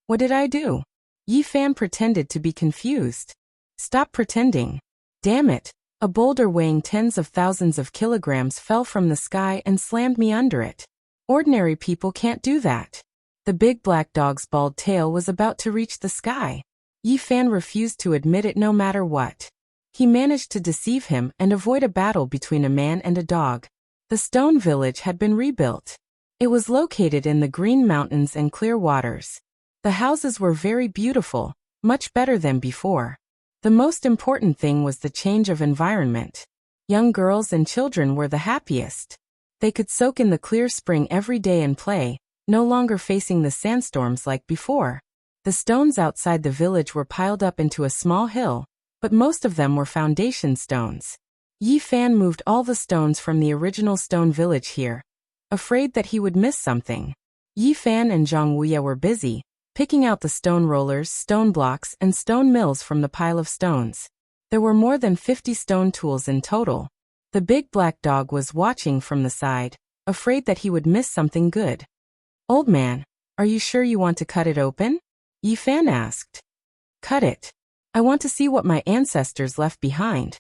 What did I do? Yi Fan pretended to be confused. Stop pretending. Damn it. A boulder weighing tens of thousands of kilograms fell from the sky and slammed me under it. Ordinary people can't do that. The big black dog's bald tail was about to reach the sky. Yi Fan refused to admit it no matter what. He managed to deceive him and avoid a battle between a man and a dog. The stone village had been rebuilt. It was located in the green mountains and clear waters. The houses were very beautiful, much better than before. The most important thing was the change of environment. Young girls and children were the happiest. They could soak in the clear spring every day and play, no longer facing the sandstorms like before. The stones outside the village were piled up into a small hill, but most of them were foundation stones. Yi Fan moved all the stones from the original stone village here, afraid that he would miss something. Yi Fan and Zhang Wuya were busy, picking out the stone rollers, stone blocks, and stone mills from the pile of stones. There were more than 50 stone tools in total. The big black dog was watching from the side, afraid that he would miss something good. Old man, are you sure you want to cut it open? Yi Fan asked. Cut it. I want to see what my ancestors left behind.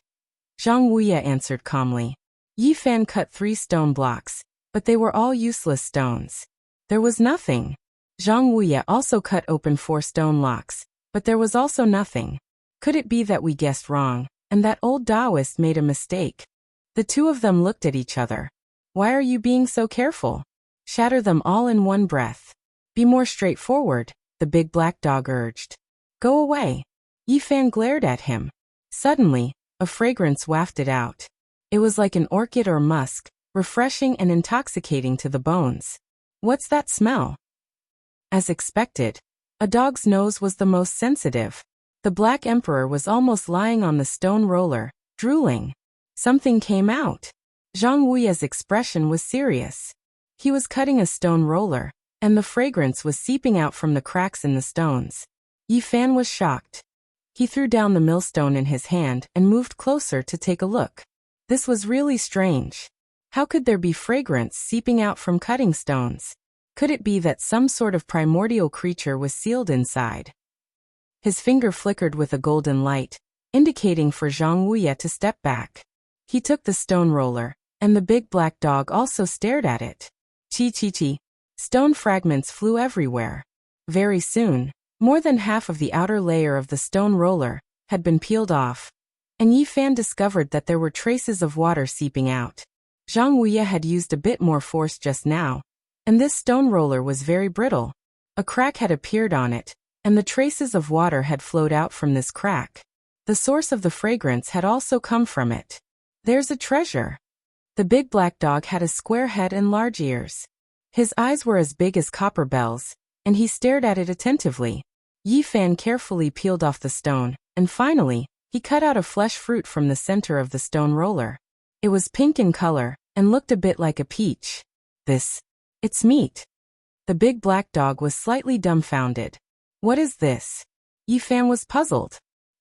Zhang Wuya answered calmly. Yi Fan cut 3 stone blocks, but they were all useless stones. There was nothing. Zhang Wuya also cut open 4 stone locks, but there was also nothing. Could it be that we guessed wrong, and that old Taoist made a mistake? The two of them looked at each other. Why are you being so careful? Shatter them all in one breath. Be more straightforward, the big black dog urged. Go away. Yi Fan glared at him. Suddenly, a fragrance wafted out. It was like an orchid or musk, refreshing and intoxicating to the bones. What's that smell? As expected, a dog's nose was the most sensitive. The Black Emperor was almost lying on the stone roller, drooling. Something came out. Zhang Wuya's expression was serious. He was cutting a stone roller, and the fragrance was seeping out from the cracks in the stones. Yi Fan was shocked. He threw down the millstone in his hand and moved closer to take a look. This was really strange. How could there be fragrance seeping out from cutting stones? Could it be that some sort of primordial creature was sealed inside? His finger flickered with a golden light, indicating for Zhang Wuya to step back. He took the stone roller, and the big black dog also stared at it. Chi. Stone fragments flew everywhere. Very soon, more than half of the outer layer of the stone roller had been peeled off, and Yi Fan discovered that there were traces of water seeping out. Zhang Wuya had used a bit more force just now, and this stone roller was very brittle. A crack had appeared on it, and the traces of water had flowed out from this crack. The source of the fragrance had also come from it. There's a treasure. The big black dog had a square head and large ears. His eyes were as big as copper bells, and he stared at it attentively. Yi Fan carefully peeled off the stone, and finally, he cut out a flesh fruit from the center of the stone roller. It was pink in color, and looked a bit like a peach. It's meat. The big black dog was slightly dumbfounded. What is this? Yifan was puzzled.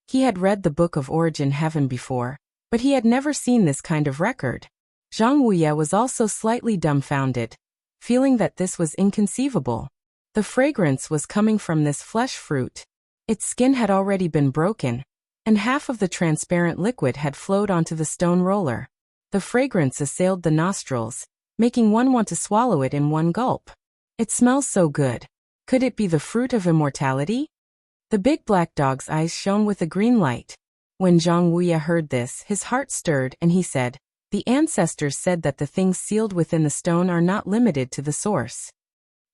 He had read the Book of Origin Heaven before, but he had never seen this kind of record. Zhang Wuya was also slightly dumbfounded, feeling that this was inconceivable. The fragrance was coming from this flesh fruit. Its skin had already been broken, and half of the transparent liquid had flowed onto the stone roller. The fragrance assailed the nostrils, making one want to swallow it in one gulp. It smells so good. Could it be the fruit of immortality? The big black dog's eyes shone with a green light. When Zhang Wuya heard this, his heart stirred and he said, "The ancestors said that the things sealed within the stone are not limited to the source.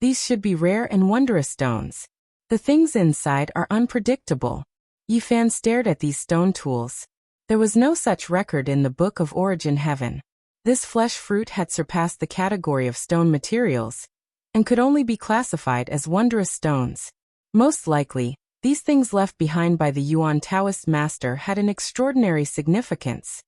These should be rare and wondrous stones. The things inside are unpredictable." Yifan stared at these stone tools. There was no such record in the Book of Origin Heaven. This flesh fruit had surpassed the category of stone materials, and could only be classified as wondrous stones. Most likely, these things left behind by the Yuan Taoist master had an extraordinary significance.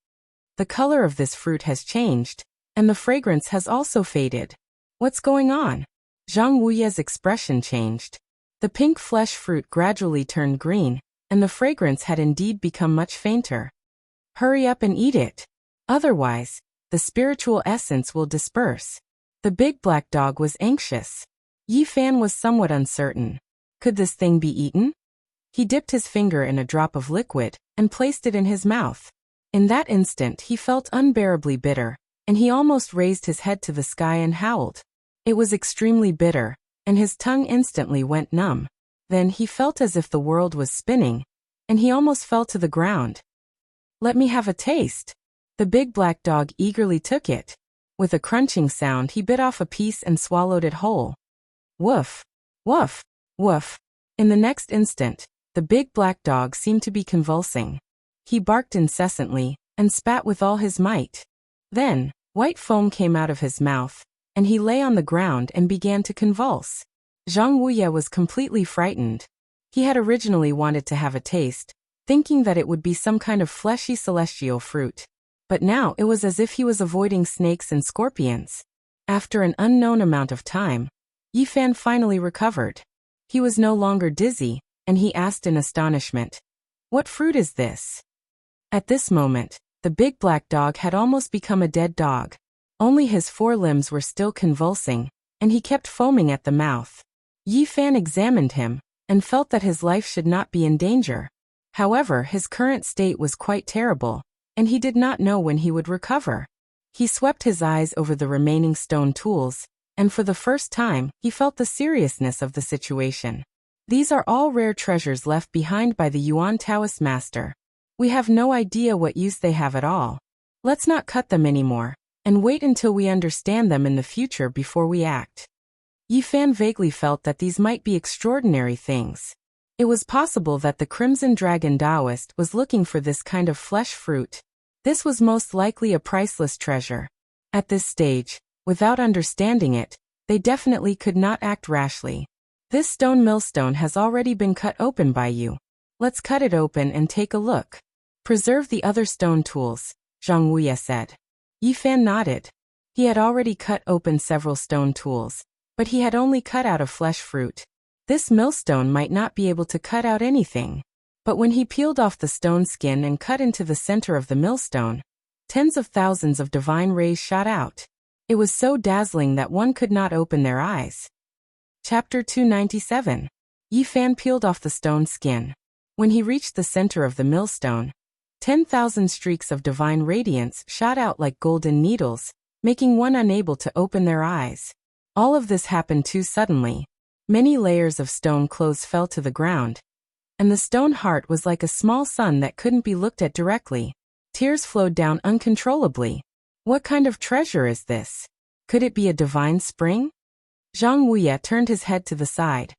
The color of this fruit has changed, and the fragrance has also faded. What's going on? Zhang Wuya's expression changed. The pink flesh fruit gradually turned green, and the fragrance had indeed become much fainter. Hurry up and eat it. Otherwise, the spiritual essence will disperse. The big black dog was anxious. Yifan was somewhat uncertain. Could this thing be eaten? He dipped his finger in a drop of liquid and placed it in his mouth. In that instant he felt unbearably bitter, and he almost raised his head to the sky and howled. It was extremely bitter, and his tongue instantly went numb. Then he felt as if the world was spinning, and he almost fell to the ground. "Let me have a taste." The big black dog eagerly took it. With a crunching sound he bit off a piece and swallowed it whole. Woof! Woof! Woof! In the next instant, the big black dog seemed to be convulsing. He barked incessantly, and spat with all his might. Then, white foam came out of his mouth, and he lay on the ground and began to convulse. Zhang Wuya was completely frightened. He had originally wanted to have a taste, thinking that it would be some kind of fleshy celestial fruit. But now it was as if he was avoiding snakes and scorpions. After an unknown amount of time, Yifan finally recovered. He was no longer dizzy, and he asked in astonishment, "What fruit is this?" At this moment, the big black dog had almost become a dead dog. Only his forelimbs were still convulsing, and he kept foaming at the mouth. Yifan examined him, and felt that his life should not be in danger. However, his current state was quite terrible, and he did not know when he would recover. He swept his eyes over the remaining stone tools, and for the first time, he felt the seriousness of the situation. These are all rare treasures left behind by the Yuan Taoist master. We have no idea what use they have at all. Let's not cut them anymore, and wait until we understand them in the future before we act. Yifan vaguely felt that these might be extraordinary things. It was possible that the Crimson Dragon Taoist was looking for this kind of flesh fruit. This was most likely a priceless treasure. At this stage, without understanding it, they definitely could not act rashly. This stone millstone has already been cut open by you. Let's cut it open and take a look. Preserve the other stone tools, Zhang Wuya said. Yifan nodded. He had already cut open several stone tools, but he had only cut out a flesh fruit. This millstone might not be able to cut out anything. But when he peeled off the stone skin and cut into the center of the millstone, tens of thousands of divine rays shot out. It was so dazzling that one could not open their eyes. Chapter 297. Yifan peeled off the stone skin. When he reached the center of the millstone, 10,000 streaks of divine radiance shot out like golden needles, making one unable to open their eyes. All of this happened too suddenly. Many layers of stone clothes fell to the ground, and the stone heart was like a small sun that couldn't be looked at directly. Tears flowed down uncontrollably. What kind of treasure is this? Could it be a divine spring? Zhang Wuya turned his head to the side.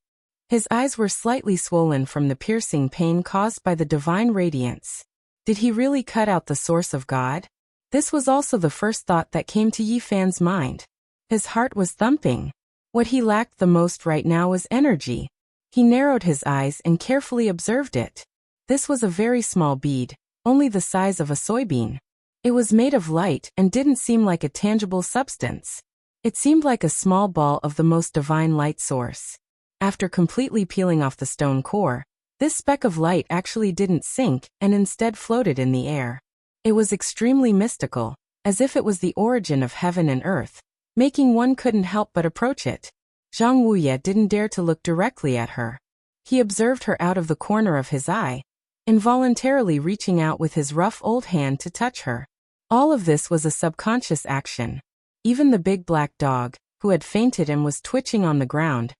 His eyes were slightly swollen from the piercing pain caused by the divine radiance. Did he really cut out the source of God? This was also the first thought that came to Yifan's mind. His heart was thumping. What he lacked the most right now was energy. He narrowed his eyes and carefully observed it. This was a very small bead, only the size of a soybean. It was made of light and didn't seem like a tangible substance. It seemed like a small ball of the most divine light source. After completely peeling off the stone core, this speck of light actually didn't sink and instead floated in the air. It was extremely mystical, as if it was the origin of heaven and earth, making one couldn't help but approach it. Zhang Wuye didn't dare to look directly at her. He observed her out of the corner of his eye, involuntarily reaching out with his rough old hand to touch her. All of this was a subconscious action. Even the big black dog, who had fainted and was twitching on the ground,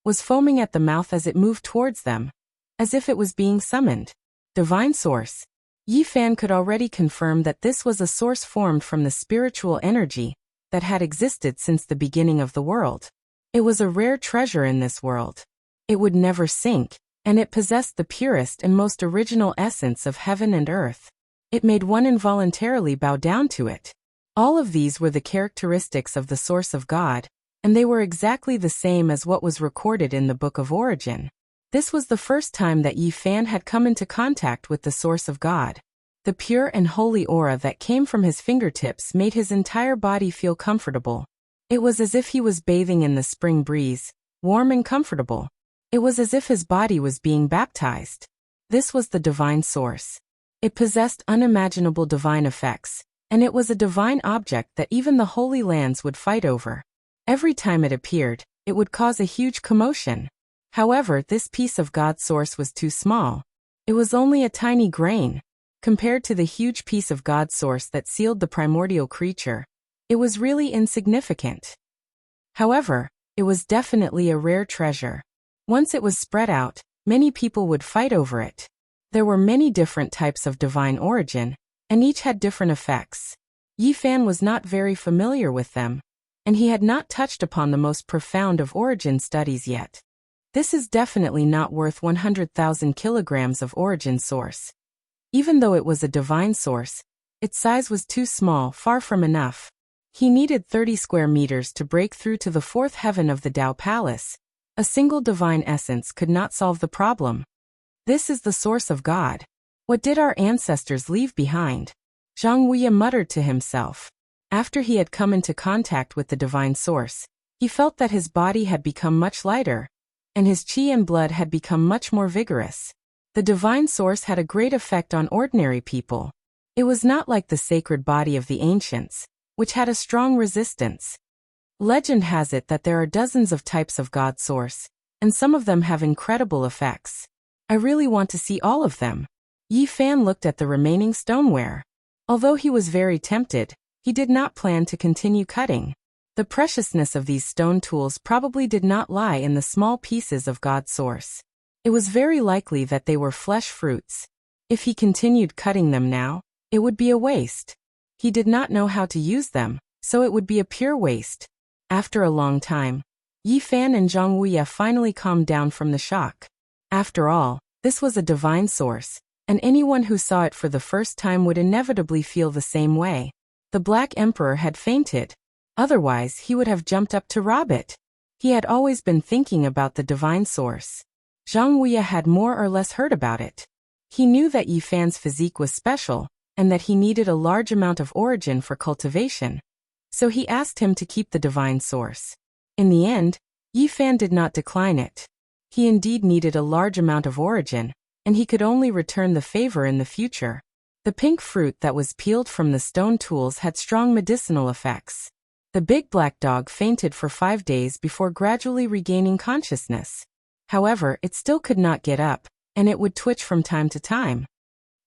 was foaming at the mouth as it moved towards them, as if it was being summoned. Divine source. Yi Fan could already confirm that this was a source formed from the spiritual energy that had existed since the beginning of the world. It was a rare treasure in this world. It would never sink, and it possessed the purest and most original essence of heaven and earth. It made one involuntarily bow down to it. All of these were the characteristics of the source of God, and they were exactly the same as what was recorded in the Book of Origin. This was the first time that Yi Fan had come into contact with the source of God. The pure and holy aura that came from his fingertips made his entire body feel comfortable. It was as if he was bathing in the spring breeze, warm and comfortable. It was as if his body was being baptized. This was the divine source. It possessed unimaginable divine effects, and it was a divine object that even the Holy Lands would fight over. Every time it appeared, it would cause a huge commotion. However, this piece of God's source was too small. It was only a tiny grain. Compared to the huge piece of God's source that sealed the primordial creature, it was really insignificant. However, it was definitely a rare treasure. Once it was spread out, many people would fight over it. There were many different types of divine origin, and each had different effects. Yi Fan was not very familiar with them, and he had not touched upon the most profound of origin studies yet. This is definitely not worth 100,000 kilograms of origin source. Even though it was a divine source, its size was too small, far from enough. He needed 30 square meters to break through to the fourth heaven of the Tao Palace. A single divine essence could not solve the problem. This is the source of God. What did our ancestors leave behind? Zhang Wuye muttered to himself. After he had come into contact with the divine source, he felt that his body had become much lighter, and his qi and blood had become much more vigorous. The divine source had a great effect on ordinary people. It was not like the sacred body of the ancients, which had a strong resistance. Legend has it that there are dozens of types of God source, and some of them have incredible effects. I really want to see all of them. Yi Fan looked at the remaining stoneware. Although he was very tempted, he did not plan to continue cutting. The preciousness of these stone tools probably did not lie in the small pieces of God's source. It was very likely that they were flesh fruits. If he continued cutting them now, it would be a waste. He did not know how to use them, so it would be a pure waste. After a long time, Yi Fan and Zhang Wuye finally calmed down from the shock. After all, this was a divine source, and anyone who saw it for the first time would inevitably feel the same way. The Black Emperor had fainted. Otherwise, he would have jumped up to rob it. He had always been thinking about the divine source. Zhang Wuye had more or less heard about it. He knew that Yi Fan's physique was special, and that he needed a large amount of origin for cultivation. So he asked him to keep the divine source. In the end, Yi Fan did not decline it. He indeed needed a large amount of origin, and he could only return the favor in the future. The pink fruit that was peeled from the stone tools had strong medicinal effects. The big black dog fainted for 5 days before gradually regaining consciousness. However, it still could not get up, and it would twitch from time to time.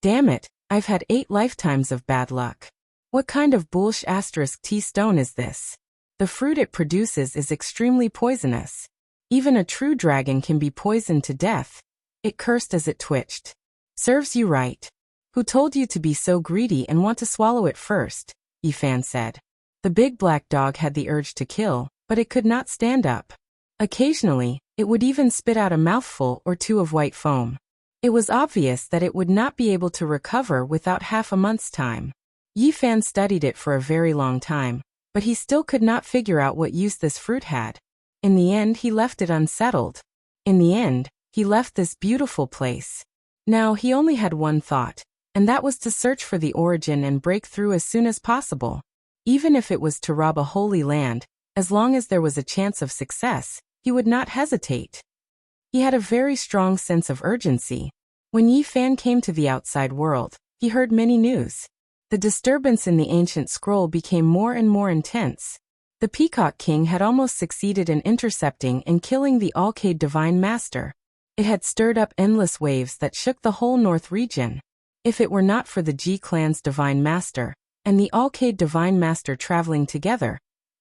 Damn it, I've had 8 lifetimes of bad luck. What kind of *T stone is this? The fruit it produces is extremely poisonous. Even a true dragon can be poisoned to death. It cursed as it twitched. Serves you right. Who told you to be so greedy and want to swallow it first? Yi Fan said. The big black dog had the urge to kill, but it could not stand up. Occasionally, it would even spit out a mouthful or two of white foam. It was obvious that it would not be able to recover without half a month's time. Yi Fan studied it for a very long time, but he still could not figure out what use this fruit had. In the end, he left it unsettled. In the end, he left this beautiful place. Now he only had one thought, and that was to search for the origin and break through as soon as possible. Even if it was to rob a holy land, As long as there was a chance of success, he would not hesitate. He had a very strong sense of urgency. When Yi Fan came to the outside world, he heard many news. The disturbance in the ancient scroll became more and more intense. The Peacock King had almost succeeded in intercepting and killing the Alcade Divine Master. It had stirred up endless waves that shook the whole North region. If it were not for the Ji clan's Divine Master and the Alcade Divine Master traveling together,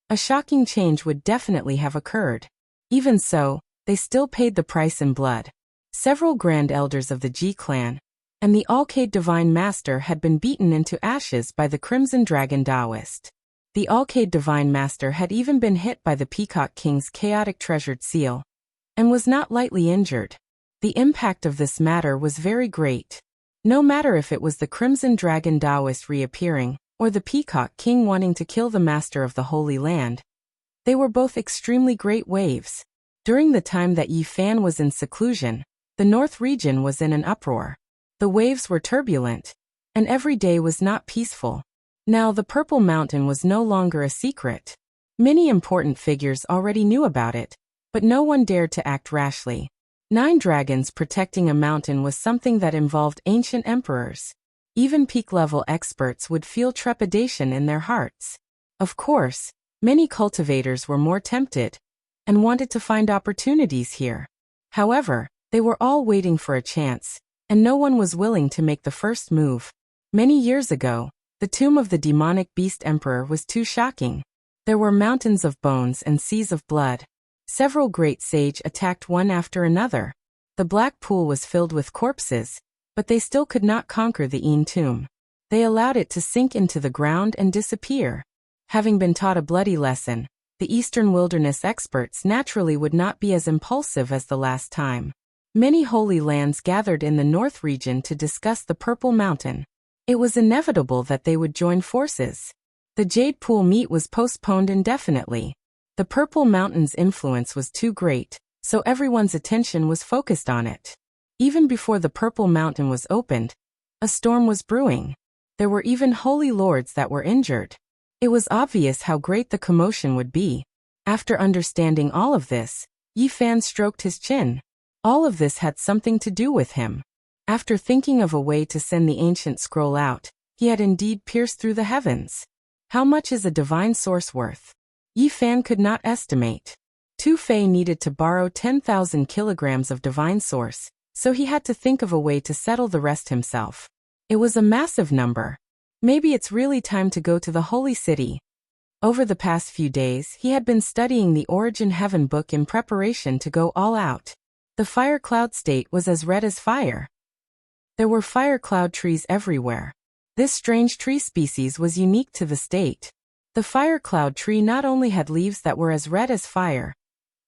a shocking change would definitely have occurred. Even so, they still paid the price in blood. Several Grand Elders of the Ji clan and the Alcade Divine Master had been beaten into ashes by the Crimson Dragon Taoist. The Alcade Divine Master had even been hit by the Peacock King's chaotic treasured seal, and was not lightly injured. The impact of this matter was very great. No matter if it was the Crimson Dragon Taoist reappearing, or the Peacock King wanting to kill the Master of the Holy Land, they were both extremely great waves. During the time that Yi Fan was in seclusion, the North region was in an uproar. The waves were turbulent, and every day was not peaceful. Now the Purple Mountain was no longer a secret. Many important figures already knew about it, but no one dared to act rashly. 9 dragons protecting a mountain was something that involved ancient emperors. Even peak-level experts would feel trepidation in their hearts. Of course, many cultivators were more tempted and wanted to find opportunities here. However, they were all waiting for a chance, and no one was willing to make the first move. Many years ago, the tomb of the demonic beast emperor was too shocking. There were mountains of bones and seas of blood. Several great sage attacked one after another. The black pool was filled with corpses, but they still could not conquer the Een tomb. They allowed it to sink into the ground and disappear. Having been taught a bloody lesson, the Eastern Wilderness experts naturally would not be as impulsive as the last time. Many holy lands gathered in the North region to discuss the Purple Mountain. It was inevitable that they would join forces. The Jade Pool meet was postponed indefinitely. The Purple Mountain's influence was too great, so everyone's attention was focused on it. Even before the Purple Mountain was opened, a storm was brewing. There were even holy lords that were injured. It was obvious how great the commotion would be. After understanding all of this, Yi Fan stroked his chin. All of this had something to do with him. After thinking of a way to send the ancient scroll out, he had indeed pierced through the heavens. How much is a divine source worth? Yi Fan could not estimate. Tu Fei needed to borrow 10,000 kilograms of divine source, so he had to think of a way to settle the rest himself. It was a massive number. Maybe it's really time to go to the Holy City. Over the past few days, he had been studying the Origin Heaven book in preparation to go all out. The fire cloud state was as red as fire. There were fire cloud trees everywhere. This strange tree species was unique to the state. The fire cloud tree not only had leaves that were as red as fire,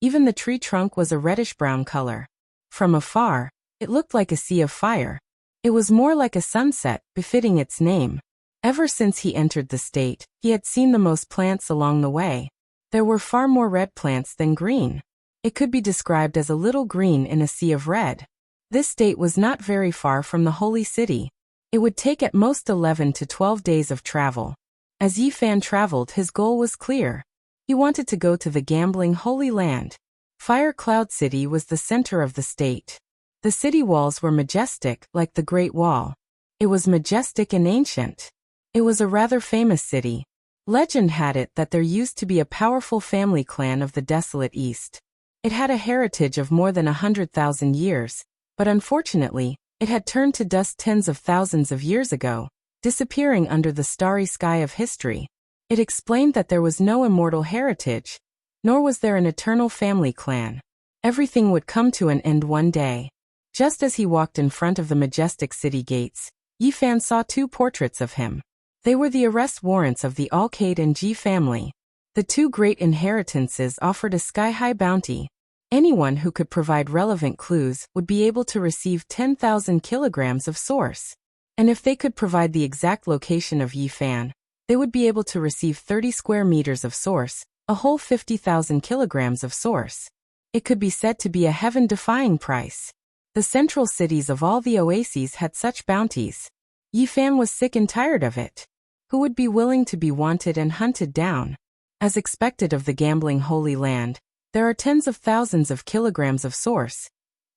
even the tree trunk was a reddish-brown color. From afar, it looked like a sea of fire. It was more like a sunset, befitting its name. Ever since he entered the state, he had seen the most plants along the way. There were far more red plants than green. It could be described as a little green in a sea of red. This state was not very far from the Holy City. It would take at most 11 to 12 days of travel. As Yi Fan traveled, his goal was clear. He wanted to go to the gambling Holy Land. Fire Cloud City was the center of the state. The city walls were majestic, like the Great Wall. It was majestic and ancient. It was a rather famous city. Legend had it that there used to be a powerful family clan of the desolate East. It had a heritage of more than 100,000 years, but unfortunately, it had turned to dust tens of thousands of years ago, disappearing under the starry sky of history. It explained that there was no immortal heritage, nor was there an eternal family clan. Everything would come to an end one day. Just as he walked in front of the majestic city gates, Yi Fan saw 2 portraits of him. They were the arrest warrants of the Alcade and Ji family. The 2 great inheritances offered a sky-high bounty. Anyone who could provide relevant clues would be able to receive 10,000 kilograms of source. And if they could provide the exact location of Yi Fan, they would be able to receive 30 square meters of source, a whole 50,000 kilograms of source. It could be said to be a heaven-defying price. The central cities of all the oases had such bounties. Yi Fan was sick and tired of it. Who would be willing to be wanted and hunted down? As expected of the gambling Holy Land, there are tens of thousands of kilograms of source.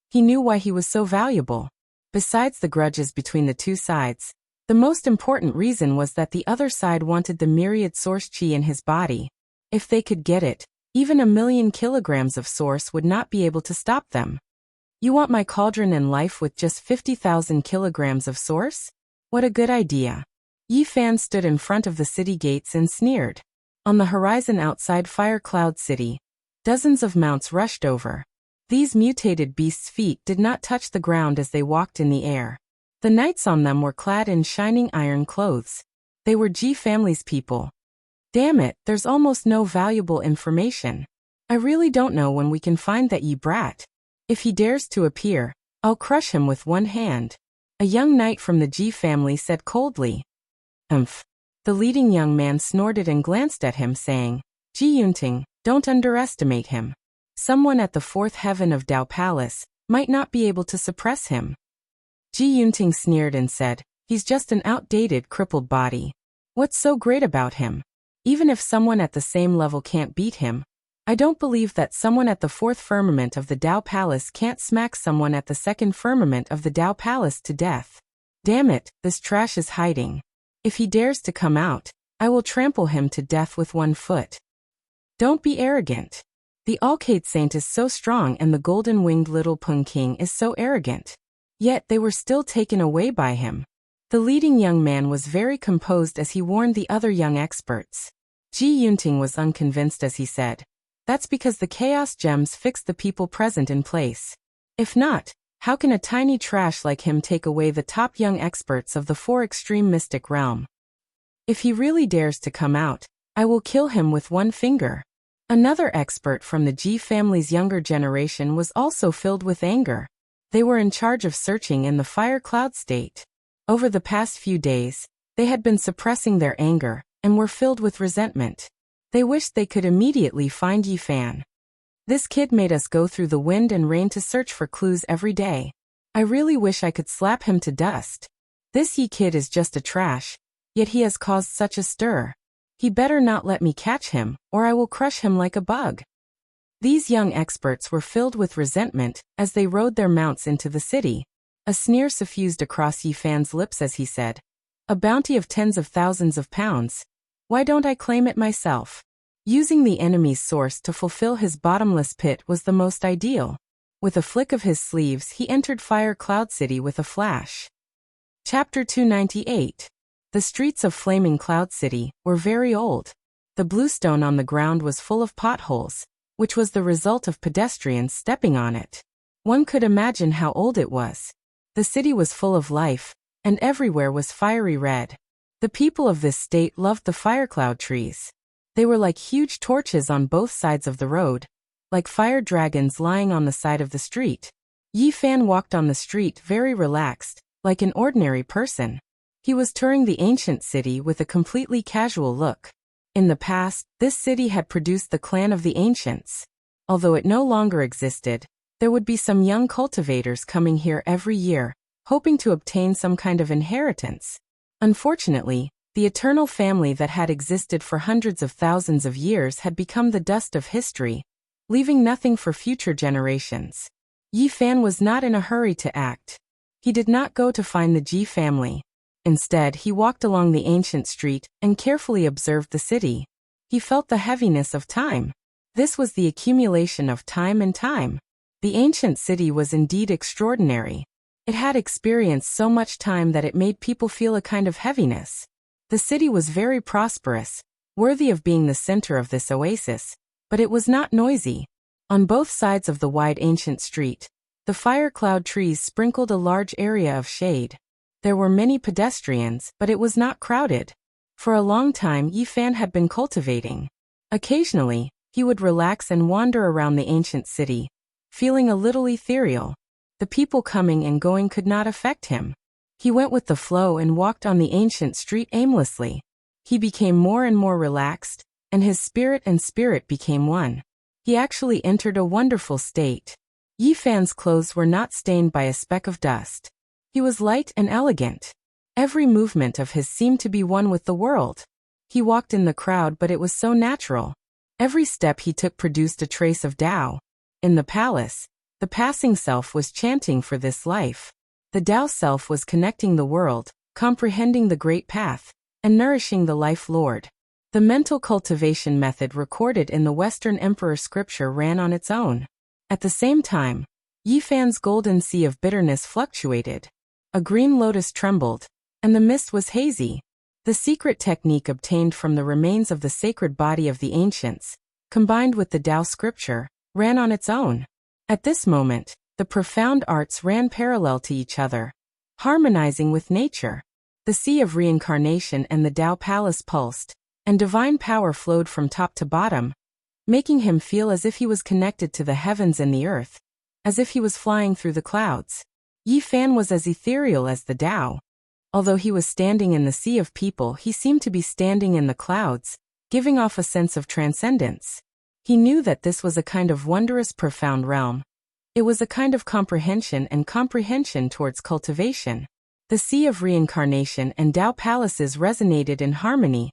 He knew why he was so valuable. Besides the grudges between the two sides, the most important reason was that the other side wanted the myriad source chi in his body. If they could get it, even 1,000,000 kilograms of source would not be able to stop them. You want my cauldron and life with just 50,000 kilograms of source? What a good idea. Yi Fan stood in front of the city gates and sneered. On the horizon outside Fire Cloud City, dozens of mounts rushed over. These mutated beasts' feet did not touch the ground as they walked in the air. The knights on them were clad in shining iron clothes. They were Ji family's people. Damn it, there's almost no valuable information. I really don't know when we can find that Yi brat. If he dares to appear, I'll crush him with one hand. A young knight from the Ji family said coldly. Umph. The leading young man snorted and glanced at him, saying, Ji Yunting, don't underestimate him. Someone at the fourth heaven of Dao Palace might not be able to suppress him. Ji Yunting sneered and said, he's just an outdated, crippled body. What's so great about him? Even if someone at the same level can't beat him, I don't believe that someone at the fourth firmament of the Dao Palace can't smack someone at the second firmament of the Dao Palace to death. Damn it, this trash is hiding. If he dares to come out, I will trample him to death with one foot. Don't be arrogant. The Alcade Saint is so strong and the golden-winged little Pung King is so arrogant. Yet they were still taken away by him. The leading young man was very composed as he warned the other young experts. Ji Yunting was unconvinced as he said, that's because the chaos gems fixed the people present in place. If not, how can a tiny trash like him take away the top young experts of the four extreme mystic realm? If he really dares to come out, I will kill him with one finger. Another expert from the Ji family's younger generation was also filled with anger. They were in charge of searching in the Fire Cloud State. Over the past few days, they had been suppressing their anger and were filled with resentment. They wished they could immediately find Yi Fan. This kid made us go through the wind and rain to search for clues every day. I really wish I could slap him to dust. This Yi kid is just a trash, yet he has caused such a stir. He better not let me catch him, or I will crush him like a bug. These young experts were filled with resentment as they rode their mounts into the city. A sneer suffused across Yi Fan's lips as he said, a bounty of tens of thousands of pounds. Why don't I claim it myself? Using the enemy's source to fulfill his bottomless pit was the most ideal. With a flick of his sleeves, he entered Fire Cloud City with a flash. Chapter 298. The streets of Flaming Cloud City were very old. The bluestone on the ground was full of potholes, which was the result of pedestrians stepping on it. One could imagine how old it was. The city was full of life, and everywhere was fiery red. The people of this state loved the firecloud trees. They were like huge torches on both sides of the road, like fire dragons lying on the side of the street. Yi Fan walked on the street very relaxed, like an ordinary person. He was touring the ancient city with a completely casual look. In the past, this city had produced the clan of the ancients. Although it no longer existed, there would be some young cultivators coming here every year, hoping to obtain some kind of inheritance. Unfortunately, the eternal family that had existed for hundreds of thousands of years had become the dust of history, leaving nothing for future generations. Yi Fan was not in a hurry to act. He did not go to find the Ji family. Instead, he walked along the ancient street and carefully observed the city. He felt the heaviness of time. This was the accumulation of time and time. The ancient city was indeed extraordinary. It had experienced so much time that it made people feel a kind of heaviness. The city was very prosperous, worthy of being the center of this oasis, but it was not noisy. On both sides of the wide ancient street, the fire cloud trees sprinkled a large area of shade. There were many pedestrians, but it was not crowded. For a long time Yi Fan had been cultivating. Occasionally, he would relax and wander around the ancient city, feeling a little ethereal. The people coming and going could not affect him. He went with the flow and walked on the ancient street aimlessly. He became more and more relaxed, and his spirit and spirit became one. He actually entered a wonderful state. Yi Fan's clothes were not stained by a speck of dust. He was light and elegant. Every movement of his seemed to be one with the world. He walked in the crowd, but it was so natural. Every step he took produced a trace of Tao. In the palace, the passing self was chanting for this life. The Tao self was connecting the world, comprehending the great path, and nourishing the life Lord. The mental cultivation method recorded in the Western Emperor scripture ran on its own. At the same time, Yi Fan's golden sea of bitterness fluctuated. A green lotus trembled, and the mist was hazy. The secret technique obtained from the remains of the sacred body of the ancients, combined with the Tao scripture, ran on its own. At this moment, the profound arts ran parallel to each other, harmonizing with nature. The sea of reincarnation and the Tao palace pulsed, and divine power flowed from top to bottom, making him feel as if he was connected to the heavens and the earth, as if he was flying through the clouds. Yi Fan was as ethereal as the Tao. Although he was standing in the sea of people, he seemed to be standing in the clouds, giving off a sense of transcendence. He knew that this was a kind of wondrous, profound realm. It was a kind of comprehension towards cultivation. The sea of reincarnation and Tao palaces resonated in harmony,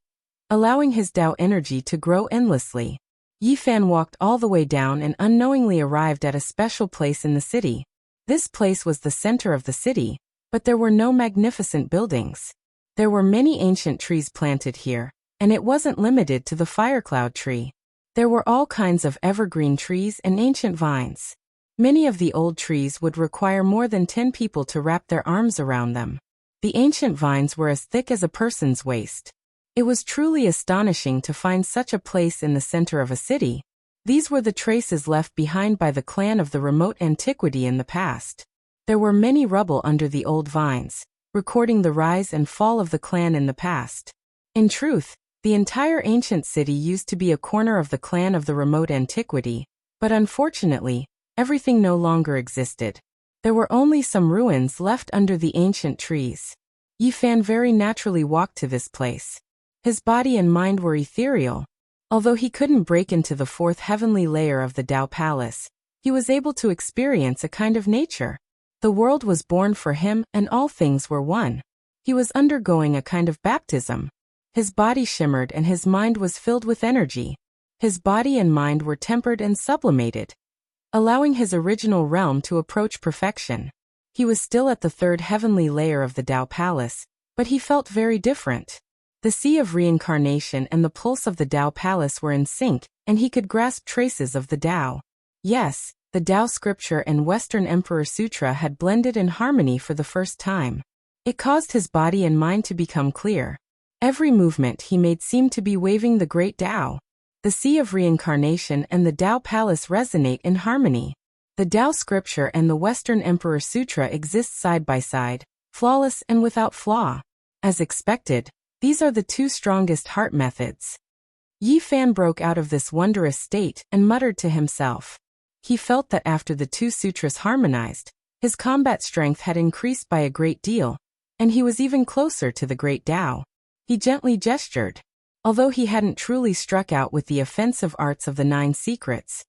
allowing his Tao energy to grow endlessly. Yi Fan walked all the way down and unknowingly arrived at a special place in the city. This place was the center of the city, but there were no magnificent buildings. There were many ancient trees planted here, and it wasn't limited to the firecloud tree. There were all kinds of evergreen trees and ancient vines. Many of the old trees would require more than 10 people to wrap their arms around them. The ancient vines were as thick as a person's waist. It was truly astonishing to find such a place in the center of a city. These were the traces left behind by the clan of the remote antiquity in the past. There were many rubble under the old vines, recording the rise and fall of the clan in the past. In truth, the entire ancient city used to be a corner of the clan of the remote antiquity, but unfortunately, everything no longer existed. There were only some ruins left under the ancient trees. Yi Fan very naturally walked to this place. His body and mind were ethereal. Although he couldn't break into the fourth heavenly layer of the Tao Palace, he was able to experience a kind of nature. The world was born for him and all things were one. He was undergoing a kind of baptism. His body shimmered and his mind was filled with energy. His body and mind were tempered and sublimated, allowing his original realm to approach perfection. He was still at the third heavenly layer of the Tao Palace, but he felt very different. The sea of reincarnation and the pulse of the Tao Palace were in sync, and he could grasp traces of the Tao. Yes, the Tao scripture and Western Emperor Sutra had blended in harmony for the first time. It caused his body and mind to become clear. Every movement he made seemed to be waving the great Tao. The sea of reincarnation and the Tao Palace resonate in harmony. The Tao scripture and the Western Emperor Sutra exist side by side, flawless and without flaw. As expected, these are the two strongest heart methods. Yi Fan broke out of this wondrous state and muttered to himself. He felt that after the two sutras harmonized, his combat strength had increased by a great deal, and he was even closer to the great Tao. He gently gestured. Although he hadn't truly struck out with the offensive arts of the 9 secrets,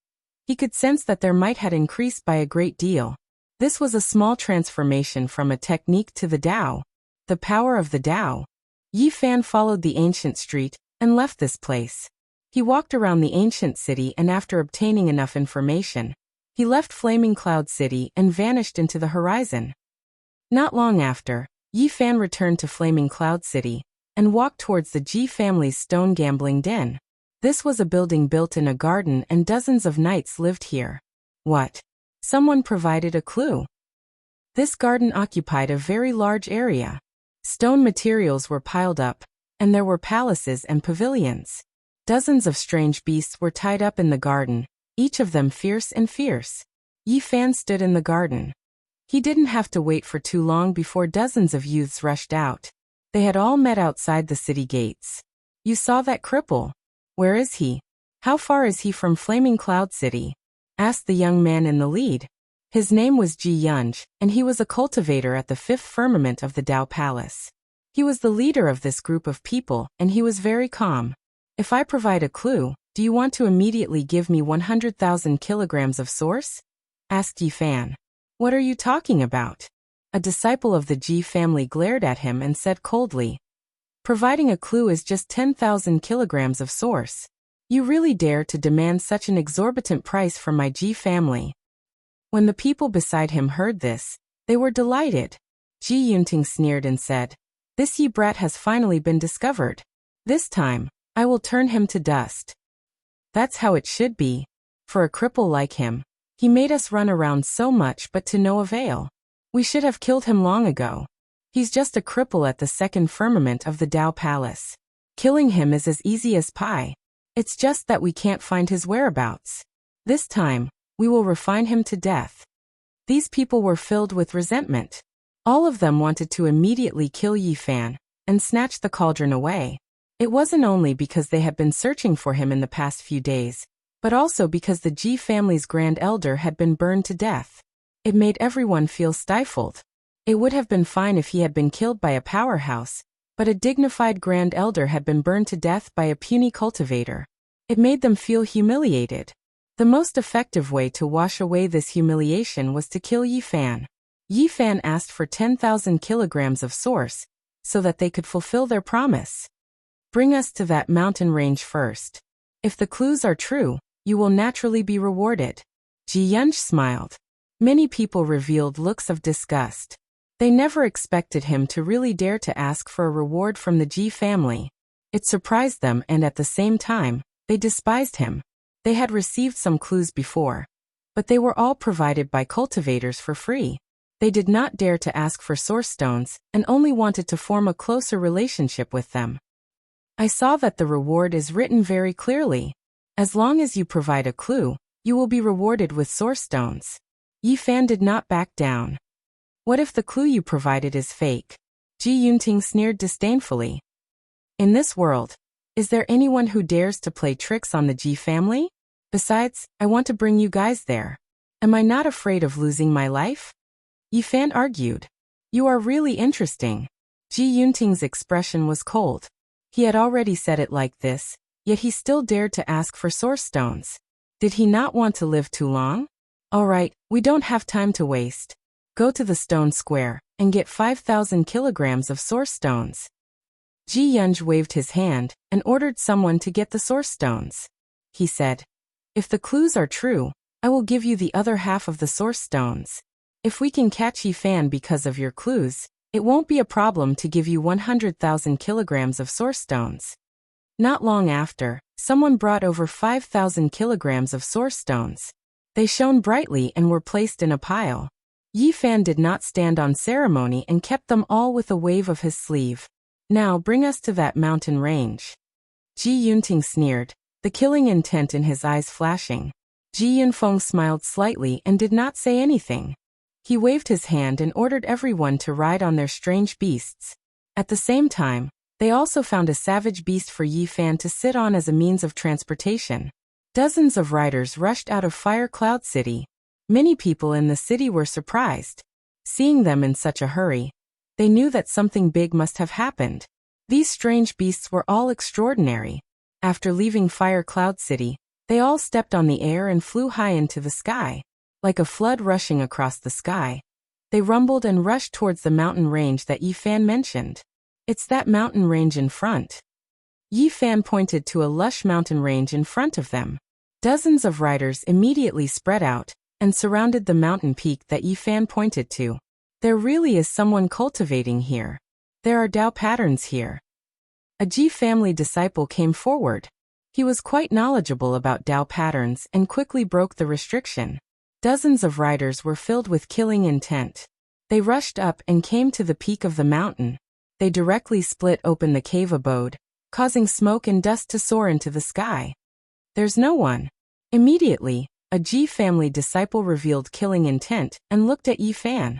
he could sense that their might had increased by a great deal. This was a small transformation from a technique to the Tao. The power of the Tao. Yi Fan followed the ancient street and left this place. He walked around the ancient city and after obtaining enough information, he left Flaming Cloud City and vanished into the horizon. Not long after, Yi Fan returned to Flaming Cloud City and walked towards the Ji family's stone gambling den. This was a building built in a garden and dozens of knights lived here. What? Someone provided a clue. This garden occupied a very large area. Stone materials were piled up, and there were palaces and pavilions. Dozens of strange beasts were tied up in the garden, each of them fierce and fierce. Yi Fan stood in the garden. He didn't have to wait for too long before dozens of youths rushed out. They had all met outside the city gates. You saw that cripple? Where is he? How far is he from Flaming Cloud City? Asked the young man in the lead. His name was Ji Yunj, and he was a cultivator at the fifth firmament of the Tao Palace. He was the leader of this group of people, and he was very calm. If I provide a clue, do you want to immediately give me 100,000 kilograms of source? Asked Yi Fan. What are you talking about? A disciple of the Ji family glared at him and said coldly. Providing a clue is just 10,000 kilograms of source. You really dare to demand such an exorbitant price from my Ji family. When the people beside him heard this, they were delighted. Ji Yunting sneered and said, "This ye brat has finally been discovered. This time, I will turn him to dust." That's how it should be. For a cripple like him, he made us run around so much but to no avail. We should have killed him long ago. He's just a cripple at the second firmament of the Dao Palace. Killing him is as easy as pie. It's just that we can't find his whereabouts. This time, we will refine him to death. These people were filled with resentment. All of them wanted to immediately kill Yi Fan and snatch the cauldron away. It wasn't only because they had been searching for him in the past few days, but also because the Ji family's grand elder had been burned to death. It made everyone feel stifled. It would have been fine if he had been killed by a powerhouse, but a dignified grand elder had been burned to death by a puny cultivator. It made them feel humiliated. The most effective way to wash away this humiliation was to kill Yi Fan. Yi Fan asked for 10,000 kilograms of source, so that they could fulfill their promise. Bring us to that mountain range first. If the clues are true, you will naturally be rewarded. Ji Yunj smiled. Many people revealed looks of disgust. They never expected him to really dare to ask for a reward from the Ji family. It surprised them, and at the same time, they despised him. They had received some clues before, but they were all provided by cultivators for free. They did not dare to ask for source stones and only wanted to form a closer relationship with them. I saw that the reward is written very clearly. As long as you provide a clue, you will be rewarded with source stones. Yi Fan did not back down. What if the clue you provided is fake? Ji Yunting sneered disdainfully. In this world, is there anyone who dares to play tricks on the Ji family? Besides, I want to bring you guys there. Am I not afraid of losing my life? Yi Fan argued. You are really interesting. Ji Yunting's expression was cold. He had already said it like this, yet he still dared to ask for source stones. Did he not want to live too long? All right, we don't have time to waste. Go to the stone square and get 5,000 kilograms of source stones. Ji Yunj waved his hand and ordered someone to get the source stones. He said, "If the clues are true, I will give you the other half of the source stones. If we can catch Yi Fan because of your clues, it won't be a problem to give you 100,000 kilograms of source stones." Not long after, someone brought over 5,000 kilograms of source stones. They shone brightly and were placed in a pile. Yi Fan did not stand on ceremony and kept them all with a wave of his sleeve. Now bring us to that mountain range. Ji Yunting sneered, the killing intent in his eyes flashing. Ji Yunfeng smiled slightly and did not say anything. He waved his hand and ordered everyone to ride on their strange beasts. At the same time, they also found a savage beast for Yi Fan to sit on as a means of transportation. Dozens of riders rushed out of Fire Cloud City. Many people in the city were surprised. Seeing them in such a hurry, they knew that something big must have happened. These strange beasts were all extraordinary. After leaving Fire Cloud City, they all stepped on the air and flew high into the sky. Like a flood rushing across the sky, they rumbled and rushed towards the mountain range that Yi Fan mentioned. It's that mountain range in front. Yi Fan pointed to a lush mountain range in front of them. Dozens of riders immediately spread out and surrounded the mountain peak that Yi Fan pointed to. There really is someone cultivating here. There are Dao patterns here. A Ji family disciple came forward. He was quite knowledgeable about Dao patterns and quickly broke the restriction. Dozens of riders were filled with killing intent. They rushed up and came to the peak of the mountain. They directly split open the cave abode, causing smoke and dust to soar into the sky. There's no one. Immediately, a Ji family disciple revealed killing intent and looked at Yi Fan.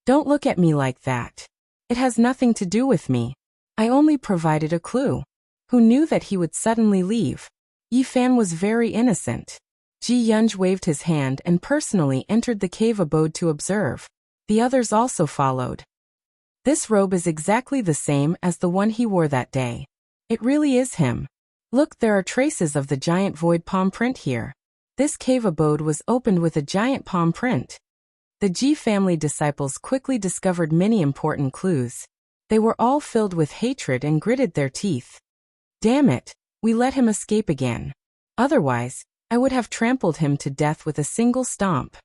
Don't look at me like that. It has nothing to do with me. I only provided a clue. Who knew that he would suddenly leave? Yi Fan was very innocent. Ji Yunj waved his hand and personally entered the cave abode to observe. The others also followed. This robe is exactly the same as the one he wore that day. It really is him. Look, there are traces of the giant void palm print here. This cave abode was opened with a giant palm print. The Ji family disciples quickly discovered many important clues. They were all filled with hatred and gritted their teeth. Damn it, we let him escape again. Otherwise, I would have trampled him to death with a single stomp.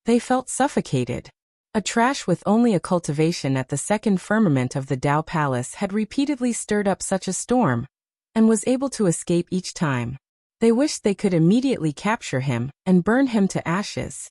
They felt suffocated. A trash with only a cultivation at the second firmament of the Dao Palace had repeatedly stirred up such a storm, and was able to escape each time. They wished they could immediately capture him and burn him to ashes.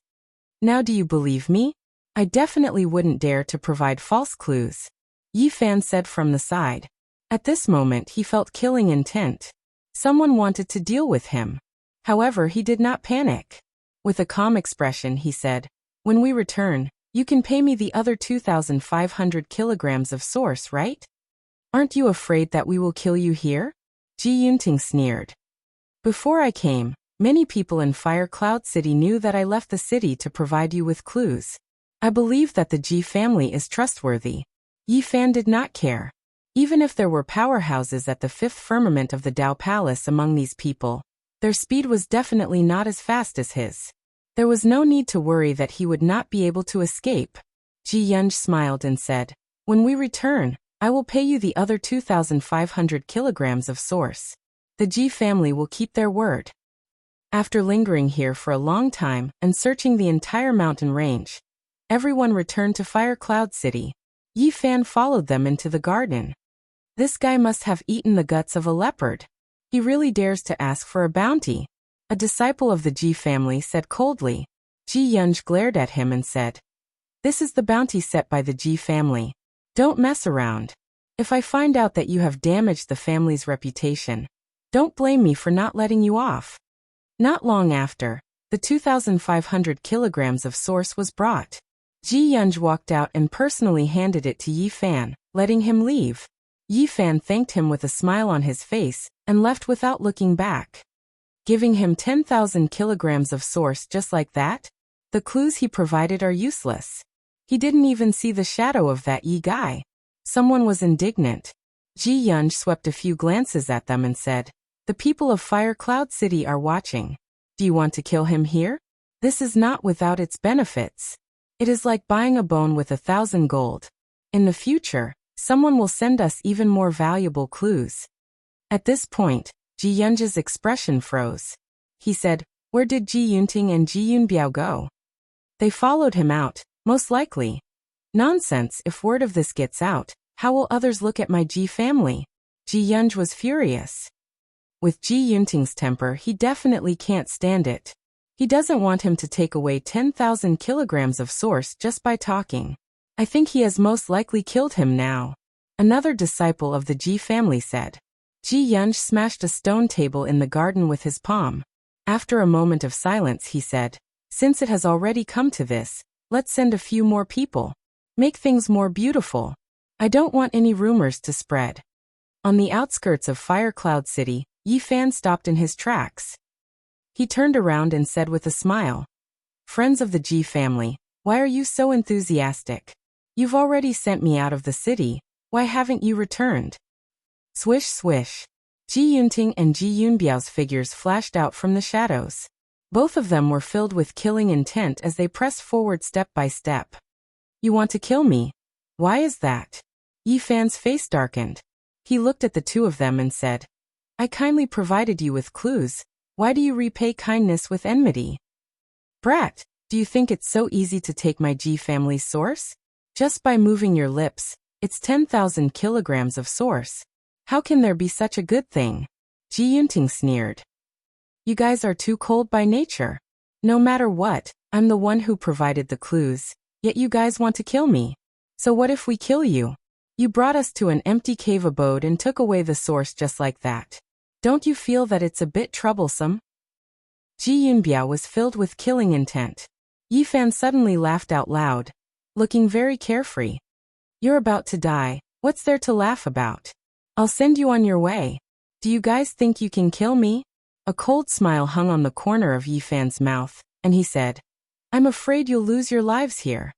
Now do you believe me? I definitely wouldn't dare to provide false clues, Yi Fan said from the side. At this moment he felt killing intent. Someone wanted to deal with him. However, he did not panic. With a calm expression he said, "When we return, you can pay me the other 2,500 kilograms of source, right? Aren't you afraid that we will kill you here?" Ji Yunting sneered. "Before I came, many people in Fire Cloud City knew that I left the city to provide you with clues. I believe that the Ji family is trustworthy." Yi Fan did not care. Even if there were powerhouses at the fifth firmament of the Dao Palace among these people, their speed was definitely not as fast as his. There was no need to worry that he would not be able to escape. Ji Yunj smiled and said, "When we return, I will pay you the other 2,500 kilograms of source. The Ji family will keep their word." After lingering here for a long time and searching the entire mountain range, everyone returned to Fire Cloud City. Yi Fan followed them into the garden. This guy must have eaten the guts of a leopard. He really dares to ask for a bounty. A disciple of the Ji family said coldly. Ji Yunj glared at him and said, "This is the bounty set by the Ji family. Don't mess around. If I find out that you have damaged the family's reputation, don't blame me for not letting you off." Not long after, the 2,500 kilograms of source was brought. Ji Yunj walked out and personally handed it to Yi Fan, letting him leave. Yi Fan thanked him with a smile on his face and left without looking back. Giving him 10,000 kilograms of source just like that? The clues he provided are useless. He didn't even see the shadow of that Yi guy. Someone was indignant. Ji Yunj swept a few glances at them and said, "The people of Fire Cloud City are watching. Do you want to kill him here? This is not without its benefits. It is like buying a bone with 1,000 gold. In the future, someone will send us even more valuable clues." At this point, Ji Yunj's expression froze. He said, "Where did Ji Yunting and Ji Yunbiao go?" "They followed him out, most likely." "Nonsense, if word of this gets out, how will others look at my Ji family?" Ji Yunj was furious. With Ji Yunting's temper, he definitely can't stand it. He doesn't want him to take away 10,000 kilograms of source just by talking. "I think he has most likely killed him now," another disciple of the Ji family said. Ji Yunj smashed a stone table in the garden with his palm. After a moment of silence he said, "Since it has already come to this, let's send a few more people. Make things more beautiful. I don't want any rumors to spread." On the outskirts of Fire Cloud City, Yi Fan stopped in his tracks. He turned around and said with a smile, "Friends of the Ji family, why are you so enthusiastic? You've already sent me out of the city, why haven't you returned?" Swish swish. Ji Yunting and Ji Yunbiao's figures flashed out from the shadows. Both of them were filled with killing intent as they pressed forward step by step. "You want to kill me? Why is that?" Yi Fan's face darkened. He looked at the two of them and said, "I kindly provided you with clues. Why do you repay kindness with enmity?" "Brat, do you think it's so easy to take my Ji family's source? Just by moving your lips, it's 10,000 kilograms of source. How can there be such a good thing?" Ji Yunting sneered. "You guys are too cold by nature. No matter what, I'm the one who provided the clues, yet you guys want to kill me. So what if we kill you? You brought us to an empty cave abode and took away the source just like that. Don't you feel that it's a bit troublesome?" Ji Yunbiao was filled with killing intent. Yi Fan suddenly laughed out loud, looking very carefree. "You're about to die, what's there to laugh about? I'll send you on your way. Do you guys think you can kill me?" A cold smile hung on the corner of Yi Fan's mouth, and he said, "I'm afraid you'll lose your lives here.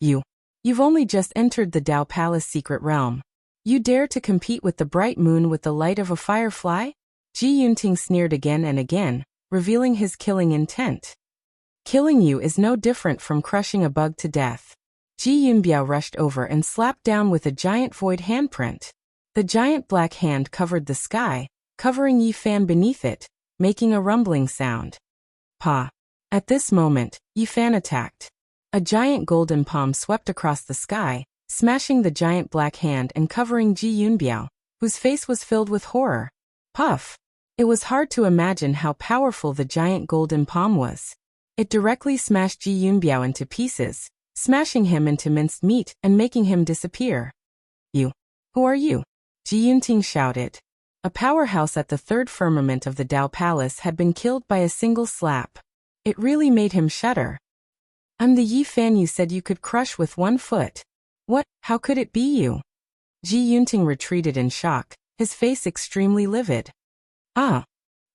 You've only just entered the Dao Palace secret realm. You dare to compete with the bright moon with the light of a firefly?" Ji Yunting sneered again and again, revealing his killing intent. "Killing you is no different from crushing a bug to death. Ji Yunbiao rushed over and slapped down with a giant void handprint. The giant black hand covered the sky, covering Yi Fan beneath it, making a rumbling sound. Pa. At this moment, Yi Fan attacked. A giant golden palm swept across the sky, smashing the giant black hand and covering Ji Yunbiao, whose face was filled with horror. Puff! It was hard to imagine how powerful the giant golden palm was. It directly smashed Ji Yunbiao into pieces, smashing him into minced meat and making him disappear. You. Who are you? Ji Yunting shouted. A powerhouse at the third firmament of the Dao Palace had been killed by a single slap. It really made him shudder. I'm the Yi Fan you said you could crush with one foot. What? How could it be you? Ji Yunting retreated in shock, his face extremely livid. Ah.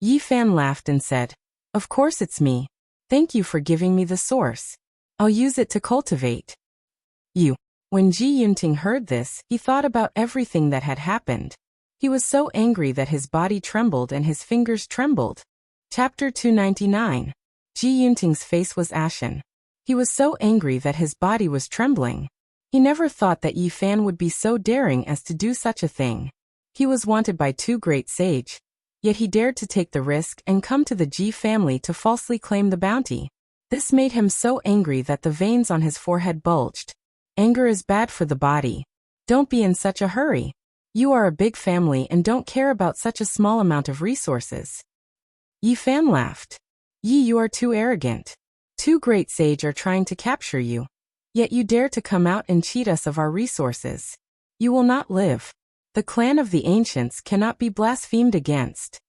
Yi Fan laughed and said, of course it's me. Thank you for giving me the source. I'll use it to cultivate. You. When Ji Yunting heard this, he thought about everything that had happened. He was so angry that his body trembled and his fingers trembled. Chapter 299. Ji Yunting's face was ashen. He was so angry that his body was trembling. He never thought that Yi Fan would be so daring as to do such a thing. He was wanted by two great sage, yet he dared to take the risk and come to the Ji family to falsely claim the bounty. This made him so angry that the veins on his forehead bulged. Anger is bad for the body. Don't be in such a hurry. You are a big family and don't care about such a small amount of resources. Yi Fan laughed. Yi, you are too arrogant. Two great sage are trying to capture you. Yet you dare to come out and cheat us of our resources. You will not live. The clan of the ancients cannot be blasphemed against.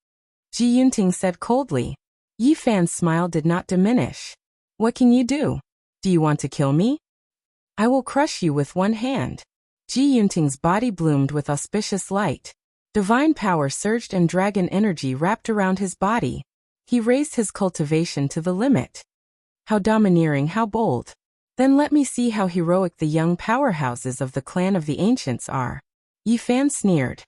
Ji Yunting said coldly. Yi Fan's smile did not diminish. What can you do? Do you want to kill me? I will crush you with one hand. Ji Yunting's body bloomed with auspicious light. Divine power surged and dragon energy wrapped around his body. He raised his cultivation to the limit. How domineering, how bold. Then let me see how heroic the young powerhouses of the clan of the ancients are. Yi Fan sneered.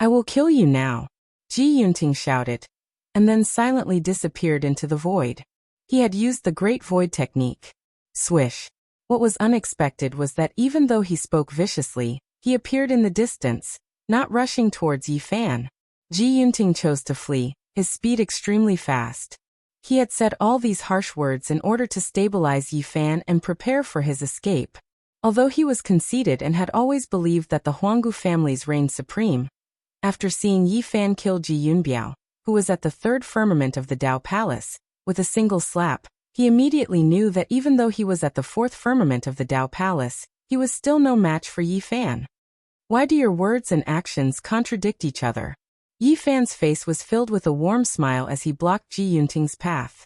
I will kill you now. Ji Yunting shouted, and then silently disappeared into the void. He had used the great void technique. Swish. What was unexpected was that even though he spoke viciously, he appeared in the distance, not rushing towards Yi Fan. Ji Yunting chose to flee, his speed extremely fast. He had said all these harsh words in order to stabilize Yi Fan and prepare for his escape. Although he was conceited and had always believed that the Huanggu families reigned supreme, after seeing Yi Fan kill Ji Yunbiao, who was at the third firmament of the Dao Palace, with a single slap, he immediately knew that even though he was at the fourth firmament of the Dao Palace, he was still no match for Yi Fan. Why do your words and actions contradict each other? Yi Fan's face was filled with a warm smile as he blocked Ji Yunting's path.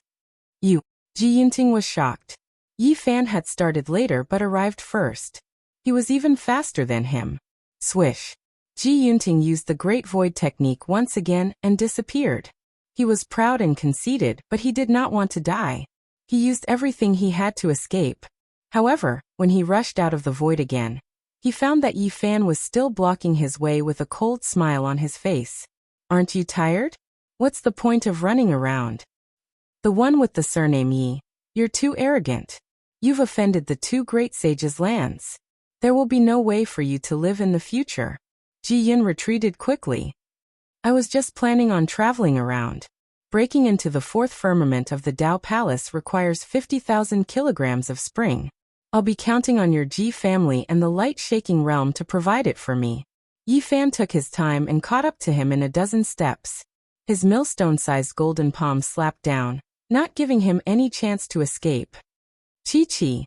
You. Ji Yunting was shocked. Yi Fan had started later but arrived first. He was even faster than him. Swish. Ji Yunting used the Great Void technique once again and disappeared. He was proud and conceited, but he did not want to die. He used everything he had to escape. However, when he rushed out of the void again, he found that Yi Fan was still blocking his way with a cold smile on his face. Aren't you tired? What's the point of running around? The one with the surname Yi. You're too arrogant. You've offended the two great sages' lands. There will be no way for you to live in the future. Ji Yun retreated quickly. I was just planning on traveling around. Breaking into the fourth firmament of the Dao Palace requires 50,000 kilograms of spring. I'll be counting on your Ji family and the light-shaking realm to provide it for me. Yi Fan took his time and caught up to him in a dozen steps. His millstone-sized golden palm slapped down, not giving him any chance to escape. Chi-chi.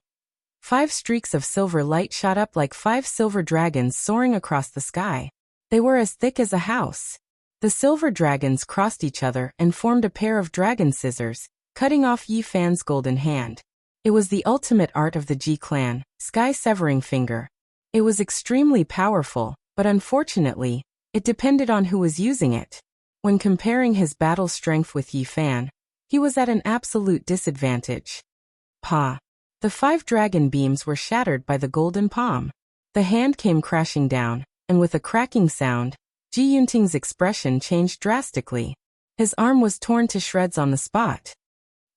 5 streaks of silver light shot up like 5 silver dragons soaring across the sky. They were as thick as a house. The silver dragons crossed each other and formed a pair of dragon scissors, cutting off Yi Fan's golden hand. It was the ultimate art of the Ji clan, sky-severing finger. It was extremely powerful, but unfortunately, it depended on who was using it. When comparing his battle strength with Yi Fan, he was at an absolute disadvantage. Pa. The 5 dragon beams were shattered by the golden palm. The hand came crashing down, and with a cracking sound, Ji Yunting's expression changed drastically. His arm was torn to shreds on the spot.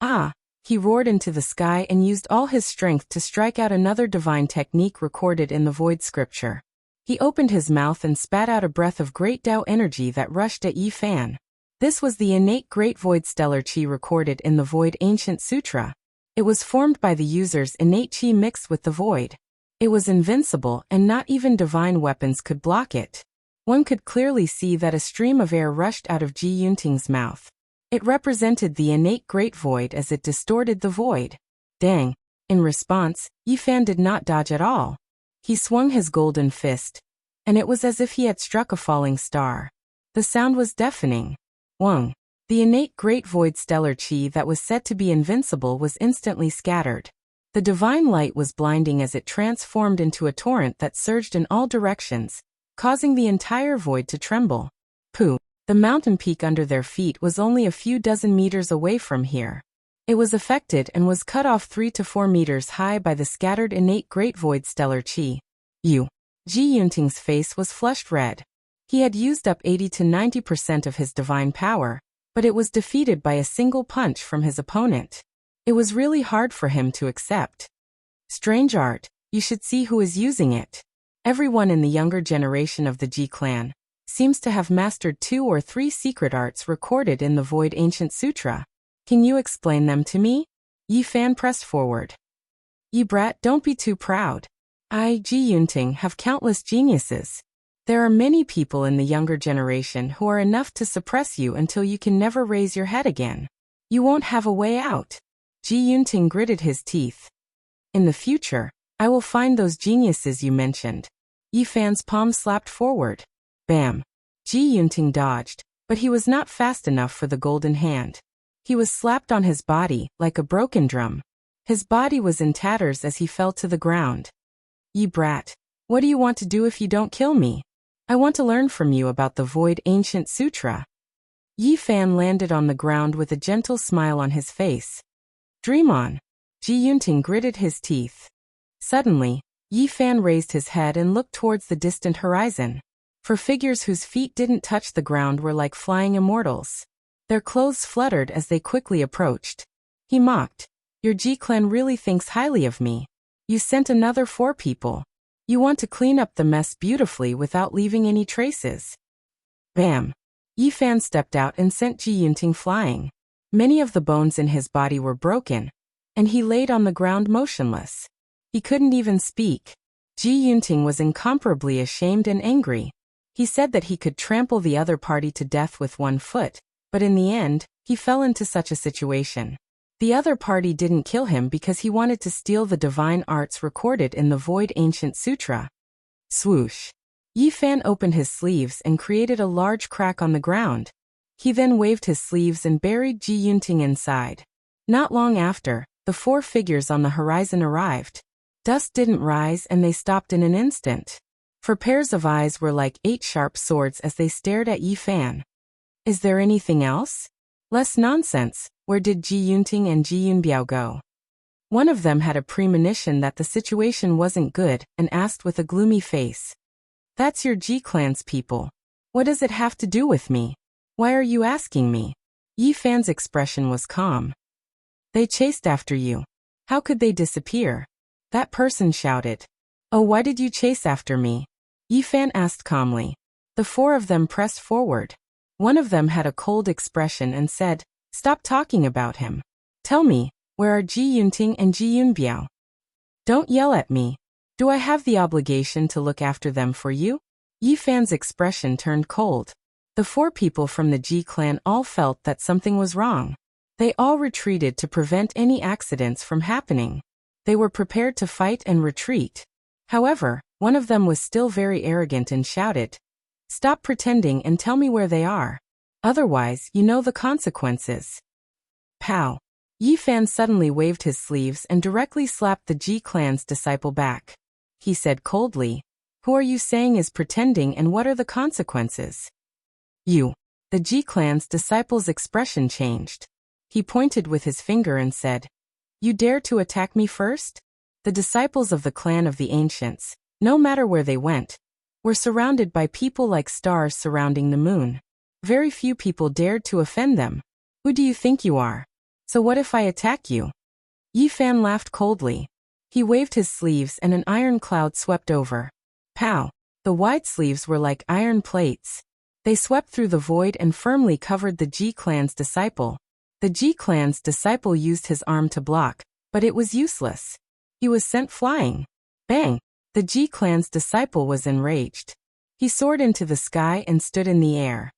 Ah! He roared into the sky and used all his strength to strike out another divine technique recorded in the Void scripture. He opened his mouth and spat out a breath of great Tao energy that rushed at Yi Fan. This was the innate Great Void Stellar Qi recorded in the Void Ancient Sutra. It was formed by the user's innate Qi mixed with the Void. It was invincible and not even divine weapons could block it. One could clearly see that a stream of air rushed out of Ji Yunting's mouth. It represented the innate Great Void as it distorted the Void. Dang! In response, Yi Fan did not dodge at all. He swung his golden fist, and it was as if he had struck a falling star. The sound was deafening. Wang. The innate Great Void Stellar Qi that was said to be invincible was instantly scattered. The divine light was blinding as it transformed into a torrent that surged in all directions, causing the entire void to tremble. Pooh! The mountain peak under their feet was only a few dozen meters away from here. It was affected and was cut off 3 to 4 meters high by the scattered innate Great Void Stellar Qi. Ji Yunting's face was flushed red. He had used up 80 to 90% of his divine power, but it was defeated by a single punch from his opponent. It was really hard for him to accept. Strange art, you should see who is using it. Everyone in the younger generation of the Ji clan seems to have mastered 2 or 3 secret arts recorded in the Void Ancient Sutra. Can you explain them to me? Yi Fan pressed forward. Yi brat, don't be too proud. Ji Yunting, have countless geniuses. There are many people in the younger generation who are enough to suppress you until you can never raise your head again. You won't have a way out. Ji Yunting gritted his teeth. In the future, I will find those geniuses you mentioned. Yi Fan's palm slapped forward. Bam! Ji Yunting dodged, but he was not fast enough for the golden hand. He was slapped on his body, like a broken drum. His body was in tatters as he fell to the ground. Yi brat, what do you want to do if you don't kill me? I want to learn from you about the Void Ancient Sutra. Yi Fan landed on the ground with a gentle smile on his face. Dream on. Ji Yunting gritted his teeth. Suddenly, Yi Fan raised his head and looked towards the distant horizon. For figures whose feet didn't touch the ground were like flying immortals. Their clothes fluttered as they quickly approached. He mocked. Your Ji clan really thinks highly of me. You sent another 4 people. You want to clean up the mess beautifully without leaving any traces. Bam! Yi Fan stepped out and sent Ji Yunting flying. Many of the bones in his body were broken, and he laid on the ground motionless. He couldn't even speak. Ji Yunting was incomparably ashamed and angry. He said that he could trample the other party to death with 1 foot, but in the end, he fell into such a situation. The other party didn't kill him because he wanted to steal the divine arts recorded in the Void Ancient Sutra. Swoosh! Yi Fan opened his sleeves and created a large crack on the ground. He then waved his sleeves and buried Ji Yunting inside. Not long after, the 4 figures on the horizon arrived. Dust didn't rise and they stopped in an instant. 4 pairs of eyes were like 8 sharp swords as they stared at Yi Fan. Is there anything else? Less nonsense. Where did Ji Yunting and Ji Yunbiao go? One of them had a premonition that the situation wasn't good and asked with a gloomy face. That's your Ji clan's people. What does it have to do with me? Why are you asking me? Yi Fan's expression was calm. They chased after you. How could they disappear? That person shouted. Oh, why did you chase after me? Yi Fan asked calmly. The 4 of them pressed forward. One of them had a cold expression and said, Stop talking about him. Tell me, where are Ji Yunting and Ji Yunbiao? Don't yell at me. Do I have the obligation to look after them for you? Yi Fan's expression turned cold. The 4 people from the Ji clan all felt that something was wrong. They all retreated to prevent any accidents from happening. They were prepared to fight and retreat. However, one of them was still very arrogant and shouted, Stop pretending and tell me where they are. Otherwise, you know the consequences. Pow! Yi Fan suddenly waved his sleeves and directly slapped the Ji clan's disciple back. He said coldly, Who are you saying is pretending and what are the consequences? You. The Ji clan's disciple's expression changed. He pointed with his finger and said, You dare to attack me first? The disciples of the clan of the ancients, no matter where they went, were surrounded by people like stars surrounding the moon. Very few people dared to offend them. Who do you think you are? So what if I attack you? Yi Fan laughed coldly. He waved his sleeves and an iron cloud swept over. Pow! The wide sleeves were like iron plates. They swept through the void and firmly covered the Ji clan's disciple. The Ji clan's disciple used his arm to block, but it was useless. He was sent flying. Bang! The Ji clan's disciple was enraged. He soared into the sky and stood in the air.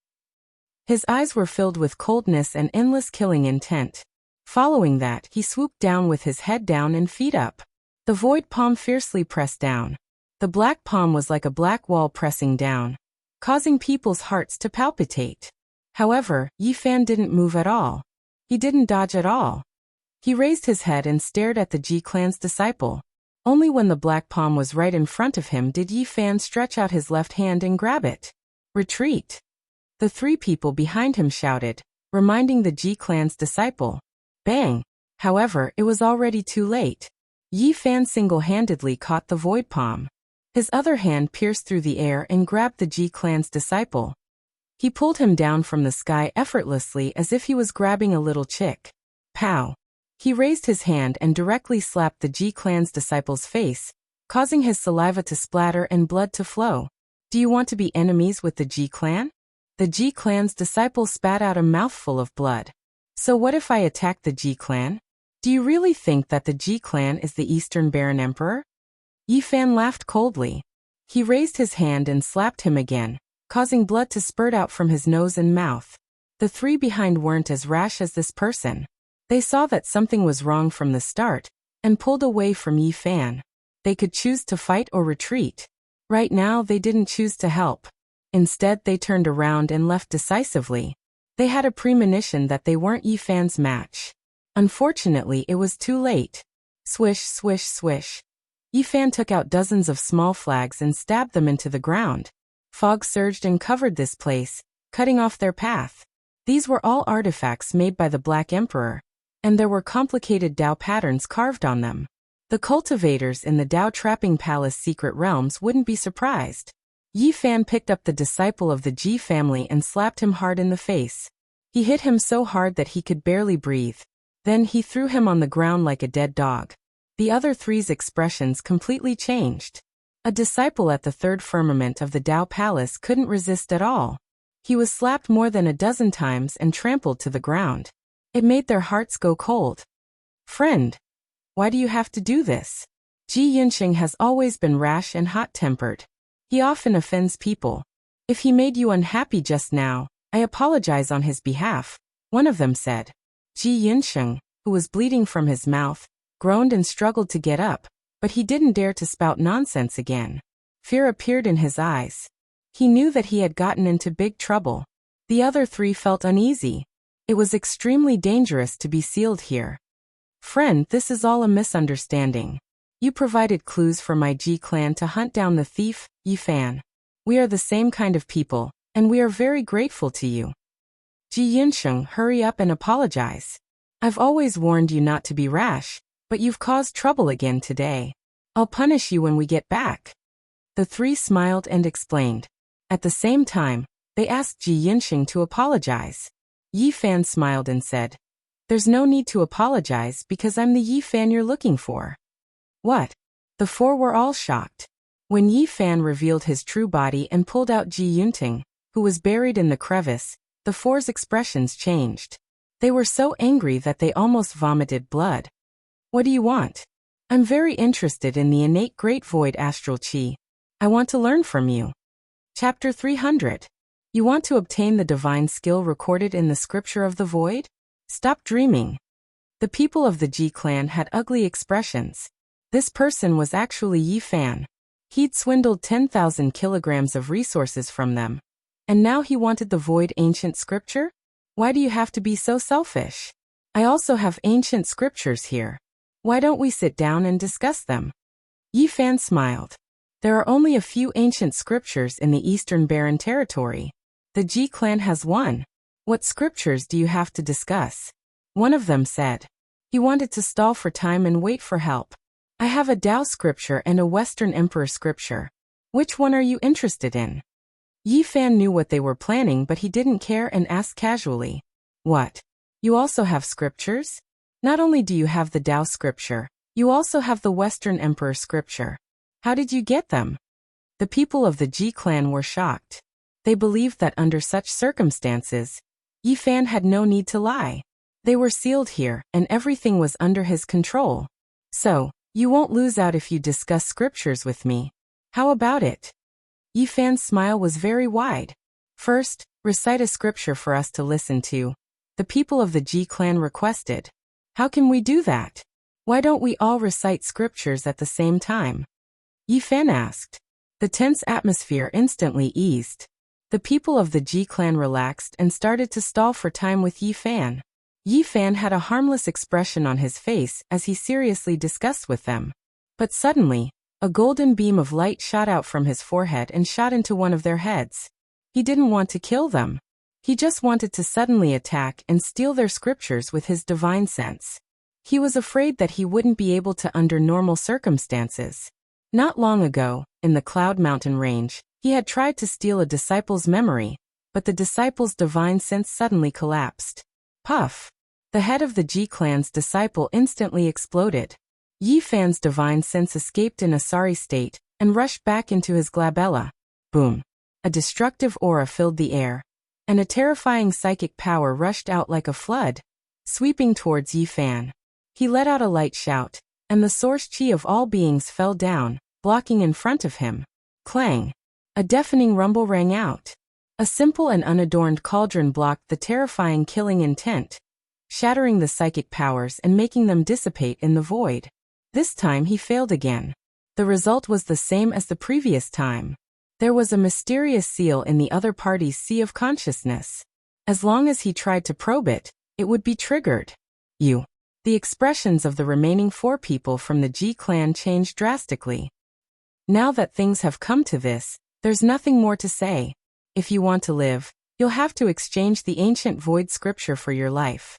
His eyes were filled with coldness and endless killing intent. Following that, he swooped down with his head down and feet up. The void palm fiercely pressed down. The black palm was like a black wall pressing down, causing people's hearts to palpitate. However, Yi Fan didn't move at all. He didn't dodge at all. He raised his head and stared at the Ji clan's disciple. Only when the black palm was right in front of him did Yi Fan stretch out his left hand and grab it. Retreat! The three people behind him shouted, reminding the Ji clan's disciple. Bang! However, it was already too late. Yi Fan single-handedly caught the void palm. His other hand pierced through the air and grabbed the Ji clan's disciple. He pulled him down from the sky effortlessly as if he was grabbing a little chick. Pow! He raised his hand and directly slapped the Ji clan's disciple's face, causing his saliva to splatter and blood to flow. Do you want to be enemies with the Ji clan? The Ji clan's disciple spat out a mouthful of blood. So what if I attack the Ji clan? Do you really think that the Ji clan is the Eastern Baron Emperor? Yi Fan laughed coldly. He raised his hand and slapped him again, causing blood to spurt out from his nose and mouth. The three behind weren't as rash as this person. They saw that something was wrong from the start, and pulled away from Yi Fan. They could choose to fight or retreat. Right now they didn't choose to help. Instead they turned around and left decisively. They had a premonition that they weren't Yi Fan's match. Unfortunately, it was too late. Swish, swish, swish. Yi Fan took out dozens of small flags and stabbed them into the ground. Fog surged and covered this place, cutting off their path. These were all artifacts made by the Black Emperor, and there were complicated Dao patterns carved on them. The cultivators in the Dao Trapping Palace secret realms wouldn't be surprised. Yi Fan picked up the disciple of the Ji family and slapped him hard in the face. He hit him so hard that he could barely breathe. Then he threw him on the ground like a dead dog. The other three's expressions completely changed. A disciple at the third firmament of the Dao Palace couldn't resist at all. He was slapped more than a dozen times and trampled to the ground. It made their hearts go cold. Friend, why do you have to do this? Ji Yunxing has always been rash and hot-tempered. He often offends people. If he made you unhappy just now, I apologize on his behalf, one of them said. Ji Yunxing, who was bleeding from his mouth, groaned and struggled to get up, but he didn't dare to spout nonsense again. Fear appeared in his eyes. He knew that he had gotten into big trouble. The other three felt uneasy. It was extremely dangerous to be sealed here. Friend, this is all a misunderstanding. You provided clues for my Ji clan to hunt down the thief, Yi Fan. We are the same kind of people, and we are very grateful to you. Ji Yunxing, hurry up and apologize. I've always warned you not to be rash, but you've caused trouble again today. I'll punish you when we get back. The three smiled and explained. At the same time, they asked Ji Yunxing to apologize. Yi Fan smiled and said, There's no need to apologize because I'm the Yi Fan you're looking for. What? The four were all shocked. When Yi Fan revealed his true body and pulled out Ji Yunting, who was buried in the crevice, the four's expressions changed. They were so angry that they almost vomited blood. What do you want? I'm very interested in the innate great void astral chi. I want to learn from you. Chapter 300. You want to obtain the divine skill recorded in the scripture of the void? Stop dreaming. The people of the Ji clan had ugly expressions. This person was actually Yi Fan. He'd swindled 10,000 kilograms of resources from them. And now he wanted the void ancient scripture? Why do you have to be so selfish? I also have ancient scriptures here. Why don't we sit down and discuss them? Yi Fan smiled. There are only a few ancient scriptures in the Eastern Barren territory. The Ji clan has one. What scriptures do you have to discuss? One of them said. He wanted to stall for time and wait for help. I have a Dao scripture and a Western Emperor scripture. Which one are you interested in? Yi Fan knew what they were planning, but he didn't care and asked casually. What? You also have scriptures? Not only do you have the Tao scripture, you also have the Western Emperor scripture. How did you get them? The people of the Ji clan were shocked. They believed that under such circumstances, Yi Fan had no need to lie. They were sealed here, and everything was under his control. So, you won't lose out if you discuss scriptures with me. How about it? Yi Fan's smile was very wide. First, recite a scripture for us to listen to. The people of the Ji clan requested. How can we do that? Why don't we all recite scriptures at the same time? Yi Fan asked. The tense atmosphere instantly eased. The people of the Ji clan relaxed and started to stall for time with Yi Fan. Yi Fan had a harmless expression on his face as he seriously discussed with them. But suddenly, a golden beam of light shot out from his forehead and shot into one of their heads. He didn't want to kill them. He just wanted to suddenly attack and steal their scriptures with his divine sense. He was afraid that he wouldn't be able to under normal circumstances. Not long ago, in the Cloud Mountain Range, he had tried to steal a disciple's memory, but the disciple's divine sense suddenly collapsed. Puff! The head of the Ji clan's disciple instantly exploded. Yi Fan's divine sense escaped in a sorry state and rushed back into his glabella. Boom! A destructive aura filled the air, and a terrifying psychic power rushed out like a flood, sweeping towards Yi Fan. He let out a light shout, and the source chi of all beings fell down, blocking in front of him. Clang! A deafening rumble rang out. A simple and unadorned cauldron blocked the terrifying killing intent, shattering the psychic powers and making them dissipate in the void. This time he failed again. The result was the same as the previous time. There was a mysterious seal in the other party's sea of consciousness. As long as he tried to probe it, it would be triggered. The expressions of the remaining 4 people from the Ji clan changed drastically. Now that things have come to this, there's nothing more to say. If you want to live, you'll have to exchange the ancient void scripture for your life.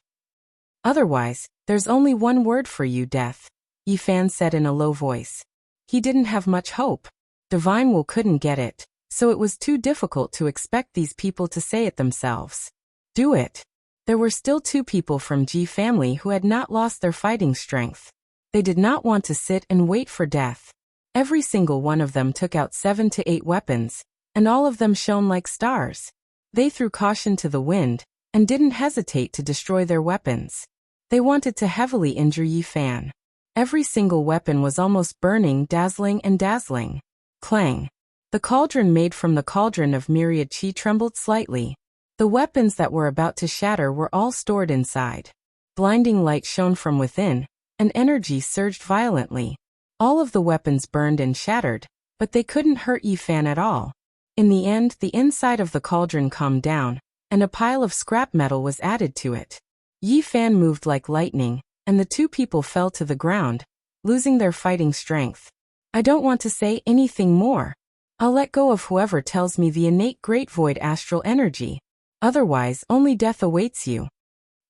Otherwise, there's only one word for you, death, Yi Fan said in a low voice. He didn't have much hope. Divine Will couldn't get it, so it was too difficult to expect these people to say it themselves. Do it. There were still 2 people from Ji family who had not lost their fighting strength. They did not want to sit and wait for death. Every single one of them took out 7 to 8 weapons, and all of them shone like stars. They threw caution to the wind, and didn't hesitate to destroy their weapons. They wanted to heavily injure Yi Fan. Every single weapon was almost burning, dazzling and dazzling. Clang! The cauldron made from the cauldron of myriad chi trembled slightly. The weapons that were about to shatter were all stored inside. Blinding light shone from within, and energy surged violently. All of the weapons burned and shattered, but they couldn't hurt Yi Fan at all. In the end, the inside of the cauldron calmed down, and a pile of scrap metal was added to it. Yi Fan moved like lightning, and the 2 people fell to the ground, losing their fighting strength. I don't want to say anything more. I'll let go of whoever tells me the innate great void astral energy. Otherwise, only death awaits you.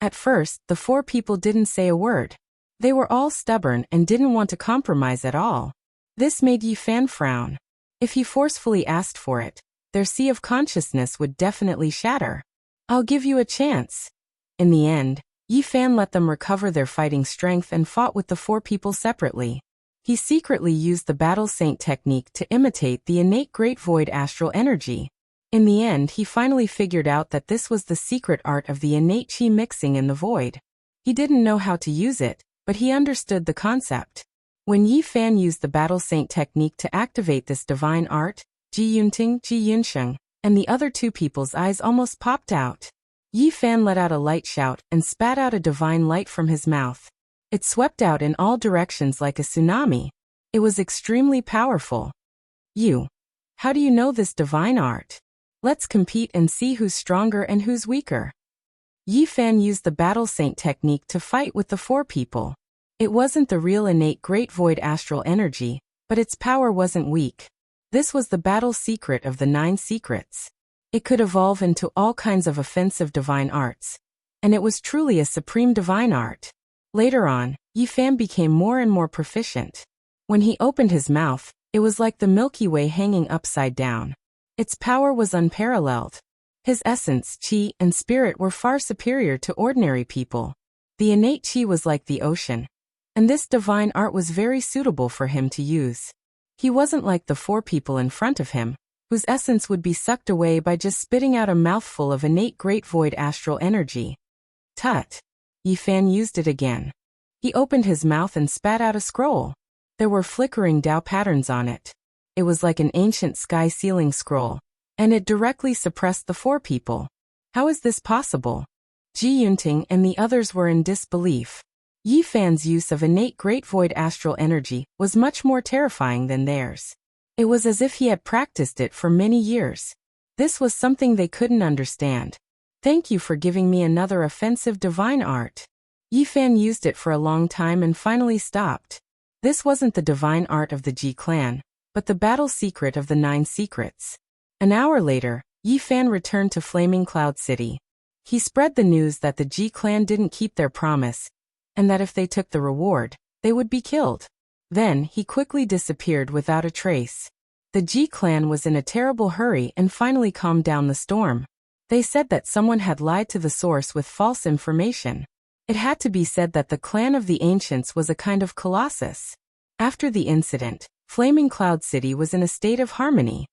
At first, the 4 people didn't say a word. They were all stubborn and didn't want to compromise at all. This made Yi Fan frown. If he forcefully asked for it, their sea of consciousness would definitely shatter. I'll give you a chance. In the end, Yi Fan let them recover their fighting strength and fought with the 4 people separately. He secretly used the battle saint technique to imitate the innate great void astral energy. In the end, he finally figured out that this was the secret art of the innate chi mixing in the void. He didn't know how to use it, but he understood the concept. When Yi Fan used the battle saint technique to activate this divine art, Ji Yunting, Ji Yunsheng, and the other 2 people's eyes almost popped out. Yi Fan let out a light shout and spat out a divine light from his mouth. It swept out in all directions like a tsunami. It was extremely powerful. How do you know this divine art? Let's compete and see who's stronger and who's weaker. Yi Fan used the battle saint technique to fight with the 4 people. It wasn't the real innate great void astral energy, but its power wasn't weak. This was the battle secret of the 9 secrets. It could evolve into all kinds of offensive divine arts. And it was truly a supreme divine art. Later on, Yi Fan became more and more proficient. When he opened his mouth, it was like the Milky Way hanging upside down. Its power was unparalleled. His essence, qi, and spirit were far superior to ordinary people. The innate qi was like the ocean, and this divine art was very suitable for him to use. He wasn't like the 4 people in front of him, whose essence would be sucked away by just spitting out a mouthful of innate great void astral energy. Tut! Yi Fan used it again. He opened his mouth and spat out a scroll. There were flickering Tao patterns on it. It was like an ancient sky ceiling scroll, and it directly suppressed the 4 people. How is this possible? Ji Yunting and the others were in disbelief. Yi Fan's use of innate great void astral energy was much more terrifying than theirs. It was as if he had practiced it for many years. This was something they couldn't understand. Thank you for giving me another offensive divine art. Yi Fan used it for a long time and finally stopped. This wasn't the divine art of the Ji clan, but the battle secret of the 9 secrets. An hour later, Yi Fan returned to Flaming Cloud City. He spread the news that the Ji clan didn't keep their promise, and that if they took the reward, they would be killed. Then, he quickly disappeared without a trace. The Ji clan was in a terrible hurry and finally calmed down the storm. They said that someone had lied to the source with false information. It had to be said that the clan of the ancients was a kind of colossus. After the incident, Flaming Cloud City was in a state of harmony.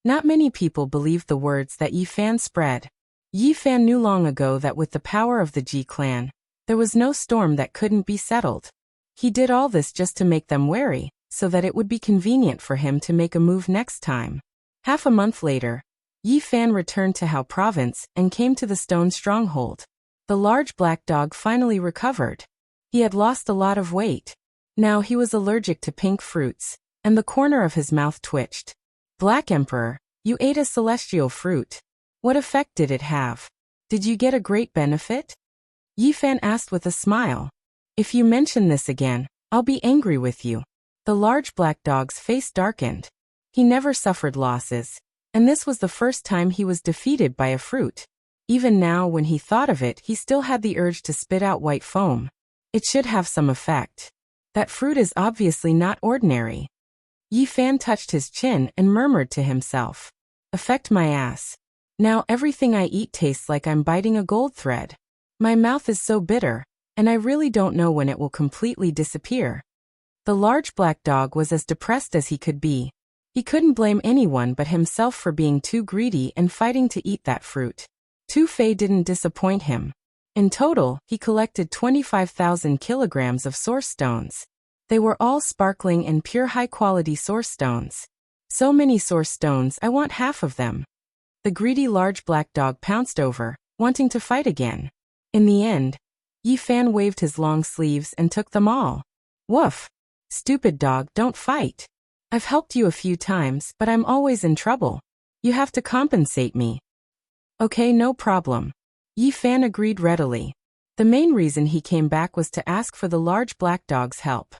Not many people believed the words that Yi Fan spread. Yi Fan knew long ago that with the power of the Ji clan, there was no storm that couldn't be settled. He did all this just to make them wary, so that it would be convenient for him to make a move next time. Half a month later, Yi Fan returned to Hao Province and came to the stone stronghold. The large black dog finally recovered. He had lost a lot of weight. Now he was allergic to pink fruits, and the corner of his mouth twitched. Black Emperor, you ate a celestial fruit. What effect did it have? Did you get a great benefit? Yi Fan asked with a smile. If you mention this again, I'll be angry with you. The large black dog's face darkened. He never suffered losses, and this was the first time he was defeated by a fruit. Even now when he thought of it, he still had the urge to spit out white foam. It should have some effect. That fruit is obviously not ordinary. Yi Fan touched his chin and murmured to himself. Affect my ass. Now everything I eat tastes like I'm biting a gold thread. My mouth is so bitter, and I really don't know when it will completely disappear. The large black dog was as depressed as he could be. He couldn't blame anyone but himself for being too greedy and fighting to eat that fruit. Tu Fei didn't disappoint him. In total, he collected 25,000 kilograms of source stones. They were all sparkling and pure high-quality source stones. So many source stones, I want half of them. The greedy large black dog pounced over, wanting to fight again. In the end, Yi Fan waved his long sleeves and took them all. Woof! Stupid dog, don't fight. I've helped you a few times, but I'm always in trouble. You have to compensate me. Okay, no problem. Yi Fan agreed readily. The main reason he came back was to ask for the large black dog's help.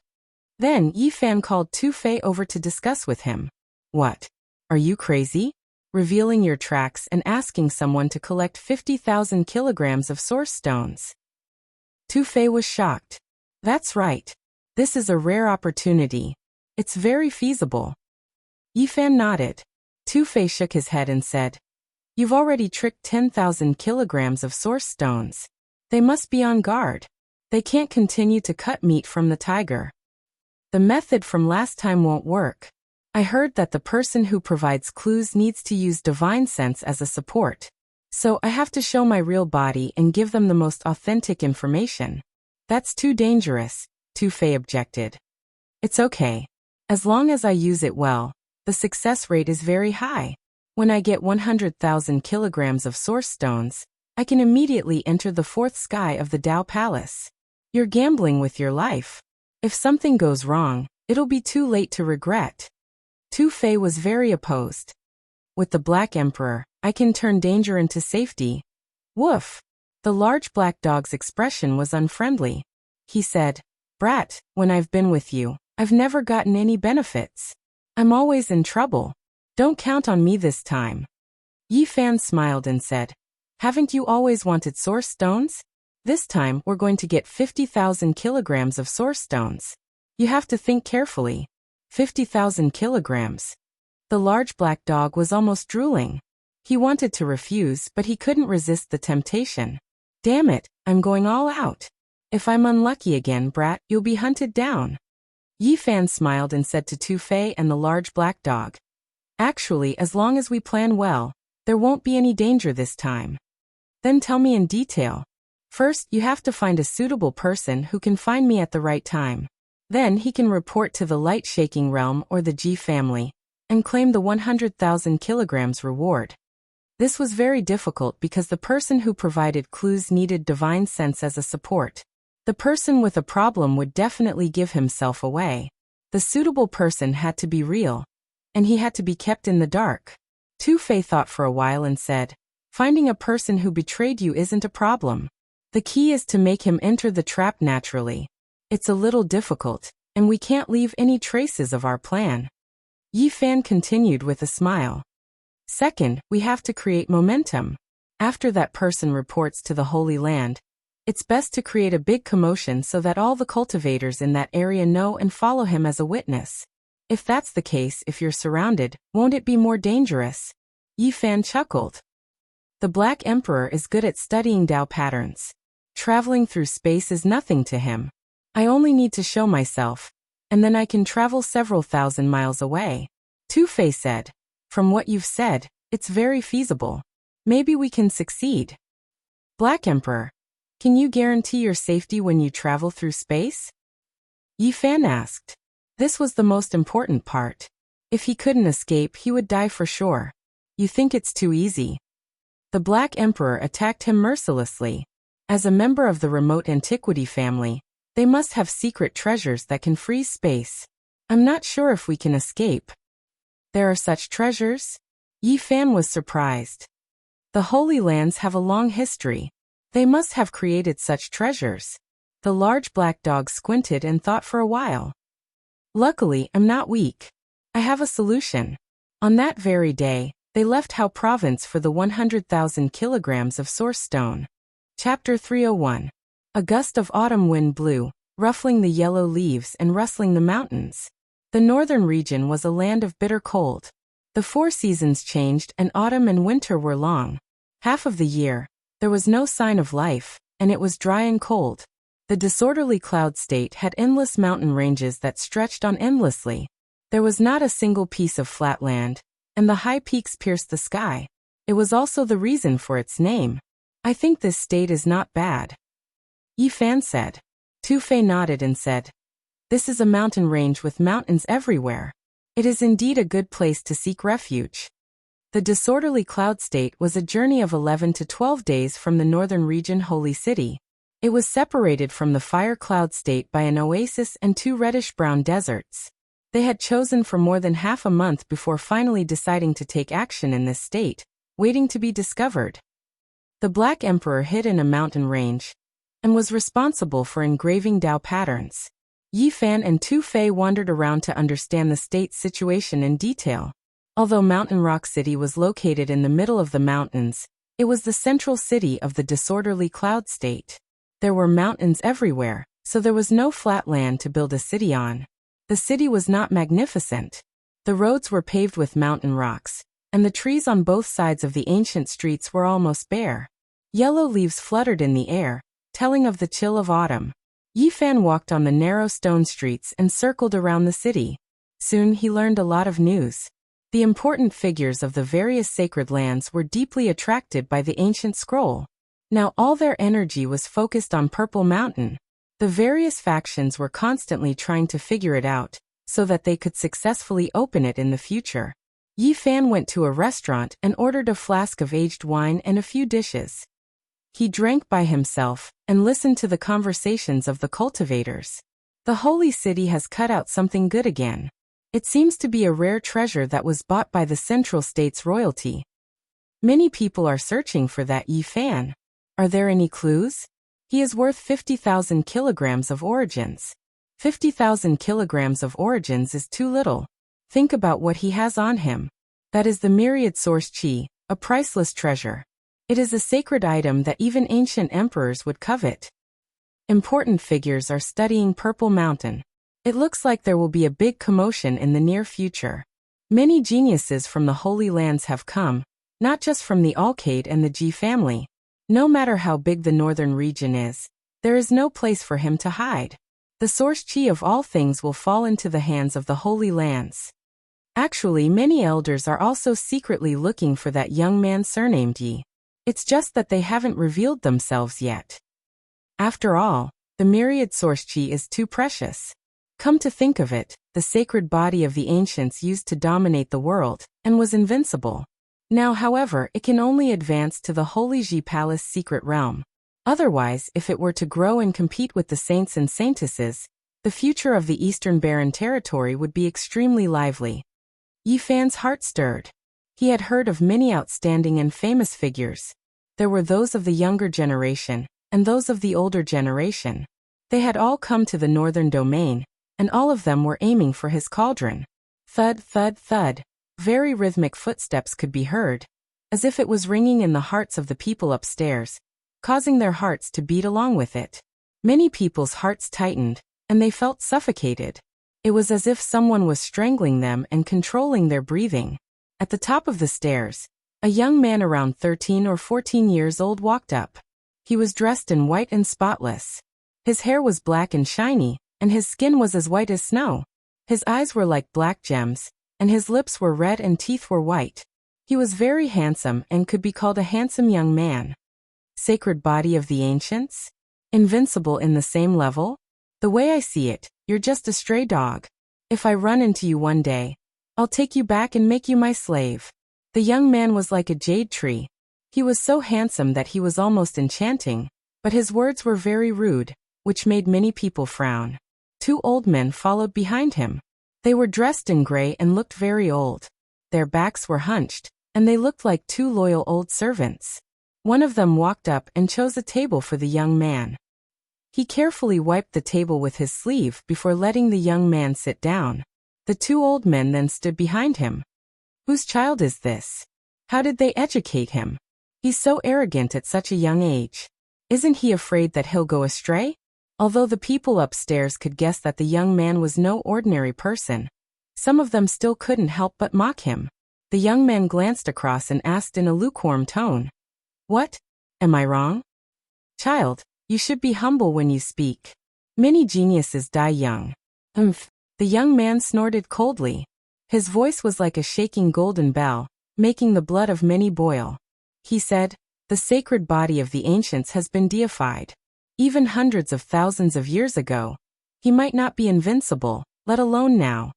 Then Yi Fan called Tu Fei over to discuss with him. What? Are you crazy? Revealing your tracks and asking someone to collect 50,000 kilograms of source stones. Tu Fei was shocked. That's right. This is a rare opportunity. It's very feasible. Yi Fan nodded. Tu Fei shook his head and said, You've already tricked 10,000 kilograms of source stones. They must be on guard. They can't continue to cut meat from the tiger. The method from last time won't work. I heard that the person who provides clues needs to use divine sense as a support. So I have to show my real body and give them the most authentic information. That's too dangerous, Tu Fei objected. It's okay. As long as I use it well, the success rate is very high. When I get 100,000 kilograms of source stones, I can immediately enter the 4th sky of the Tao Palace. You're gambling with your life. If something goes wrong, it'll be too late to regret. Tu Fei was very opposed. With the Black Emperor, I can turn danger into safety. Woof! The large black dog's expression was unfriendly. He said, Brat, when I've been with you, I've never gotten any benefits. I'm always in trouble. Don't count on me this time. Yi Fan smiled and said, Haven't you always wanted source stones? This time we're going to get 50,000 kilograms of source stones. You have to think carefully. 50,000 kilograms. The large black dog was almost drooling. He wanted to refuse, but he couldn't resist the temptation. Damn it, I'm going all out. If I'm unlucky again, brat, you'll be hunted down. Yi Fan smiled and said to Tu Fei and the large black dog. Actually, as long as we plan well, there won't be any danger this time. Then tell me in detail. First, you have to find a suitable person who can find me at the right time. Then he can report to the light shaking realm or the Ji family, and claim the 100,000 kilograms reward. This was very difficult because the person who provided clues needed divine sense as a support. The person with a problem would definitely give himself away. The suitable person had to be real, and he had to be kept in the dark. Tu Fei thought for a while and said, finding a person who betrayed you isn't a problem. The key is to make him enter the trap naturally. It's a little difficult, and we can't leave any traces of our plan. Yi Fan continued with a smile. Second, we have to create momentum. After that person reports to the Holy Land, it's best to create a big commotion so that all the cultivators in that area know and follow him as a witness. If that's the case, if you're surrounded, won't it be more dangerous? Yi Fan chuckled. The Black Emperor is good at studying Tao patterns. Traveling through space is nothing to him. I only need to show myself, and then I can travel several thousand miles away. Tu Fei said, from what you've said, it's very feasible. Maybe we can succeed. Black Emperor, can you guarantee your safety when you travel through space? Yi Fan asked. This was the most important part. If he couldn't escape, he would die for sure. You think it's too easy? The Black Emperor attacked him mercilessly. As a member of the remote antiquity family, they must have secret treasures that can freeze space. I'm not sure if we can escape. There are such treasures? Yi Fan was surprised. The Holy Lands have a long history. They must have created such treasures. The large black dog squinted and thought for a while. Luckily, I'm not weak. I have a solution. On that very day, they left Hao province for the 100,000 kilograms of source stone. Chapter 301. A gust of autumn wind blew, ruffling the yellow leaves and rustling the mountains. The northern region was a land of bitter cold. The 4 seasons changed and autumn and winter were long. Half of the year, there was no sign of life, and it was dry and cold. The disorderly cloud state had endless mountain ranges that stretched on endlessly. There was not a single piece of flat land, and the high peaks pierced the sky. It was also the reason for its name. I think this state is not bad. Yi Fan said. Tu Fei nodded and said, this is a mountain range with mountains everywhere. It is indeed a good place to seek refuge. The disorderly cloud state was a journey of 11 to 12 days from the northern region Holy City. It was separated from the fire cloud state by an oasis and 2 reddish-brown deserts. They had chosen for more than half a month before finally deciding to take action in this state, waiting to be discovered. The Black Emperor hid in a mountain range, and was responsible for engraving Tao patterns. Yi Fan and Tu Fei wandered around to understand the state's situation in detail. Although Mountain Rock City was located in the middle of the mountains, it was the central city of the disorderly cloud state. There were mountains everywhere, so there was no flat land to build a city on. The city was not magnificent. The roads were paved with mountain rocks, and the trees on both sides of the ancient streets were almost bare. Yellow leaves fluttered in the air, telling of the chill of autumn. Yi Fan walked on the narrow stone streets and circled around the city. Soon he learned a lot of news. The important figures of the various sacred lands were deeply attracted by the ancient scroll. Now all their energy was focused on Purple Mountain. The various factions were constantly trying to figure it out, so that they could successfully open it in the future. Yi Fan went to a restaurant and ordered a flask of aged wine and a few dishes. He drank by himself, and listened to the conversations of the cultivators. The holy city has cut out something good again. It seems to be a rare treasure that was bought by the central state's royalty. Many people are searching for that Yi Fan. Are there any clues? He is worth 50,000 kilograms of origins. 50,000 kilograms of origins is too little. Think about what he has on him. That is the myriad source chi, a priceless treasure. It is a sacred item that even ancient emperors would covet. Important figures are studying Purple Mountain. It looks like there will be a big commotion in the near future. Many geniuses from the Holy Lands have come, not just from the Alcade and the G family. No matter how big the northern region is, there is no place for him to hide. The source chi of all things will fall into the hands of the Holy Lands. Actually, many elders are also secretly looking for that young man surnamed Yi. It's just that they haven't revealed themselves yet. After all, the myriad source chi is too precious. Come to think of it, the sacred body of the ancients used to dominate the world, and was invincible. Now, however, it can only advance to the Holy Ji Palace secret realm. Otherwise, if it were to grow and compete with the saints and saintesses, the future of the Eastern Barren Territory would be extremely lively. Yi Fan's heart stirred. He had heard of many outstanding and famous figures. There were those of the younger generation, and those of the older generation. They had all come to the northern domain, and all of them were aiming for his cauldron. Thud, thud, thud. Very rhythmic footsteps could be heard, as if it was ringing in the hearts of the people upstairs, causing their hearts to beat along with it. Many people's hearts tightened, and they felt suffocated. It was as if someone was strangling them and controlling their breathing. At the top of the stairs, a young man around 13 or 14 years old walked up. He was dressed in white and spotless. His hair was black and shiny, and his skin was as white as snow. His eyes were like black gems, and his lips were red and teeth were white. He was very handsome and could be called a handsome young man. Sacred body of the ancients? Invincible in the same level? The way I see it, you're just a stray dog. If I run into you one day, I'll take you back and make you my slave. The young man was like a jade tree. He was so handsome that he was almost enchanting, but his words were very rude, which made many people frown. Two old men followed behind him. They were dressed in gray and looked very old. Their backs were hunched, and they looked like two loyal old servants. One of them walked up and chose a table for the young man. He carefully wiped the table with his sleeve before letting the young man sit down. The two old men then stood behind him. Whose child is this? How did they educate him? He's so arrogant at such a young age. Isn't he afraid that he'll go astray? Although the people upstairs could guess that the young man was no ordinary person, some of them still couldn't help but mock him. The young man glanced across and asked in a lukewarm tone, "What? Am I wrong?" "Child, you should be humble when you speak. Many geniuses die young." "Humph." The young man snorted coldly. His voice was like a shaking golden bell, making the blood of many boil. He said, "The sacred body of the ancients has been deified. Even hundreds of thousands of years ago. He might not be invincible, let alone now."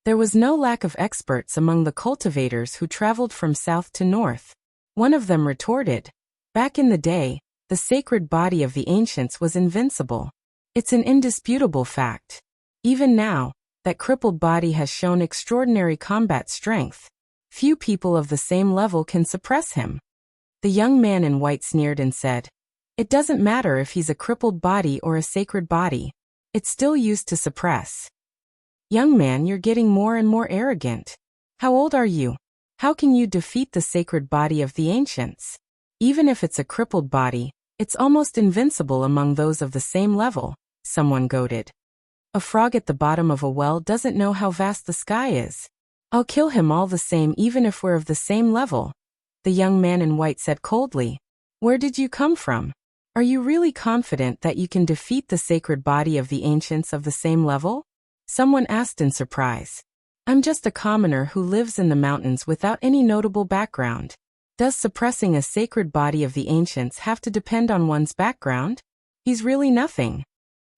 There was no lack of experts among the cultivators who traveled from south to north. One of them retorted, "Back in the day, the sacred body of the ancients was invincible. It's an indisputable fact. Even now, that crippled body has shown extraordinary combat strength. Few people of the same level can suppress him." The young man in white sneered and said, "It doesn't matter if he's a crippled body or a sacred body. It's still used to suppress." "Young man, you're getting more and more arrogant. How old are you? How can you defeat the sacred body of the ancients? Even if it's a crippled body, it's almost invincible among those of the same level," someone goaded. "A frog at the bottom of a well doesn't know how vast the sky is. I'll kill him all the same even if we're of the same level," the young man in white said coldly. "Where did you come from? Are you really confident that you can defeat the sacred body of the ancients of the same level?" Someone asked in surprise. "I'm just a commoner who lives in the mountains without any notable background. Does suppressing a sacred body of the ancients have to depend on one's background? He's really nothing."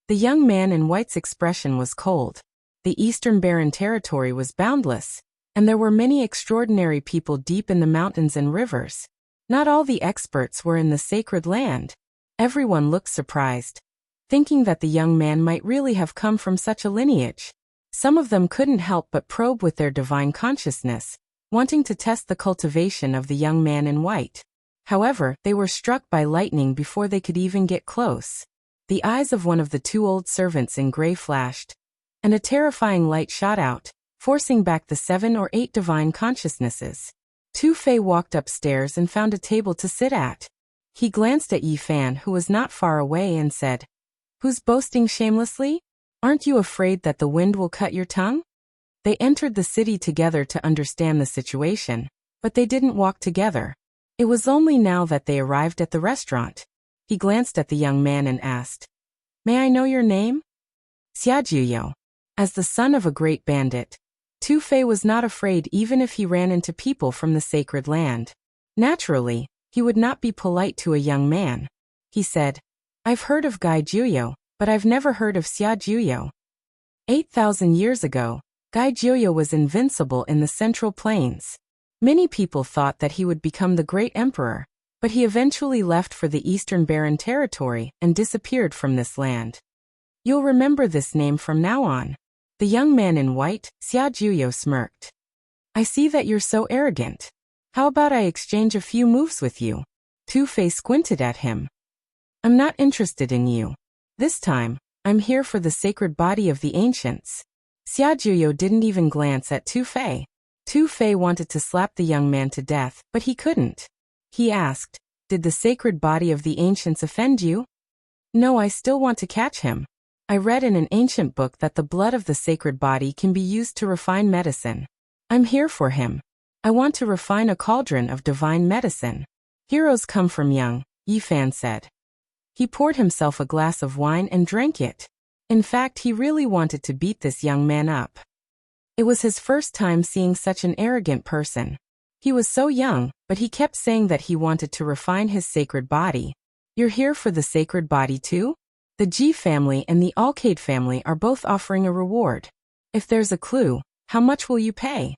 The young man in white's expression was cold. The Eastern Barren Territory was boundless, and there were many extraordinary people deep in the mountains and rivers. Not all the experts were in the sacred land. Everyone looked surprised, thinking that the young man might really have come from such a lineage. Some of them couldn't help but probe with their divine consciousness, wanting to test the cultivation of the young man in white. However, they were struck by lightning before they could even get close. The eyes of one of the two old servants in gray flashed, and a terrifying light shot out, forcing back the 7 or 8 divine consciousnesses. Tu Fei walked upstairs and found a table to sit at. He glanced at Yi Fan, who was not far away, and said, "Who's boasting shamelessly? Aren't you afraid that the wind will cut your tongue?" They entered the city together to understand the situation, But they didn't walk together. It was only now that they arrived at the restaurant. He glanced at the young man and asked, "May I know your name?" Xiajuyo. As the son of a great bandit, Tu Fei was not afraid even if he ran into people from the sacred land. Naturally, he would not be polite to a young man. He said, "I've heard of Gai Juyo, but I've never heard of Xia Juyo." 8,000 years ago, Gai Juyo was invincible in the Central Plains. Many people thought that he would become the great emperor, but he eventually left for the Eastern Barren Territory and disappeared from this land. You'll remember this name from now on. The young man in white, Xia Juyo, smirked. "I see that you're so arrogant. How about I exchange a few moves with you?" Tu Fei squinted at him. "I'm not interested in you. This time, I'm here for the sacred body of the ancients." Xia Juyo didn't even glance at Tu Fei. Tu Fei wanted to slap the young man to death, but he couldn't. He asked, "Did the sacred body of the ancients offend you?" "No, I still want to catch him. I read in an ancient book that the blood of the sacred body can be used to refine medicine. I'm here for him. I want to refine a cauldron of divine medicine." "Heroes come from young," Yi Fan said. He poured himself a glass of wine and drank it. In fact, he really wanted to beat this young man up. It was his first time seeing such an arrogant person. He was so young, but he kept saying that he wanted to refine his sacred body. "You're here for the sacred body too?" The Ji family and the Alcade family are both offering a reward. "If there's a clue, how much will you pay?"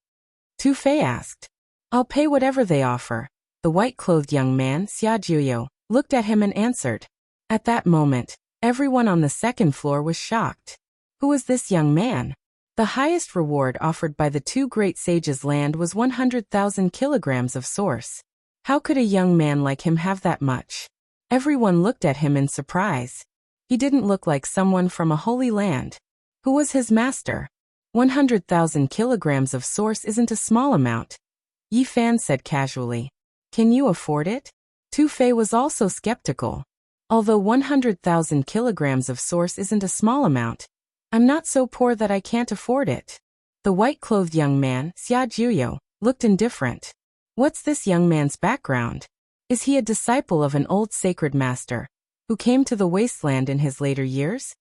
Tu Fei asked. "I'll pay whatever they offer." The white-clothed young man, Xia Juyo, looked at him and answered. At that moment, everyone on the second floor was shocked. Who was this young man? The highest reward offered by the two great sages' land was 100,000 kilograms of source. How could a young man like him have that much? Everyone looked at him in surprise. He didn't look like someone from a holy land. Who was his master? 100,000 kilograms of source isn't a small amount, Yi Fan said casually. Can you afford it? Tu Fei was also skeptical. Although 100,000 kilograms of source isn't a small amount, I'm not so poor that I can't afford it. The white-clothed young man, Xia Juyo, looked indifferent. What's this young man's background? Is he a disciple of an old sacred master, who came to the wasteland in his later years?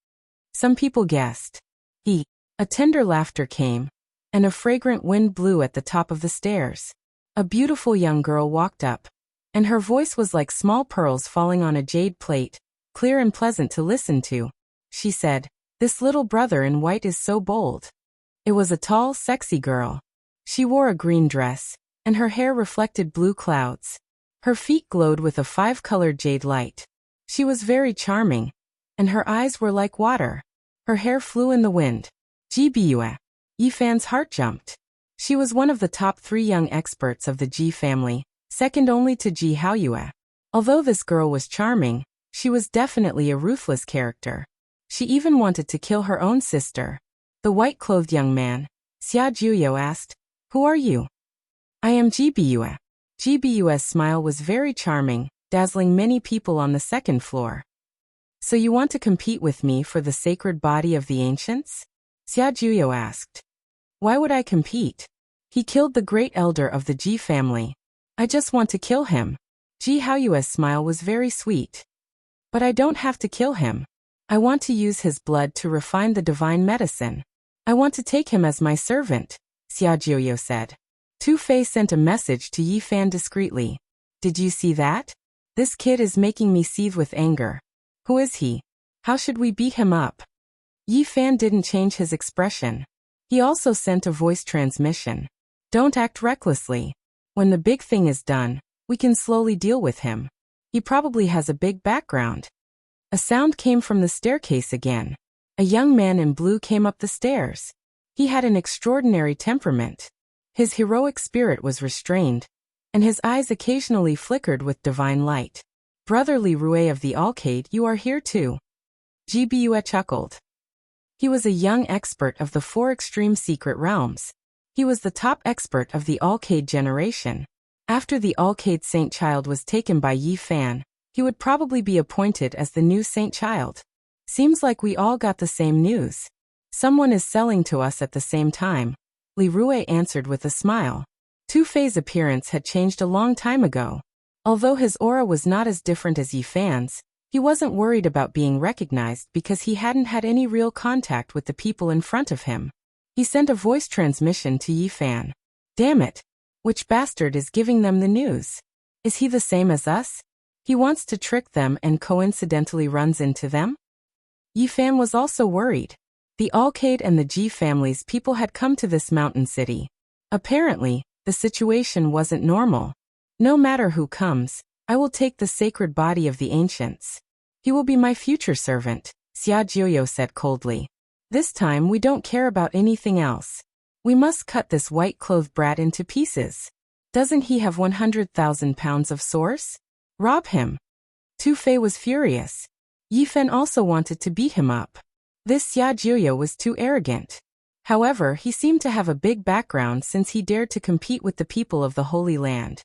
Some people guessed. A tender laughter came, and a fragrant wind blew at the top of the stairs. A beautiful young girl walked up, and her voice was like small pearls falling on a jade plate, clear and pleasant to listen to. She said, "This little brother in white is so bold." It was a tall, sexy girl. She wore a green dress, and her hair reflected blue clouds. Her feet glowed with a 5-colored jade light. She was very charming, and her eyes were like water. Her hair flew in the wind. Jibue. Yi Fan's heart jumped. She was one of the top 3 young experts of the Ji family, second only to Ji Haoyue. Although this girl was charming, she was definitely a ruthless character. She even wanted to kill her own sister. The white-clothed young man, Xia Juyo, asked, "Who are you?" "I am Jibue." Jibue's smile was very charming, dazzling many people on the second floor. "So you want to compete with me for the sacred body of the ancients?" Xia Juyo asked. "Why would I compete? He killed the great elder of the Ji family. I just want to kill him." Ji Haoyue's smile was very sweet. "But I don't have to kill him. I want to use his blood to refine the divine medicine. I want to take him as my servant," Xia Juyo said. Tu Fei sent a message to Yi Fan discreetly. "Did you see that? This kid is making me seethe with anger. Who is he? How should we beat him up?" Yi Fan didn't change his expression. He also sent a voice transmission. "Don't act recklessly. When the big thing is done, we can slowly deal with him. He probably has a big background." A sound came from the staircase again. A young man in blue came up the stairs. He had an extraordinary temperament. His heroic spirit was restrained, and his eyes occasionally flickered with divine light. "Brother Li Rue of the Alcade, you are here too." Jibue chuckled. He was a young expert of the 4 extreme secret realms. He was the top expert of the Alcade generation. After the Alcade Saint Child was taken by Yi Fan, he would probably be appointed as the new Saint Child. Seems like we all got the same news. Someone is selling to us at the same time, Li Rue answered with a smile. Tu Fei's appearance had changed a long time ago. Although his aura was not as different as Yi Fan's, he wasn't worried about being recognized because he hadn't had any real contact with the people in front of him. He sent a voice transmission to Yi Fan. Damn it! Which bastard is giving them the news? Is he the same as us? He wants to trick them and coincidentally runs into them? Yi Fan was also worried. The Alcade and the Ji family's people had come to this mountain city. Apparently, the situation wasn't normal. No matter who comes, I will take the sacred body of the ancients. He will be my future servant, Xia Jiuyo said coldly. This time we don't care about anything else. We must cut this white-clothed brat into pieces. Doesn't he have 100,000 pounds of source? Rob him. Tu Fei was furious. Yi Fan also wanted to beat him up. This Xia Jiuyo was too arrogant. However, he seemed to have a big background since he dared to compete with the people of the Holy Land.